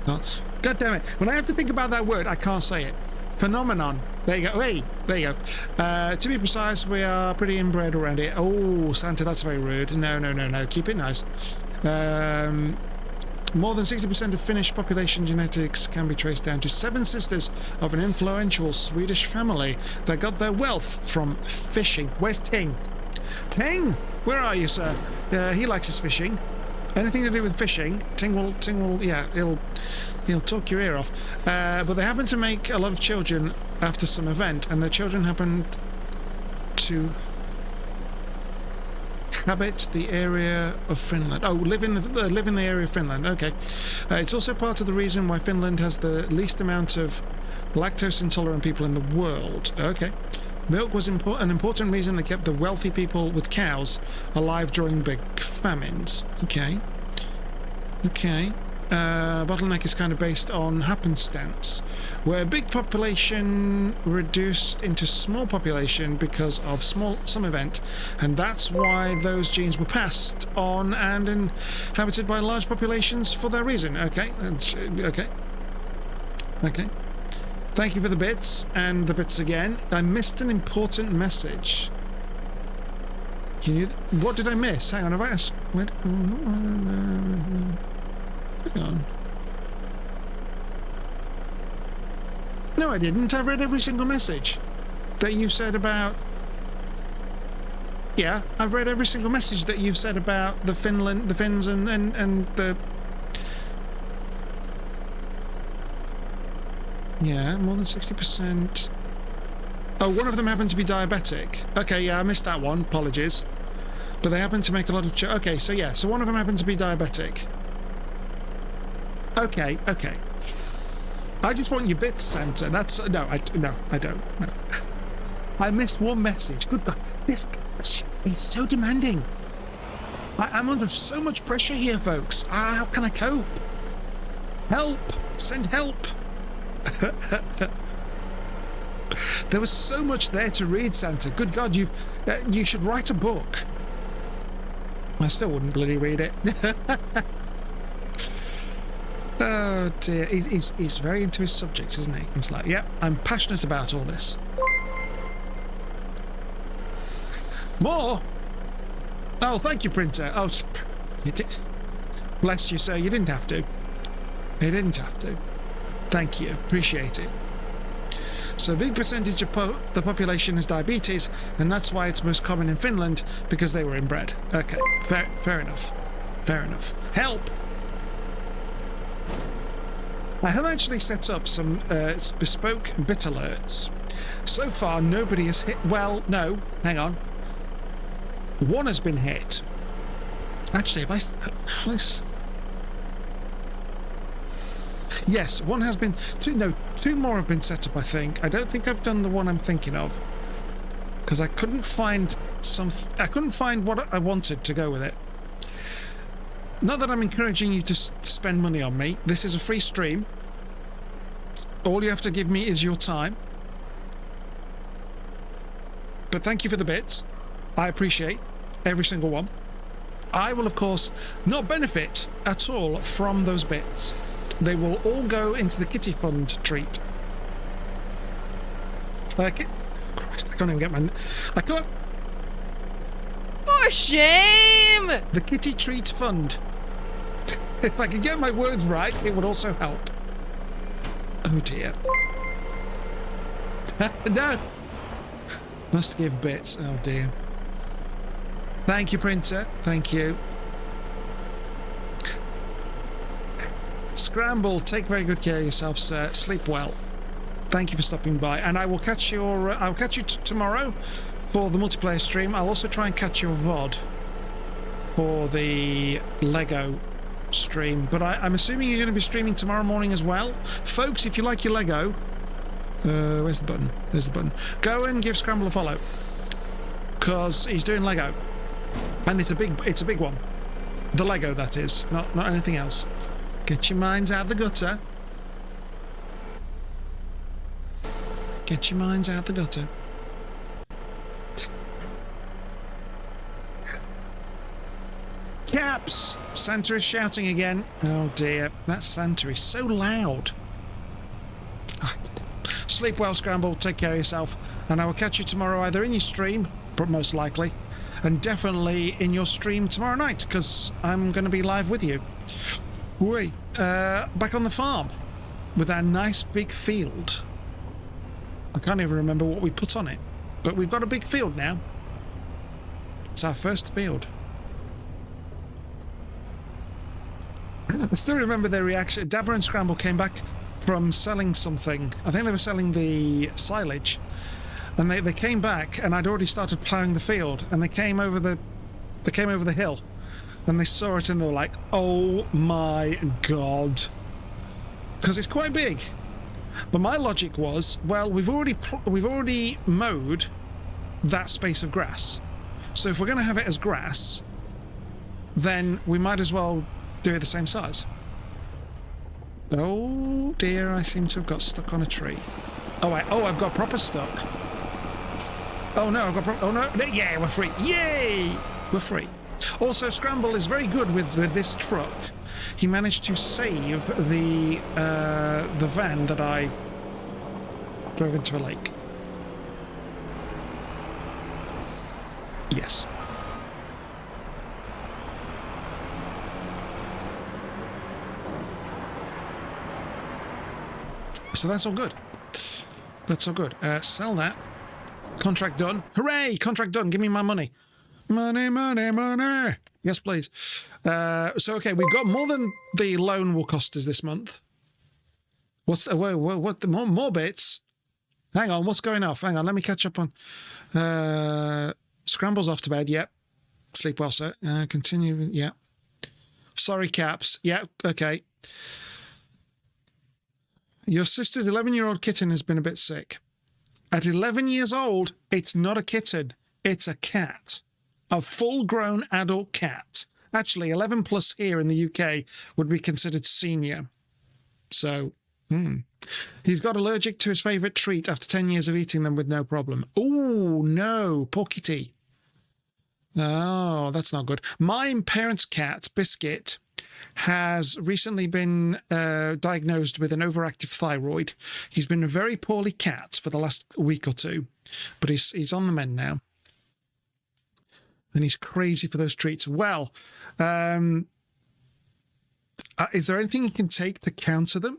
God damn it. When I have to think about that word, I can't say it. Phenomenon. There you go. Hey, there you go. To be precise, we are pretty inbred around here. Oh, Santa, that's very rude. No. Keep it nice. More than 60% of Finnish population genetics can be traced down to 7 sisters of an influential Swedish family that got their wealth from fishing. Where's Ting? Ting! Where are you, sir? He likes his fishing. Anything to do with fishing, Ting will, yeah, he'll talk your ear off. But they happen to make a lot of children after some event, and the children happened to habit the area of Finland. Oh, live in the area of Finland. Okay. It's also part of the reason why Finland has the least amount of lactose intolerant people in the world. Okay. Milk was an important reason they kept the wealthy people with cows alive during big famines. Okay. Bottleneck is kind of based on happenstance, where big population reduced into small population because of some event, and that's why those genes were passed on and inhabited by large populations for that reason. Okay. Thank you for the bits, and the bits again. I missed an important message. What did I miss? Hang on, have I asked? Hang on. No, I didn't. I've read every single message that you've said about... Yeah, I've read every single message that you've said about the Finns and the... Yeah, more than 60%. Oh, one of them happened to be diabetic. Okay, yeah, I missed that one. Apologies. But they happen to make a lot of... Okay, so yeah, so one of them happened to be diabetic. Okay. I just want your bits, Santa. That's... No, I don't. No. I missed one message. Good God. This... He's so demanding. I'm under so much pressure here, folks. How can I cope? Help! Send help! There was so much there to read, Santa. Good God, you should write a book. I still wouldn't bloody read it. Oh dear, he's very into his subjects, isn't he? He's like, yep, I'm passionate about all this. More? Oh, thank you, printer. Oh, you did. Bless you, sir. You didn't have to. You didn't have to. Thank you. Appreciate it. So a big percentage of the population has diabetes, and that's why it's most common in Finland, because they were inbred. Okay, fair enough. Fair enough. Help! I have actually set up some bespoke bit alerts. So far, nobody has hit... Well, no, hang on. One has been hit. Actually, yes, one has been... Two more have been set up, I think. I don't think I've done the one I'm thinking of. Because I couldn't find what I wanted to go with it. Not that I'm encouraging you to spend money on me. This is a free stream. All you have to give me is your time. But thank you for the bits. I appreciate every single one. I will, of course, not benefit at all from those bits. They will all go into the Kitty Fund treat. Christ, I can't even get my... I can't... For shame! The Kitty Treat Fund. If I could get my words right, it would also help. Oh dear. No! Must give bits. Oh dear. Thank you, printer. Thank you. Scramble. Take very good care of yourself, sir. Sleep well. Thank you for stopping by, and I will catch your. I'll catch you tomorrow for the multiplayer stream. I'll also try and catch your VOD for the Lego stream. But I'm assuming you're going to be streaming tomorrow morning as well, folks. If you like your Lego, where's the button? There's the button. Go and give Scramble a follow, cause he's doing Lego, and it's a big one. The Lego, that is, not anything else. Get your minds out the gutter. Get your minds out the gutter. Caps! Santa is shouting again. Oh dear, that Santa is so loud. Sleep well, Scramble. Take care of yourself. And I will catch you tomorrow either in your stream, but most likely, and definitely in your stream tomorrow night, because I'm going to be live with you. Wait, back on the farm with our nice big field. I can't even remember what we put on it, but we've got a big field now. It's our first field. I still remember their reaction. Dabber and Scramble came back from selling something. I think they were selling the silage, and they came back, and I'd already started ploughing the field, and they came over the hill, and they saw it, and they were like, "Oh my god," because it's quite big. But my logic was, well, we've already mowed that space of grass, so if we're going to have it as grass, then we might as well do it the same size. Oh dear, I seem to have got stuck on a tree. I've got proper stuck. Oh no, oh no, yeah, we're free. Yay, we're free. Also, Scramble is very good with this truck. He managed to save the van that I drove into a lake. Yes. So that's all good. That's all good. Sell that. Contract done. Hooray! Contract done. Give me my money. Money, money, money. Yes, please. So, okay, we've got more than the loan will cost us this month. What's the... what the more bits? Hang on, what's going off? Hang on, let me catch up on... Scramble's off to bed. Yep. Sleep well, sir. Continue. Yeah. Sorry, Caps. Yeah, okay. Your sister's 11-year-old kitten has been a bit sick. At 11 years old, it's not a kitten. It's a cat. A full-grown adult cat. Actually, 11 plus here in the UK would be considered senior. So, he's got allergic to his favourite treat after 10 years of eating them with no problem. Oh, no, poor kitty. Oh, that's not good. My parents' cat, Biscuit, has recently been diagnosed with an overactive thyroid. He's been a very poorly cat for the last week or two, but he's on the mend now. And he's crazy for those treats. Well, is there anything you can take to counter them?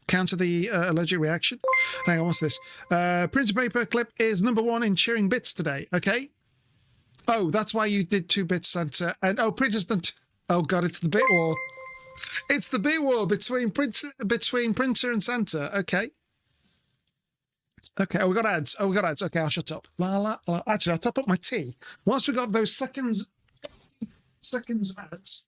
Counter the allergic reaction? Hang on, what's this? Printer paper clip is #1 in cheering bits today, okay? Oh, that's why you did 2 bits, Santa. And, printer's done... Oh, God, it's the bit war. It's the bit war between printer and Santa, okay? Okay, we got ads. Okay, I'll shut up. Actually, I'll top up my tea. Once we got those seconds of ads.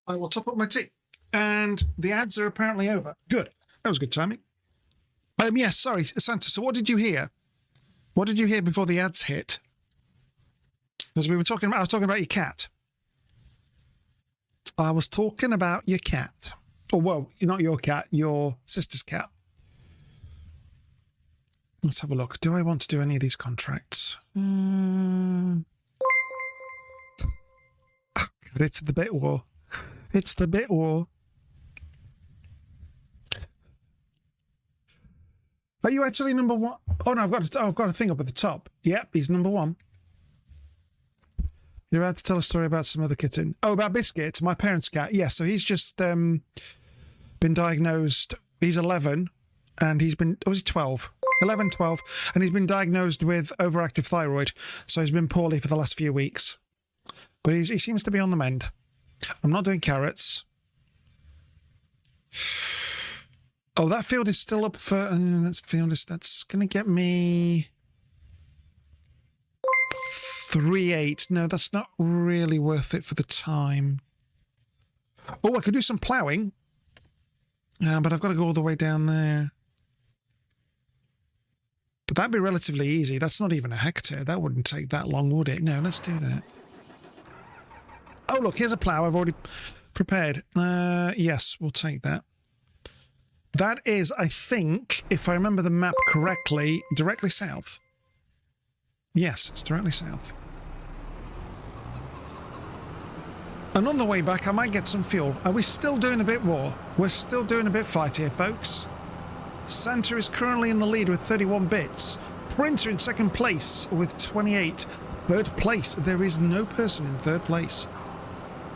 I will top up my tea. And the ads are apparently over. Good. That was good timing. Yes, sorry, Santa. So what did you hear? What did you hear before the ads hit? Because I was talking about your cat. I was talking about your cat. Oh, well, not your cat, your sister's cat. Let's have a look. Do I want to do any of these contracts? Oh, God, it's the bit war. It's the bit war. Are you actually number one? Oh, no, I've got a thing up at the top. Yep, he's number one. You're about to tell a story about some other kitten. Oh, about Biscuit, my parents' cat. Yes, so he's just been diagnosed. He's 11, and he's been... Oh, he's 12. 11, 12, and he's been diagnosed with overactive thyroid, so he's been poorly for the last few weeks. But he seems to be on the mend. I'm not doing carrots. Oh, that field is still up for... That's going to get me... 3.8. No, that's not really worth it for the time. Oh, I could do some ploughing. But I've got to go all the way down there. But that'd be relatively easy. That's not even a hectare. That wouldn't take that long, would it? No, let's do that. Oh, look, here's a plough I've already prepared. Yes, we'll take that. That is, I think, if I remember the map correctly, directly south. Yes, it's directly south. And on the way back, I might get some fuel. Are we still doing a bit war? We're still doing a bit fight here, folks. Santa is currently in the lead with 31 bits. Printer in second place with 28. Third place, there is no person in third place.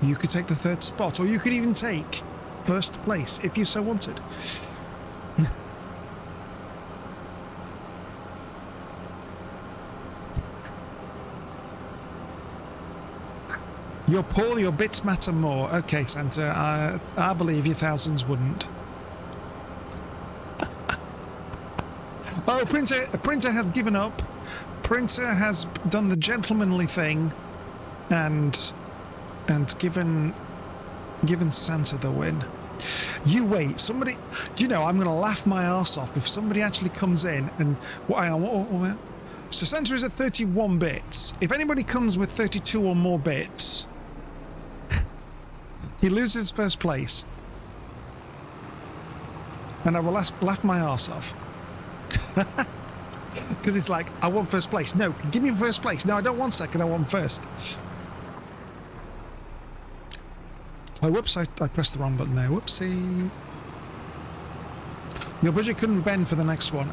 You could take the third spot, or you could even take first place if you so wanted. You're poor, your bits matter more. Okay, Santa, I believe your thousands wouldn't. Oh, Printer has given up. Printer has done the gentlemanly thing and given Santa the win. You wait, somebody... Do you know, I'm going to laugh my arse off if somebody actually comes in and... So Santa is at 31 bits. If anybody comes with 32 or more bits, he loses first place. And I will laugh my arse off. Because it's like, I want first place. No, give me first place. No, I don't want second, I want first. Oh, whoops, I pressed the wrong button there. Whoopsie. Your budget couldn't bend for the next one.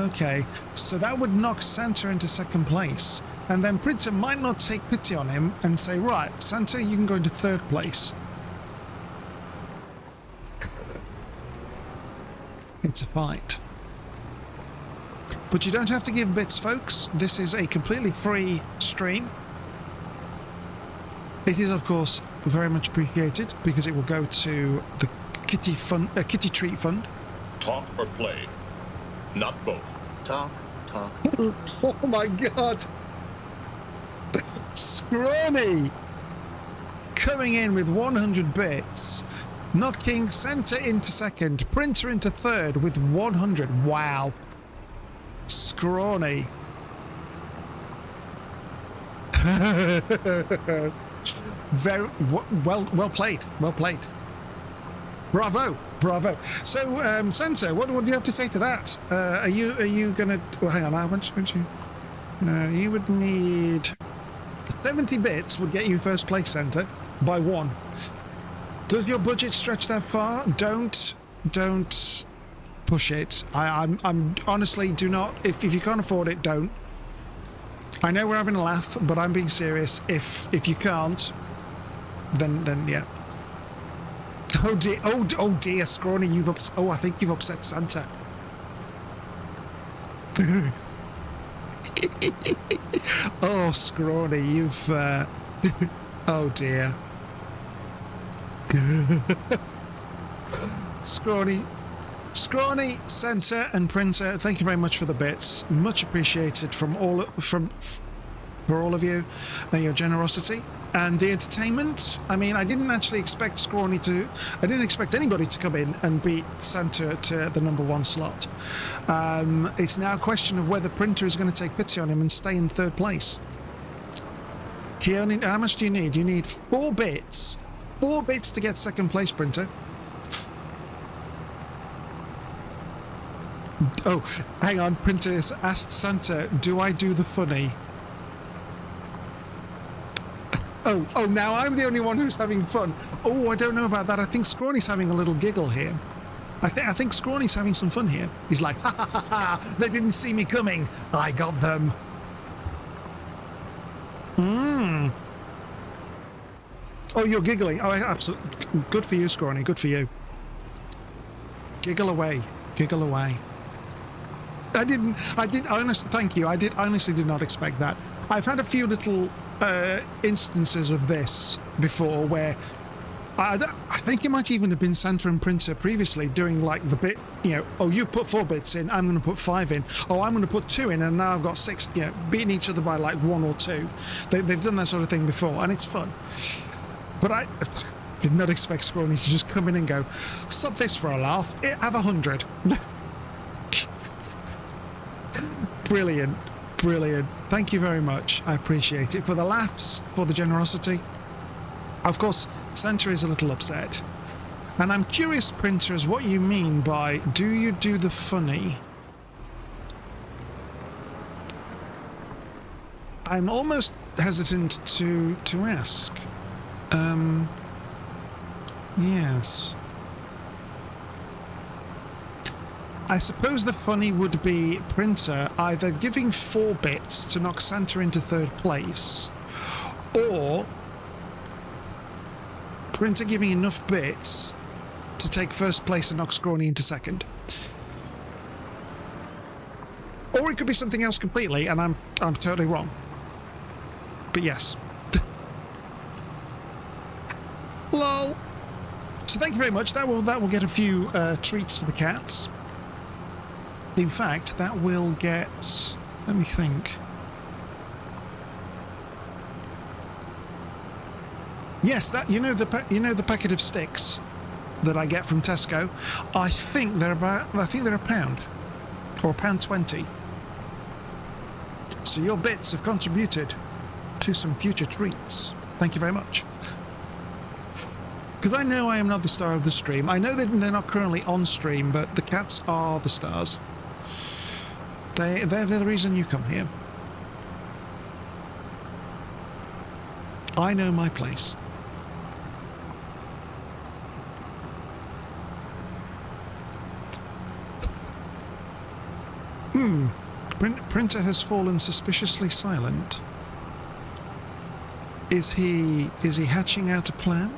Okay, so that would knock Santa into second place. And then Printer might not take pity on him and say, right, Santa, you can go into third place. It's a fight. But you don't have to give bits, folks. This is a completely free stream. It is, of course, very much appreciated because it will go to the kitty treat fund. Talk or play? Not both. Talk. Oops. Oh my God. Scrawny coming in with 100 bits, knocking Santa into second, Printer into third with 100. Wow. Scrawny. Very well played. Well played. Bravo. So, Santa, what do you have to say to that? Are you gonna? Well, hang on. How much would you? You would need 70 bits would get you first place, Santa, by one. Does your budget stretch that far? Don't push it. I'm honestly, do not. If you can't afford it, don't. I know we're having a laugh, but I'm being serious. If you can't, then yeah. Oh dear, oh dear, Scrawny, I think you've upset Santa. Oh, Scrawny, you've oh dear. Scrawny, Santa and Printer, thank you very much for the bits. Much appreciated for all of you, your generosity. And the entertainment, I mean, I didn't actually expect Scrawny to... I didn't expect anybody to come in and beat Santa to the number one slot. It's now a question of whether Printer is going to take pity on him and stay in third place. How much do you need? You need 4 bits 4 bits to get second place, Printer. Oh, hang on. Printer has asked Santa, do I do the funny? Oh, now I'm the only one who's having fun. Oh, I don't know about that. I think Scrawny's having a little giggle here. I think Scrawny's having some fun here. He's like, ha ha ha ha, they didn't see me coming. I got them. Oh, you're giggling. Oh, absolutely. Good for you, Scrawny. Good for you. Giggle away. Giggle away. Thank you. I honestly did not expect that. I've had a few little instances of this before where I think it might even have been Santa and Printer previously doing like the bit, oh, you put 4 bits in, I'm going to put 5 in. Oh, I'm going to put 2 in, and now I've got 6, beating each other by like 1 or 2. They've done that sort of thing before, and it's fun. But I did not expect Scrawny to just come in and go, sub this for a laugh, have 100. Brilliant. Brilliant. Thank you very much. I appreciate it. For the laughs, for the generosity. Of course, Santa is a little upset. And I'm curious, Printers, what you mean by, do you do the funny? I'm almost hesitant to ask. Yes. I suppose the funny would be Printer either giving 4 bits to knock Santa into 3rd place, or Printer giving enough bits to take 1st place and knock Scrawny into 2nd. Or it could be something else completely, and I'm totally wrong. But yes. Lol. So thank you very much. That will get a few treats for the cats. In fact, that will get... Let me think. Yes, that the packet of sticks that I get from Tesco. I think they're £1 or £1.20. So your bits have contributed to some future treats. Thank you very much. Because I know I am not the star of the stream. I know that they're not currently on stream, but the cats are the stars. They're the reason you come here. I know my place. Printer has fallen suspiciously silent. Is he hatching out a plan?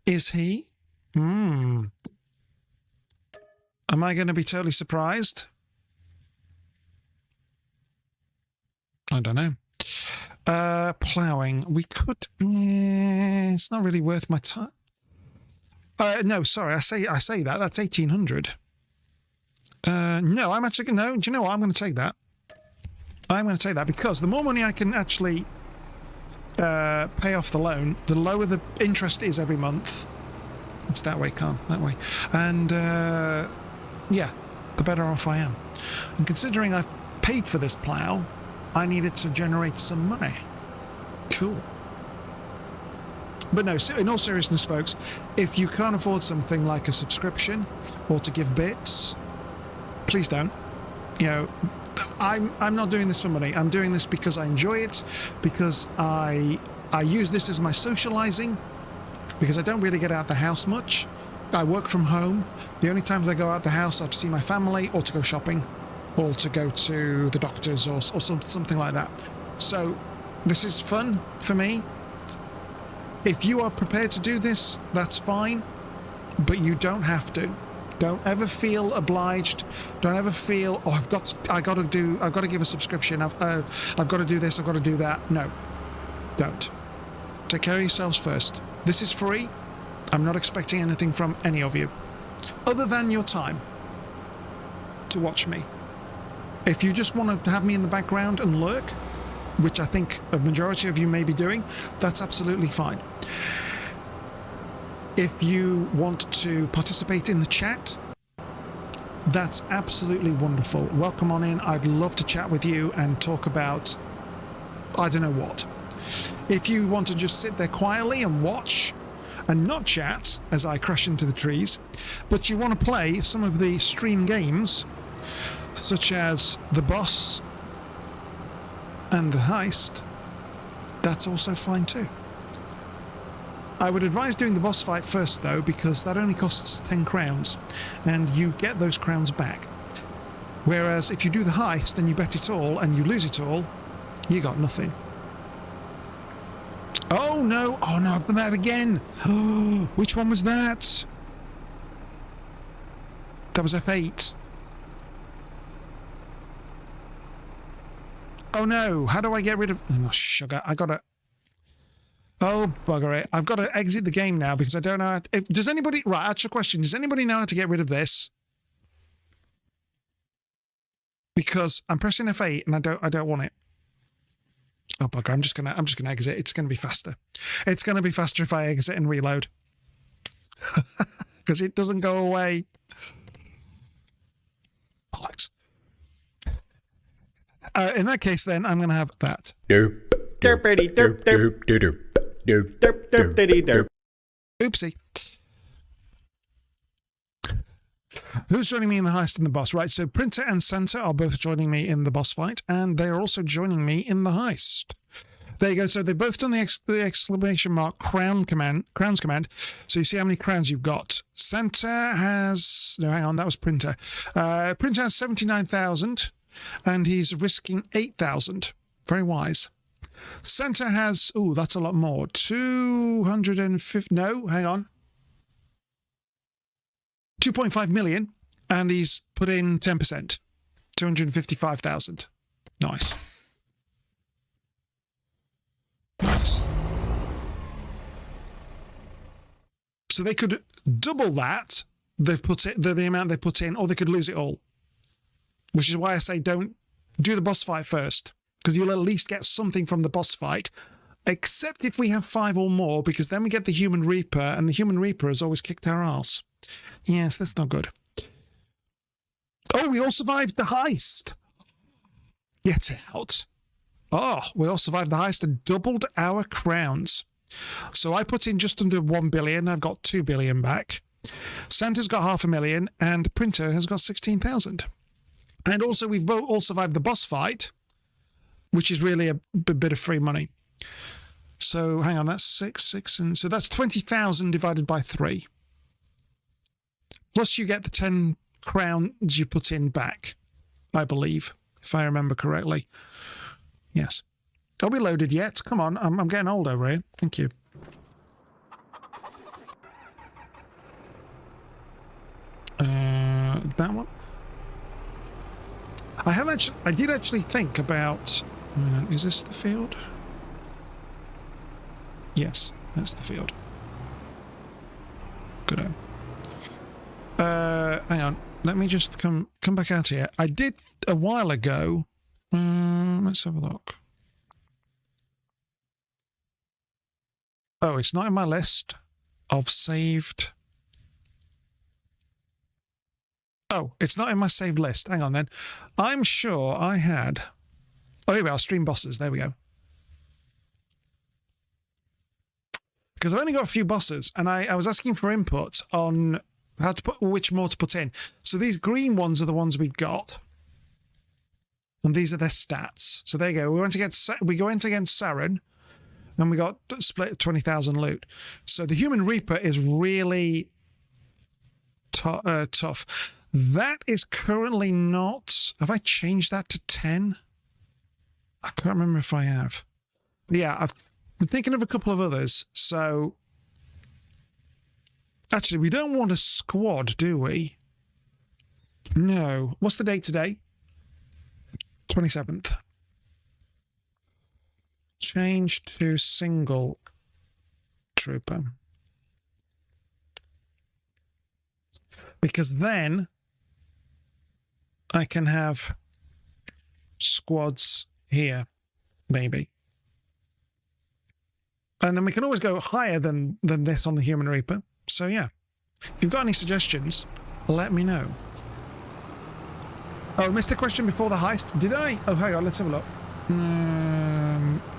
Is he? Am I going to be totally surprised? I don't know. Ploughing. We could... it's not really worth my time. No, sorry, I say that. That's 1,800. No, I'm actually... No, do you know what? I'm going to take that. I'm going to take that because the more money I can actually pay off the loan, the lower the interest is every month. It's that way, Khan, that way. And, yeah, the better off I am. And considering I've paid for this plough, I needed to generate some money. Cool. But no, in all seriousness, folks, if you can't afford something like a subscription or to give bits, please don't. I'm not doing this for money. I'm doing this because I enjoy it, because I use this as my socializing, because I don't really get out the house much. I work from home. The only times I go out the house are to see my family or to go shopping or to go to the doctors or something like that. So this is fun for me. If you are prepared to do this, that's fine, but you don't have to. Don't ever feel obliged. Don't ever feel, oh, I've got to give a subscription. I've got to do this. I've got to do that. No, don't. Take care of yourselves first. This is free. I'm not expecting anything from any of you, other than your time to watch me. If you just want to have me in the background and lurk, which I think a majority of you may be doing, that's absolutely fine. If you want to participate in the chat, that's absolutely wonderful. Welcome on in. I'd love to chat with you and talk about, I don't know what. If you want to just sit there quietly and watch and not chat as I crash into the trees, but you want to play some of the stream games, such as the boss and the heist, that's also fine too. I would advise doing the boss fight first though, because that only costs 10 crowns and you get those crowns back. Whereas if you do the heist and you bet it all and you lose it all, you got nothing. Oh no, I've done that again. Which one was that? That was F8. Oh no, how do I get rid of... Oh, sugar, I gotta... Oh, bugger it. I've got to exit the game now because I don't know how to... Does anybody... Right, actual question. Does anybody know how to get rid of this? Because I'm pressing F8 and I don't want it. Oh, bugger, I'm just gonna exit. It's gonna be faster. It's gonna be faster if I exit and reload. Because it doesn't go away. Bollocks. In that case, then, I'm gonna have that. Oopsie. Who's joining me in the heist and the boss? Right, so Printer and Santa are both joining me in the boss fight, and they are also joining me in the heist. There you go. So they've both done the exclamation mark crowns command. So you see how many crowns you've got. Santa has... No, hang on, that was Printer. Printer has 79,000, and he's risking 8,000. Very wise. Santa has... Ooh, that's a lot more. 250... No, hang on. 2.5 million, and he's put in 10%. 255,000. Nice. Nice. So they could double that, they've put it, the amount they put in, or they could lose it all. Which is why I say don't do the boss fight first, because you'll at least get something from the boss fight, except if we have 5 or more, because then we get the Human Reaper, and the Human Reaper has always kicked our arse. Yes, that's not good. Oh, we all survived the heist. Get out. Oh, we all survived the heist and doubled our crowns. So I put in just under 1 billion. I've got 2 billion back. Santa's got 500,000 and Printer has got 16,000. And also we've all survived the boss fight, which is really a bit of free money. So hang on, that's 6, and so that's 20,000 divided by 3. Plus you get the 10 crowns you put in back, I believe, if I remember correctly. Yes. Are we loaded yet? Come on, I'm getting old over here. Thank you. That one? I did actually think about... is this the field? Yes, that's the field. Good on. Hang on. Let me just come back out here. I did a while ago. Let's have a look. Oh, it's not in my list of saved. Oh, it's not in my saved list. Hang on then. I'm sure I had... Oh, here we are. Stream bosses. There we go. Because I've only got a few bosses, and I was asking for input on how to put which more to put in. So these green ones are the ones we've got, and these are their stats. So there you go. We went against Saren, and we got split 20,000 loot. So the Human Reaper is really tough. That is currently not... Have I changed that to 10? I can't remember if I have. But yeah, I've been thinking of a couple of others. So actually, we don't want a squad, do we? No. What's the date today? 27th. Change to single trooper. Because then I can have squads here, maybe. And then we can always go higher than this on the Human Reaper. So yeah, if you've got any suggestions, let me know. Oh, missed a question before the heist. Did I? Oh, hang on, let's have a look.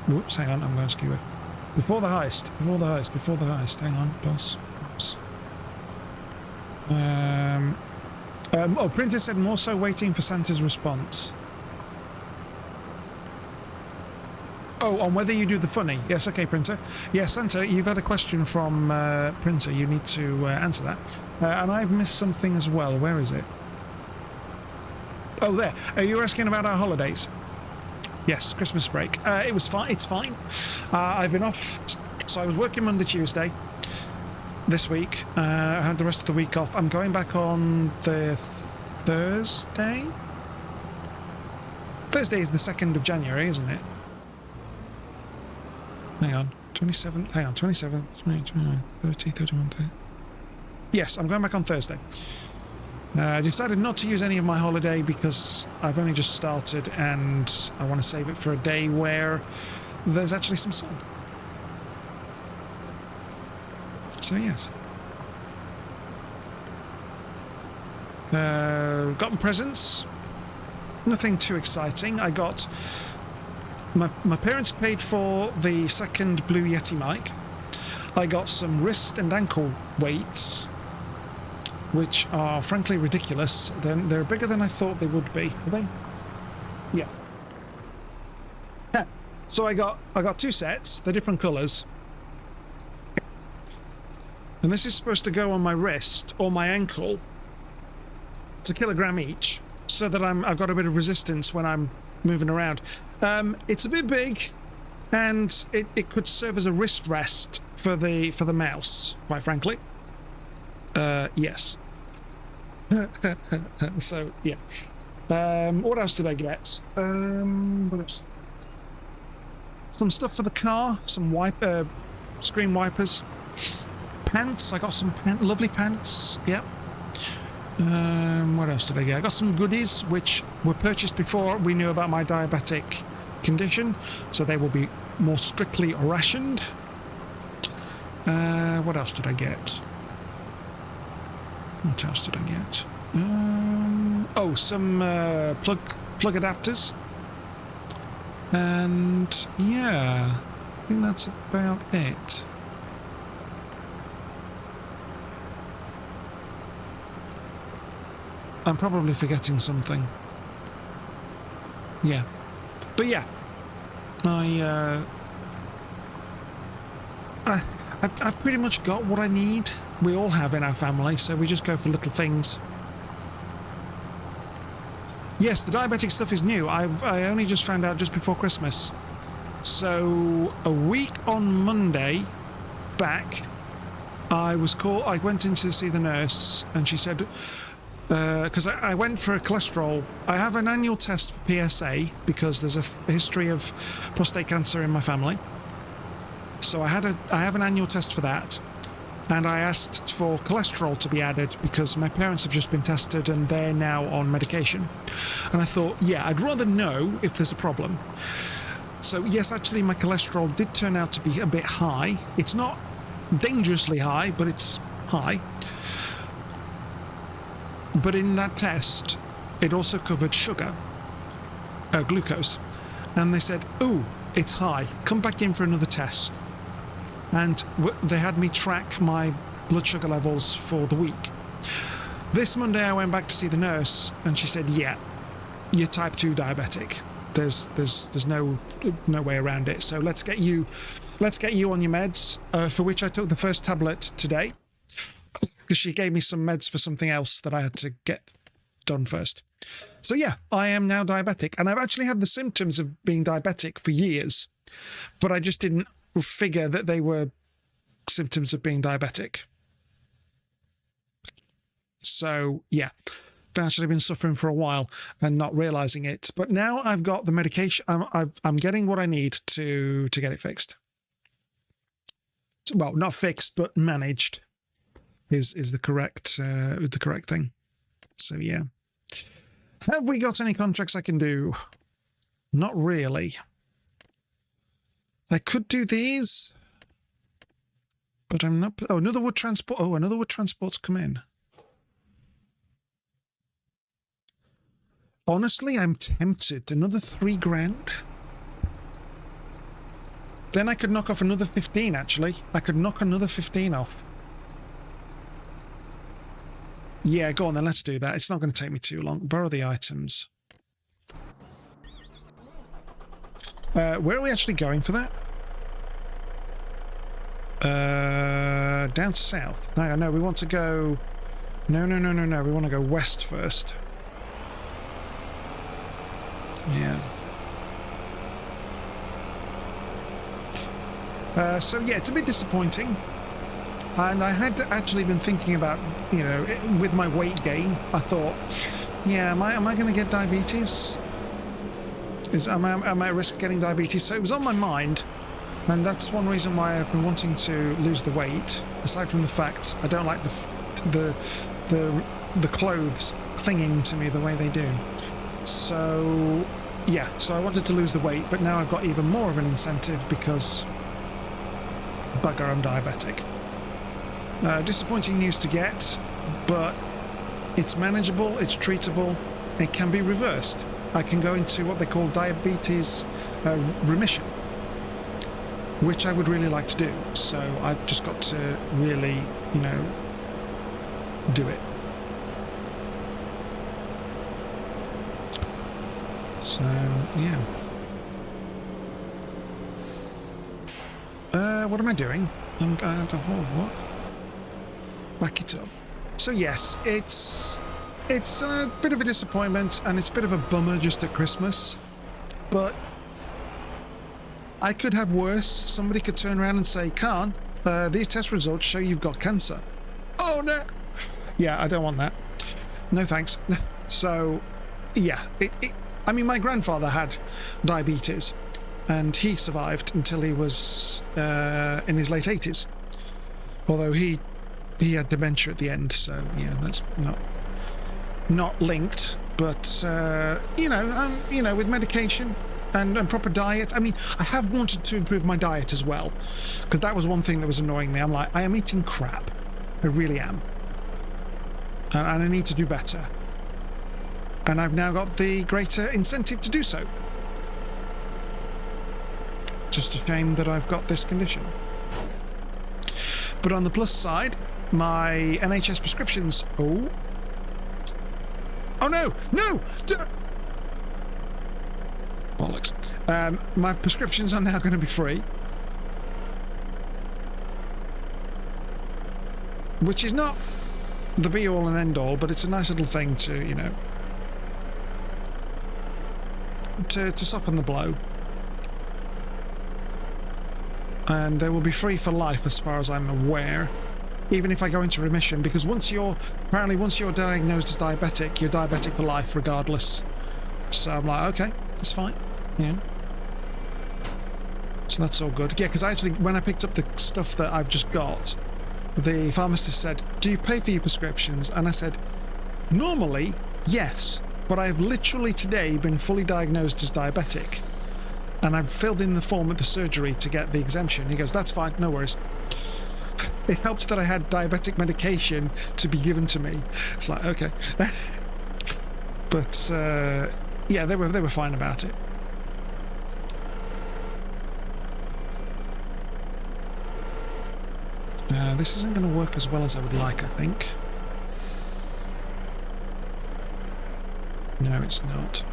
Whoops, hang on, I'm going to skew with. Before the heist. Hang on, boss. Oh, Printer said more so waiting for Santa's response. Oh, on whether you do the funny. Yes, okay, Printer. Yes, Santa, you've had a question from Printer. You need to answer that. And I've missed something as well. Where is it? Oh, there. You're asking about our holidays. Yes, Christmas break. It was fine. It's fine. I've been off. So I was working Monday, Tuesday this week. I had the rest of the week off. I'm going back on the Thursday. Thursday is the 2nd of January, isn't it? Hang on. 27th. Hang on. 27th, 28th, 29th, 30, 31, 30. Yes, I'm going back on Thursday. I decided not to use any of my holiday because I've only just started and I want to save it for a day where there's actually some sun. So yes. Got my presents. Nothing too exciting. I got... My parents paid for the second Blue Yeti mic. I got some wrist and ankle weights, which are frankly ridiculous. They're bigger than I thought they would be. Are they? Yeah. So I got 2 sets. They're different colours. And this is supposed to go on my wrist or my ankle. It's 1 kilogram each, so that I've got a bit of resistance when I'm moving around. It's a bit big, and it could serve as a wrist rest for the mouse, quite frankly. Yes. So yeah. What else did I get? What else? Some stuff for the car. Some screen wipers. Pants. I got some lovely pants. Yep. What else did I get? I got some goodies which were purchased before we knew about my diabetic condition, so they will be more strictly rationed. What else did I get? What else did I get? Oh, some plug adapters. And yeah, I think that's about it. I'm probably forgetting something. Yeah. But yeah. I've pretty much got what I need. We all have in our family, so we just go for little things. Yes, the diabetic stuff is new. I only just found out just before Christmas. So a week on Monday back, I went in to see the nurse, and she said, because I went for a cholesterol. I have an annual test for PSA because there's a history of prostate cancer in my family. So I have an annual test for that, and I asked for cholesterol to be added because my parents have just been tested and they're now on medication. And I thought, yeah, I'd rather know if there's a problem. So yes, actually my cholesterol did turn out to be a bit high. It's not dangerously high, but it's high. But in that test, it also covered sugar, glucose. And they said, ooh, it's high. Come back in for another test. And they had me track my blood sugar levels for the week. This Monday I went back to see the nurse, and she said, yeah, you're type 2 diabetic. There's no way around it. So let's get you on your meds, for which I took the first tablet today, because she gave me some meds for something else that I had to get done first. So yeah, I am now diabetic, and I've actually had the symptoms of being diabetic for years, but I just didn't figure that they were symptoms of being diabetic. So yeah, I've actually been suffering for a while and not realizing it, but now I've got the medication. I'm getting what I need to get it fixed. Well, not fixed, but managed is the correct thing. So yeah. Have we got any contracts I can do? Not really. I could do these, but I'm not. Oh, another wood transport. Oh, another wood transport's come in. Honestly, I'm tempted. Another $3,000. Then I could knock off another 15, actually. I could knock another 15 off. Yeah, go on then, let's do that. It's not going to take me too long. Borrow the items. Where are we actually going for that? Down south. No, we want to go... No. We want to go west first. Yeah. So yeah, it's a bit disappointing. And I had actually been thinking about, you know, with my weight gain, I thought, yeah, am I going to get diabetes? Am I at risk of getting diabetes? So it was on my mind, and that's one reason why I've been wanting to lose the weight. Aside from the fact I don't like the clothes clinging to me the way they do. So yeah, so I wanted to lose the weight, but now I've got even more of an incentive because bugger, I'm diabetic. Disappointing news to get, but it's manageable, it's treatable, it can be reversed. I can go into what they call diabetes remission, which I would really like to do. So I've just got to really, you know, do it. So, yeah. What am I doing? What? Back it up. So yes, it's a bit of a disappointment and it's a bit of a bummer just at Christmas, but I could have worse. Somebody could turn around and say, Khan, these test results show you've got cancer. Oh no! Yeah, I don't want that. No thanks. So, yeah, I mean, my grandfather had diabetes and he survived until he was in his late 80s. Although he had dementia at the end, so yeah, that's not linked. But you know, with medication and proper diet. I mean, I have wanted to improve my diet as well, because that was one thing that was annoying me. I'm like, I am eating crap. I really am, and I need to do better. And I've now got the greater incentive to do so. Just a shame that I've got this condition. But on the plus side, my NHS prescriptions... Oh no! Bollocks. My prescriptions are now going to be free. Which is not the be-all and end-all, but it's a nice little thing to, you know... to soften the blow. And they will be free for life as far as I'm aware, even if I go into remission, because once you're diagnosed as diabetic, you're diabetic for life regardless. So I'm like, okay, that's fine. Yeah. So that's all good. Yeah, because actually, when I picked up the stuff that I've just got, the pharmacist said, do you pay for your prescriptions? And I said, normally, yes, but I've literally today been fully diagnosed as diabetic. And I've filled in the form at the surgery to get the exemption. He goes, that's fine, no worries. It helps that I had diabetic medication to be given to me. It's like, okay. But, yeah, they were fine about it. This isn't going to work as well as I would like, I think. No, it's not.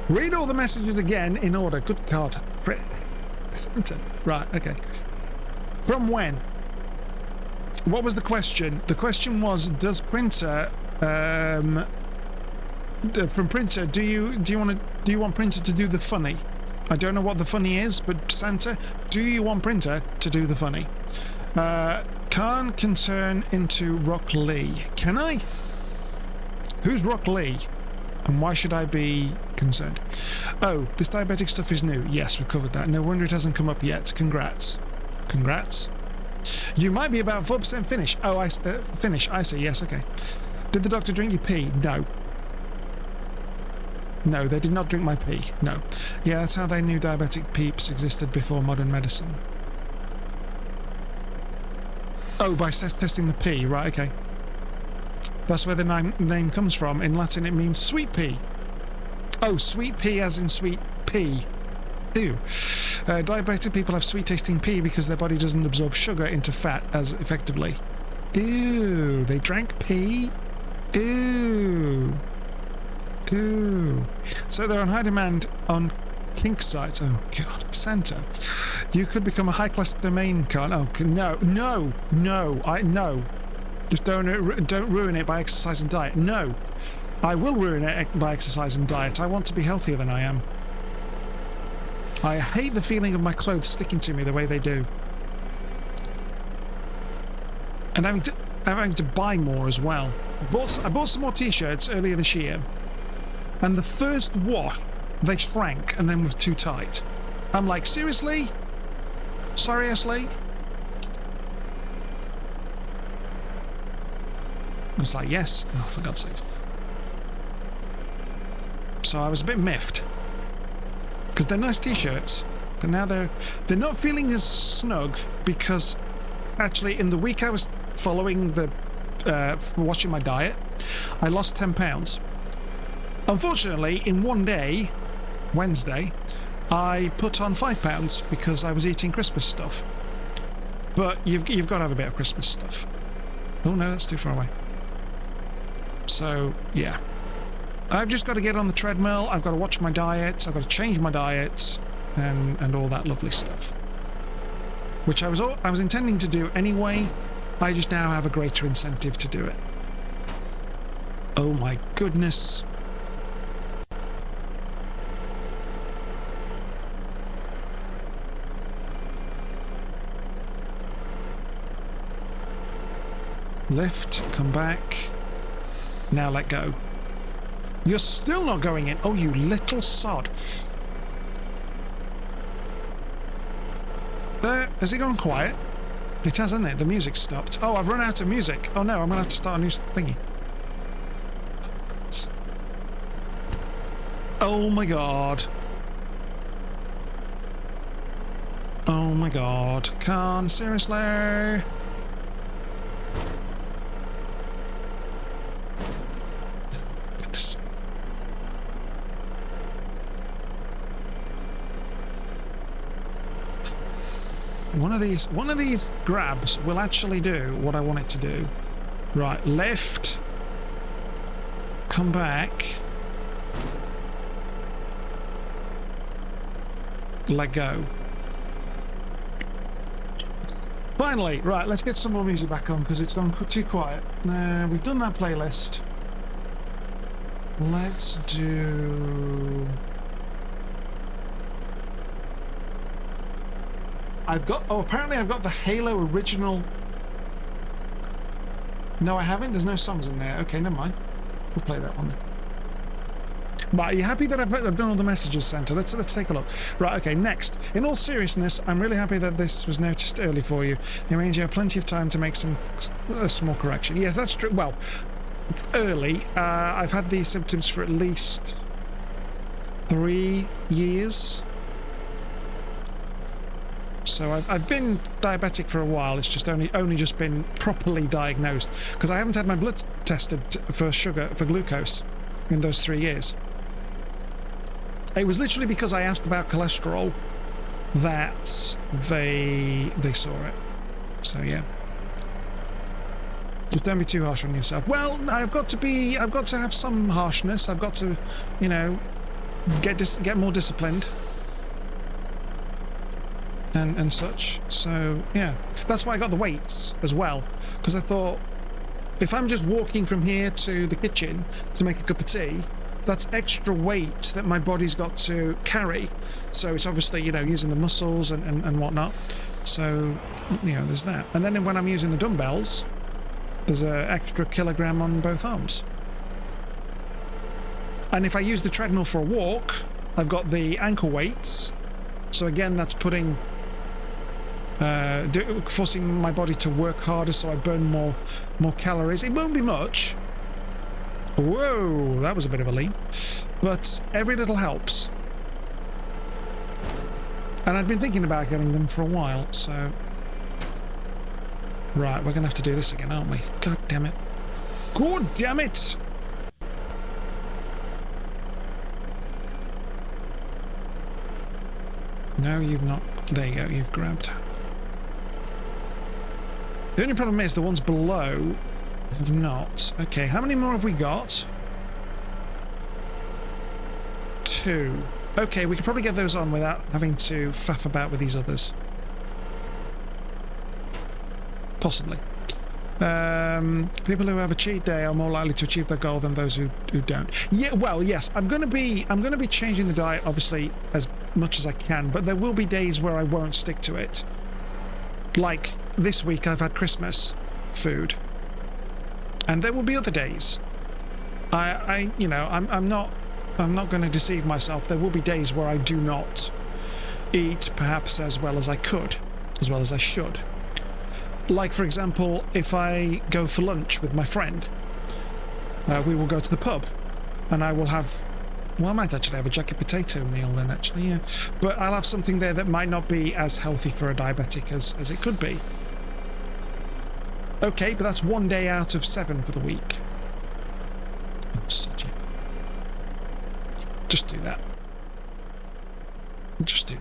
Read all the messages again in order. Good God. This isn't it. Right, okay. From when? What was the question? The question was, does printer... from printer, do you want printer to do the funny? I don't know what the funny is, but Santa, do you want printer to do the funny? Khan can turn into Rock Lee. Can I? Who's Rock Lee? And why should I be concerned? Oh, this diabetic stuff is new. Yes, we've covered that. No wonder it hasn't come up yet. Congrats. Congrats. You might be about 4% finish. Oh, finish. I see. Yes, okay. Did the doctor drink your pee? No. No, they did not drink my pee. No. Yeah, that's how they knew diabetic peeps existed before modern medicine. Oh, by testing the pee. Right, okay. That's where the name comes from. In Latin, it means sweet pea. Oh, sweet pea as in sweet pea. Ew. Diabetic people have sweet-tasting pea because their body doesn't absorb sugar into fat as effectively. Ew. They drank pea? Ew. Ew. So they're on high demand on kink sites. Oh, God. Santa. You could become a high-class domain con. Oh, no. No. No. No. Just don't ruin it by exercise and diet. No. I will ruin it by exercise and diet. I want to be healthier than I am. I hate the feeling of my clothes sticking to me the way they do. And having to buy more as well. I bought some more t-shirts earlier this year, and the first wash, they shrank and then were too tight. I'm like, seriously? Seriously? It's like, yes. Oh, for God's sake. So I was a bit miffed. Because they're nice t-shirts, but now they're not feeling as snug because actually in the week I was following the watching my diet, I lost 10 pounds. Unfortunately, in one day, Wednesday, I put on 5 pounds because I was eating Christmas stuff. But you've got to have a bit of Christmas stuff. Oh no, that's too far away. So yeah. I've just got to get on the treadmill, I've got to watch my diet, I've got to change my diet, and all that lovely stuff. Which I was intending to do anyway, I just now have a greater incentive to do it. Oh my goodness. Lift, come back, now let go. You're still not going in. Oh, you little sod. Has it gone quiet? It has, hasn't it? The music stopped. Oh, I've run out of music. Oh no, I'm gonna have to start a new thingy. Oh my God. Oh my God. Can't, seriously? One of these grabs will actually do what I want it to do. Right, lift, come back, let go. Finally, right, let's get some more music back on because it's gone too quiet. We've done that playlist. Let's do... apparently I've got the Halo original. No, I haven't. There's no songs in there. Okay, never mind. We'll play that one then. But are you happy that I've done all the messages, Santa? Let's take a look. Right, okay, next. In all seriousness, I'm really happy that this was noticed early for you. It means you have plenty of time to make a small correction. Yes, that's true. Well, early. I've had these symptoms for at least 3 years. So I've been diabetic for a while. It's just only just been properly diagnosed because I haven't had my blood tested for sugar, for glucose in those 3 years. It was literally because I asked about cholesterol that they saw it. So yeah. Just don't be too harsh on yourself. Well, I've got to have some harshness. I've got to, you know, get more disciplined. And such. So yeah, that's why I got the weights as well, because I thought if I'm just walking from here to the kitchen to make a cup of tea, that's extra weight that my body's got to carry. So it's obviously, you know, using the muscles and whatnot. So, you know, there's that. And then when I'm using the dumbbells, there's an extra kilogram on both arms. And if I use the treadmill for a walk, I've got the ankle weights. So again, that's putting forcing my body to work harder, so I burn more calories. It won't be much. Whoa, that was a bit of a leap. But every little helps. And I'd been thinking about getting them for a while, so... Right, we're going to have to do this again, aren't we? God damn it. God damn it! No, you've not. There you go, you've grabbed. The only problem is the ones below have not. Okay, how many more have we got? 2. Okay, we could probably get those on without having to faff about with these others. Possibly. People who have a cheat day are more likely to achieve their goal than those who don't. Yeah, well, yes, I'm going to be changing the diet obviously as much as I can, but there will be days where I won't stick to it. Like this week, I've had Christmas food, and there will be other days. You know, I'm not going to deceive myself. There will be days where I do not eat perhaps as well as I could, as well as I should. Like, for example, if I go for lunch with my friend, we will go to the pub, and I will have, well, I might actually have a jacket potato meal then, actually, yeah. But I'll have something there that might not be as healthy for a diabetic as it could be. Okay, but that's 1 day out of 7 for the week. Oh, such a... Just do that. Just do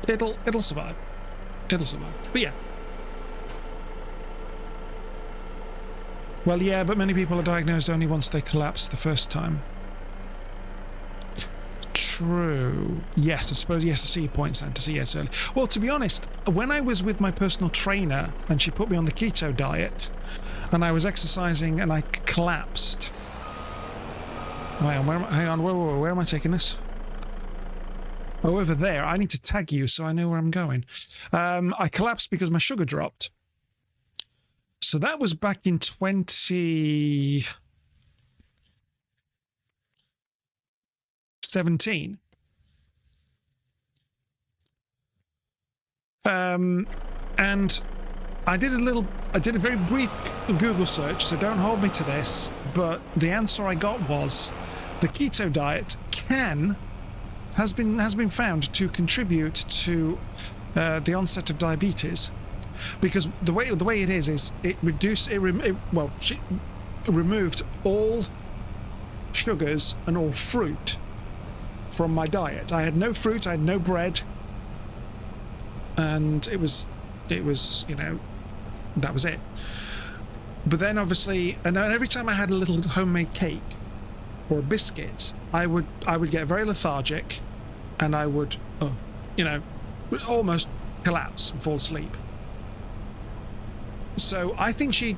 that. It'll survive. It'll survive. But yeah. Well, yeah, but many people are diagnosed only once they collapse the first time. True. Yes, I suppose, yes, I see your point, Santa. So yes, early. Well, to be honest, when I was with my personal trainer and she put me on the keto diet and I was exercising and I collapsed. Hang on, where am I taking this? Oh, over there. I need to tag you so I know where I'm going. I collapsed because my sugar dropped. So that was back in 2017. And I did a very brief Google search, so don't hold me to this, but the answer I got was the keto diet has been found to contribute to the onset of diabetes. Because the way it is it removed all sugars and all fruit from my diet. I had no fruit, I had no bread, and it was you know, that was it. But then obviously, and every time I had a little homemade cake or a biscuit, I would get very lethargic, and I would you know, almost collapse and fall asleep. So I think she,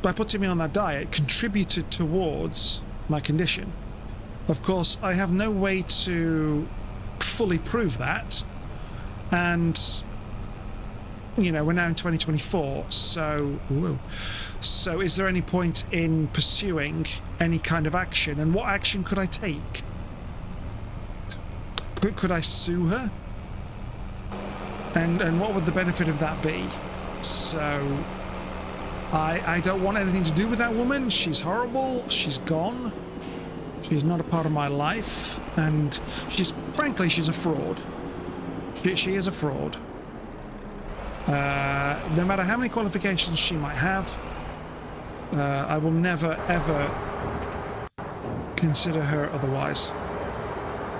by putting me on that diet, contributed towards my condition. Of course, I have no way to fully prove that, and you know, we're now in 2024, so is there any point in pursuing any kind of action, and what action could I take? Could I sue her? And what would the benefit of that be? So I don't want anything to do with that woman. She's horrible. She's gone. She's not a part of my life, and frankly, she's a fraud. She is a fraud. No matter how many qualifications she might have, I will never, ever consider her otherwise.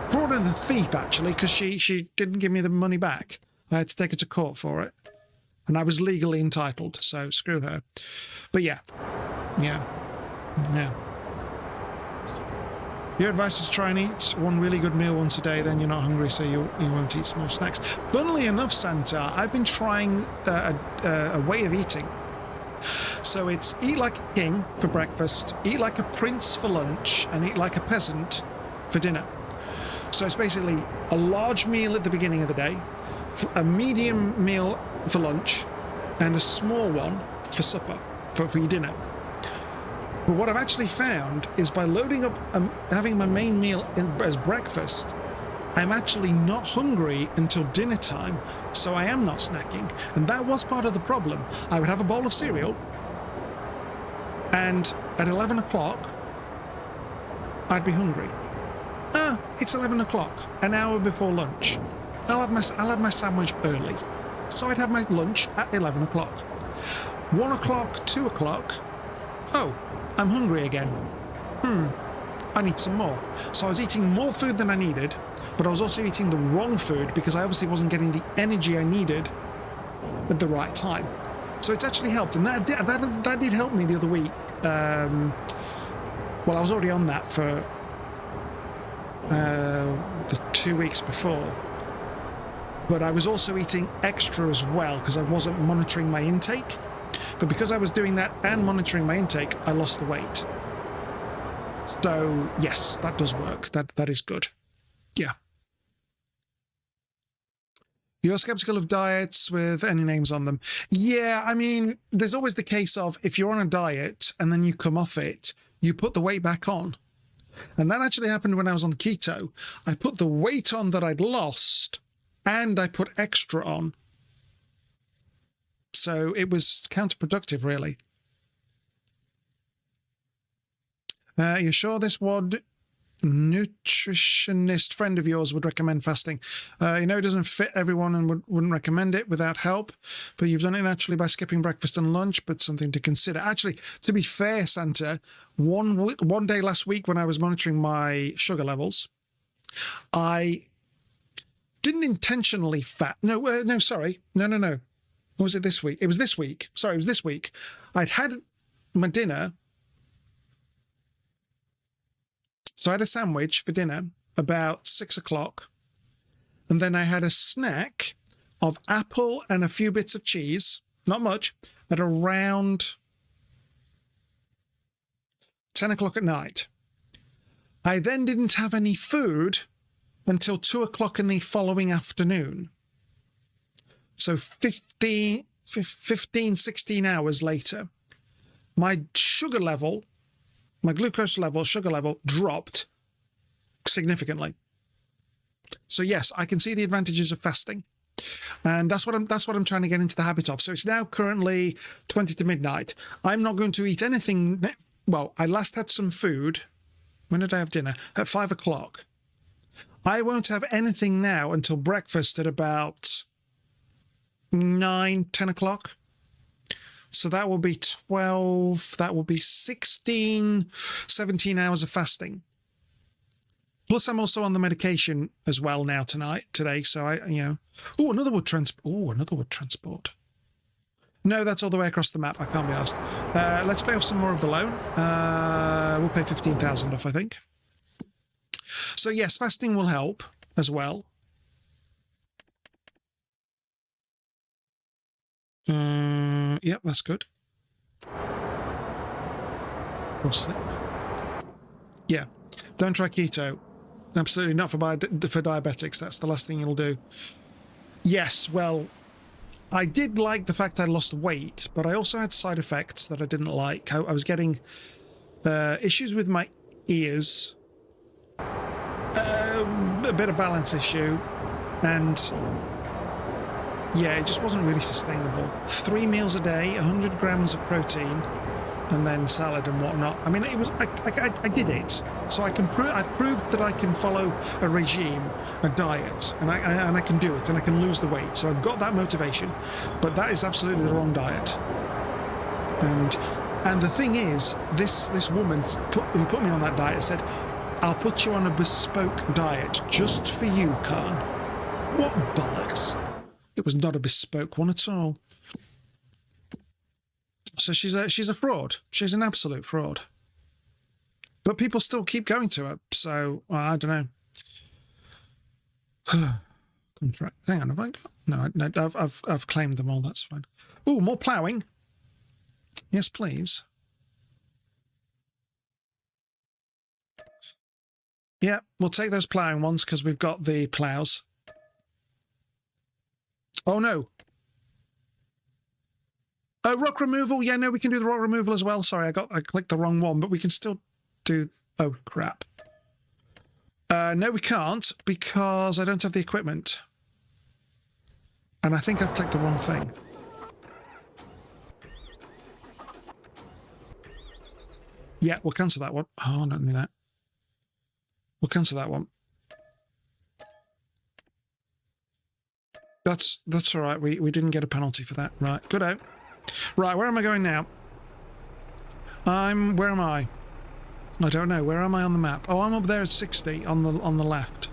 Fraud and a thief, actually, because she didn't give me the money back. I had to take her to court for it. And I was legally entitled, so screw her. But yeah. Your advice is to try and eat one really good meal once a day, then you're not hungry, so you won't eat small snacks. Funnily enough, Santa, I've been trying a way of eating. So it's eat like a king for breakfast, eat like a prince for lunch, and eat like a peasant for dinner. So it's basically a large meal at the beginning of the day, a medium meal for lunch, and a small one for supper, for your dinner. But what I've actually found is by loading up, having my main meal as breakfast, I'm actually not hungry until dinner time, so I am not snacking. And that was part of the problem. I would have a bowl of cereal, and at 11 o'clock, I'd be hungry. It's 11 o'clock, an hour before lunch. I'll have my sandwich early. So I'd have my lunch at 11 o'clock. 1 o'clock, 2 o'clock, oh, I'm hungry again. I need some more. So I was eating more food than I needed, but I was also eating the wrong food because I obviously wasn't getting the energy I needed at the right time. So it's actually helped, and that did help me the other week. Well, I was already on that for the 2 weeks before, but I was also eating extra as well because I wasn't monitoring my intake. But because I was doing that and monitoring my intake, I lost the weight. So yes, that does work. That is good. Yeah. You're skeptical of diets with any names on them. Yeah, I mean, there's always the case of if you're on a diet and then you come off it, you put the weight back on. And that actually happened when I was on keto. I put the weight on that I'd lost and I put extra on. So it was counterproductive, really. You're sure this nutritionist friend of yours would recommend fasting? You know it doesn't fit everyone and wouldn't recommend it without help, but you've done it naturally by skipping breakfast and lunch, but something to consider. Actually, to be fair, Santa, one day last week when I was monitoring my sugar levels, I didn't intentionally No, sorry. No. Or was it this week? It was this week. Sorry, it was this week. I'd had my dinner. So I had a sandwich for dinner about 6 o'clock. And then I had a snack of apple and a few bits of cheese, not much, at around 10 o'clock at night. I then didn't have any food until 2 o'clock in the following afternoon. So 15, 16 hours later, my sugar level, my glucose level, sugar level dropped significantly. So yes, I can see the advantages of fasting. And that's what I'm trying to get into the habit of. So it's now currently 20 to midnight. I'm not going to eat anything. Well, I last had some food. When did I have dinner? At 5 o'clock. I won't have anything now until breakfast at about 9, 10 o'clock. So that will be 12, that will be 16, 17 hours of fasting. Plus I'm also on the medication as well now today. So another wood transport. No, that's all the way across the map. I can't be asked. Let's pay off some more of the loan. We'll pay 15,000 off, I think. So yes, fasting will help as well. Yep, that's good. Yeah, don't try keto. Absolutely not for diabetics. That's the last thing you'll do. Yes, well, I did like the fact I lost weight, but I also had side effects that I didn't like. I was getting issues with my ears, a bit of balance issue, and yeah, it just wasn't really sustainable. 3 meals a day, 100 grams of protein, and then salad and whatnot. I mean, it was I did it. So I've proved that I can follow a regime, a diet, and I can do it, and I can lose the weight. So I've got that motivation, but that is absolutely the wrong diet. And the thing is, this woman who put me on that diet said, "I'll put you on a bespoke diet just for you, Khan." What bollocks! It was not a bespoke one at all. So she's a fraud. She's an absolute fraud. But people still keep going to her, so I don't know. Contract. Hang on, have I got? No, I've claimed them all. That's fine. Ooh, more ploughing. Yes, please. Yeah, we'll take those ploughing ones because we've got the ploughs. Oh no. Oh, rock removal. Yeah, no, we can do the rock removal as well. Sorry, I clicked the wrong one, but we can still do. Oh crap. No, we can't because I don't have the equipment. And I think I've clicked the wrong thing. Yeah, we'll cancel that one. Oh, don't do that. We'll cancel that one. That's all right. We didn't get a penalty for that. Right, good out. Right, where am I going now? Where am I? I don't know. Where am I on the map? Oh, I'm up there at 60 on the left.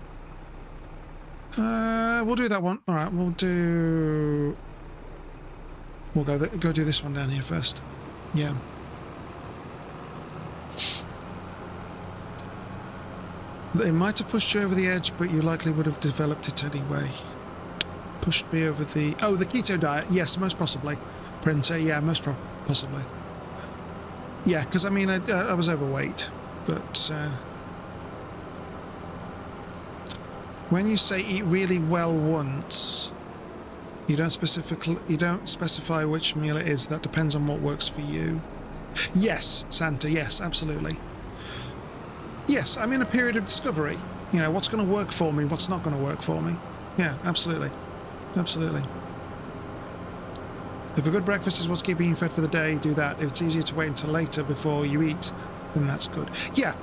We'll do that one. All right, we'll go do this one down here first. Yeah. They might have pushed you over the edge, but you likely would have developed it anyway. Pushed me over the... Oh, the keto diet. Yes, most possibly. Printer, yeah, most possibly. Yeah, because, I mean, I was overweight, but... when you say eat really well once, you don't specify which meal it is. That depends on what works for you. Yes, Santa, yes, absolutely. Yes, I'm in a period of discovery. You know, what's going to work for me, what's not going to work for me. Yeah, absolutely. Absolutely. If a good breakfast is what's keeping you fed for the day, do that. If it's easier to wait until later before you eat, then that's good. Yeah,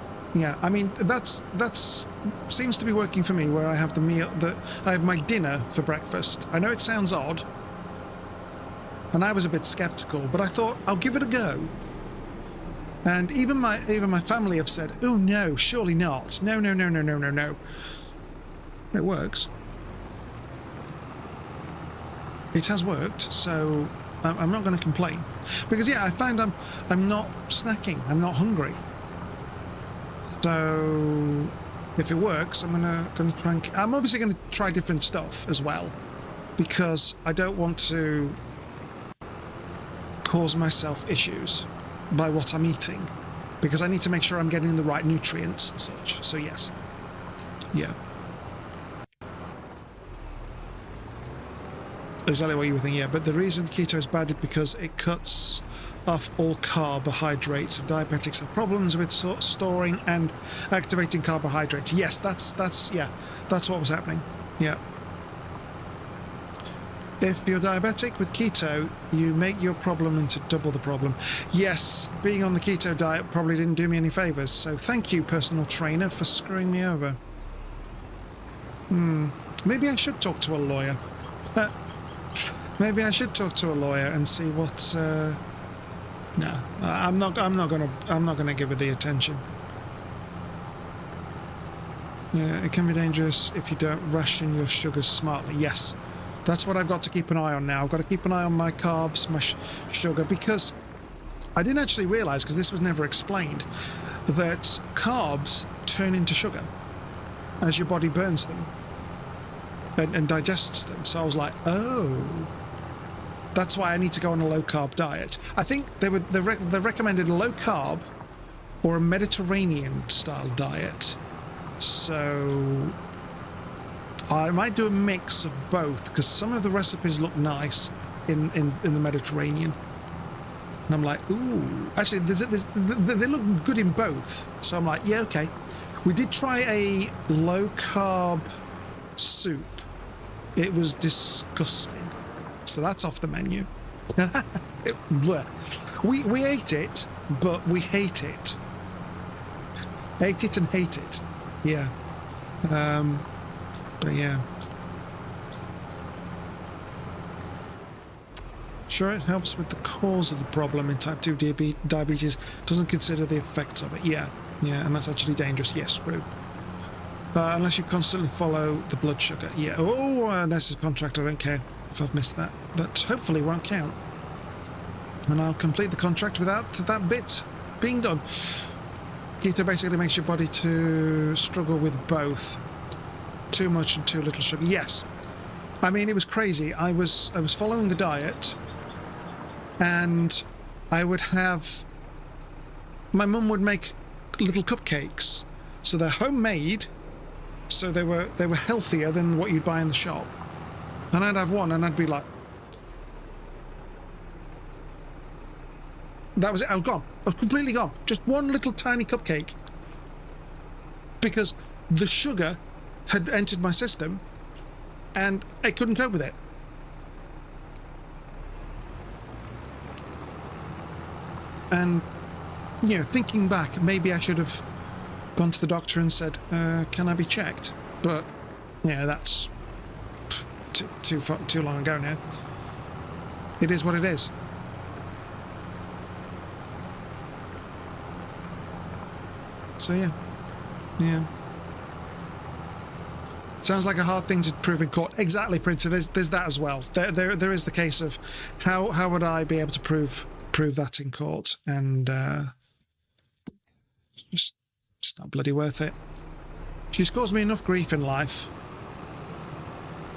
I mean, that's seems to be working for me, where I have I have my dinner for breakfast. I know it sounds odd, and I was a bit skeptical, but I thought I'll give it a go. And even my family have said, "Oh no, surely not. No. It works. It has worked, so I'm not going to complain, because yeah, I find I'm not snacking. I'm not hungry. So if it works, I'm gonna try and... I'm obviously going to try different stuff as well, because I don't want to cause myself issues by what I'm eating, because I need to make sure I'm getting the right nutrients and such. So yes. Yeah. Exactly what you were thinking, yeah. But the reason keto is bad is because it cuts off all carbohydrates. Diabetics have problems with storing and activating carbohydrates. Yes, that's what was happening. Yeah. If you're diabetic with keto, you make your problem into double the problem. Yes, being on the keto diet probably didn't do me any favors. So thank you, personal trainer, for screwing me over. Maybe I should talk to a lawyer. Maybe I should talk to a lawyer and see what. No, I'm not gonna give it the attention. Yeah, it can be dangerous if you don't ration your sugars smartly. Yes, that's what I've got to keep an eye on now. I've got to keep an eye on my carbs, my sugar, because I didn't actually realise, because this was never explained, that carbs turn into sugar as your body burns them and digests them. So I was like, oh. That's why I need to go on a low-carb diet. I think they recommended a low-carb or a Mediterranean-style diet. So I might do a mix of both, because some of the recipes look nice in the Mediterranean. And I'm like, ooh. Actually, they look good in both. So I'm like, yeah, okay. We did try a low-carb soup. It was disgusting. So that's off the menu. We ate it, but we hate it. Ate it and hate it. Yeah. But yeah. Sure, it helps with the cause of the problem in type 2 diabetes. Doesn't consider the effects of it. Yeah, and that's actually dangerous. Yes, screw. Unless you constantly follow the blood sugar. Yeah. Oh, unless it's a contract, I don't care if I've missed that. That hopefully won't count. And I'll complete the contract without that bit being done. Keto basically makes your body to struggle with both. Too much and too little sugar. Yes. I mean, it was crazy. I was following the diet, and I would have... My mum would make little cupcakes. So they're homemade, so they were healthier than what you'd buy in the shop. And I'd have one, and I'd be like... That was it. I was gone. I was completely gone. Just one little tiny cupcake. Because the sugar had entered my system, and I couldn't cope with it. And, you know, thinking back, maybe I should have gone to the doctor and said, can I be checked? But, yeah, that's too long ago now. It is what it is. So yeah. Sounds like a hard thing to prove in court. Exactly, Printer. There's that as well. There is the case of how would I be able to prove that in court, and it's not bloody worth it. She's caused me enough grief in life.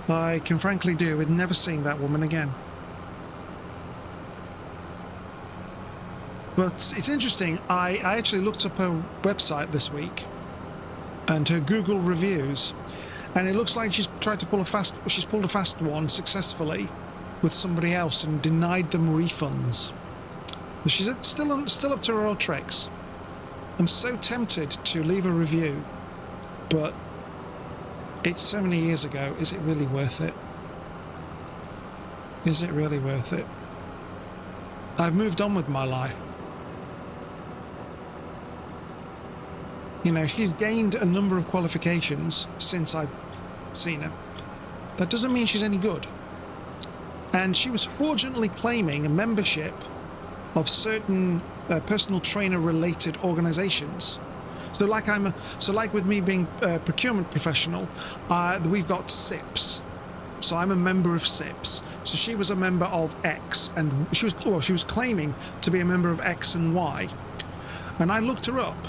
I can frankly do with never seeing that woman again. But it's interesting. I actually looked up her website this week and her Google reviews. And it looks like she's tried to pulled a fast one successfully with somebody else and denied them refunds. She's still up to her old tricks. I'm so tempted to leave a review, but it's so many years ago. Is it really worth it? Is it really worth it? I've moved on with my life. You know, she's gained a number of qualifications since I've seen her. That doesn't mean she's any good. And she was fraudulently claiming a membership of certain personal trainer related organizations. So like with me being a procurement professional, we've got SIPs. So I'm a member of SIPs. So she was a member of X, and she was claiming to be a member of X and Y. And I looked her up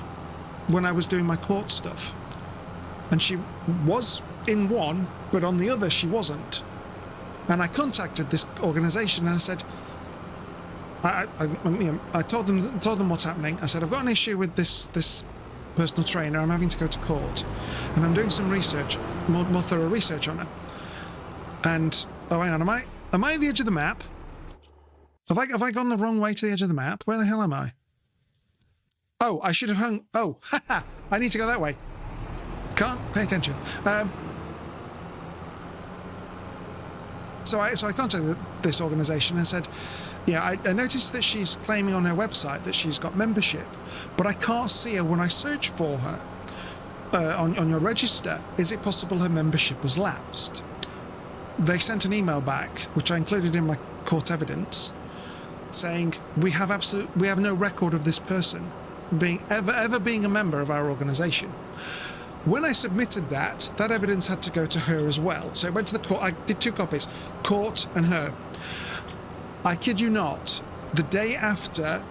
when I was doing my court stuff, and she was in one, but on the other she wasn't. And I contacted this organization and I said, I told them what's happening. I said, I've got an issue with this personal trainer. I'm having to go to court, and I'm doing some research, more thorough research on her. And oh, hang on, am I at the edge of the map? Have I gone the wrong way to the edge of the map? Where the hell am I? Oh, I should have hung. Oh, haha! I need to go that way. Can't pay attention. So I contacted this organisation and said, yeah, I noticed that she's claiming on her website that she's got membership, but I can't see her when I search for her on your register. Is it possible her membership was lapsed? They sent an email back, which I included in my court evidence, saying we have no record of this person being ever being a member of our organisation. When I submitted that evidence had to go to her as well. So it went to the court. I did 2 copies, court and her. I kid you not, the day after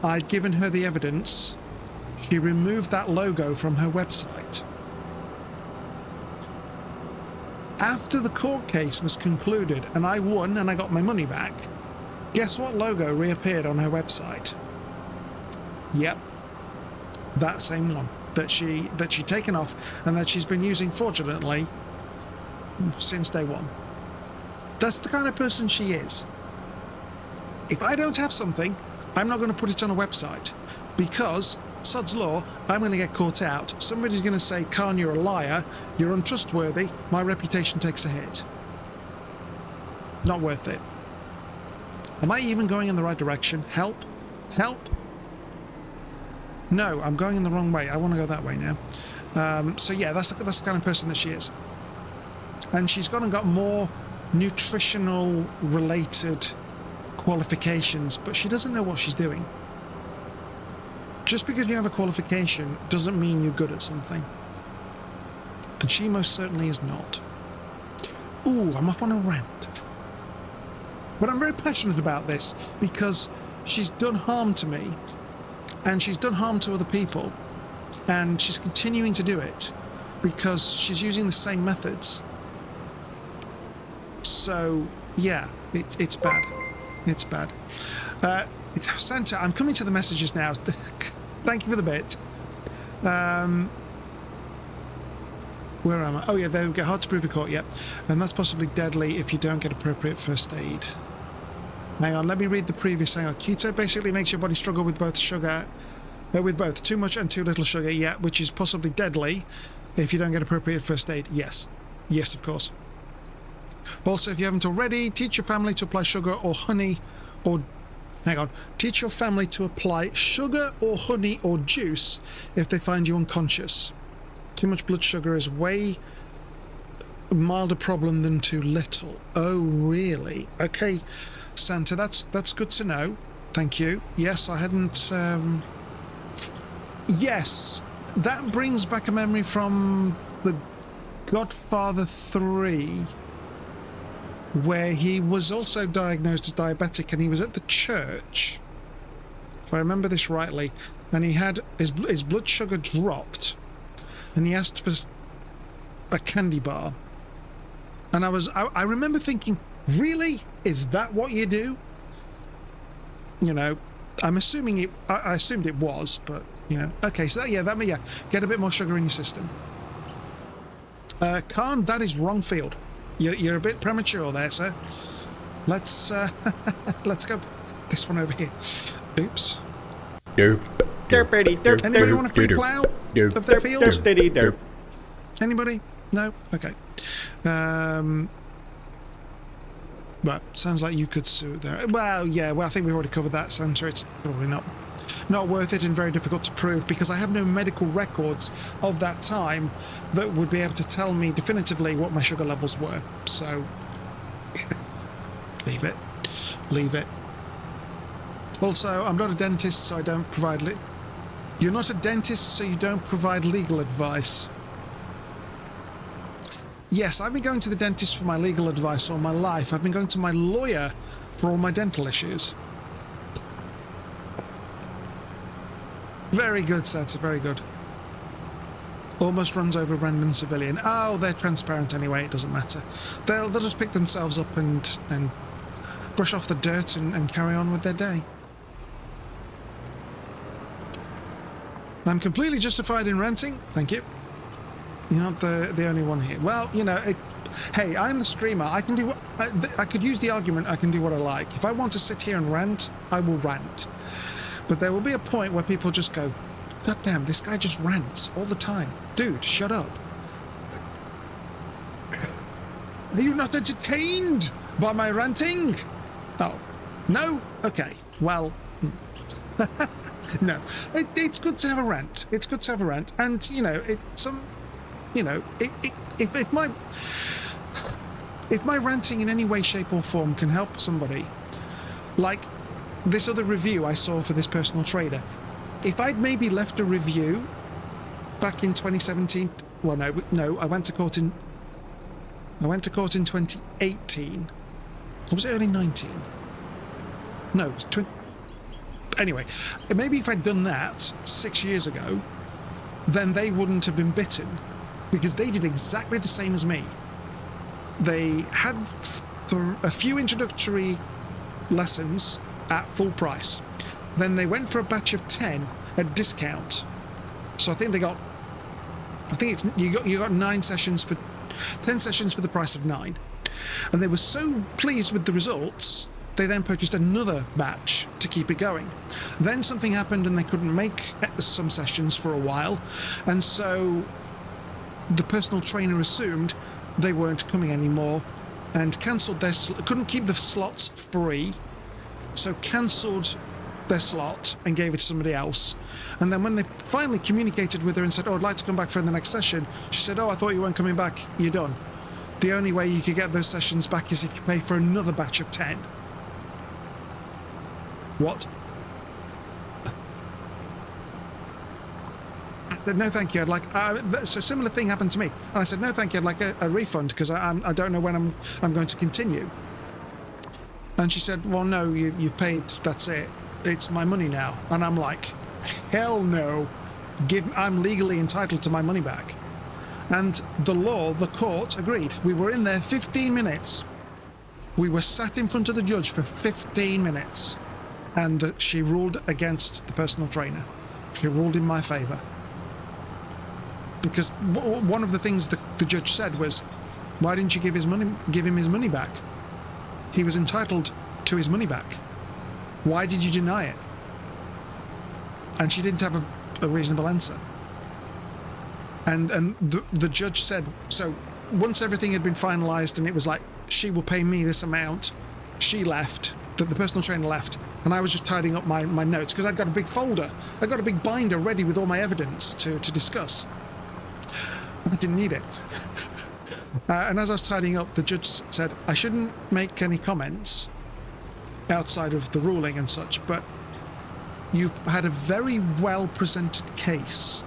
I'd given her the evidence, she removed that logo from her website. After the court case was concluded and I won and I got my money back, guess what logo reappeared on her website? Yep. That same one that she'd taken off and that she's been using fraudulently since day one. That's the kind of person she is. If I don't have something, I'm not going to put it on a website, because sod's law, I'm going to get caught out. Somebody's going to say, Khan, you're a liar, you're untrustworthy, my reputation takes a hit. Not worth it. Am I even going in the right direction? Help? No, I'm going in the wrong way. I want to go that way now. So yeah, that's the kind of person that she is. And she's gone and got more nutritional related qualifications, but she doesn't know what she's doing. Just because you have a qualification doesn't mean you're good at something. And she most certainly is not. Ooh, I'm off on a rant. But I'm very passionate about this because she's done harm to me, and she's done harm to other people, and she's continuing to do it because she's using the same methods. So yeah, it's bad. It's bad. Santa, I'm coming to the messages now. Thank you for the bit. Where am I? Oh yeah, they get hard to prove in court, yep. And that's possibly deadly if you don't get appropriate first aid. Hang on, let me read the previous. Hang on. Keto basically makes your body struggle with both sugar, with both too much and too little sugar, yeah, which is possibly deadly if you don't get appropriate first aid. Yes. Yes, of course. Also, if you haven't already, teach your family to apply sugar or honey or... Hang on. Teach your family to apply sugar or honey or juice if they find you unconscious. Too much blood sugar is way milder problem than too little. Oh, really? Okay, Santa, that's good to know. Thank you. Yes, I hadn't... Yes, that brings back a memory from The Godfather 3, where he was also diagnosed as diabetic, and he was at the church, if I remember this rightly, and he had his blood sugar dropped, and he asked for a candy bar. And I remember thinking, really? Is that what you do? You know, I'm assuming I assumed it was, but, you know. Okay, so get a bit more sugar in your system. Khan, that is wrong field. You're a bit premature there, sir. Let's go this one over here. Oops. Anybody want a free plow of their field? Anybody? No? Okay. But sounds like you could sue there. Well, yeah. Well, I think we've already covered that, Santa. It's probably not worth it and very difficult to prove because I have no medical records of that time that would be able to tell me definitively what my sugar levels were. So leave it. Also, I'm not a dentist, so I don't provide You're not a dentist, so you don't provide legal advice. Yes, I've been going to the dentist for my legal advice all my life. I've been going to my lawyer for all my dental issues. Very good, Santa, very good. Almost runs over a random civilian. Oh, they're transparent anyway, it doesn't matter. They'll just pick themselves up and brush off the dirt and carry on with their day. I'm completely justified in ranting. Thank you. You're not the only one here. Well, you know, hey, I'm the streamer. I can do what I could use the argument. I can do what I like. If I want to sit here and rant, I will rant. But there will be a point where people just go, God damn, this guy just rants all the time. Dude, shut up. Are you not entertained by my ranting? Oh, no? Okay, well, no. It's good to have a rant. It's good to have a rant. And, you know, if my ranting in any way, shape or form can help somebody, like this other review I saw for this personal trader, if I'd maybe left a review back in 2017, well, no, I went to court in 2018. Or was it early 19? No, it was 20. Anyway, maybe if I'd done that 6 years ago, then they wouldn't have been bitten, because they did exactly the same as me. They had a few introductory lessons at full price. Then they went for a batch of 10 at discount. So I think you got 9 sessions for 10 sessions for the price of 9. And they were so pleased with the results, they then purchased another batch to keep it going. Then something happened and they couldn't make some sessions for a while, and so the personal trainer assumed they weren't coming anymore and cancelled couldn't keep the slots free, so cancelled their slot and gave it to somebody else. And then when they finally communicated with her and said, oh, I'd like to come back for the next session, she said, oh, I thought you weren't coming back, you're done. The only way you could get those sessions back is if you pay for another batch of 10. What? I said, no, thank you. I'd like, so a similar thing happened to me. And I said, no, thank you. I'd like a refund because I don't know when I'm going to continue. And she said, well, no, you've paid. That's it. It's my money now. And I'm like, hell no. I'm legally entitled to my money back. And the court agreed. We were in there 15 minutes. We were sat in front of the judge for 15 minutes. And she ruled against the personal trainer. She ruled in my favour. Because one of the things the judge said was, why didn't you give him his money back? He was entitled to his money back. Why did you deny it? And she didn't have a reasonable answer. And the judge said, so once everything had been finalised and it was like, she will pay me this amount, she left, the personal trainer left, and I was just tidying up my notes because I'd got a big folder. I got a big binder ready with all my evidence to discuss. I didn't need it. And as I was tidying up, the judge said, I shouldn't make any comments outside of the ruling and such, but you had a very well presented case.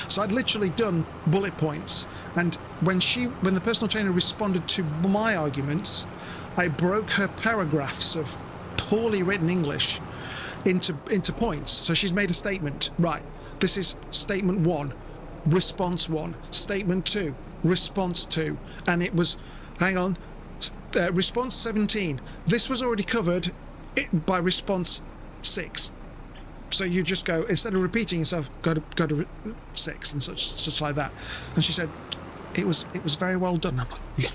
So I'd literally done bullet points, and when the personal trainer responded to my arguments, I broke her paragraphs of poorly written English into points. So she's made a statement. Right, this is statement 1, response 1, statement 2, response 2, and it was, hang on, response 17. This was already covered by response 6. So you just go, instead of repeating yourself, go to 6 and such like that. And she said, it was very well done. I'm like, yeah.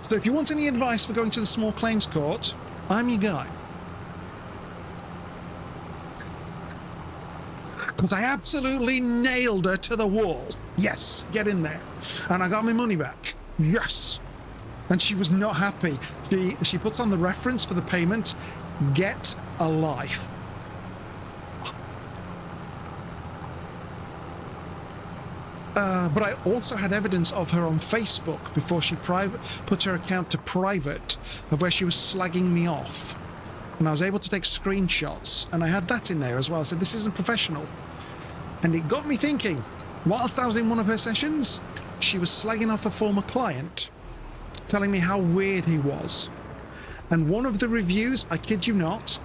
So if you want any advice for going to the small claims court, I'm your guy. Because I absolutely nailed her to the wall. Yes, get in there. And I got my money back. Yes. And she was not happy. She puts on the reference for the payment, get a life. But I also had evidence of her on Facebook before she put her account to private, of where she was slagging me off. And I was able to take screenshots, and I had that in there as well. I said, this isn't professional. And it got me thinking, whilst I was in one of her sessions, she was slagging off a former client, telling me how weird he was. And one of the reviews, I kid you not,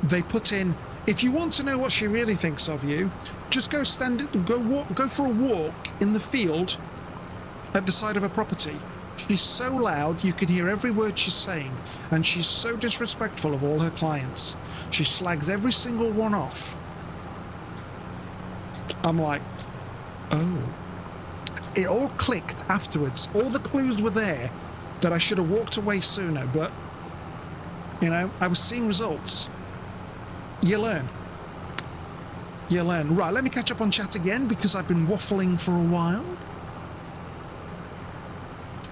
they put in, if you want to know what she really thinks of you, just go for a walk in the field at the side of her property. She's so loud you can hear every word she's saying, and she's so disrespectful of all her clients. She slags every single one off. I'm like, oh. It all clicked afterwards. All the clues were there that I should have walked away sooner, but, you know, I was seeing results. You learn. You learn. Right, let me catch up on chat again because I've been waffling for a while.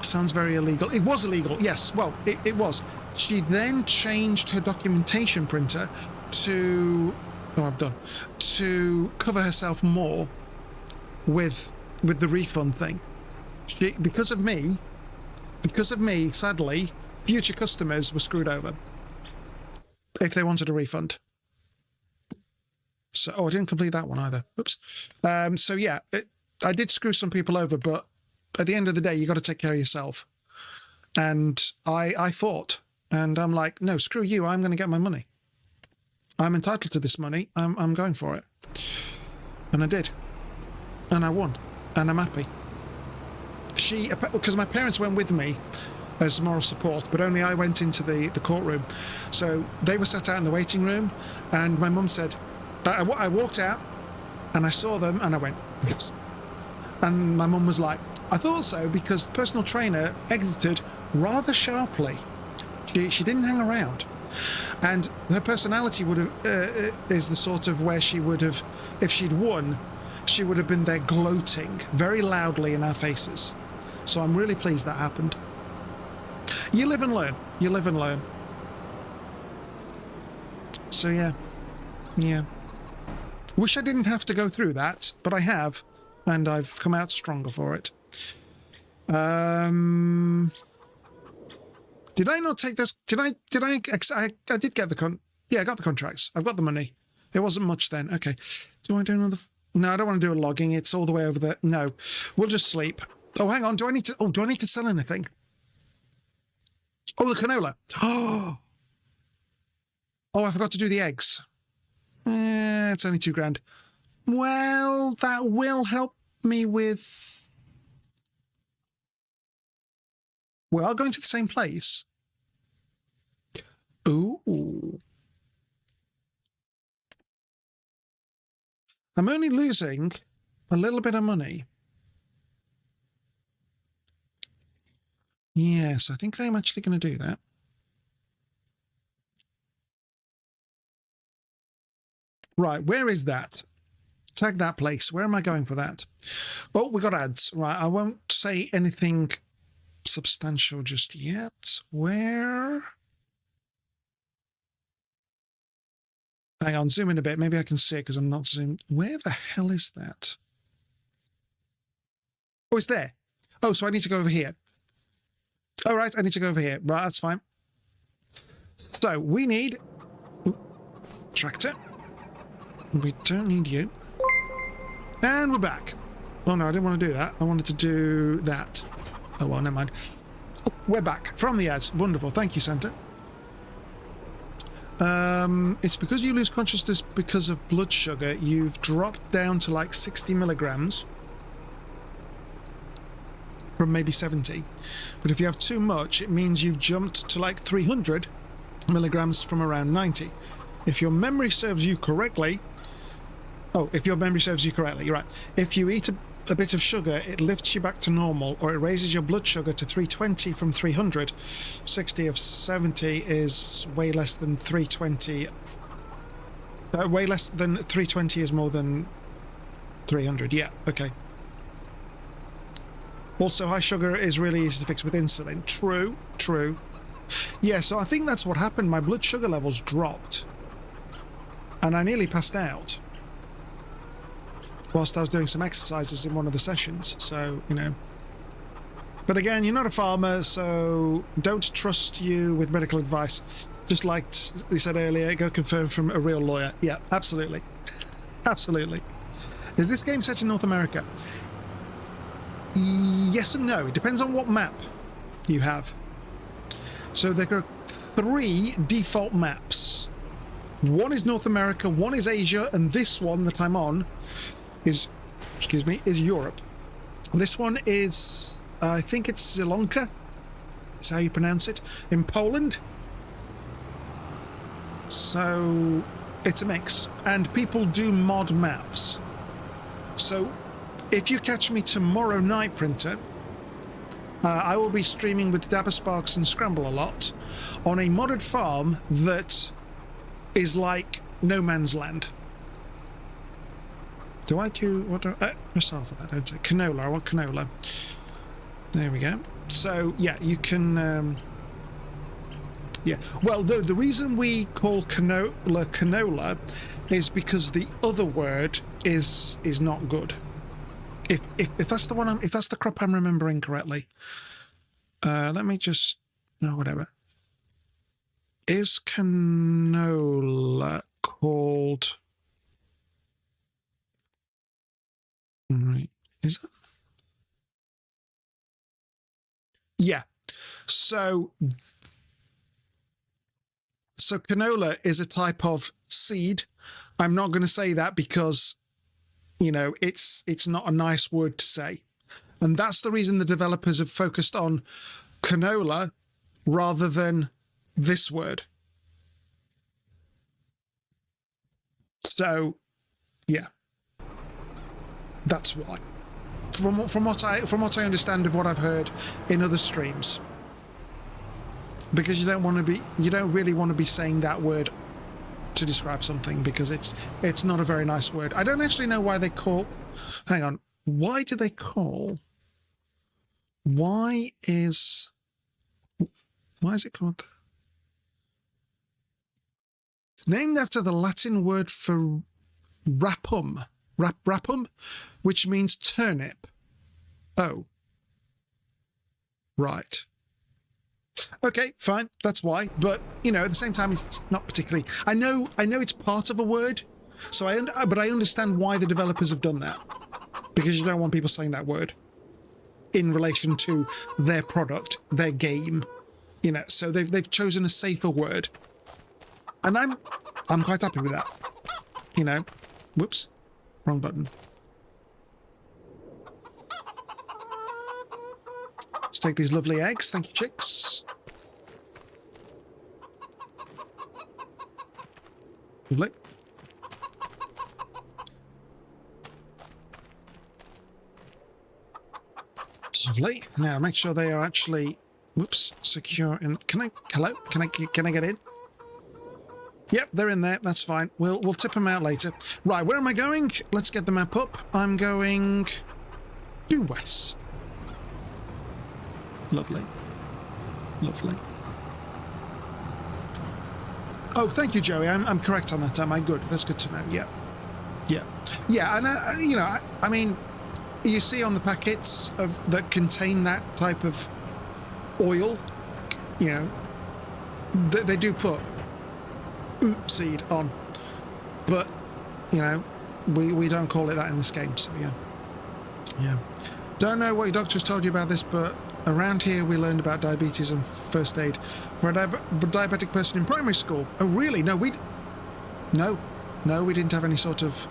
Sounds very illegal. It was illegal, yes. Well, it was. She then changed her documentation printer to... Oh, I'm done. To cover herself more with the refund thing. Because of me, sadly, future customers were screwed over if they wanted a refund. So, I didn't complete that one either. Oops. So yeah, I did screw some people over, but at the end of the day, you got to take care of yourself. And I fought, and I'm like, no, screw you. I'm going to get my money. I'm entitled to this money. I'm going for it. And I did. And I won. And I'm happy. Because my parents went with me as moral support, but only I went into the courtroom. So they were sat out in the waiting room, and my mum said, I walked out, and I saw them, and I went, yes. And my mum was like, I thought so, because the personal trainer exited rather sharply. She didn't hang around. And her personality would have is the sort of where she would have, if she'd won, she would have been there gloating very loudly in our faces. So I'm really pleased that happened. You live and learn. You live and learn. So yeah. Wish I didn't have to go through that, but I have, and I've come out stronger for it. Did I not take those? I did get I got the contracts. I've got the money. It wasn't much then. Okay. Do I do another? No, I don't want to do a logging. It's all the way over there. No, we'll just sleep. Oh, hang on. Do I need to sell anything? Oh, the canola. Oh, I forgot to do the eggs. It's only $2,000. Well, that will help me with... We are going to the same place. Ooh. I'm only losing a little bit of money. Yes, I think I'm actually going to do that. Right, where is that? Tag that place. Where am I going for that? Oh, we got ads. Right, I won't say anything substantial just yet. Where? Hang on, zoom in a bit. Maybe I can see it because I'm not zoomed. Where the hell is that? Oh, it's there. Oh, so I need to go over here. All right, I need to go over here. Right, that's fine. So we need tractor. We don't need you. And we're back. Oh no, I didn't want to do that. I wanted to do that. Oh well, never mind. We're back from the ads. Wonderful. Thank you, Santa. It's because you lose consciousness because of blood sugar. You've dropped down to like 60 milligrams from maybe 70. But if you have too much, it means you've jumped to like 300 milligrams from around 90. If your memory serves you correctly, you're right. If you eat a bit of sugar, it lifts you back to normal, or it raises your blood sugar to 320 from 300. 60 of 70 is way less than 320. Way less than 320 is more than 300. Yeah, okay. Also, high sugar is really easy to fix with insulin. True, true. Yeah, so I think that's what happened. My blood sugar levels dropped. And I nearly passed out whilst I was doing some exercises in one of the sessions. So, you know. But again, you're not a farmer, so don't trust you with medical advice. Just like they said earlier, go confirm from a real lawyer. Yeah, absolutely. Absolutely. Is this game set in North America? Yes and no. It depends on what map you have. So there are 3 default maps. One is North America, one is Asia, and this one that I'm on is Europe. This one is, I think it's Zielonka. That's how you pronounce it. In Poland. So it's a mix. And people do mod maps. So if you catch me tomorrow night, Printer, I will be streaming with Dabber Sparks and Scramble a lot on a modded farm that is like no man's land. Do I do what? Myself that, don't I? Canola. I want canola. There we go. So yeah, you can. Yeah. Well, the reason we call canola is because the other word is not good. If that's the one, if that's the crop I'm remembering correctly, let me just whatever. Is canola called? Right? Is it? Yeah. So canola is a type of seed. I'm not going to say that because, you know, it's not a nice word to say. And that's the reason the developers have focused on canola rather than this word. So, yeah. That's why. From what I understand of what I've heard in other streams. Because you don't really want to be saying that word to describe something, because it's not a very nice word. I don't actually know why they call. Hang on. Why do they call? Why is it called? It's named after the Latin word for rapum, which means turnip. Oh. Right. Okay, fine, that's why. But, you know, at the same time, it's not particularly... I know it's part of a word, but I understand why the developers have done that. Because you don't want people saying that word in relation to their product, their game, you know. So they've chosen a safer word. And I'm quite happy with that. You know. Whoops. Wrong button. Let's take these lovely eggs. Thank you, chicks. Lovely. Lovely. Now make sure they are actually, whoops, secure in. Hello? Can I get in? Yep, they're in there. That's fine. We'll tip them out later. Right, where am I going? Let's get the map up. I'm going due west. Lovely. Lovely. Oh, thank you, Joey. I'm correct on that, am I? Good. That's good to know. Yeah. Yeah. Yeah, and, you know, I mean, you see on the packets that contain that type of oil, you know, they do put seed on. But, you know, we don't call it that in this game, so yeah. Yeah. Don't know what your doctor's told you about this, but around here we learned about diabetes and first aid for a diabetic person in primary school. Oh, really? No, we didn't have any sort of...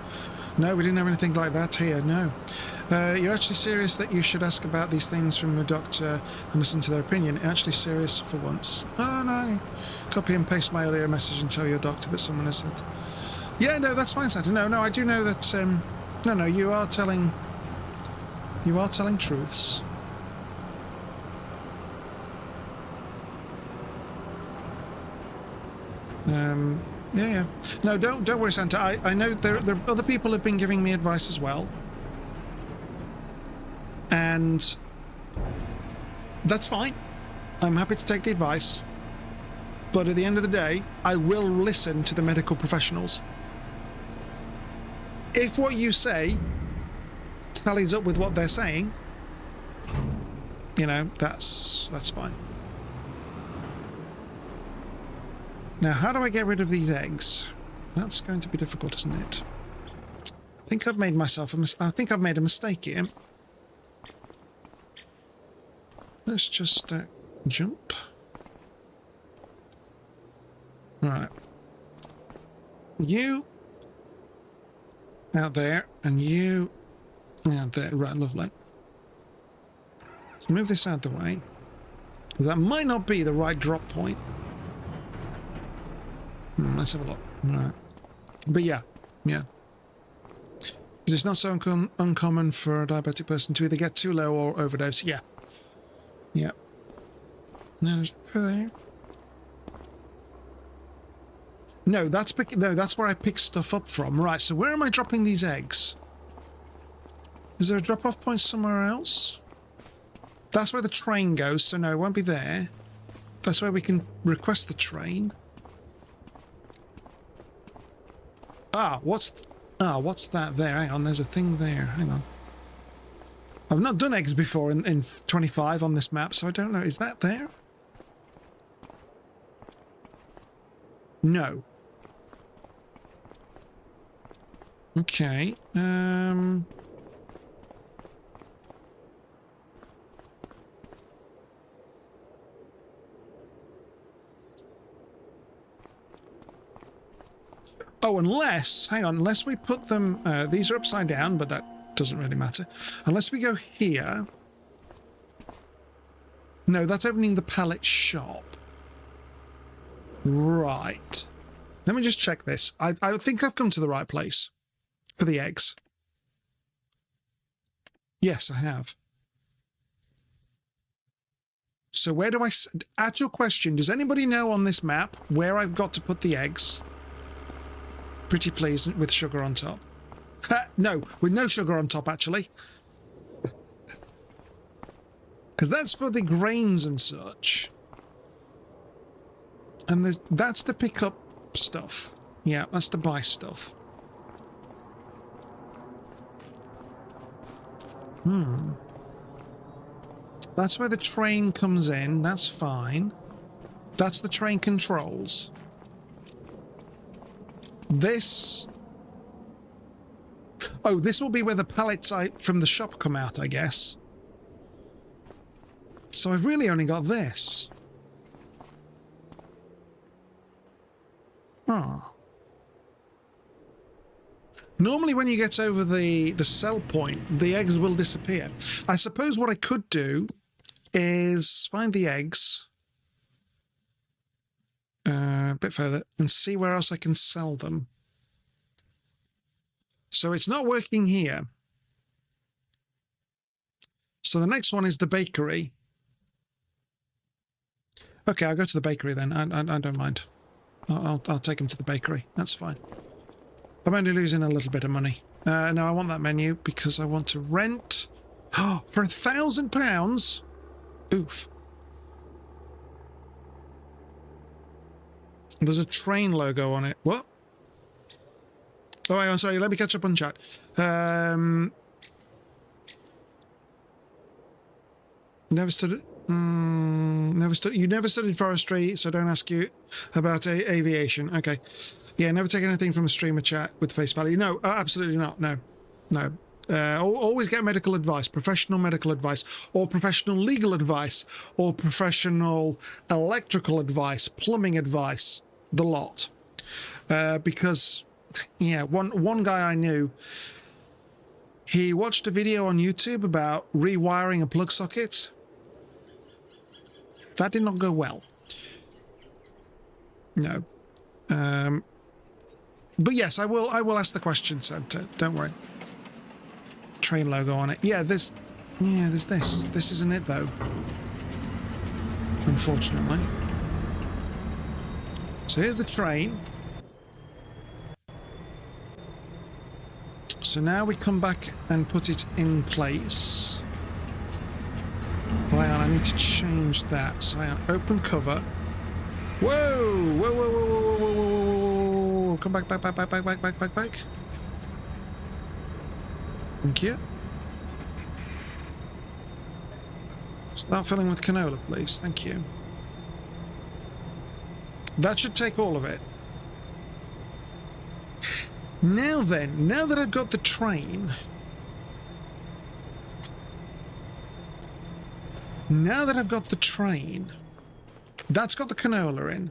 No, we didn't have anything like that here, no. You're actually serious that you should ask about these things from a doctor and listen to their opinion? Actually serious for once. Oh, no. Copy and paste my earlier message and tell your doctor that someone has said... Yeah, no, that's fine, Santa. No, I do know that... No, you are telling... You are telling truths. Yeah. No, don't worry, Santa. I know there other people have been giving me advice as well. And that's fine. I'm happy to take the advice. But at the end of the day, I will listen to the medical professionals. If what you say tallies up with what they're saying, you know, that's fine. Now, how do I get rid of these eggs? That's going to be difficult, isn't it? I think I've made myself I think I've made a mistake here. Let's just jump. Right. You out there, and you out there. Right, lovely. Let's move this out of the way. That might not be the right drop point. Let's have a look. Right. But yeah. Because it's not so uncommon for a diabetic person to either get too low or overdose. Yeah. Now there's there. No, that's where I pick stuff up from. Right, so where am I dropping these eggs? Is there a drop-off point somewhere else? That's where the train goes, so no, it won't be there. That's where we can request the train. What's that there? Hang on, there's a thing there. Hang on. I've not done eggs before in 25 on this map, so I don't know. Is that there? No. Okay. Oh, unless we put them, these are upside down, but that doesn't really matter. Unless we go here. No, that's opening the pallet shop. Right. Let me just check this. I think I've come to the right place for the eggs. Yes, I have. So where do I... At your question, does anybody know on this map where I've got to put the eggs? Pretty please, with sugar on top. No, with no sugar on top, actually. Because that's for the grains and such. And that's the pickup stuff. Yeah, that's the buy stuff. That's where the train comes in. That's fine. That's the train controls. This... Oh, this will be where the pallets from the shop come out, I guess. So I've really only got this. Oh. Normally when you get over the sell point, the eggs will disappear. I suppose what I could do is find the eggs a bit further and see where else I can sell them. So it's not working here. So the next one is the bakery. Okay, I'll go to the bakery then. I don't mind. I'll take him to the bakery. That's fine. I'm only losing a little bit of money. No, I want that menu because I want to rent. Oh, for £1,000? Oof. There's a train logo on it. What? Oh, hang on, sorry. Let me catch up on chat. Never studied. You never studied forestry, so don't ask you about aviation. Okay. Yeah, never take anything from a streamer chat with face value. No, absolutely not. No, no. Always get medical advice, professional medical advice, or professional legal advice, or professional electrical advice, plumbing advice, the lot. Because, yeah, one guy I knew, he watched a video on YouTube about rewiring a plug socket. That did not go well. No. But yes, I will ask the question, Santa. Don't worry. Train logo on it. Yeah, there's this. This isn't it though. Unfortunately. So here's the train. So now we come back and put it in place. Hang on, I need to change that. So hang on, open cover. Whoa! Whoa, whoa, whoa, whoa, whoa, whoa, whoa, whoa. Come back. Thank you. Start filling with canola, please. Thank you. That should take all of it. Now then, now that I've got the train... Now that I've got the train... That's got the canola in.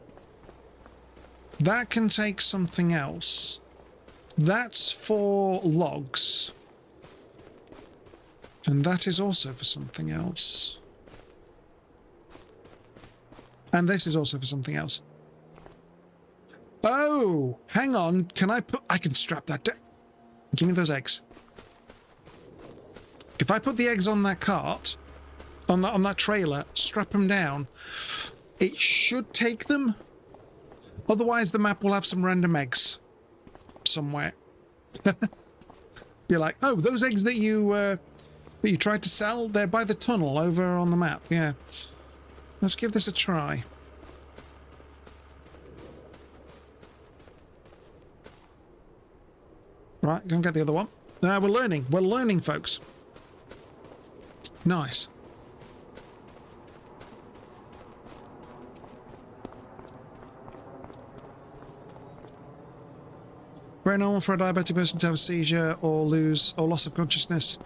That can take something else. That's for logs. And that is also for something else. And this is also for something else. Oh, hang on. I can strap that down. Give me those eggs. If I put the eggs on that cart, on that trailer, strap them down, it should take them. Otherwise, the map will have some random eggs somewhere. You're like, oh, those eggs that you tried to sell, they're by the tunnel over on the map. Yeah. Let's give this a try. Right, go and get the other one. We're learning. We're learning, folks. Nice. Very normal for a diabetic person to have a seizure or loss of consciousness.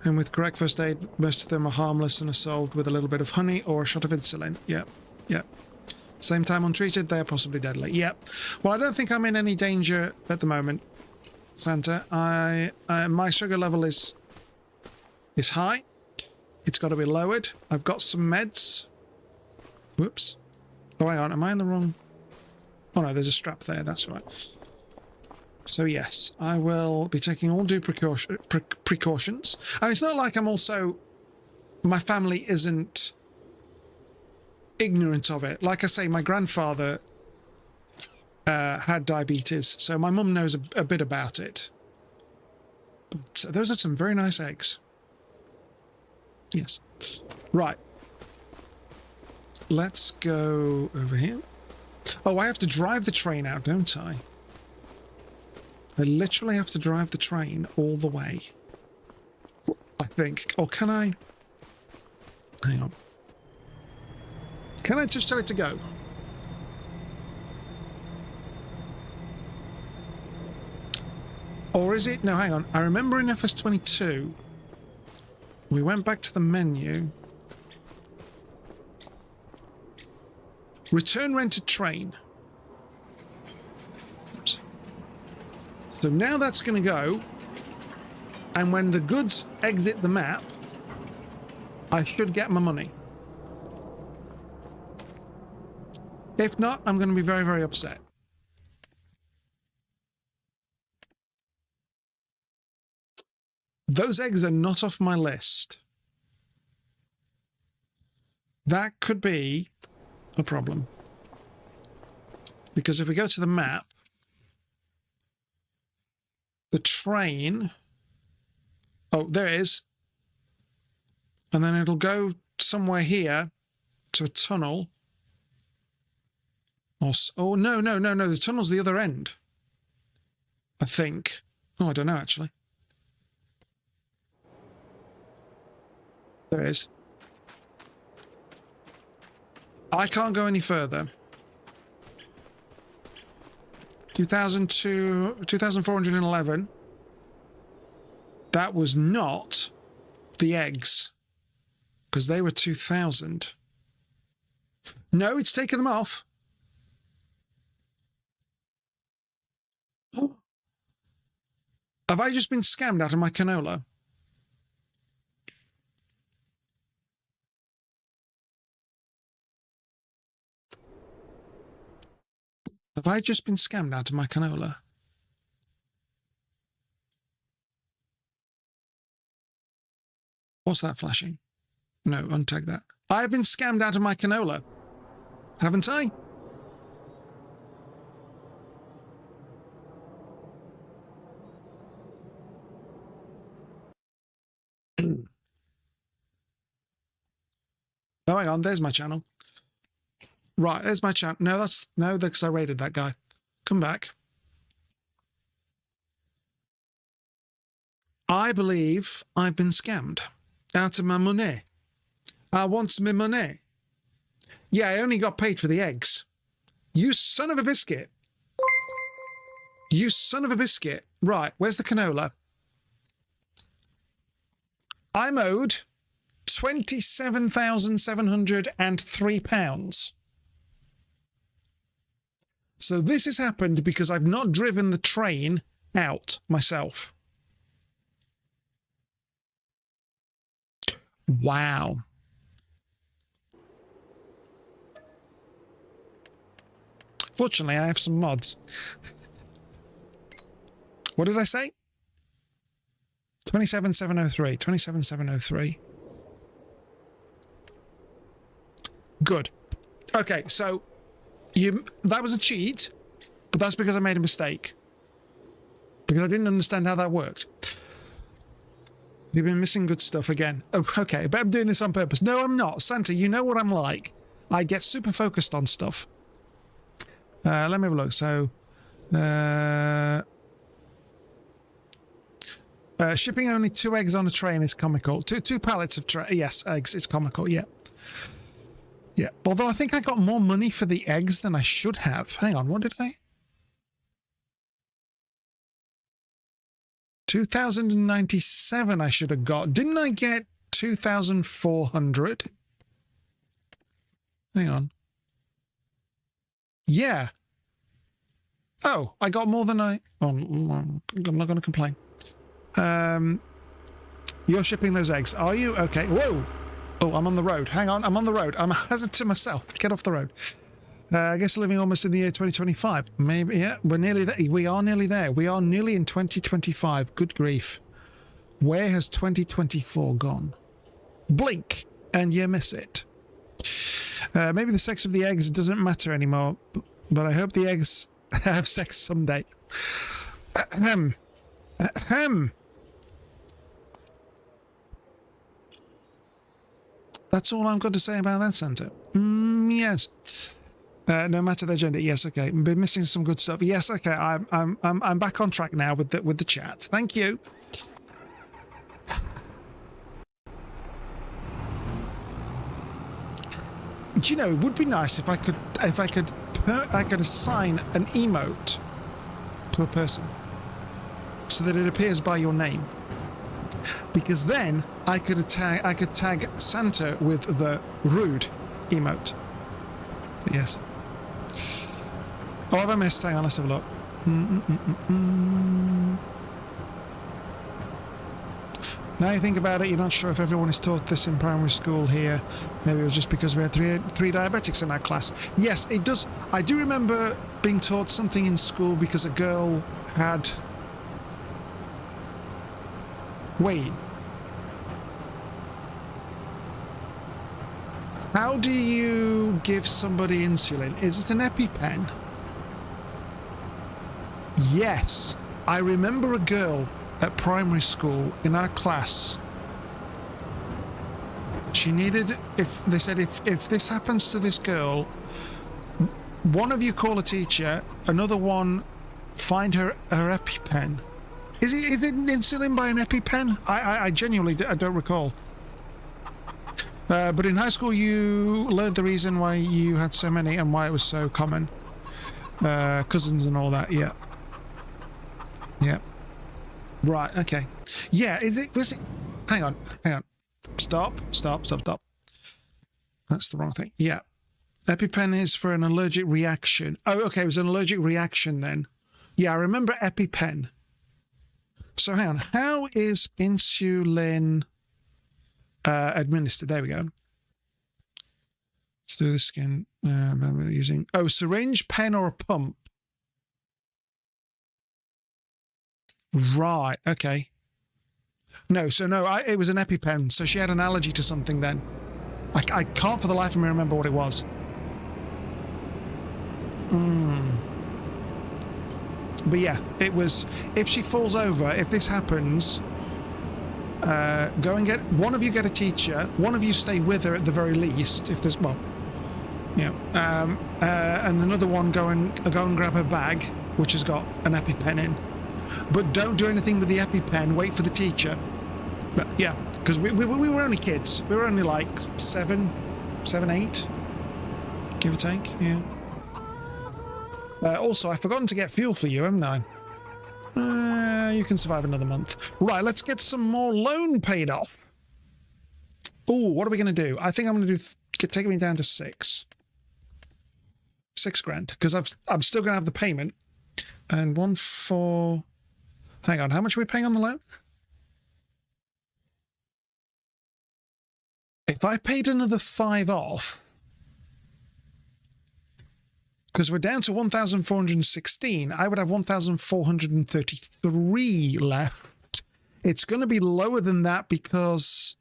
And with correct first aid, most of them are harmless and are solved with a little bit of honey or a shot of insulin. Yep, yep. Same time untreated, they are possibly deadly. Yep. Well, I don't think I'm in any danger at the moment, Santa. My sugar level is high. It's got to be lowered. I've got some meds. Whoops. Oh, hang on. Am I in the wrong? Oh, no, there's a strap there. That's right. So, yes, I will be taking all due precautions. I mean, it's not like I'm also... My family isn't ignorant of it. Like I say, my grandfather had diabetes, so my mum knows a bit about it. But those are some very nice eggs. Yes. Right. Let's go over here. Oh, I have to drive the train out, don't I? I literally have to drive the train all the way. I think. Or can I... Hang on. Can I just tell it to go? Or is it... No, hang on. I remember in FS22, we went back to the menu. Return rented train. Oops. So now that's going to go. And when the goods exit the map, I should get my money. If not, I'm going to be very, very upset. Those eggs are not off my list. That could be a problem. Because if we go to the map, the train... Oh, there it is. And then it'll go somewhere here to a tunnel. Oh, no. The tunnel's the other end. I think. Oh, I don't know, actually. There it is. I can't go any further. 2,411. That was not the eggs, because they were 2,000. No, it's taken them off. Have I just been scammed out of my canola? Have I just been scammed out of my canola? What's that flashing? No, untag that. I've been scammed out of my canola. Haven't I? Oh, hang on, there's my channel. Right, there's my channel. No, because I raided that guy. Come back. I believe I've been scammed out of my money. I want my money. Yeah, I only got paid for the eggs. You son of a biscuit. You son of a biscuit. Right, where's the canola? I'm owed £27,703. So this has happened because I've not driven the train out myself. Wow. Fortunately, I have some mods. What did I say? 27,703. 27,703. Good. Okay, so that was a cheat, but that's because I made a mistake. Because I didn't understand how that worked. You've been missing good stuff again. Oh, okay, but I'm doing this on purpose. No, I'm not. Santa, you know what I'm like. I get super focused on stuff. Let me have a look. So, shipping only 2 eggs on a train is comical. Two pallets of yes, eggs. It's comical. Yeah. Yeah. Although I think I got more money for the eggs than I should have. Hang on. What did I? 2,097 I should have got. Didn't I get 2,400? Hang on. Yeah. Oh, I got more than I'm not going to complain. You're shipping those eggs, are you? Okay. Whoa. Oh, I'm on the road. Hang on. I'm on the road. I'm a hazard to myself. Get off the road. I guess living almost in the year 2025. Maybe, yeah. We're nearly there. We are nearly there. We are nearly in 2025. Good grief. Where has 2024 gone? Blink, and you miss it. Maybe the sex of the eggs doesn't matter anymore, but I hope the eggs have sex someday. Ahem. Ahem. That's all I've got to say about that, Santa. Yes. No matter their gender. Yes, okay. Been missing some good stuff. Yes, okay. I'm back on track now with the chat. Thank you. Do you know, it would be nice if I could assign an emote to a person so that it appears by your name. Because then I could tag Santa with the rude emote. Yes. Oh, have I missed? Hang on, let's have a look. Now you think about it, you're not sure if everyone is taught this in primary school here. Maybe it was just because we had three diabetics in our class. Yes, it does. I do remember being taught something in school because a girl had... Wait. How do you give somebody insulin? Is it an EpiPen? Yes. I remember a girl at primary school in our class. She needed, if this happens to this girl, one of you call a teacher, another one find her EpiPen. Is it insulin by an EpiPen? I genuinely don't recall. But in high school, you learned the reason why you had so many and why it was so common. cousins and all that. Yeah. Yeah. Right. Okay. Yeah. Was it? Hang on. Stop. That's the wrong thing. Yeah. EpiPen is for an allergic reaction. Oh, okay. It was an allergic reaction then. Yeah, I remember EpiPen. So hang on. How is insulin administered? There we go. Through the skin. Using syringe, pen, or a pump. Right. Okay. No. So no. It was an EpiPen. So she had an allergy to something then. I can't for the life of me remember what it was. But yeah, it was, if she falls over, if this happens, go and get, one of you get a teacher, one of you stay with her at the very least, if there's, well, yeah, and another one go and grab her bag, which has got an EpiPen in. But don't do anything with the EpiPen, wait for the teacher. But yeah, because we were only kids. We were only like 7, 8, give or take, yeah. Also, I've forgotten to get fuel for you, haven't I? You can survive another month. Right, let's get some more loan paid off. Oh, what are we going to do? I think I'm going to do, take me down to 6 grand, because I'm still going to have the payment. And 1 for... Hang on, how much are we paying on the loan? If I paid another 5 off... Because we're down to 1,416. I would have 1,433 left. It's going to be lower than that because...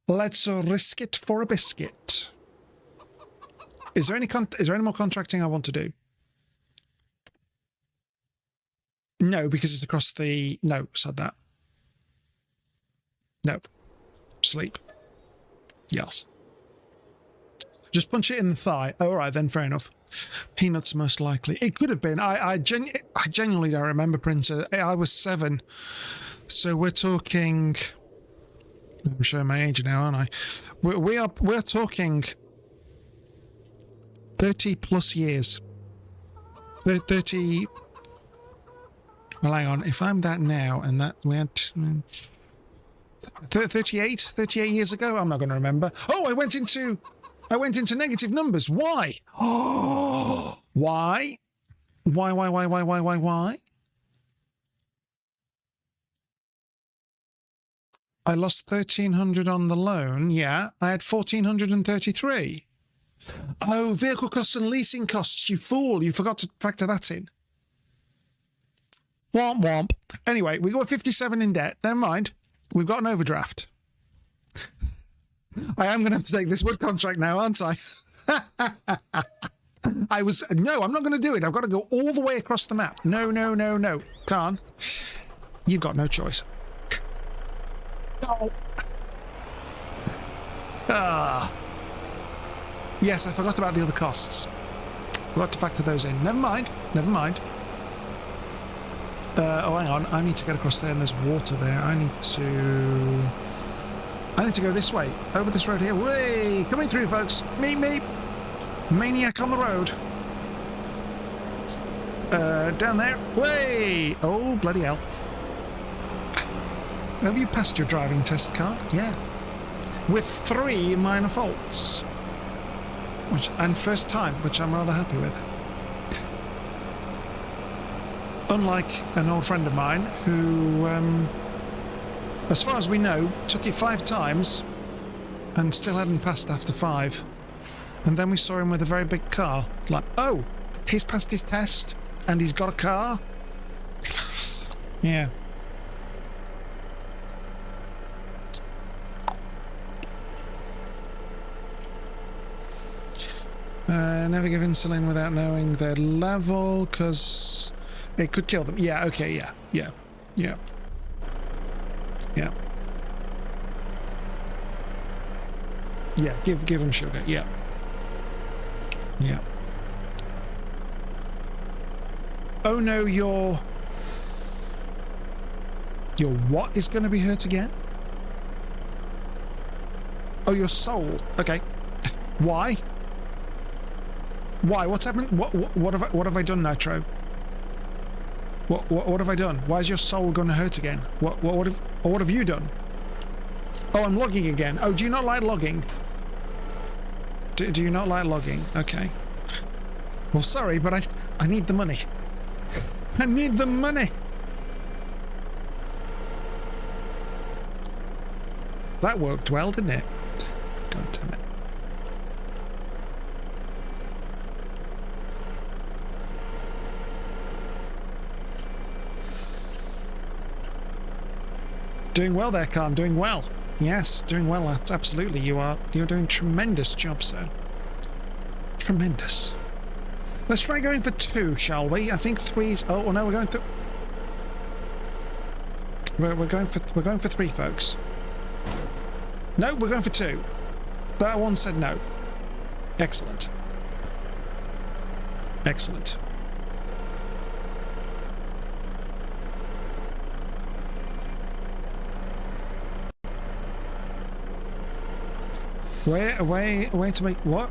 Let's risk it for a biscuit. Is there any more contracting I want to do? No, because it's across the... No, said that. No. Sleep. Yes. Just punch it in the thigh. Oh, all right, then, fair enough. Peanuts, most likely. It could have been. I genuinely don't remember, Printer. I was 7. So we're talking... I'm showing my age now, aren't I? We're talking 30 plus years. 30... Well, hang on. If I'm that now, and that we had... 38 years ago? I'm not going to remember. Oh, I went into negative numbers. Why? Oh, why? Why? I lost 1,300 on the loan. Yeah, I had 1,433. Oh, vehicle costs and leasing costs. You fool! You forgot to factor that in. Womp womp. Anyway, we got 57 in debt. Never mind. We've got an overdraft. I am going to have to take this wood contract now, aren't I? No, I'm not going to do it. I've got to go all the way across the map. No. Khan, you've got no choice. Oh. Yes, I forgot about the other costs. Forgot to factor those in. Never mind. Oh, hang on. I need to get across there and there's water there. I need to go this way. Over this road here. Way! Coming through, folks. Meep. Maniac on the road. Down there. Way! Oh, bloody hell. Have you passed your driving test, Khan? Yeah. With 3 minor faults. And first time, which I'm rather happy with. Unlike an old friend of mine who, as far as we know, took it 5 times and still hadn't passed after 5. And then we saw him with a very big car. Like, oh, he's passed his test and he's got a car? Yeah. Never give insulin without knowing their level, because it could kill them. Yeah, okay, yeah. Yeah, give them sugar, yeah. Oh no, your what is going to be hurt again? Oh, your soul. Okay. Why? Why? What's happened? What have I done, Nitro? What have I done? Why is your soul going to hurt again? What have you done? Oh, I'm logging again. Oh, do you not like logging? Do you not like logging? Okay. Well, sorry, but I need the money. I need the money. That worked well, didn't it? God damn it. Doing well there, Khan. Doing well. Yes, doing well. Absolutely, you are. You're doing tremendous job, sir. Tremendous. Let's try going for 2, shall we? I think 3's. Oh no, we're going through. We're going for 3, folks. No, we're going for 2. That one said no. Excellent. Excellent. Way to make what?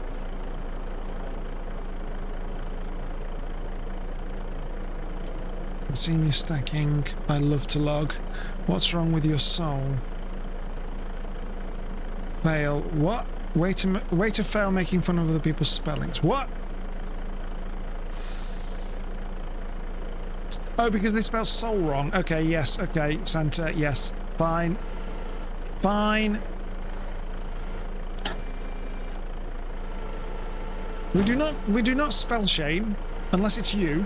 I've seen you stacking. I love to log. What's wrong with your soul? Fail. What? Way to fail making fun of other people's spellings. What? Oh, because they spelled soul wrong. Okay, yes. Okay, Santa. Yes. Fine. Fine. We do not spell shame unless it's you.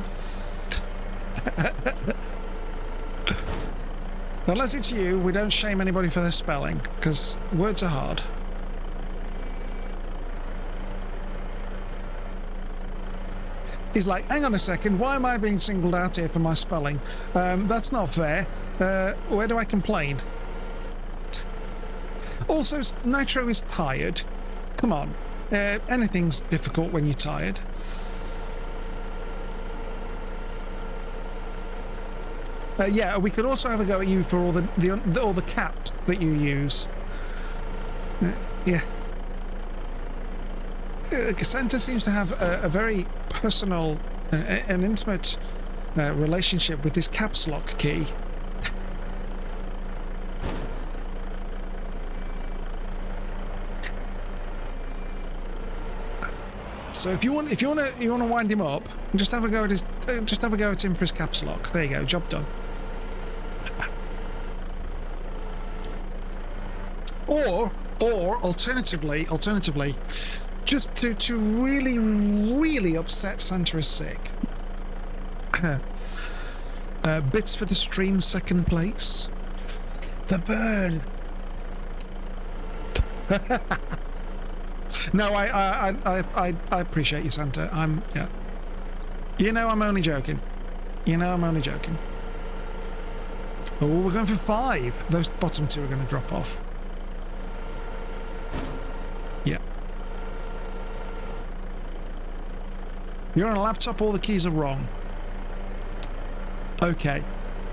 Unless it's you, we don't shame anybody for their spelling, because words are hard. He's like, hang on a second, why am I being singled out here for my spelling? That's not fair. Where do I complain? Also, Nitro is tired. Come on. Anything's difficult when you're tired. Yeah, we could also have a go at you for all the caps that you use. Yeah. Santa seems to have a very personal and intimate relationship with this caps lock key. So if you want to wind him up, just have a go at him for his caps lock. There you go, job done. Or alternatively, just to really upset Santa is sick. Bits for the stream, 2nd place. The burn. No, I appreciate you, Santa. Yeah. You know I'm only joking. Oh, we're going for 5. Those bottom 2 are going to drop off. Yeah. You're on a laptop, all the keys are wrong. Okay.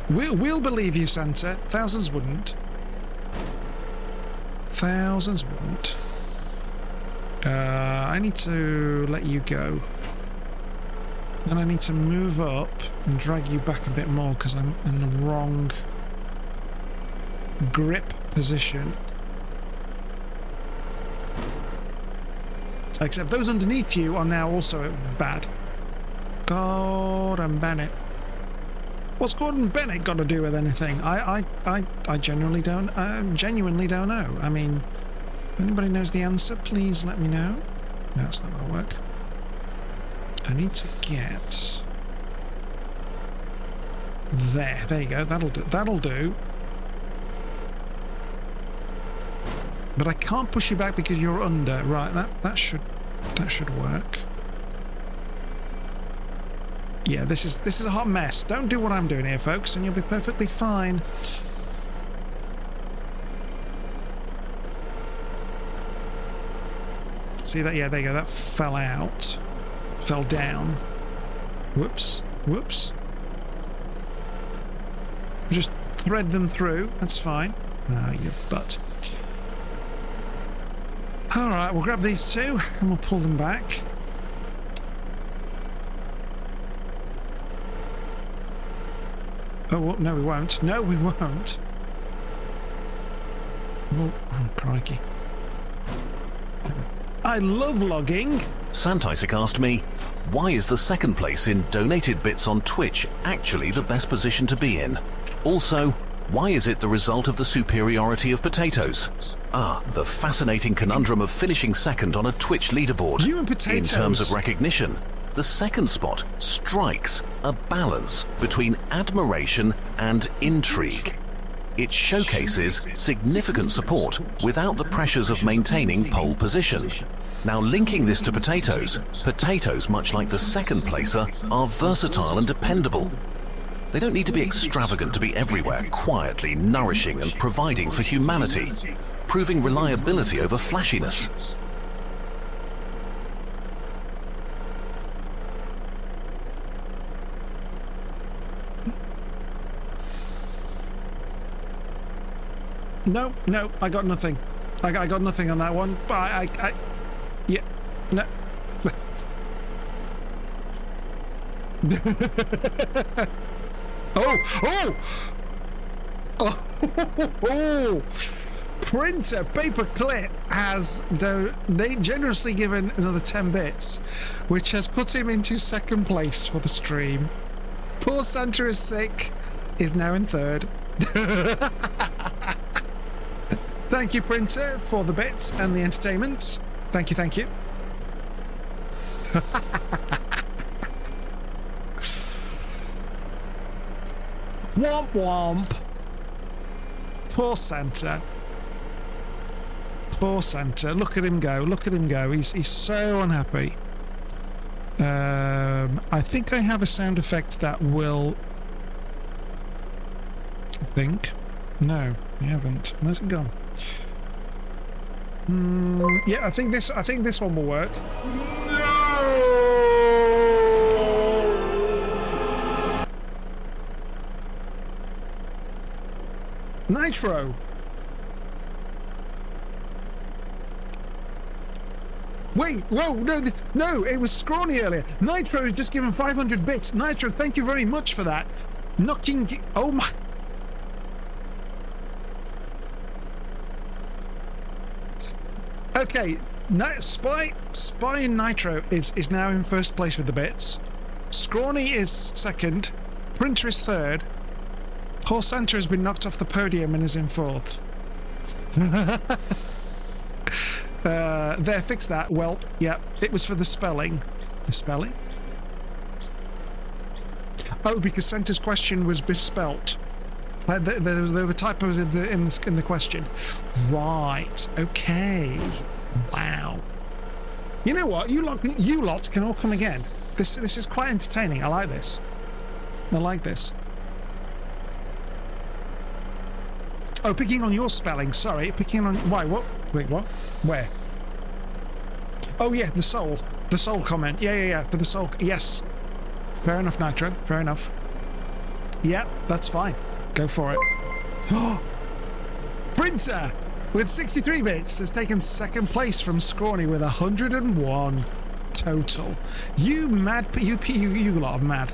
We'll believe you, Santa. Thousands wouldn't. Thousands wouldn't. I need to let you go. Then I need to move up and drag you back a bit more because I'm in the wrong grip position. Except those underneath you are now also bad. Gordon Bennett. What's Gordon Bennett got to do with anything? I genuinely don't know. I mean, if anybody knows the answer, please let me know. No, that's not going to work. I need to get there. There you go. That'll do. But I can't push you back because you're under. Right, that should work. Yeah, this is a hot mess. Don't do what I'm doing here, folks, and you'll be perfectly fine. See that? Yeah, there you go. That fell out. Fell down. Whoops. Whoops. Just thread them through. That's fine. Ah, you butt. Alright, we'll grab these 2 and we'll pull them back. Oh, well, no, we won't. No, we won't. Oh, crikey. I love logging. Santisik asked me, why is the second place in donated bits on Twitch actually the best position to be in? Also, why is it the result of the superiority of potatoes? Ah, the fascinating conundrum of finishing second on a Twitch leaderboard. You and potatoes. In terms of recognition, the second spot strikes a balance between admiration and intrigue. It showcases significant support without the pressures of maintaining pole position. Now, linking this to potatoes, much like the second placer, are versatile and dependable. They don't need to be extravagant to be everywhere, quietly nourishing and providing for humanity, proving reliability over flashiness. No, I got nothing. I got nothing on that one. But yeah, no. Oh! Printer Paperclip has generously given another 10 bits, which has put him into second place for the stream. Poor Santa is sick, is now in third. Thank you, Printer, for the bits and the entertainment. Thank you. Womp womp. Poor Santa. Look at him go. He's so unhappy. I think I have a sound effect that will... I think. No, I haven't. Where's it gone? Yeah, I think this one will work. Nitro. Wait, whoa, no, it was Scrawny earlier. Nitro has just given 500 bits. Nitro, thank you very much for that. Oh my... Okay, Spy and Nitro is now in first place with the bits. Scrawny is second. Printer is third. Poor Santa has been knocked off the podium and is in fourth. There, fix that. Welp. Yep, it was for the spelling. The spelling? Oh, because Santa's question was misspelt. There were typos in the question. Right. Okay. Wow. You know what? You lot can all come again. This is quite entertaining. I like this. Oh, picking on your spelling. Sorry, picking on... Why? What? Wait, what? Where? Oh yeah, the soul comment. Yeah. For the soul. Yes. Fair enough, Nitro. Fair enough. Yeah, that's fine. Go for it. Printer with 63 bits has taken second place from Scrawny with 101 total. You lot are mad.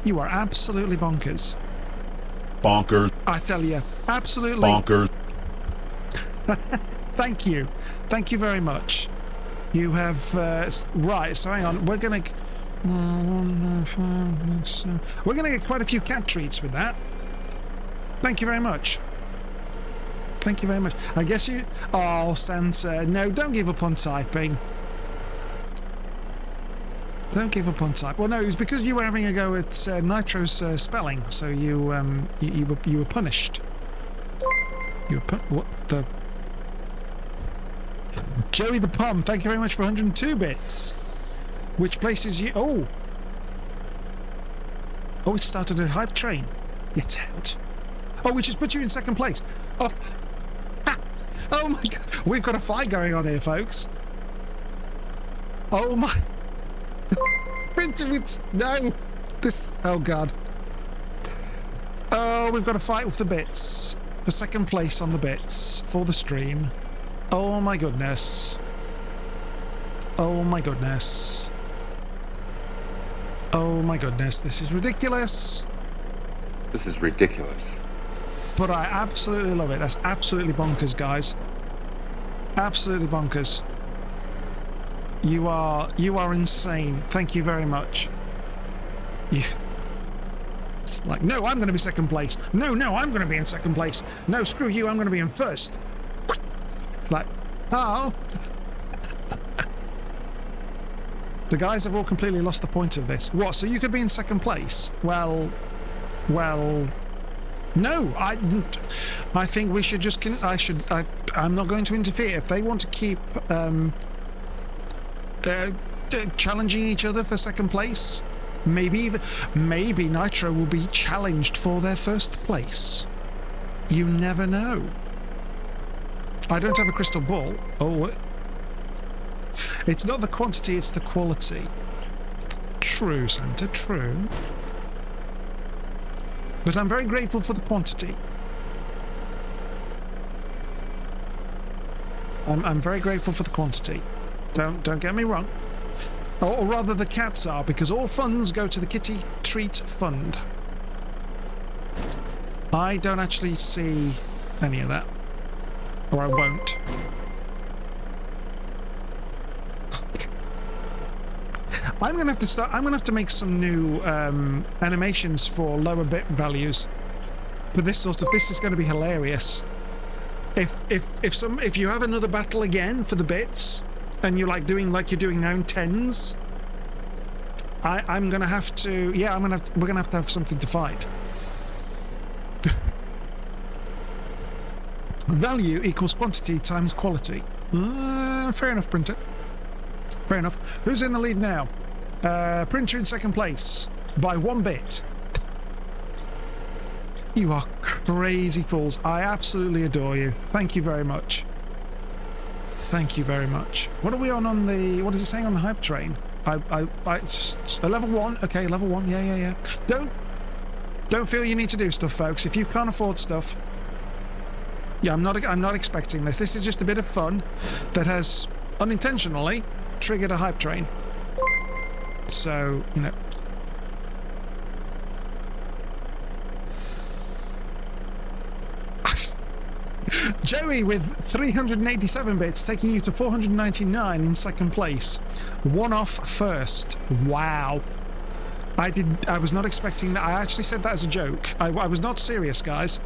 You are absolutely bonkers. Bonkers. I tell you, absolutely bonkers. Thank you very much. You have right. So hang on, we're gonna get quite a few cat treats with that. Thank you very much. I guess you... Oh, Santa. No, don't give up on typing. Well, no, it was because you were having a go at Nitro's spelling, so you were punished. What the... Joey the Pum, thank you very much for 102 bits. Which places you... Oh, it started a hype train. Get out. Oh, which has put you in second place. Oh, oh my God. We've got a fight going on here, folks. Oh my... Printer with... No. This... Oh, God. Oh, we've got a fight with the bits. For second place on the bits. For the stream. Oh, my goodness. Oh, my goodness. Oh, my goodness. This is ridiculous. This is ridiculous. But I absolutely love it. That's absolutely bonkers, guys. Absolutely bonkers. You are insane. Thank you very much. It's like, no, I'm going to be second place. No, I'm going to be in second place. No, screw you, I'm going to be in first. It's like, oh. The guys have all completely lost the point of this. What, so you could be in second place? Well, no, I think we should just, I'm not going to interfere. If they want to keep challenging each other for second place, maybe Nitro will be challenged for their first place. You never know. I don't have a crystal ball. Oh, it's not the quantity, it's the quality. True, Santa, true. But I'm very grateful for the quantity. I'm very grateful for the quantity. Don't get me wrong. Or rather, the cats are, because all funds go to the Kitty Treat Fund. I don't actually see any of that. Or I won't. I'm gonna have to make some new animations for lower bit values for this sort of. This is going to be hilarious. If you have another battle again for the bits, and you're like doing like you're doing now in tens, I'm gonna have to. Yeah, we're gonna have to have something to fight. Value equals quantity times quality. Fair enough, printer. Fair enough. Who's in the lead now? Printer in second place by 1 bit. You are crazy fools. I absolutely adore you. Thank you very much. Thank you very much. What are we on the... What is it saying on the hype train? I just... level 1? Okay, level 1. Yeah. Don't feel you need to do stuff, folks. If you can't afford stuff... Yeah, I'm not expecting this. This is just a bit of fun that has unintentionally triggered a hype train. So, you know. Joey with 387 bits, taking you to 499 in second place. One off first. Wow. I was not expecting that. I actually said that as a joke. I was not serious, guys.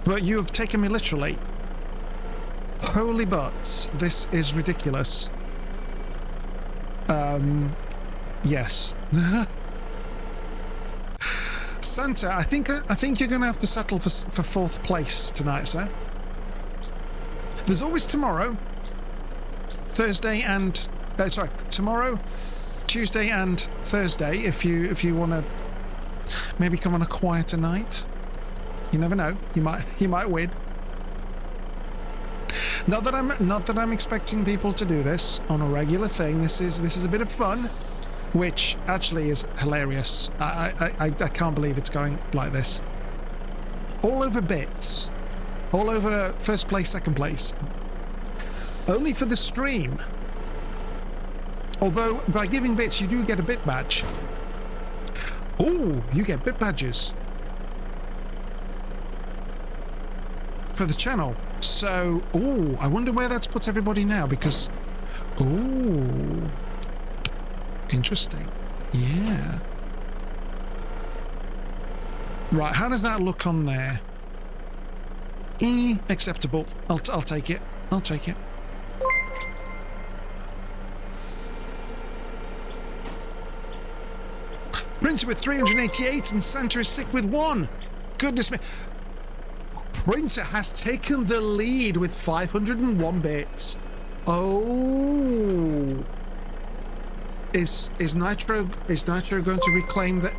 But you have taken me literally. Holy butts. This is ridiculous. Yes. Santa, I think you're going to have to settle for fourth place tonight, sir. There's always tomorrow, Thursday and tomorrow, Tuesday and Thursday. If you want to maybe come on a quieter night, you never know. You might win. Not that I'm expecting people to do this on a regular thing. This is a bit of fun, which actually is hilarious. I can't believe it's going like this. All over bits. All over first place, second place. Only for the stream. Although, by giving bits, you do get a bit badge. Oh, you get bit badges. For the channel. So, ooh, I wonder where that's put everybody now, because... Ooh. Interesting. Yeah. Right, how does that look on there? Acceptable. I'll take it. I'll take it. Printer with 388 and Santa is sick with 1. Goodness me. Printer has taken the lead with 501 bits. Oh. Is Nitro going to reclaim that?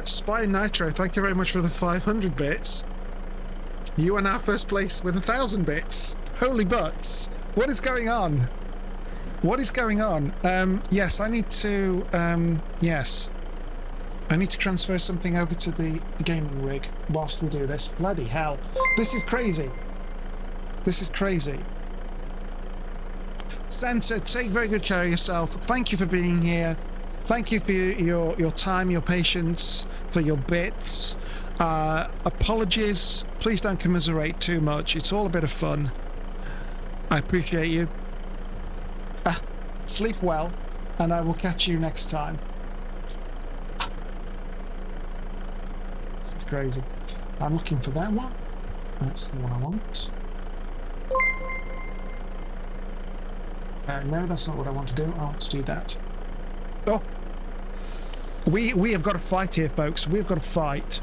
Spy Nitro, thank you very much for the 500 bits. You are now first place with 1,000 bits. Holy butts. What is going on? What is going on? Yes, I need to... yes. I need to transfer something over to the gaming rig whilst we do this. Bloody hell. This is crazy. This is crazy. Santa, take very good care of yourself. Thank you for being here. Thank you for your time, your patience, for your bits. Apologies. Please don't commiserate too much. It's all a bit of fun. I appreciate you. Sleep well, and I will catch you next time. This is crazy. I'm looking for that one. That's the one I want. No, that's not what I want to do. I want to do that. Oh, we have got to fight here, folks. We've got to fight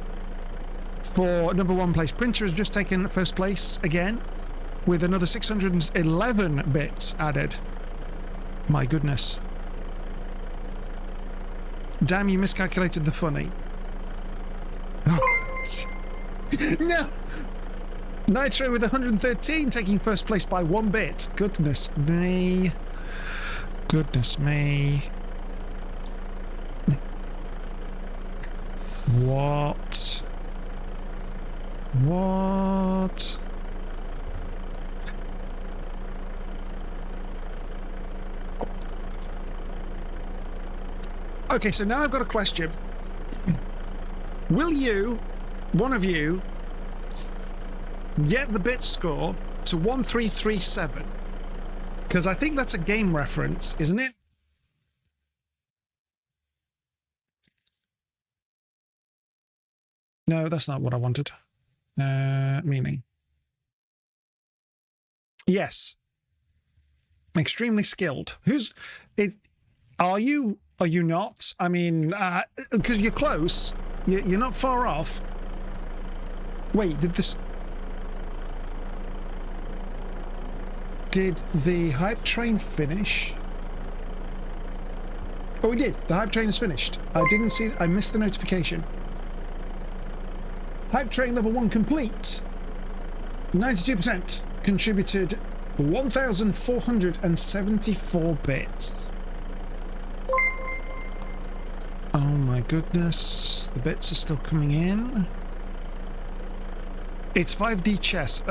for number 1 place. Printer has just taken first place again with another 611 bits added. My goodness. Damn, you miscalculated the funny. Oh. No! Nitro with 113 taking first place by 1 bit. Goodness me. Goodness me. What? What? Okay, so now I've got a question. Will you, one of you, get the bit score to 1337? Because I think that's a game reference, isn't it? No, that's not what I wanted. Meaning. Yes. Extremely skilled. Who's it? Are you not? I mean, because you're close. You're not far off. Wait, did the hype train finish? Oh, we did. The hype train is finished. I didn't see. I missed the notification. Hype train level 1 complete. 92% contributed 1,474 bits. Oh my goodness. The bits are still coming in. It's 5D chess.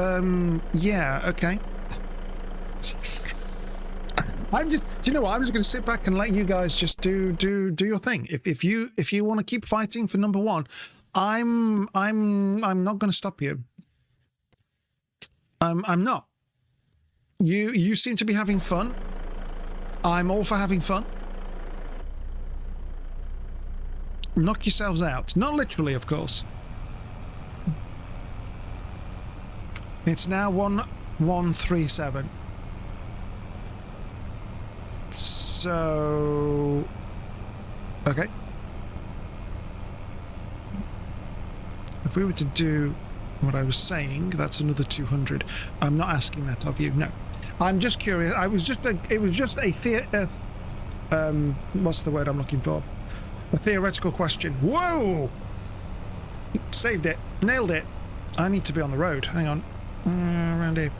Yeah, okay. I'm just, do you know what? I'm just going to sit back and let you guys just do your thing. If you want to keep fighting for number 1, I'm not going to stop you. I'm not. You seem to be having fun. I'm all for having fun. Knock yourselves out. Not literally, of course. It's now 1137. So, okay. If we were to do what I was saying, that's another 200. I'm not asking that of you. No, I'm just curious. It was just a what's the word I'm looking for? A theoretical question. Whoa! Saved it. Nailed it. I need to be on the road. Hang on. Around here.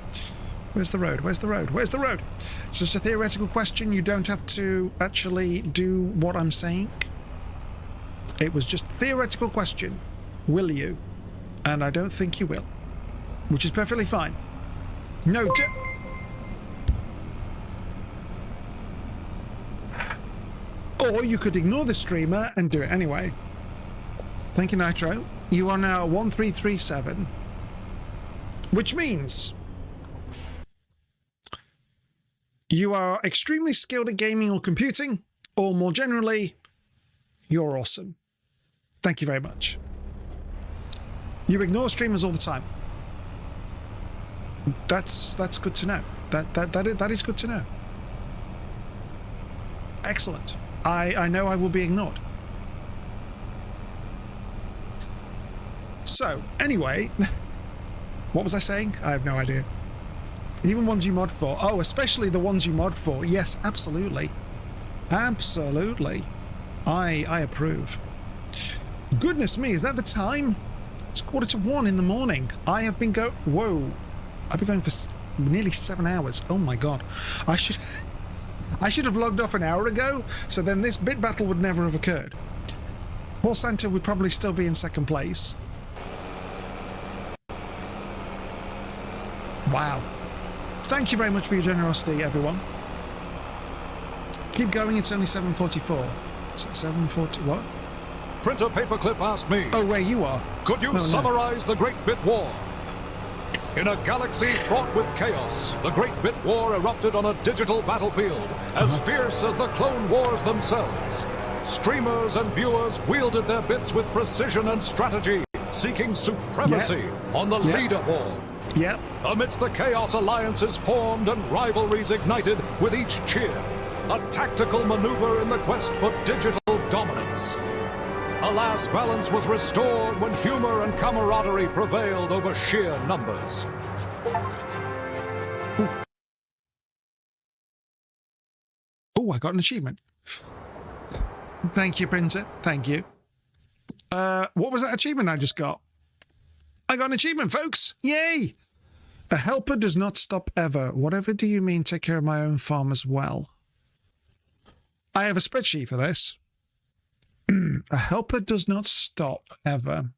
Where's the road? Where's the road? Where's the road? It's just a theoretical question. You don't have to actually do what I'm saying. It was just a theoretical question. Will you? And I don't think you will. Which is perfectly fine. No, or you could ignore the streamer and do it anyway. Thank you, Nitro. You are now 1337. Which means you are extremely skilled at gaming or computing, or more generally, you're awesome. Thank you very much. You ignore streamers all the time. That's good to know. That is good to know. Excellent. I know I will be ignored. So, anyway, what was I saying? I have no idea. Even ones you mod for. Oh, especially the ones you mod for. Yes, absolutely. Absolutely. I approve. Goodness me, is that the time? It's 1:45 in the morning. I have been Whoa. I've been going for nearly 7 hours. Oh my god. I should have logged off an hour ago, so then this bit battle would never have occurred. Poor Santa would probably still be in second place. Wow. Thank you very much for your generosity, everyone. Keep going, it's only 7:44. 7:40, what? Printer Paperclip asked me. Oh, where you are? Could you summarize the Great Bit War? In a galaxy fraught with chaos, the Great Bit War erupted on a digital battlefield, as fierce as the Clone Wars themselves. Streamers and viewers wielded their bits with precision and strategy, seeking supremacy on the leaderboard. Yep. Amidst the chaos, alliances formed and rivalries ignited with each cheer. A tactical maneuver in the quest for digital dominance. Alas, balance was restored when humor and camaraderie prevailed over sheer numbers. Oh, I got an achievement. Thank you, Printer. Thank you. What was that achievement I just got? I got an achievement, folks. Yay! A helper does not stop ever. Whatever do you mean take care of my own farm as well? I have a spreadsheet for this. A helper does not stop ever.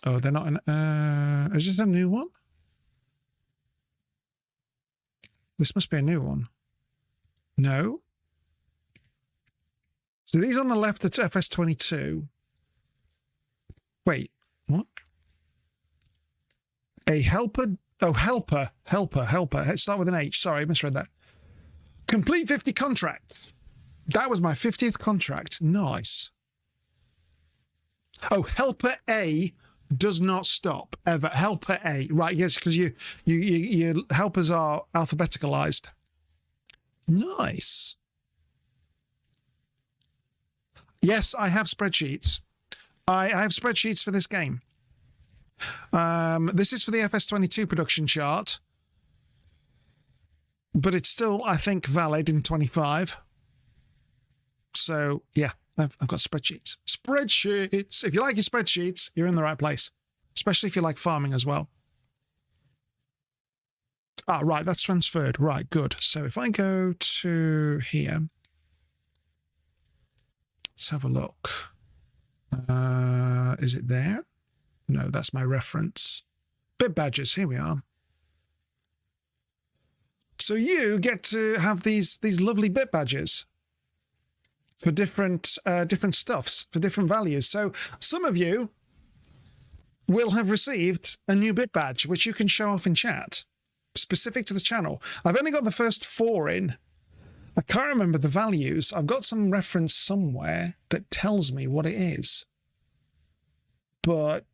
Oh, they're not in... is this a new one? This must be a new one. No. So these on the left are FS22. Wait, what? A helper... Oh, helper. Start with an H. Sorry, I misread that. Complete 50 contracts. That was my 50th contract. Nice. Oh, helper A does not stop ever. Helper A. Right, yes, because your helpers are alphabeticalized. Nice. Yes, I have spreadsheets. I have spreadsheets for this game. This is for the FS22 production chart. But it's still, I think, valid in 25. So, yeah, I've got spreadsheets. Spreadsheets! If you like your spreadsheets, you're in the right place. Especially if you like farming as well. Ah, right, that's transferred. Right, good. So if I go to here, let's have a look. Is it there? No, that's my reference. Bit badges, here we are. So you get to have these lovely bit badges for different stuffs, for different values. So some of you will have received a new bit badge, which you can show off in chat, specific to the channel. I've only got the first 4 in. I can't remember the values. I've got some reference somewhere that tells me what it is. But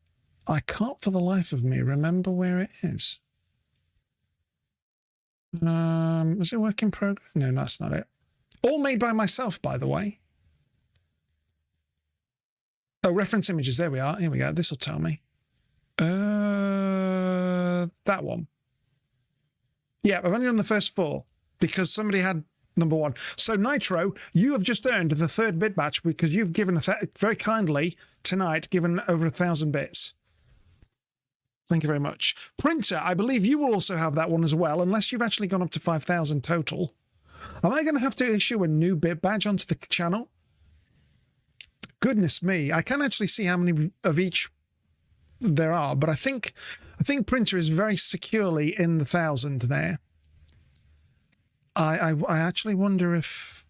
I can't for the life of me remember where it is. Was it work in progress? No, that's not it. All made by myself, by the way. Oh, reference images. There we are. Here we go. This will tell me. That one. Yeah, I've only done the first 4 because somebody had number 1. So Nitro, you have just earned the 3rd bit batch because you've given us very kindly tonight, given over 1,000 bits. Thank you very much. Printer, I believe you will also have that one as well, unless you've actually gone up to 5,000 total. Am I going to have to issue a new bit badge onto the channel? Goodness me, I can actually see how many of each there are, but I think Printer is very securely in the 1,000 there. I actually wonder if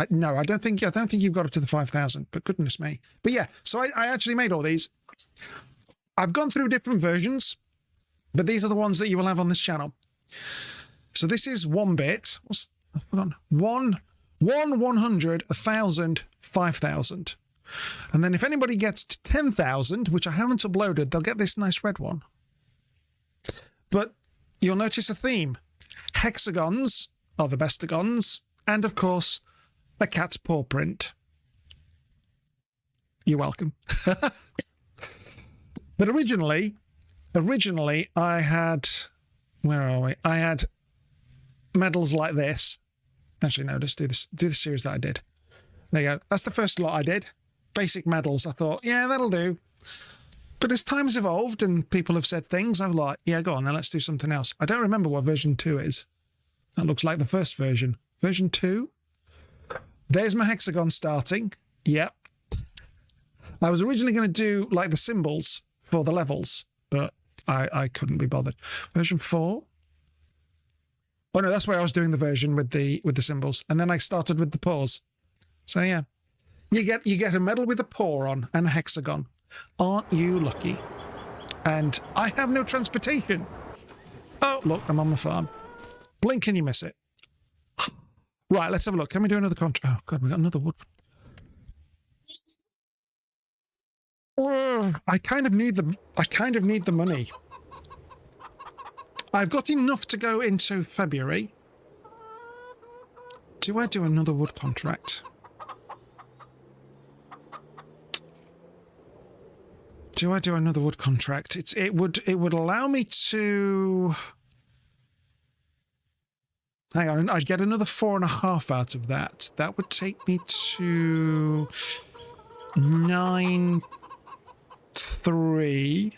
no, I don't think you've got up to the 5,000, but goodness me. But yeah, so I actually made all these. I've gone through different versions, but these are the ones that you will have on this channel. So this is 1 bit. I've forgotten. 1, 100, 1,000, 5,000. And then if anybody gets to 10,000, which I haven't uploaded, they'll get this nice red one. But you'll notice a theme. Hexagons are the bestagons, and of course, a cat's paw print. You're welcome. But originally I had, where are we? I had medals like this. Actually, no, let's do the series that I did. There you go. That's the first lot I did. Basic medals. I thought, yeah, that'll do. But as time's evolved and people have said things, I'm like, yeah, go on then, let's do something else. I don't remember what version 2 is. That looks like the first version. Version 2? There's my hexagon starting. Yep. I was originally going to do like the symbols for the levels, but I couldn't be bothered. Version 4? Oh no, that's where I was doing the version with the symbols. And then I started with the paws. So yeah. You get a medal with a paw on and a hexagon. Aren't you lucky? And I have no transportation. Oh, look, I'm on my farm. Blink and you miss it. Right, let's have a look. Can we do another contract? Oh God, we got another wood. I kind of need the money. I've got enough to go into February. Do I do another wood contract? Do I do another wood contract? It would allow me to. Hang on, I'd get another 4.5 out of that. That would take me to 9,300.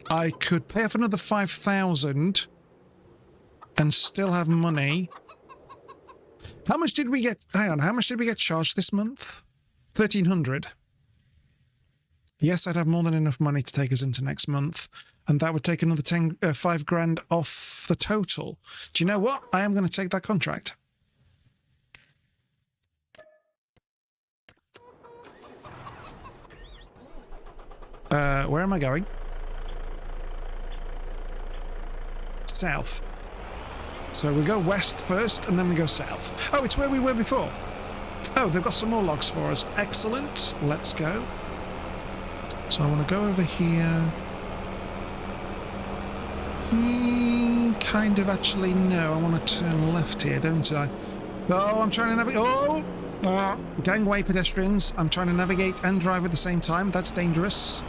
I could pay off another 5,000 and still have money. How much did we get? Hang on, how much did we get charged this month? 1,300. Yes, I'd have more than enough money to take us into next month, and that would take another 5 grand off the total. Do you know what? I am going to take that contract. Where am I going? South. So we go west first, and then we go south. Oh, it's where we were before. Oh, they've got some more logs for us. Excellent. Let's go. So I want to go over here. Kind of actually, no. I want to turn left here, don't I? Oh, I'm trying to navigate. Oh! Gangway pedestrians. I'm trying to navigate and drive at the same time. That's dangerous.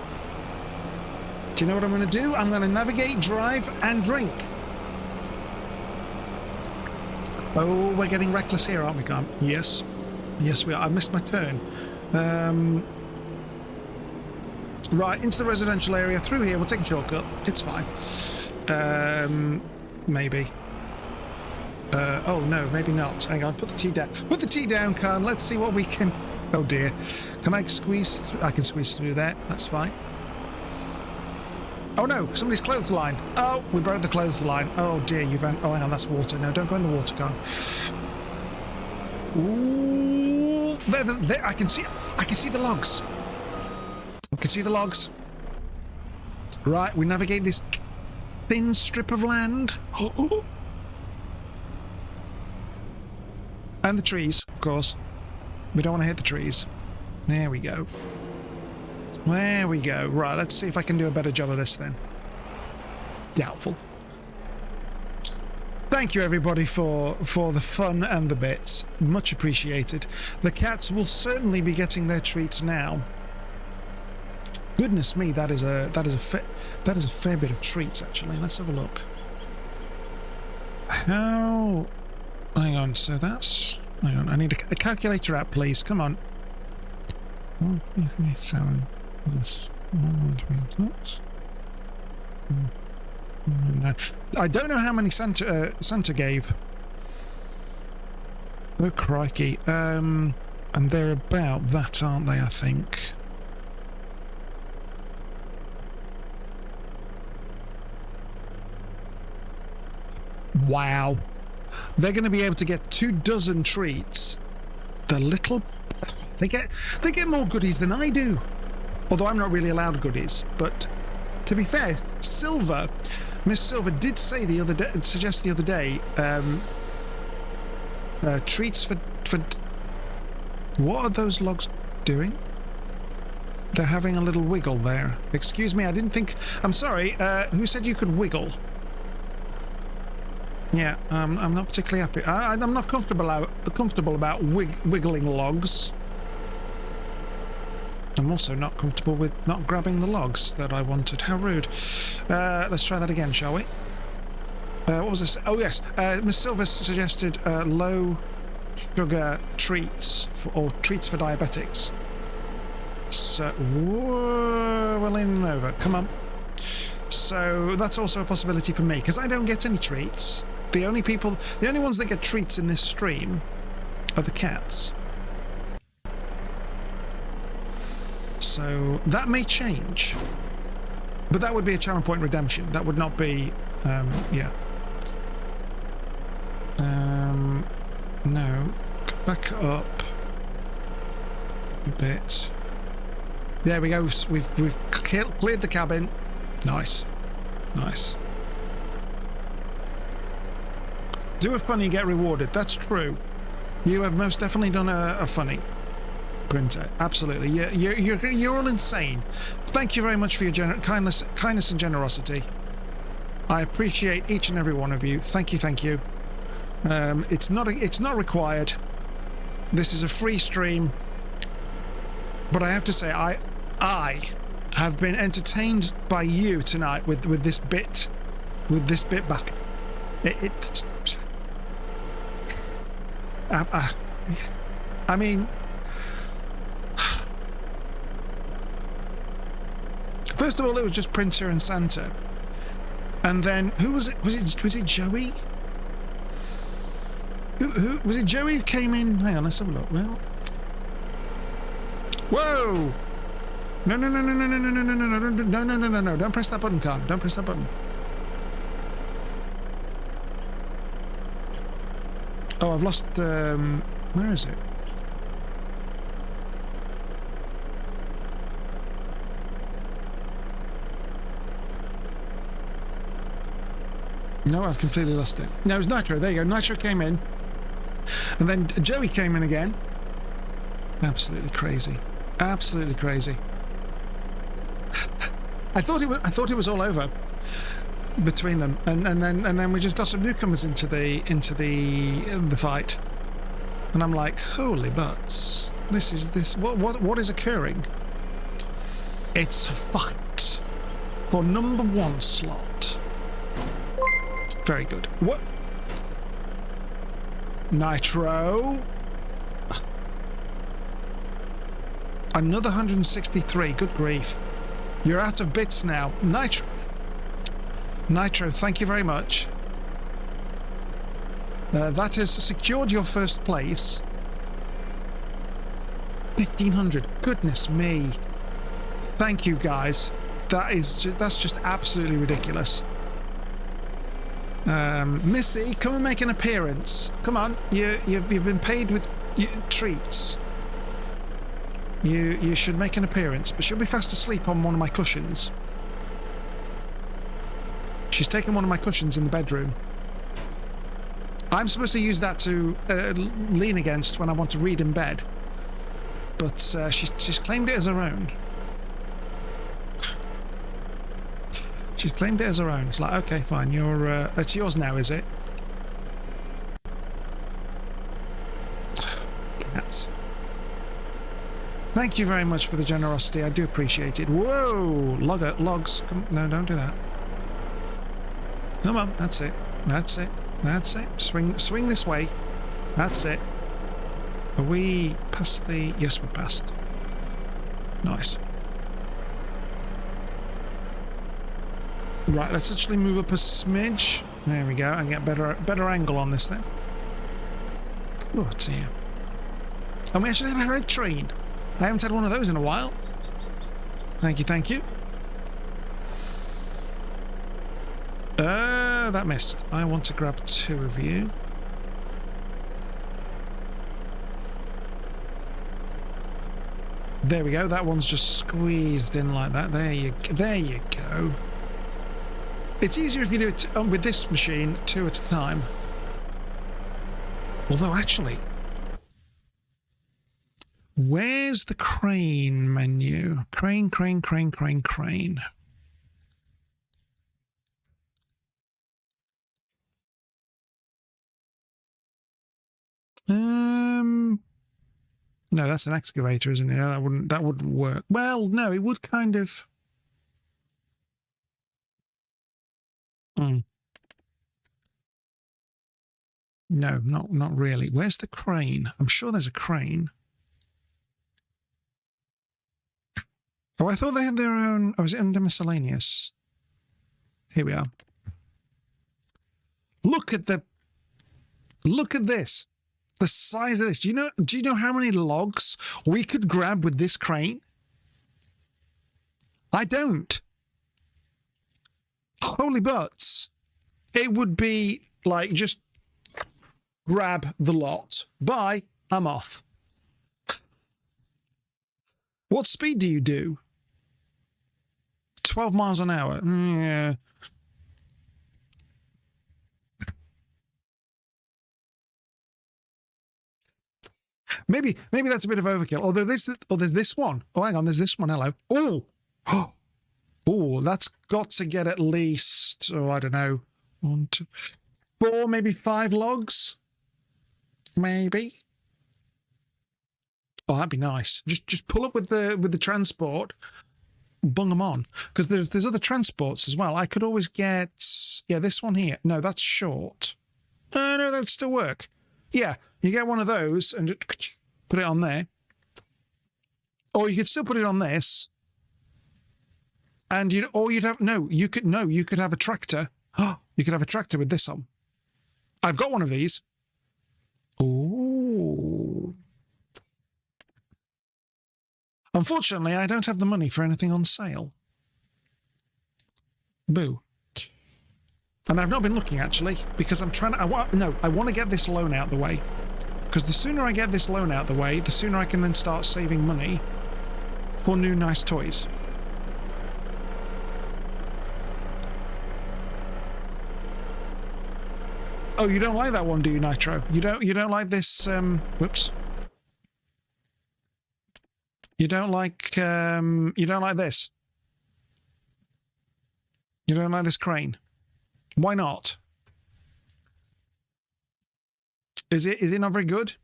Do you know what I'm going to do? I'm going to navigate, drive, and drink. Oh, we're getting reckless here, aren't we, Carm? Yes. Yes, we are. I missed my turn. Right, into the residential area. Through here. We'll take a shortcut. It's fine. Maybe. Oh, no, maybe not. Hang on. Put the T down. Put the T down, Khan. Let's see what we can... Oh, dear. Can I squeeze through? I can squeeze through there. That's fine. Oh, no. Somebody's clothesline. Oh, we broke the clothesline. Oh, dear. Oh, hang on. That's water. No, don't go in the water, Khan. Ooh. There. I can see the logs. I can see the logs. Right, we navigate this thin strip of land. Oh. And the trees, of course. We don't want to hit the trees. There we go. There we go. Right, let's see if I can do a better job of this then. Doubtful. Thank you, everybody, for the fun and the bits. Much appreciated. The cats will certainly be getting their treats now. Goodness me, that is a fair bit of treats, actually. Let's have a look. How? Hang on. So that's. Hang on. I need a calculator out, please. Come on. 1, 2, 3, 7 plus 1, 2, 6. I don't know how many Santa gave. Oh crikey! And they're about that, aren't they? I think. Wow. They're going to be able to get 24 treats. The little... They get more goodies than I do. Although I'm not really allowed goodies. But to be fair, Silver, Miss Silver did say the other day, suggest the other day, treats for... What are those logs doing? They're having a little wiggle there. Excuse me, I didn't think... I'm sorry, who said you could wiggle? Yeah, I'm not particularly happy. I'm not comfortable about wiggling logs. I'm also not comfortable with not grabbing the logs that I wanted. How rude. Let's try that again, shall we? What was this? Oh, yes. Miss Silver suggested low sugar treats or treats for diabetics. So, we're in and over. Come on. So that's also a possibility for me, because I don't get any treats. The only ones that get treats in this stream are the cats. So that may change. But that would be a channel point redemption. That would not be, yeah. No, back up a bit. There we go. We've cleared the cabin. Nice, nice. Do a funny, get rewarded. That's true. You have most definitely done a funny, Printer. Absolutely. You're all insane. Thank you very much for your kindness and generosity. I appreciate each and every one of you. Thank you, thank you. It's not required. This is a free stream. But I have to say, I have been entertained by you tonight with this bit battle. I mean, first of all, it was just Printer and Santa, and then who was it? Was it Joey? Who was it? Joey who came in. Hang on, let's have a look. Well, whoa! No! Don't press that button, Khan. Don't press that button. Oh, I've lost the... where is it? No, I've completely lost it. No, it was Nitro. There you go. Nitro came in. And then Joey came in again. Absolutely crazy. Absolutely crazy. I thought it was all over between them, and then we just got some newcomers into the fight, and I'm like, holy butts! What is occurring? It's a fight for #1 slot. Very good. What? Nitro. Another 163. Good grief! You're out of bits now, Nitro, thank you very much. That has secured your first place. 1,500. Goodness me. Thank you, guys. That's just absolutely ridiculous. Missy, come and make an appearance. Come on. You've been paid with treats. You should make an appearance, but she'll be fast asleep on one of my cushions. She's taken one of my cushions in the bedroom. I'm supposed to use that to lean against when I want to read in bed, but she's claimed it as her own. She's claimed it as her own. It's like, okay, fine, it's yours now, is it? Cats. Thank you very much for the generosity. I do appreciate it. Whoa! Logs. Come, no, don't do that. Come on, that's it. That's it. That's it. Swing this way. That's it. Are we past the... Yes, we're past. Nice. Right, let's actually move up a smidge. There we go. I can get better angle on this then. Oh dear. And we actually had a hype train. I haven't had one of those in a while. Thank you, thank you. That missed. I want to grab 2 of you. There we go. That one's just squeezed in like that. There you go. It's easier if you do it with this machine 2 at a time. Although, actually, where's the crane menu? Crane. No, that's an excavator, isn't it? That wouldn't work. Well, no, it would kind of. No, not really. Where's the crane? I'm sure there's a crane. Oh, I thought they had their own. Oh, is it under miscellaneous? Here we are. Look at this. The size of this. Do you know how many logs we could grab with this crane? I don't. Holy butts. It would be like, just grab the lot. Bye, I'm off. What speed do you do? 12 miles an hour. Yeah. Maybe that's a bit of overkill. Although there's this one. Oh, hang on, there's this one. Hello. Oh, oh, that's got to get at least, I don't know, 1, 2, 4, maybe 5 logs. Maybe. Oh, that'd be nice. Just pull up with the transport, bung them on, because there's other transports as well. I could always get this one here. No, that's short. No, that'd still work. Yeah, you get one of those and put it on there, or you could still put it on this, and you could have a tractor. Oh, you could have a tractor with this on. I've got one of these. Ooh. Unfortunately, I don't have the money for anything on sale. Boo. And I've not been looking, actually, because I'm trying to... I want to get this loan out the way. Because the sooner I get this loan out the way, the sooner I can then start saving money for new nice toys. Oh, you don't like that one, do you, Nitro? You don't like this, whoops. You don't like this? You don't like this crane? Why not? Is it not very good?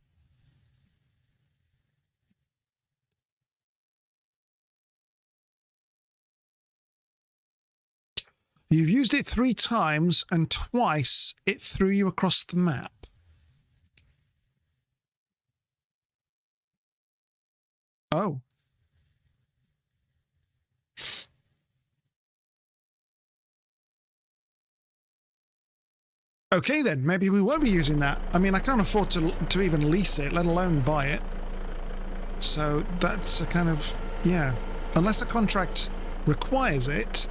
You've used it 3 times and twice it threw you across the map. Oh. Okay then, maybe we won't be using that. I mean, I can't afford to even lease it, let alone buy it. So that's a kind of, yeah. Unless a contract requires it.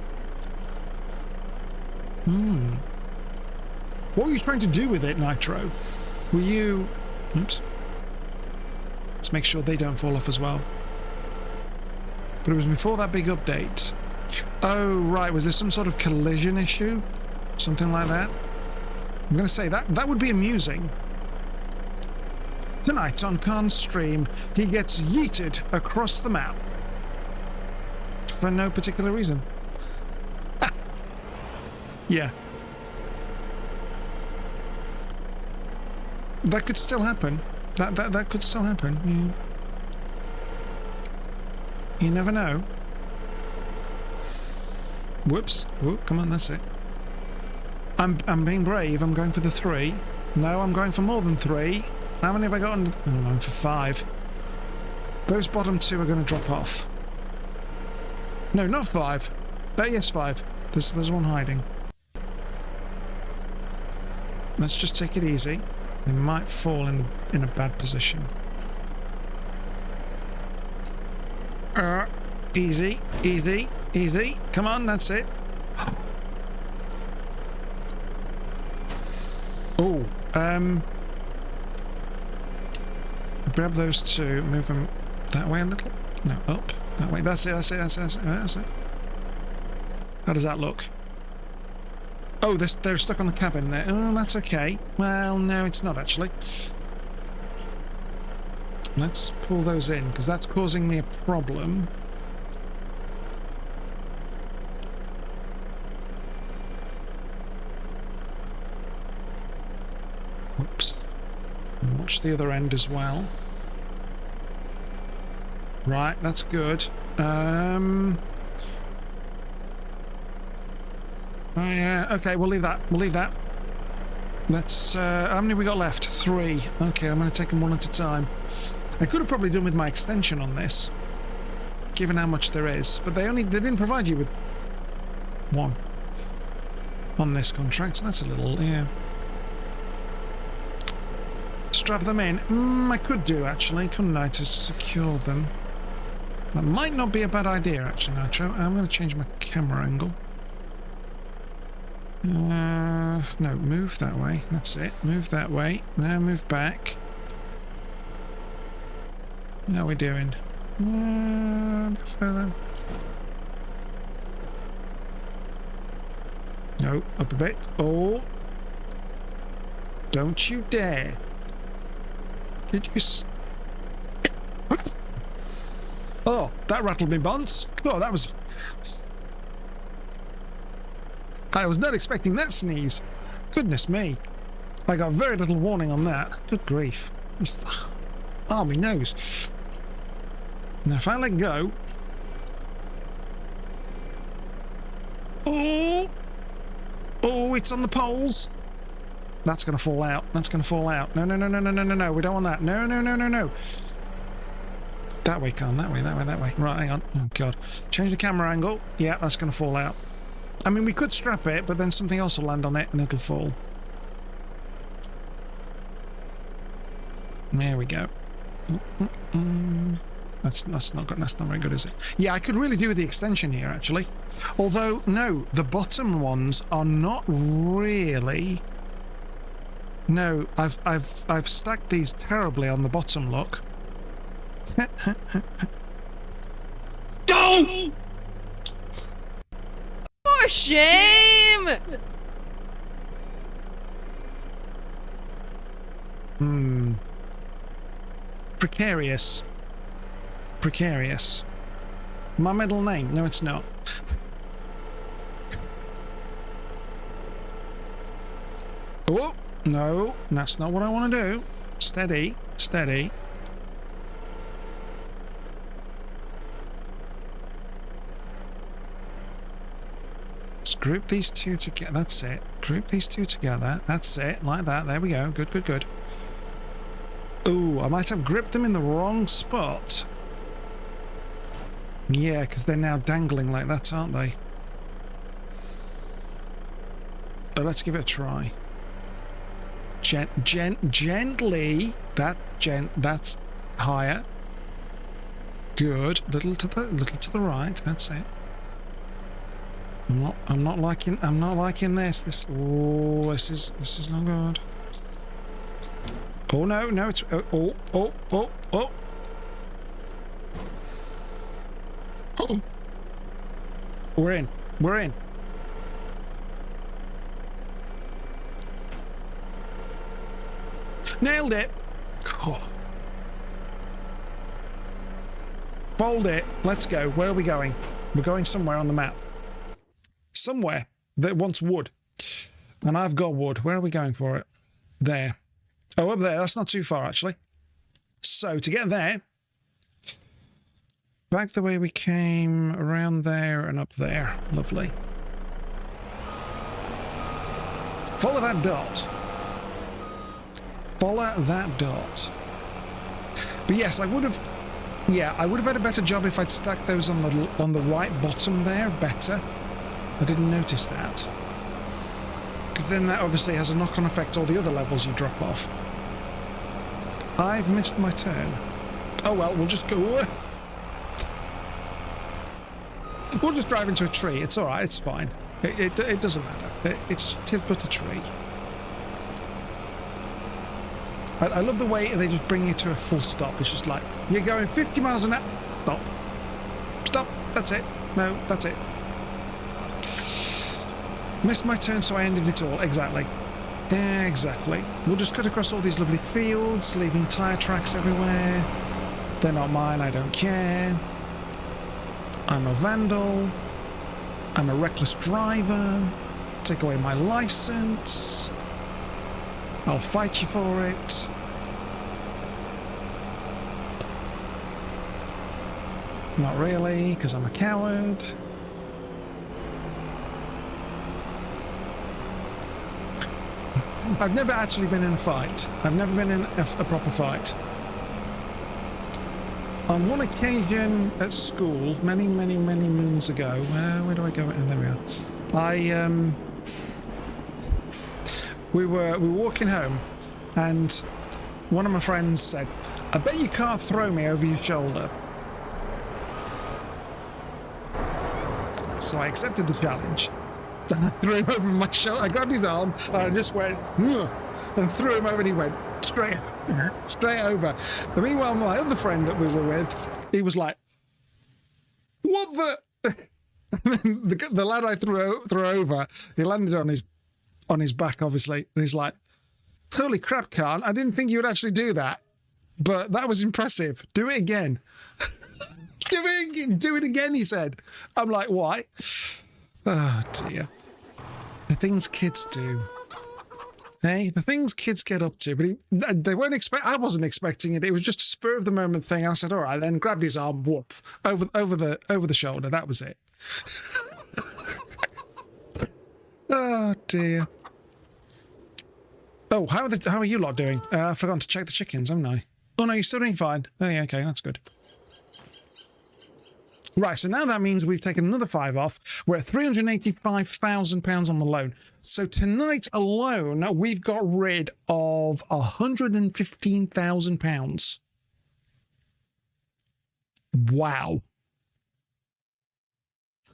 What were you trying to do with it, Nitro? Were you... Oops. Let's make sure they don't fall off as well. But it was before that big update. Oh, right. Was there some sort of collision issue? Something like that? I'm going to say that would be amusing. Tonight on Khan's stream, he gets yeeted across the map. For no particular reason. Yeah. That could still happen. That could still happen. You never know. Whoops. Oh, come on, that's it. I'm being brave. I'm going for the 3. No, I'm going for more than 3. How many have I got? I'm going for 5. Those bottom 2 are going to drop off. No, not 5. Yes, 5. There's one hiding. Let's just take it easy. They might fall in a bad position. Easy, easy, easy. Come on, that's it. Oh, grab those 2, move them that way a little. No, up that way. That's it. That's it. How does that look? Oh, they're stuck on the cabin there. Oh, that's okay. Well, no, it's not actually. Let's pull those in, because that's causing me a problem. Whoops. Watch the other end as well. Right, that's good. Oh, yeah, okay, we'll leave that. Let's, how many we got left? 3. Okay, I'm going to take them one at a time. I could have probably done with my extension on this, given how much there is, but they didn't provide you with 1 on this contract, so that's a little, yeah. Strap them in. I could do, actually, couldn't I, to secure them? That might not be a bad idea, actually, Nitro. I'm going to change my camera angle. No, move that way. That's it. Move that way. Now move back. How are we doing? A bit further. No, up a bit. Oh. Don't you dare. Did you Oh, that rattled me buns. Oh, that was... I was not expecting that sneeze. Goodness me. I got very little warning on that. Good grief. Oh, my nose. Now, if I let go... Oh! Oh, it's on the poles. That's going to fall out. That's going to fall out. No, no, no, no, no, no, no, no. We don't want that. No, no, no, no, no. That way, Con. That way, that way, that way. Right, hang on. Oh, God. Change the camera angle. Yeah, that's going to fall out. I mean, we could strap it, but then something else will land on it and it'll fall. There we go. That's not good. That's not very good, is it? Yeah, I could really do with the extension here, actually. Although, no, the bottom ones are not really... No, I've stacked these terribly on the bottom, look. Don't! For shame! Precarious. Precarious. My middle name? No, it's not. Oh, no, that's not what I want to do. Steady, steady. Let's group these two together. That's it. Group these two together. That's it. Like that. There we go. Good, good, good. Ooh, I might have gripped them in the wrong spot. Yeah, because they're now dangling like that, aren't they? Oh, let's give it a try. Gently. That's higher. Good. Little to the right. That's it. I'm not liking this. Oh, this is not good. Oh no, it's oh. We're in. Nailed it. Oh. Fold it. Let's go. Where are we going? We're going somewhere on the map. Somewhere that wants wood. And I've got wood. Where are we going for it? There. Oh, up there. That's not too far, actually. So, to get there, back the way we came, around there and up there. Lovely. Follow that dot. Follow that dot. But yes, I would have had a better job if I'd stacked those on the right bottom there better. I didn't notice that. Because then that obviously has a knock-on effect all the other levels you drop off. I've missed my turn. Oh well, we'll just go... We'll just drive into a tree. It's alright, it's fine. It doesn't matter. It's but a tree. I love the way they just bring you to a full stop. It's just like, you're going 50 miles an hour. Stop. Stop. That's it. No, that's it. Missed my turn, so I ended it all. Exactly. Exactly. We'll just cut across all these lovely fields, leaving tyre tracks everywhere. They're not mine, I don't care. I'm a vandal. I'm a reckless driver. Take away my license. I'll fight you for it. Not really, because I'm a coward. I've never actually been in a fight. I've never been in a proper fight. On one occasion at school, many moons ago, where do I go? Oh, there we are. We were walking home, and one of my friends said, "I bet you can't throw me over your shoulder." So I accepted the challenge. And I threw him over my shoulder. I grabbed his arm and I just went, "Ugh," and threw him over, and he went straight over. And meanwhile, my other friend that we were with, he was like, "What the?" And then the lad I threw over, he landed on his back, obviously, and he's like, "Holy crap, Khan! I didn't think you would actually do that, but that was impressive. Do it again." Do it again, he said. I'm like, why? Oh dear. The things kids do. Hey, the things kids get up to. But they weren't I wasn't expecting it. It was just a spur of the moment thing. I said, all right, then grabbed his arm, whoop, over the shoulder. That was it. Oh dear. Oh, how are you lot doing? I forgot to check the chickens, haven't I? Oh no, you're still doing fine. Oh yeah, okay, that's good. Right, so now that means we've taken another 5 off. We're at £385,000 on the loan. So tonight alone, we've got rid of £115,000. Wow.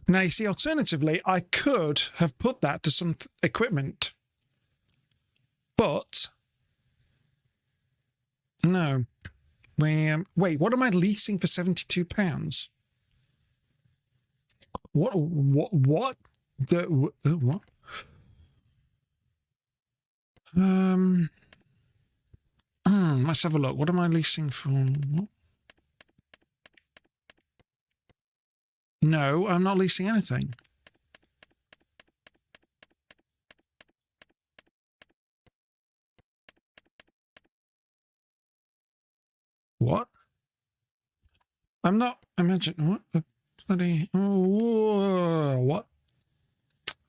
Now, you see, alternatively, I could have put that to some equipment. But, no. Wait, what am I leasing for £72? What? What? What? Let's have a look. What am I leasing for? What? No, I'm not leasing anything. What? I'm not. Imagine what the bloody. Oh, what?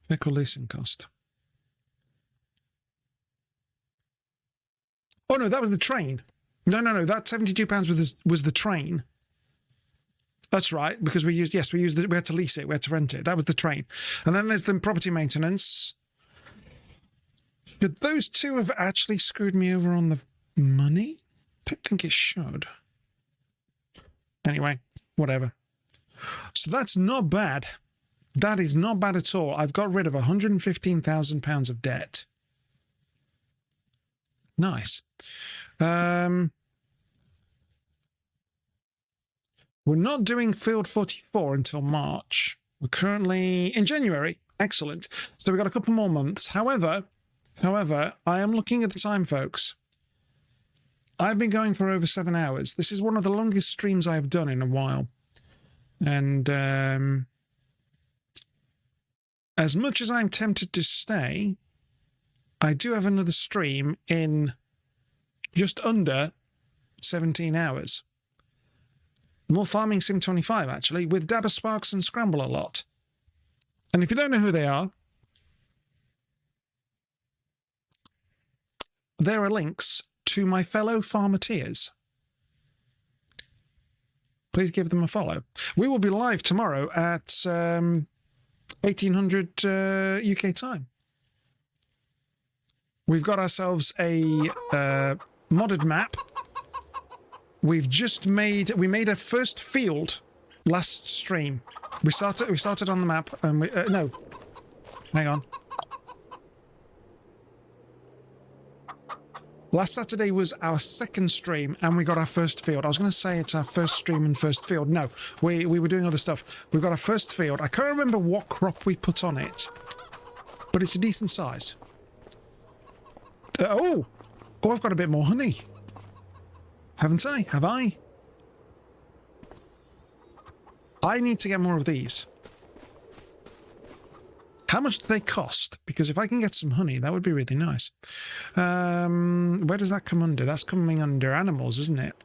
Vehicle leasing cost. Oh no, that was the train. No. That £72 was the train. That's right, because we had to lease it, we had to rent it. That was the train. And then there's the property maintenance. Could those two have actually screwed me over on the money? I don't think it should. Anyway, whatever. So that's not bad. That is not bad at all. I've got rid of £115,000 of debt. Nice. We're not doing Field 44 until March. We're currently in January. Excellent. So we've got a couple more months. However, I am looking at the time, folks. I've been going for over 7 hours. This is one of the longest streams I've done in a while. And as much as I'm tempted to stay, I do have another stream in just under 17 hours. More Farming Sim 25, actually, with Dabber Sparks and Scramble a lot. And if you don't know who they are, there are links to my fellow farmateers. Please give them a follow. We will be live tomorrow at 1800 UK time. We've got ourselves a modded map. We made a first field last stream. We started on the map and no, hang on. Last Saturday was our second stream and we got our first field. I was going to say it's our first stream and first field. No, we were doing other stuff. We got our first field. I can't remember what crop we put on it, but it's a decent size. Oh, I've got a bit more honey. Haven't I? Have I? I need to get more of these. How much do they cost? Because if I can get some honey, that would be really nice. Where does that come under? That's coming under animals, isn't it?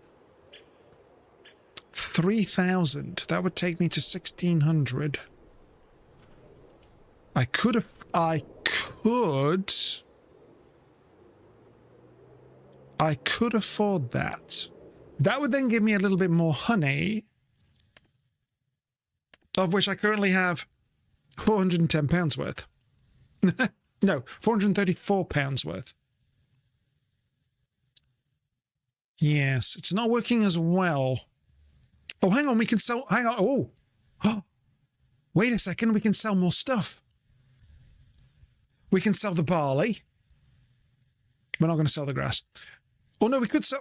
3,000. That would take me to 1,600. I could afford that. That would then give me a little bit more honey, of which I currently have £410 worth. No, £434 worth. Yes, it's not working as well. Oh, hang on, we can sell... Hang on, oh! Wait a second, we can sell more stuff. We can sell the barley. We're not going to sell the grass. Oh, no, we could sell...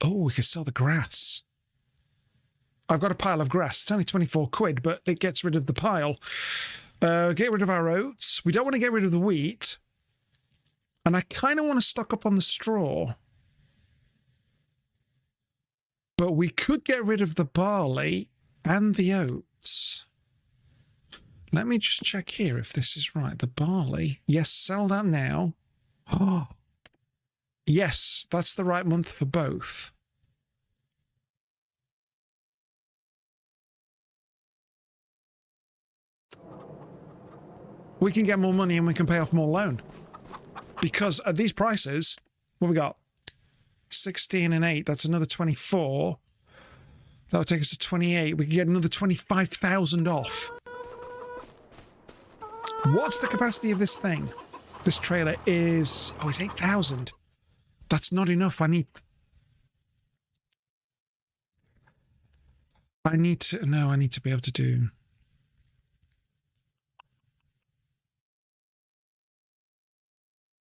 Oh, we could sell the grass. I've got a pile of grass. It's only 24 quid, but it gets rid of the pile. Get rid of our oats. We don't want to get rid of the wheat. And I kind of want to stock up on the straw. But we could get rid of the barley and the oats. Let me just check here if this is right. The barley. Yes, sell that now. Oh, yes, that's the right month for both. We can get more money and we can pay off more loan. Because at these prices, what we got? 16 and 8, that's another 24. That would take us to 28. We can get another 25,000 off. What's the capacity of this thing? This trailer is... Oh, it's 8,000. That's not enough. I need to... No, I need to be able to do...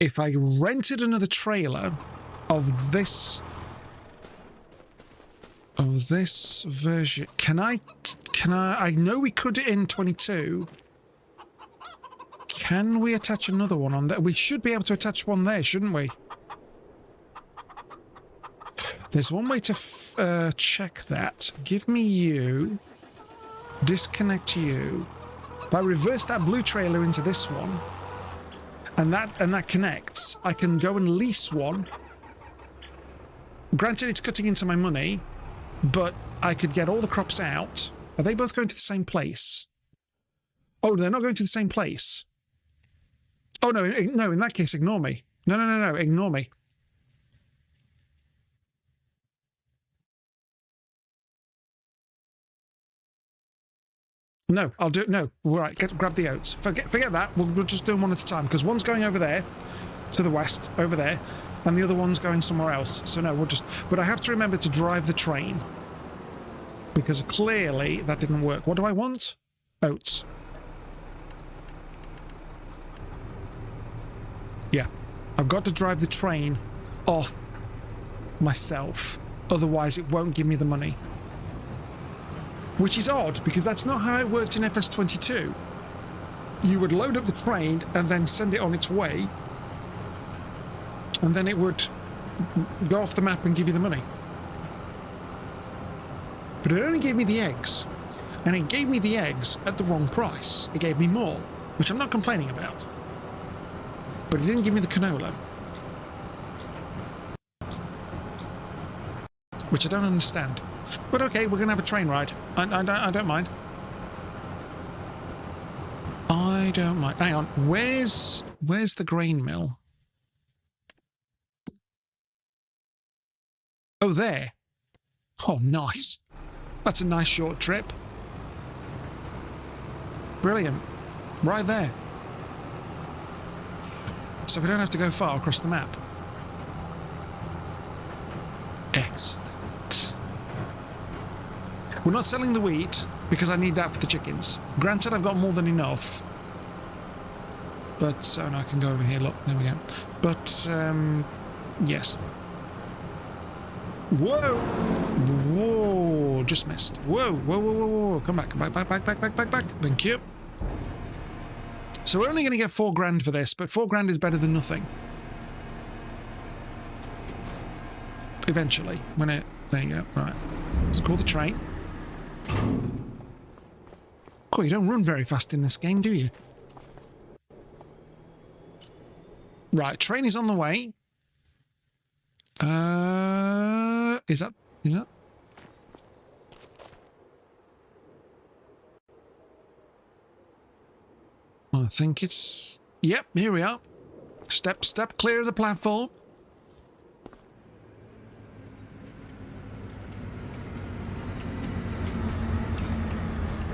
If I rented another trailer of this version, can I know we could in 22. Can we attach another one on there? We should be able to attach one there, shouldn't we? There's one way to check that. Give me you. Disconnect you. If I reverse that blue trailer into this one, and that connects, I can go and lease one. Granted, it's cutting into my money, but I could get all the crops out. Are they both going to the same place? Oh, they're not going to the same place. Oh, no, in that case, ignore me. No, ignore me. No, I'll do it. No, all right, grab the oats. Forget that. We'll just do them one at a time, because one's going over there, to the west, over there, and the other one's going somewhere else. So no, we'll just... But I have to remember to drive the train, because clearly that didn't work. What do I want? Oats. Yeah, I've got to drive the train off myself, otherwise it won't give me the money. Which is odd, because that's not how it worked in FS22. You would load up the train and then send it on its way, and then it would go off the map and give you the money. But it only gave me the eggs, and it gave me the eggs at the wrong price. It gave me more, which I'm not complaining about. But it didn't give me the canola, which I don't understand. But okay, we're going to have a train ride. I don't mind. I don't mind. Hang on, where's the grain mill? Oh, there. Oh, nice. That's a nice short trip. Brilliant. Right there. So we don't have to go far across the map. Excellent. We're not selling the wheat, because I need that for the chickens. Granted, I've got more than enough. But, oh no, I can go over here, look, there we go. But, yes. Whoa! Whoa, just missed. Whoa, come back, back. Thank you. So we're only going to get 4 grand for this, but 4 grand is better than nothing. Eventually, when it... There you go, right. Let's call the train. Oh, you don't run very fast in this game, do you? Right, train is on the way. Is that... I think it's... Yep, here we are. Step clear of the platform.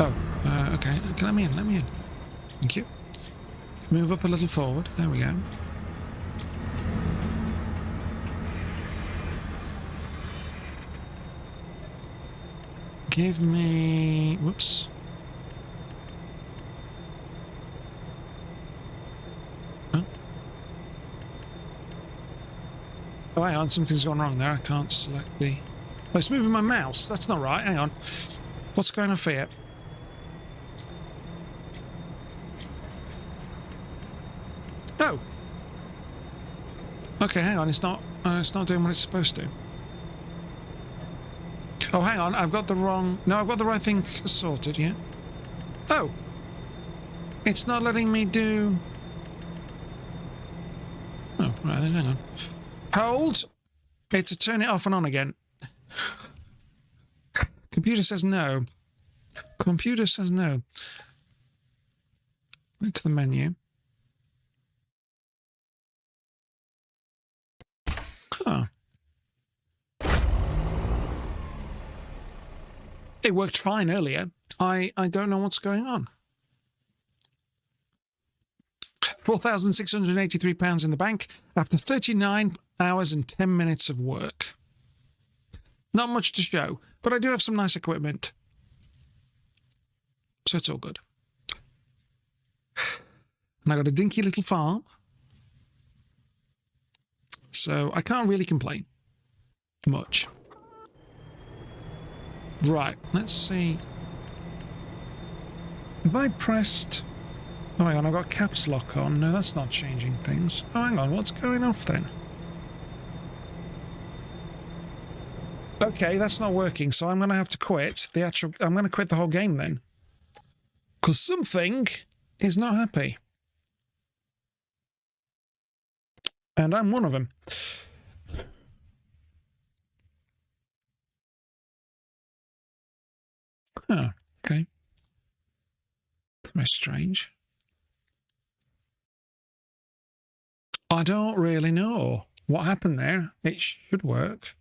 Oh, okay. Let me in. Thank you. Move up a little forward. There we go. Give me... Whoops. Oh, hang on, something's gone wrong there. I can't select the... Oh, it's moving my mouse. That's not right. Hang on. What's going on here? Oh. Okay, hang on. It's not doing what it's supposed to. Oh, hang on. I've got the wrong... No, I've got the right thing sorted, yeah? Oh. It's not letting me do... Oh, right then, hang on. Hold. It's to turn it off and on again. Computer says no. Computer says no. Go to the menu. Huh. It worked fine earlier. I don't know what's going on. £4,683 in the bank after 39 hours and 10 minutes of work. Not much to show, but I do have some nice equipment. So it's all good. And I got a dinky little farm. So I can't really complain much. Right, let's see. Have I pressed... Oh, hang on, I've got caps lock on. No, that's not changing things. Oh, hang on, what's going off then? Okay, that's not working, so I'm going to have to quit the actual... I'm going to quit the whole game then. Because something is not happy. And I'm one of them. Oh, okay. That's very strange. I don't really know what happened there. It should work.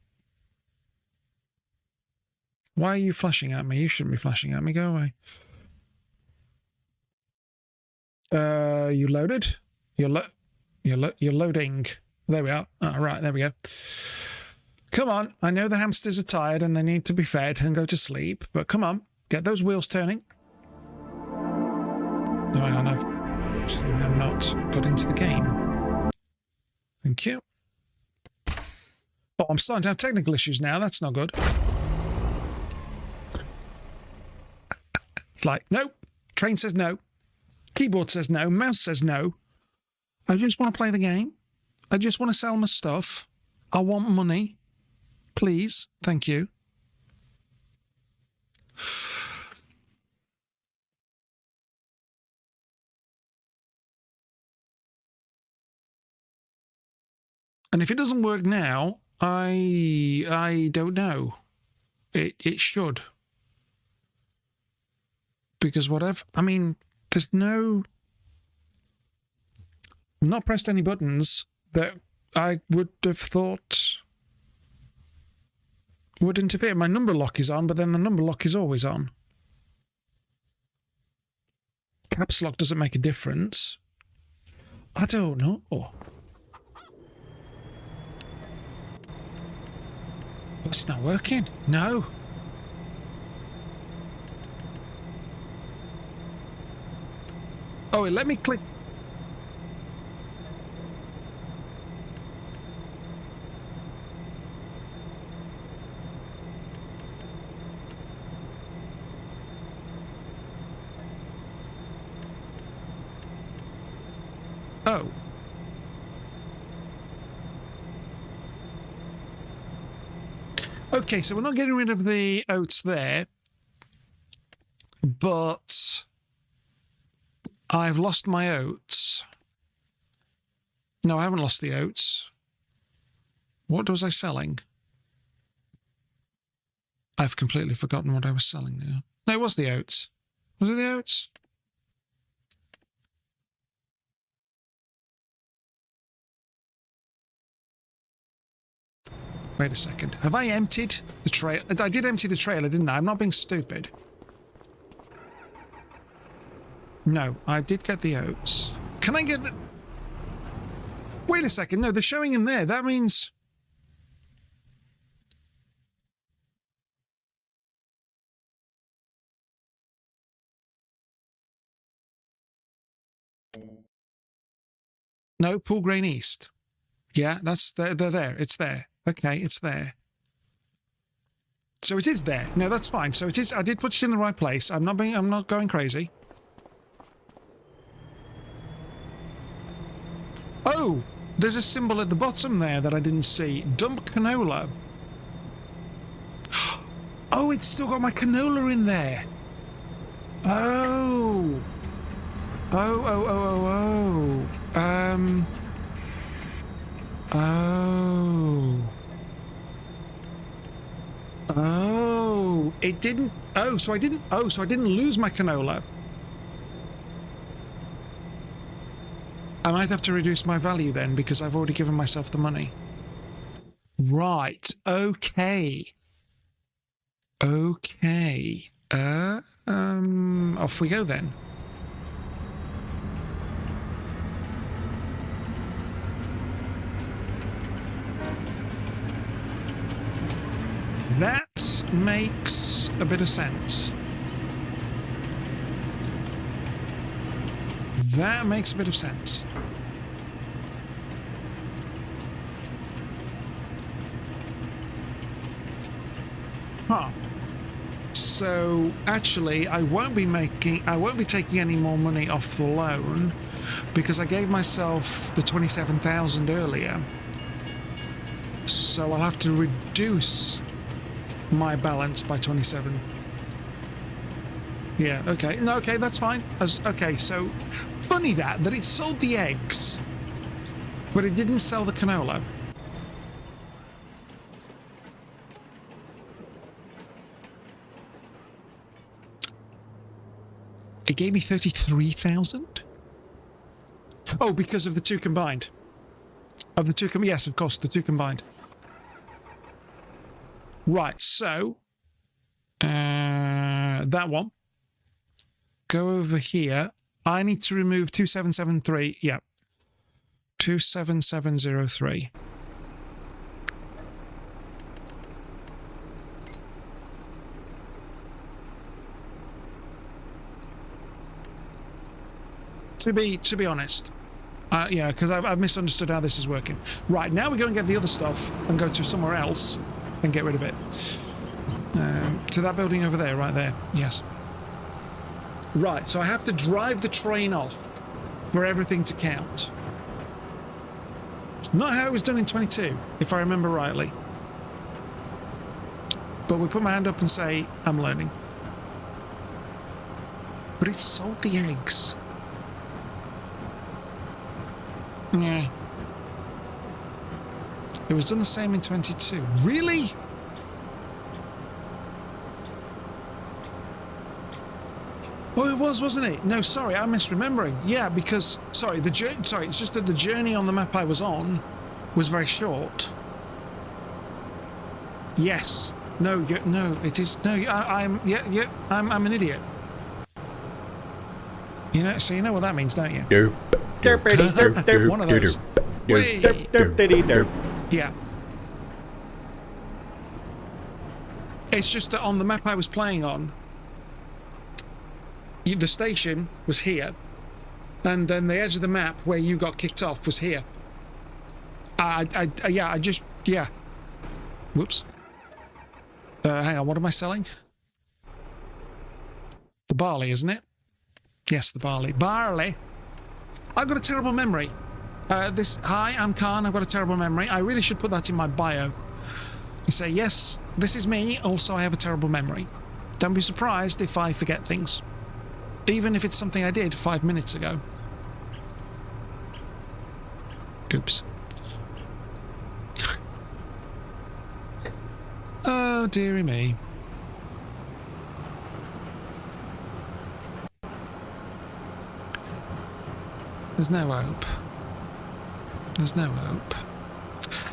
Why are you flashing at me? You shouldn't be flashing at me. Go away. You loaded? You're loading. There we are. Oh, right, there we go. Come on. I know the hamsters are tired and they need to be fed and go to sleep, but come on. Get those wheels turning. No, hang on. I've not got into the game. Thank you. Oh, I'm starting to have technical issues now. That's not good. It's like, nope. Train says no. Keyboard says no. Mouse says no. I just want to play the game. I just want to sell my stuff. I want money. Please. Thank you. And if it doesn't work now, I don't know. It should. Because whatever... I mean, there's no... I've not pressed any buttons that I would have thought would interfere. My number lock is on, but then the number lock is always on. Caps lock doesn't make a difference. I don't know. It's not working. No. Oh, let me click. Oh. Okay, so we're not getting rid of the oats there, but I've lost my oats. No, I haven't lost the oats. What was I selling? I've completely forgotten what I was selling now. No, it was the oats. Was it the oats? Wait a second. Have I emptied the trail? I did empty the trailer, didn't I? I'm not being stupid. No, I did get the oats. Can I get the... Wait a second. No, they're showing in there. That means... No, Pool Grain East. Yeah, they're there. It's there. Okay, it's there. So it is there. No, that's fine. So it is. I did put it in the right place. I'm not going crazy. Oh, there's a symbol at the bottom there that I didn't see. Dump canola. Oh, it's still got my canola in there. Oh. Oh. Oh. Oh, it didn't. Oh, so I didn't. Oh, so I didn't lose my canola. I might have to reduce my value then because I've already given myself the money. Right. Okay. Okay. Off we go then. That makes a bit of sense. That makes a bit of sense. Huh. So actually I won't be taking any more money off the loan because I gave myself the 27,000 earlier. So I'll have to reduce my balance by 27. Yeah, okay. No, okay, that's fine. Okay, so funny that it sold the eggs, but it didn't sell the canola. It gave me 33,000? Oh, because of the two combined. Yes, of course, the two combined. Right, so that one. Go over here. I need to remove 2773. Yeah. 27703. To be honest, yeah, because I've misunderstood how this is working. Right, now we go and get the other stuff and go to somewhere else and get rid of it. To that building over there, right there. Yes. Right, so I have to drive the train off for everything to count. It's not how it was done in 22, if I remember rightly. But we put my hand up and say, I'm learning. But it sold the eggs. Yeah. It was done the same in 22. Really? Oh, it was, wasn't it? No, sorry, I'm misremembering. Yeah, because sorry, it's just that the journey on the map I was on was very short. Yes. No, it is. No, I'm an idiot. You know, so you know what that means, don't you? One of those. Yeah. It's just that on the map I was playing on, the station was here, and then the edge of the map where you got kicked off was here. Yeah. Whoops. Hang on, what am I selling? The barley, isn't it? Yes, the barley. Barley! I've got a terrible memory. Hi, I'm Khan, I've got a terrible memory. I really should put that in my bio. And say, yes, this is me, also I have a terrible memory. Don't be surprised if I forget things. Even if it's something I did 5 minutes ago. Oops. Oh, dearie me. There's no hope. There's no hope.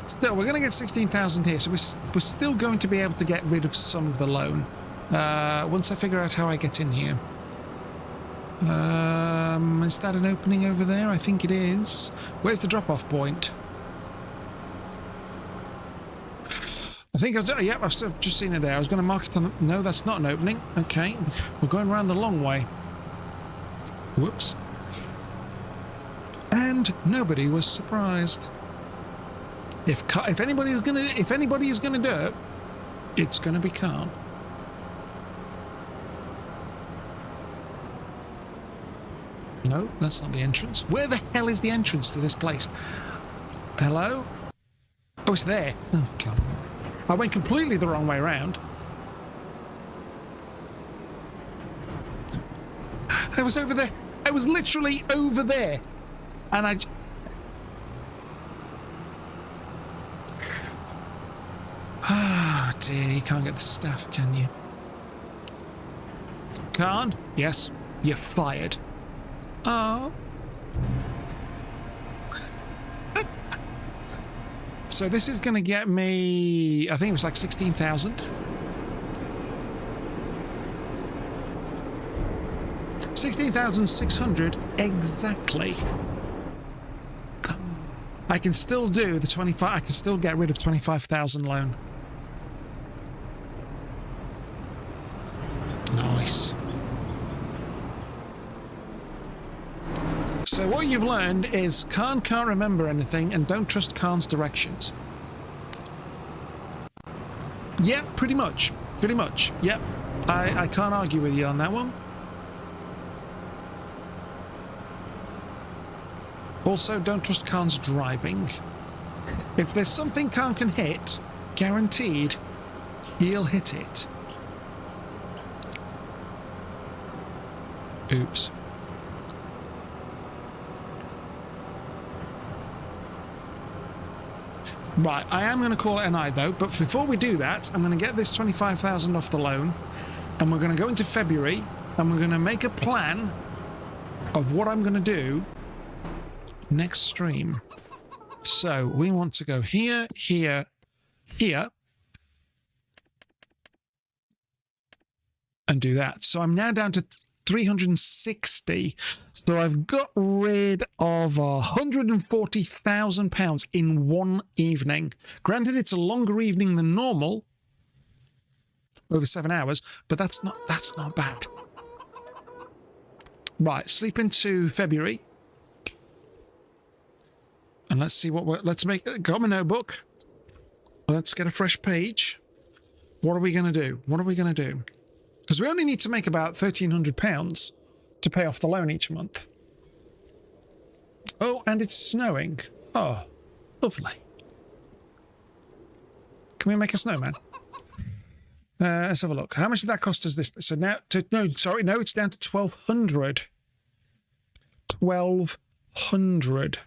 Still, we're going to get 16,000 here, so we're still going to be able to get rid of some of the loan. Once I figure out how I get in here. Is that an opening over there? I think it is. Where's the drop-off point? I think I've just seen it there. I was going to mark it on the... No, that's not an opening. Okay, we're going around the long way. Whoops. And nobody was surprised. If anybody is gonna do it, it's gonna be Khan. No, that's not the entrance. Where the hell is the entrance to this place? Hello? Oh, it's there. Oh, God. I went completely the wrong way around. I was over there. I was literally over there. And I... Ah, oh, dear. You can't get the staff, can you? Can't? Yes. You're fired. Oh. So this is going to get me, I think it was like 16,000. 16,600 exactly. I can still do the 25, I can still get rid of 25,000 loan. Nice. So what you've learned is Khan can't remember anything and don't trust Khan's directions. Yeah, pretty much. Pretty much. Yep. I can't argue with you on that one. Also, don't trust Khan's driving. If there's something Khan can hit, guaranteed, he'll hit it. Oops. Right, I am going to call it an eye though, but before we do that, I'm going to get this 25,000 off the loan, and we're going to go into February, and we're going to make a plan of what I'm going to do next stream. So we want to go here, here, here, and do that. So I'm now down to 360. So I've got rid of £140,000 in one evening. Granted, it's a longer evening than normal, over 7 hours, but that's not bad. Right, sleep into February. And let's see what got my notebook. Let's get a fresh page. What are we going to do? What are we going to do? Because we only need to make about £1,300 to pay off the loan each month. Oh, and it's snowing. Oh, lovely. Can we make a snowman? Let's have a look. How much did that cost us this? So now, it's down to 1,200. 1,200.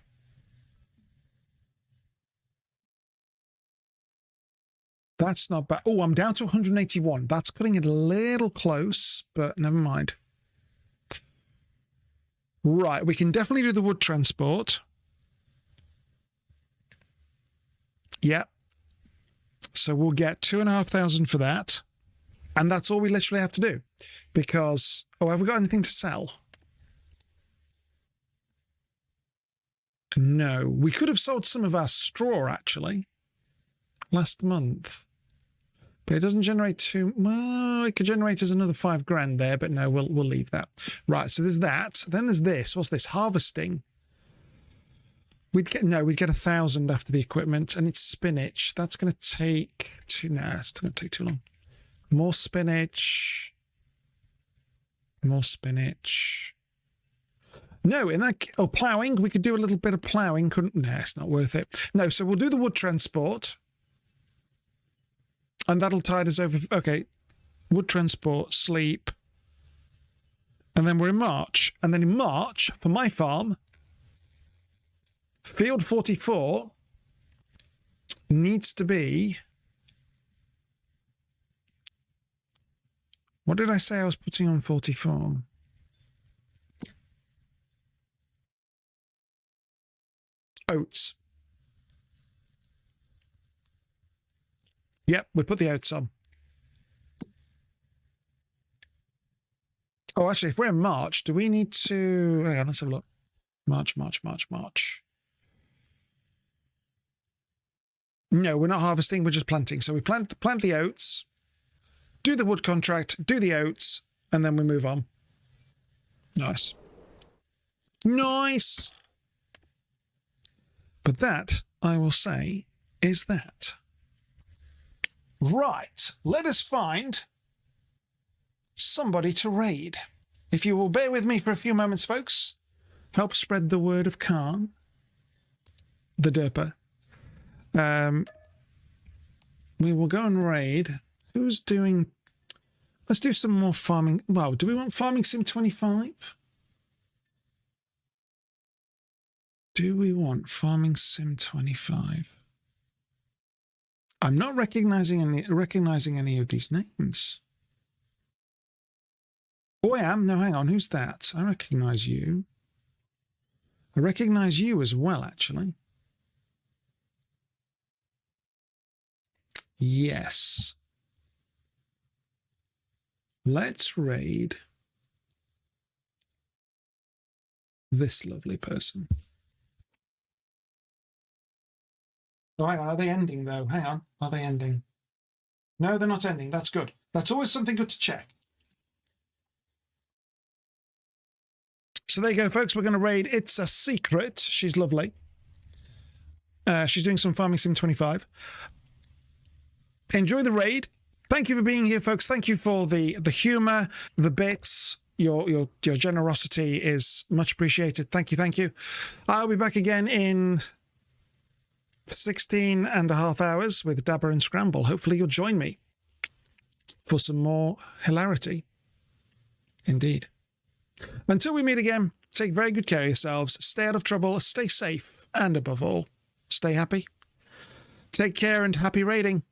That's not bad. Oh, I'm down to 181. That's cutting it a little close, but never mind. Right, we can definitely do the wood transport. Yep. So we'll get 2,500 for that. And that's all we literally have to do. Because, oh, have we got anything to sell? No. We could have sold some of our straw, actually, last month. But it doesn't generate too... Well, it could generate us another 5 grand there, but no, we'll leave that. Right, so there's that. Then there's this. What's this? Harvesting. We'd get 1,000 after the equipment, and it's spinach. That's going to take too... Nah, it's going to take too long. More spinach. More spinach. No, in that... Oh, ploughing. We could do a little bit of ploughing. Couldn't... Nah, it's not worth it. No, so we'll do the wood transport. And that'll tide us over. Okay, wood transport, sleep. And then we're in March. And then in March, for my farm, field 44 needs to be... What did I say I was putting on 44? Oats. Yep, we put the oats on. Oh, actually, if we're in March, do we need to... Hang on, let's have a look. March. No, we're not harvesting, we're just planting. So we plant the oats, do the wood contract, do the oats, and then we move on. Nice. Nice! But that, I will say, is that? Right, let us find somebody to raid. If you will bear with me for a few moments, folks, help spread the word of Khan, the Derper. We will go and raid. Who's doing... Let's do some more farming. Well, do we want Farming Sim 25? Do we want Farming Sim 25? I'm not recognizing any of these names. Oh, I am? No, hang on. Who's that? I recognize you. I recognize you as well, actually. Yes. Let's raid this lovely person. Oh, hang on. Are they ending, though? Hang on. Are they ending? No, they're not ending. That's good. That's always something good to check. So there you go, folks. We're going to raid It's a Secret. She's lovely. She's doing some Farming Sim 25. Enjoy the raid. Thank you for being here, folks. Thank you for the humour, the bits. Your generosity is much appreciated. Thank you, thank you. I'll be back again in 16 and a half hours with Dabber and Scramble. Hopefully you'll join me for some more hilarity. Indeed. Until we meet again, take very good care of yourselves. Stay out of trouble, stay safe, and above all, stay happy. Take care and happy raiding.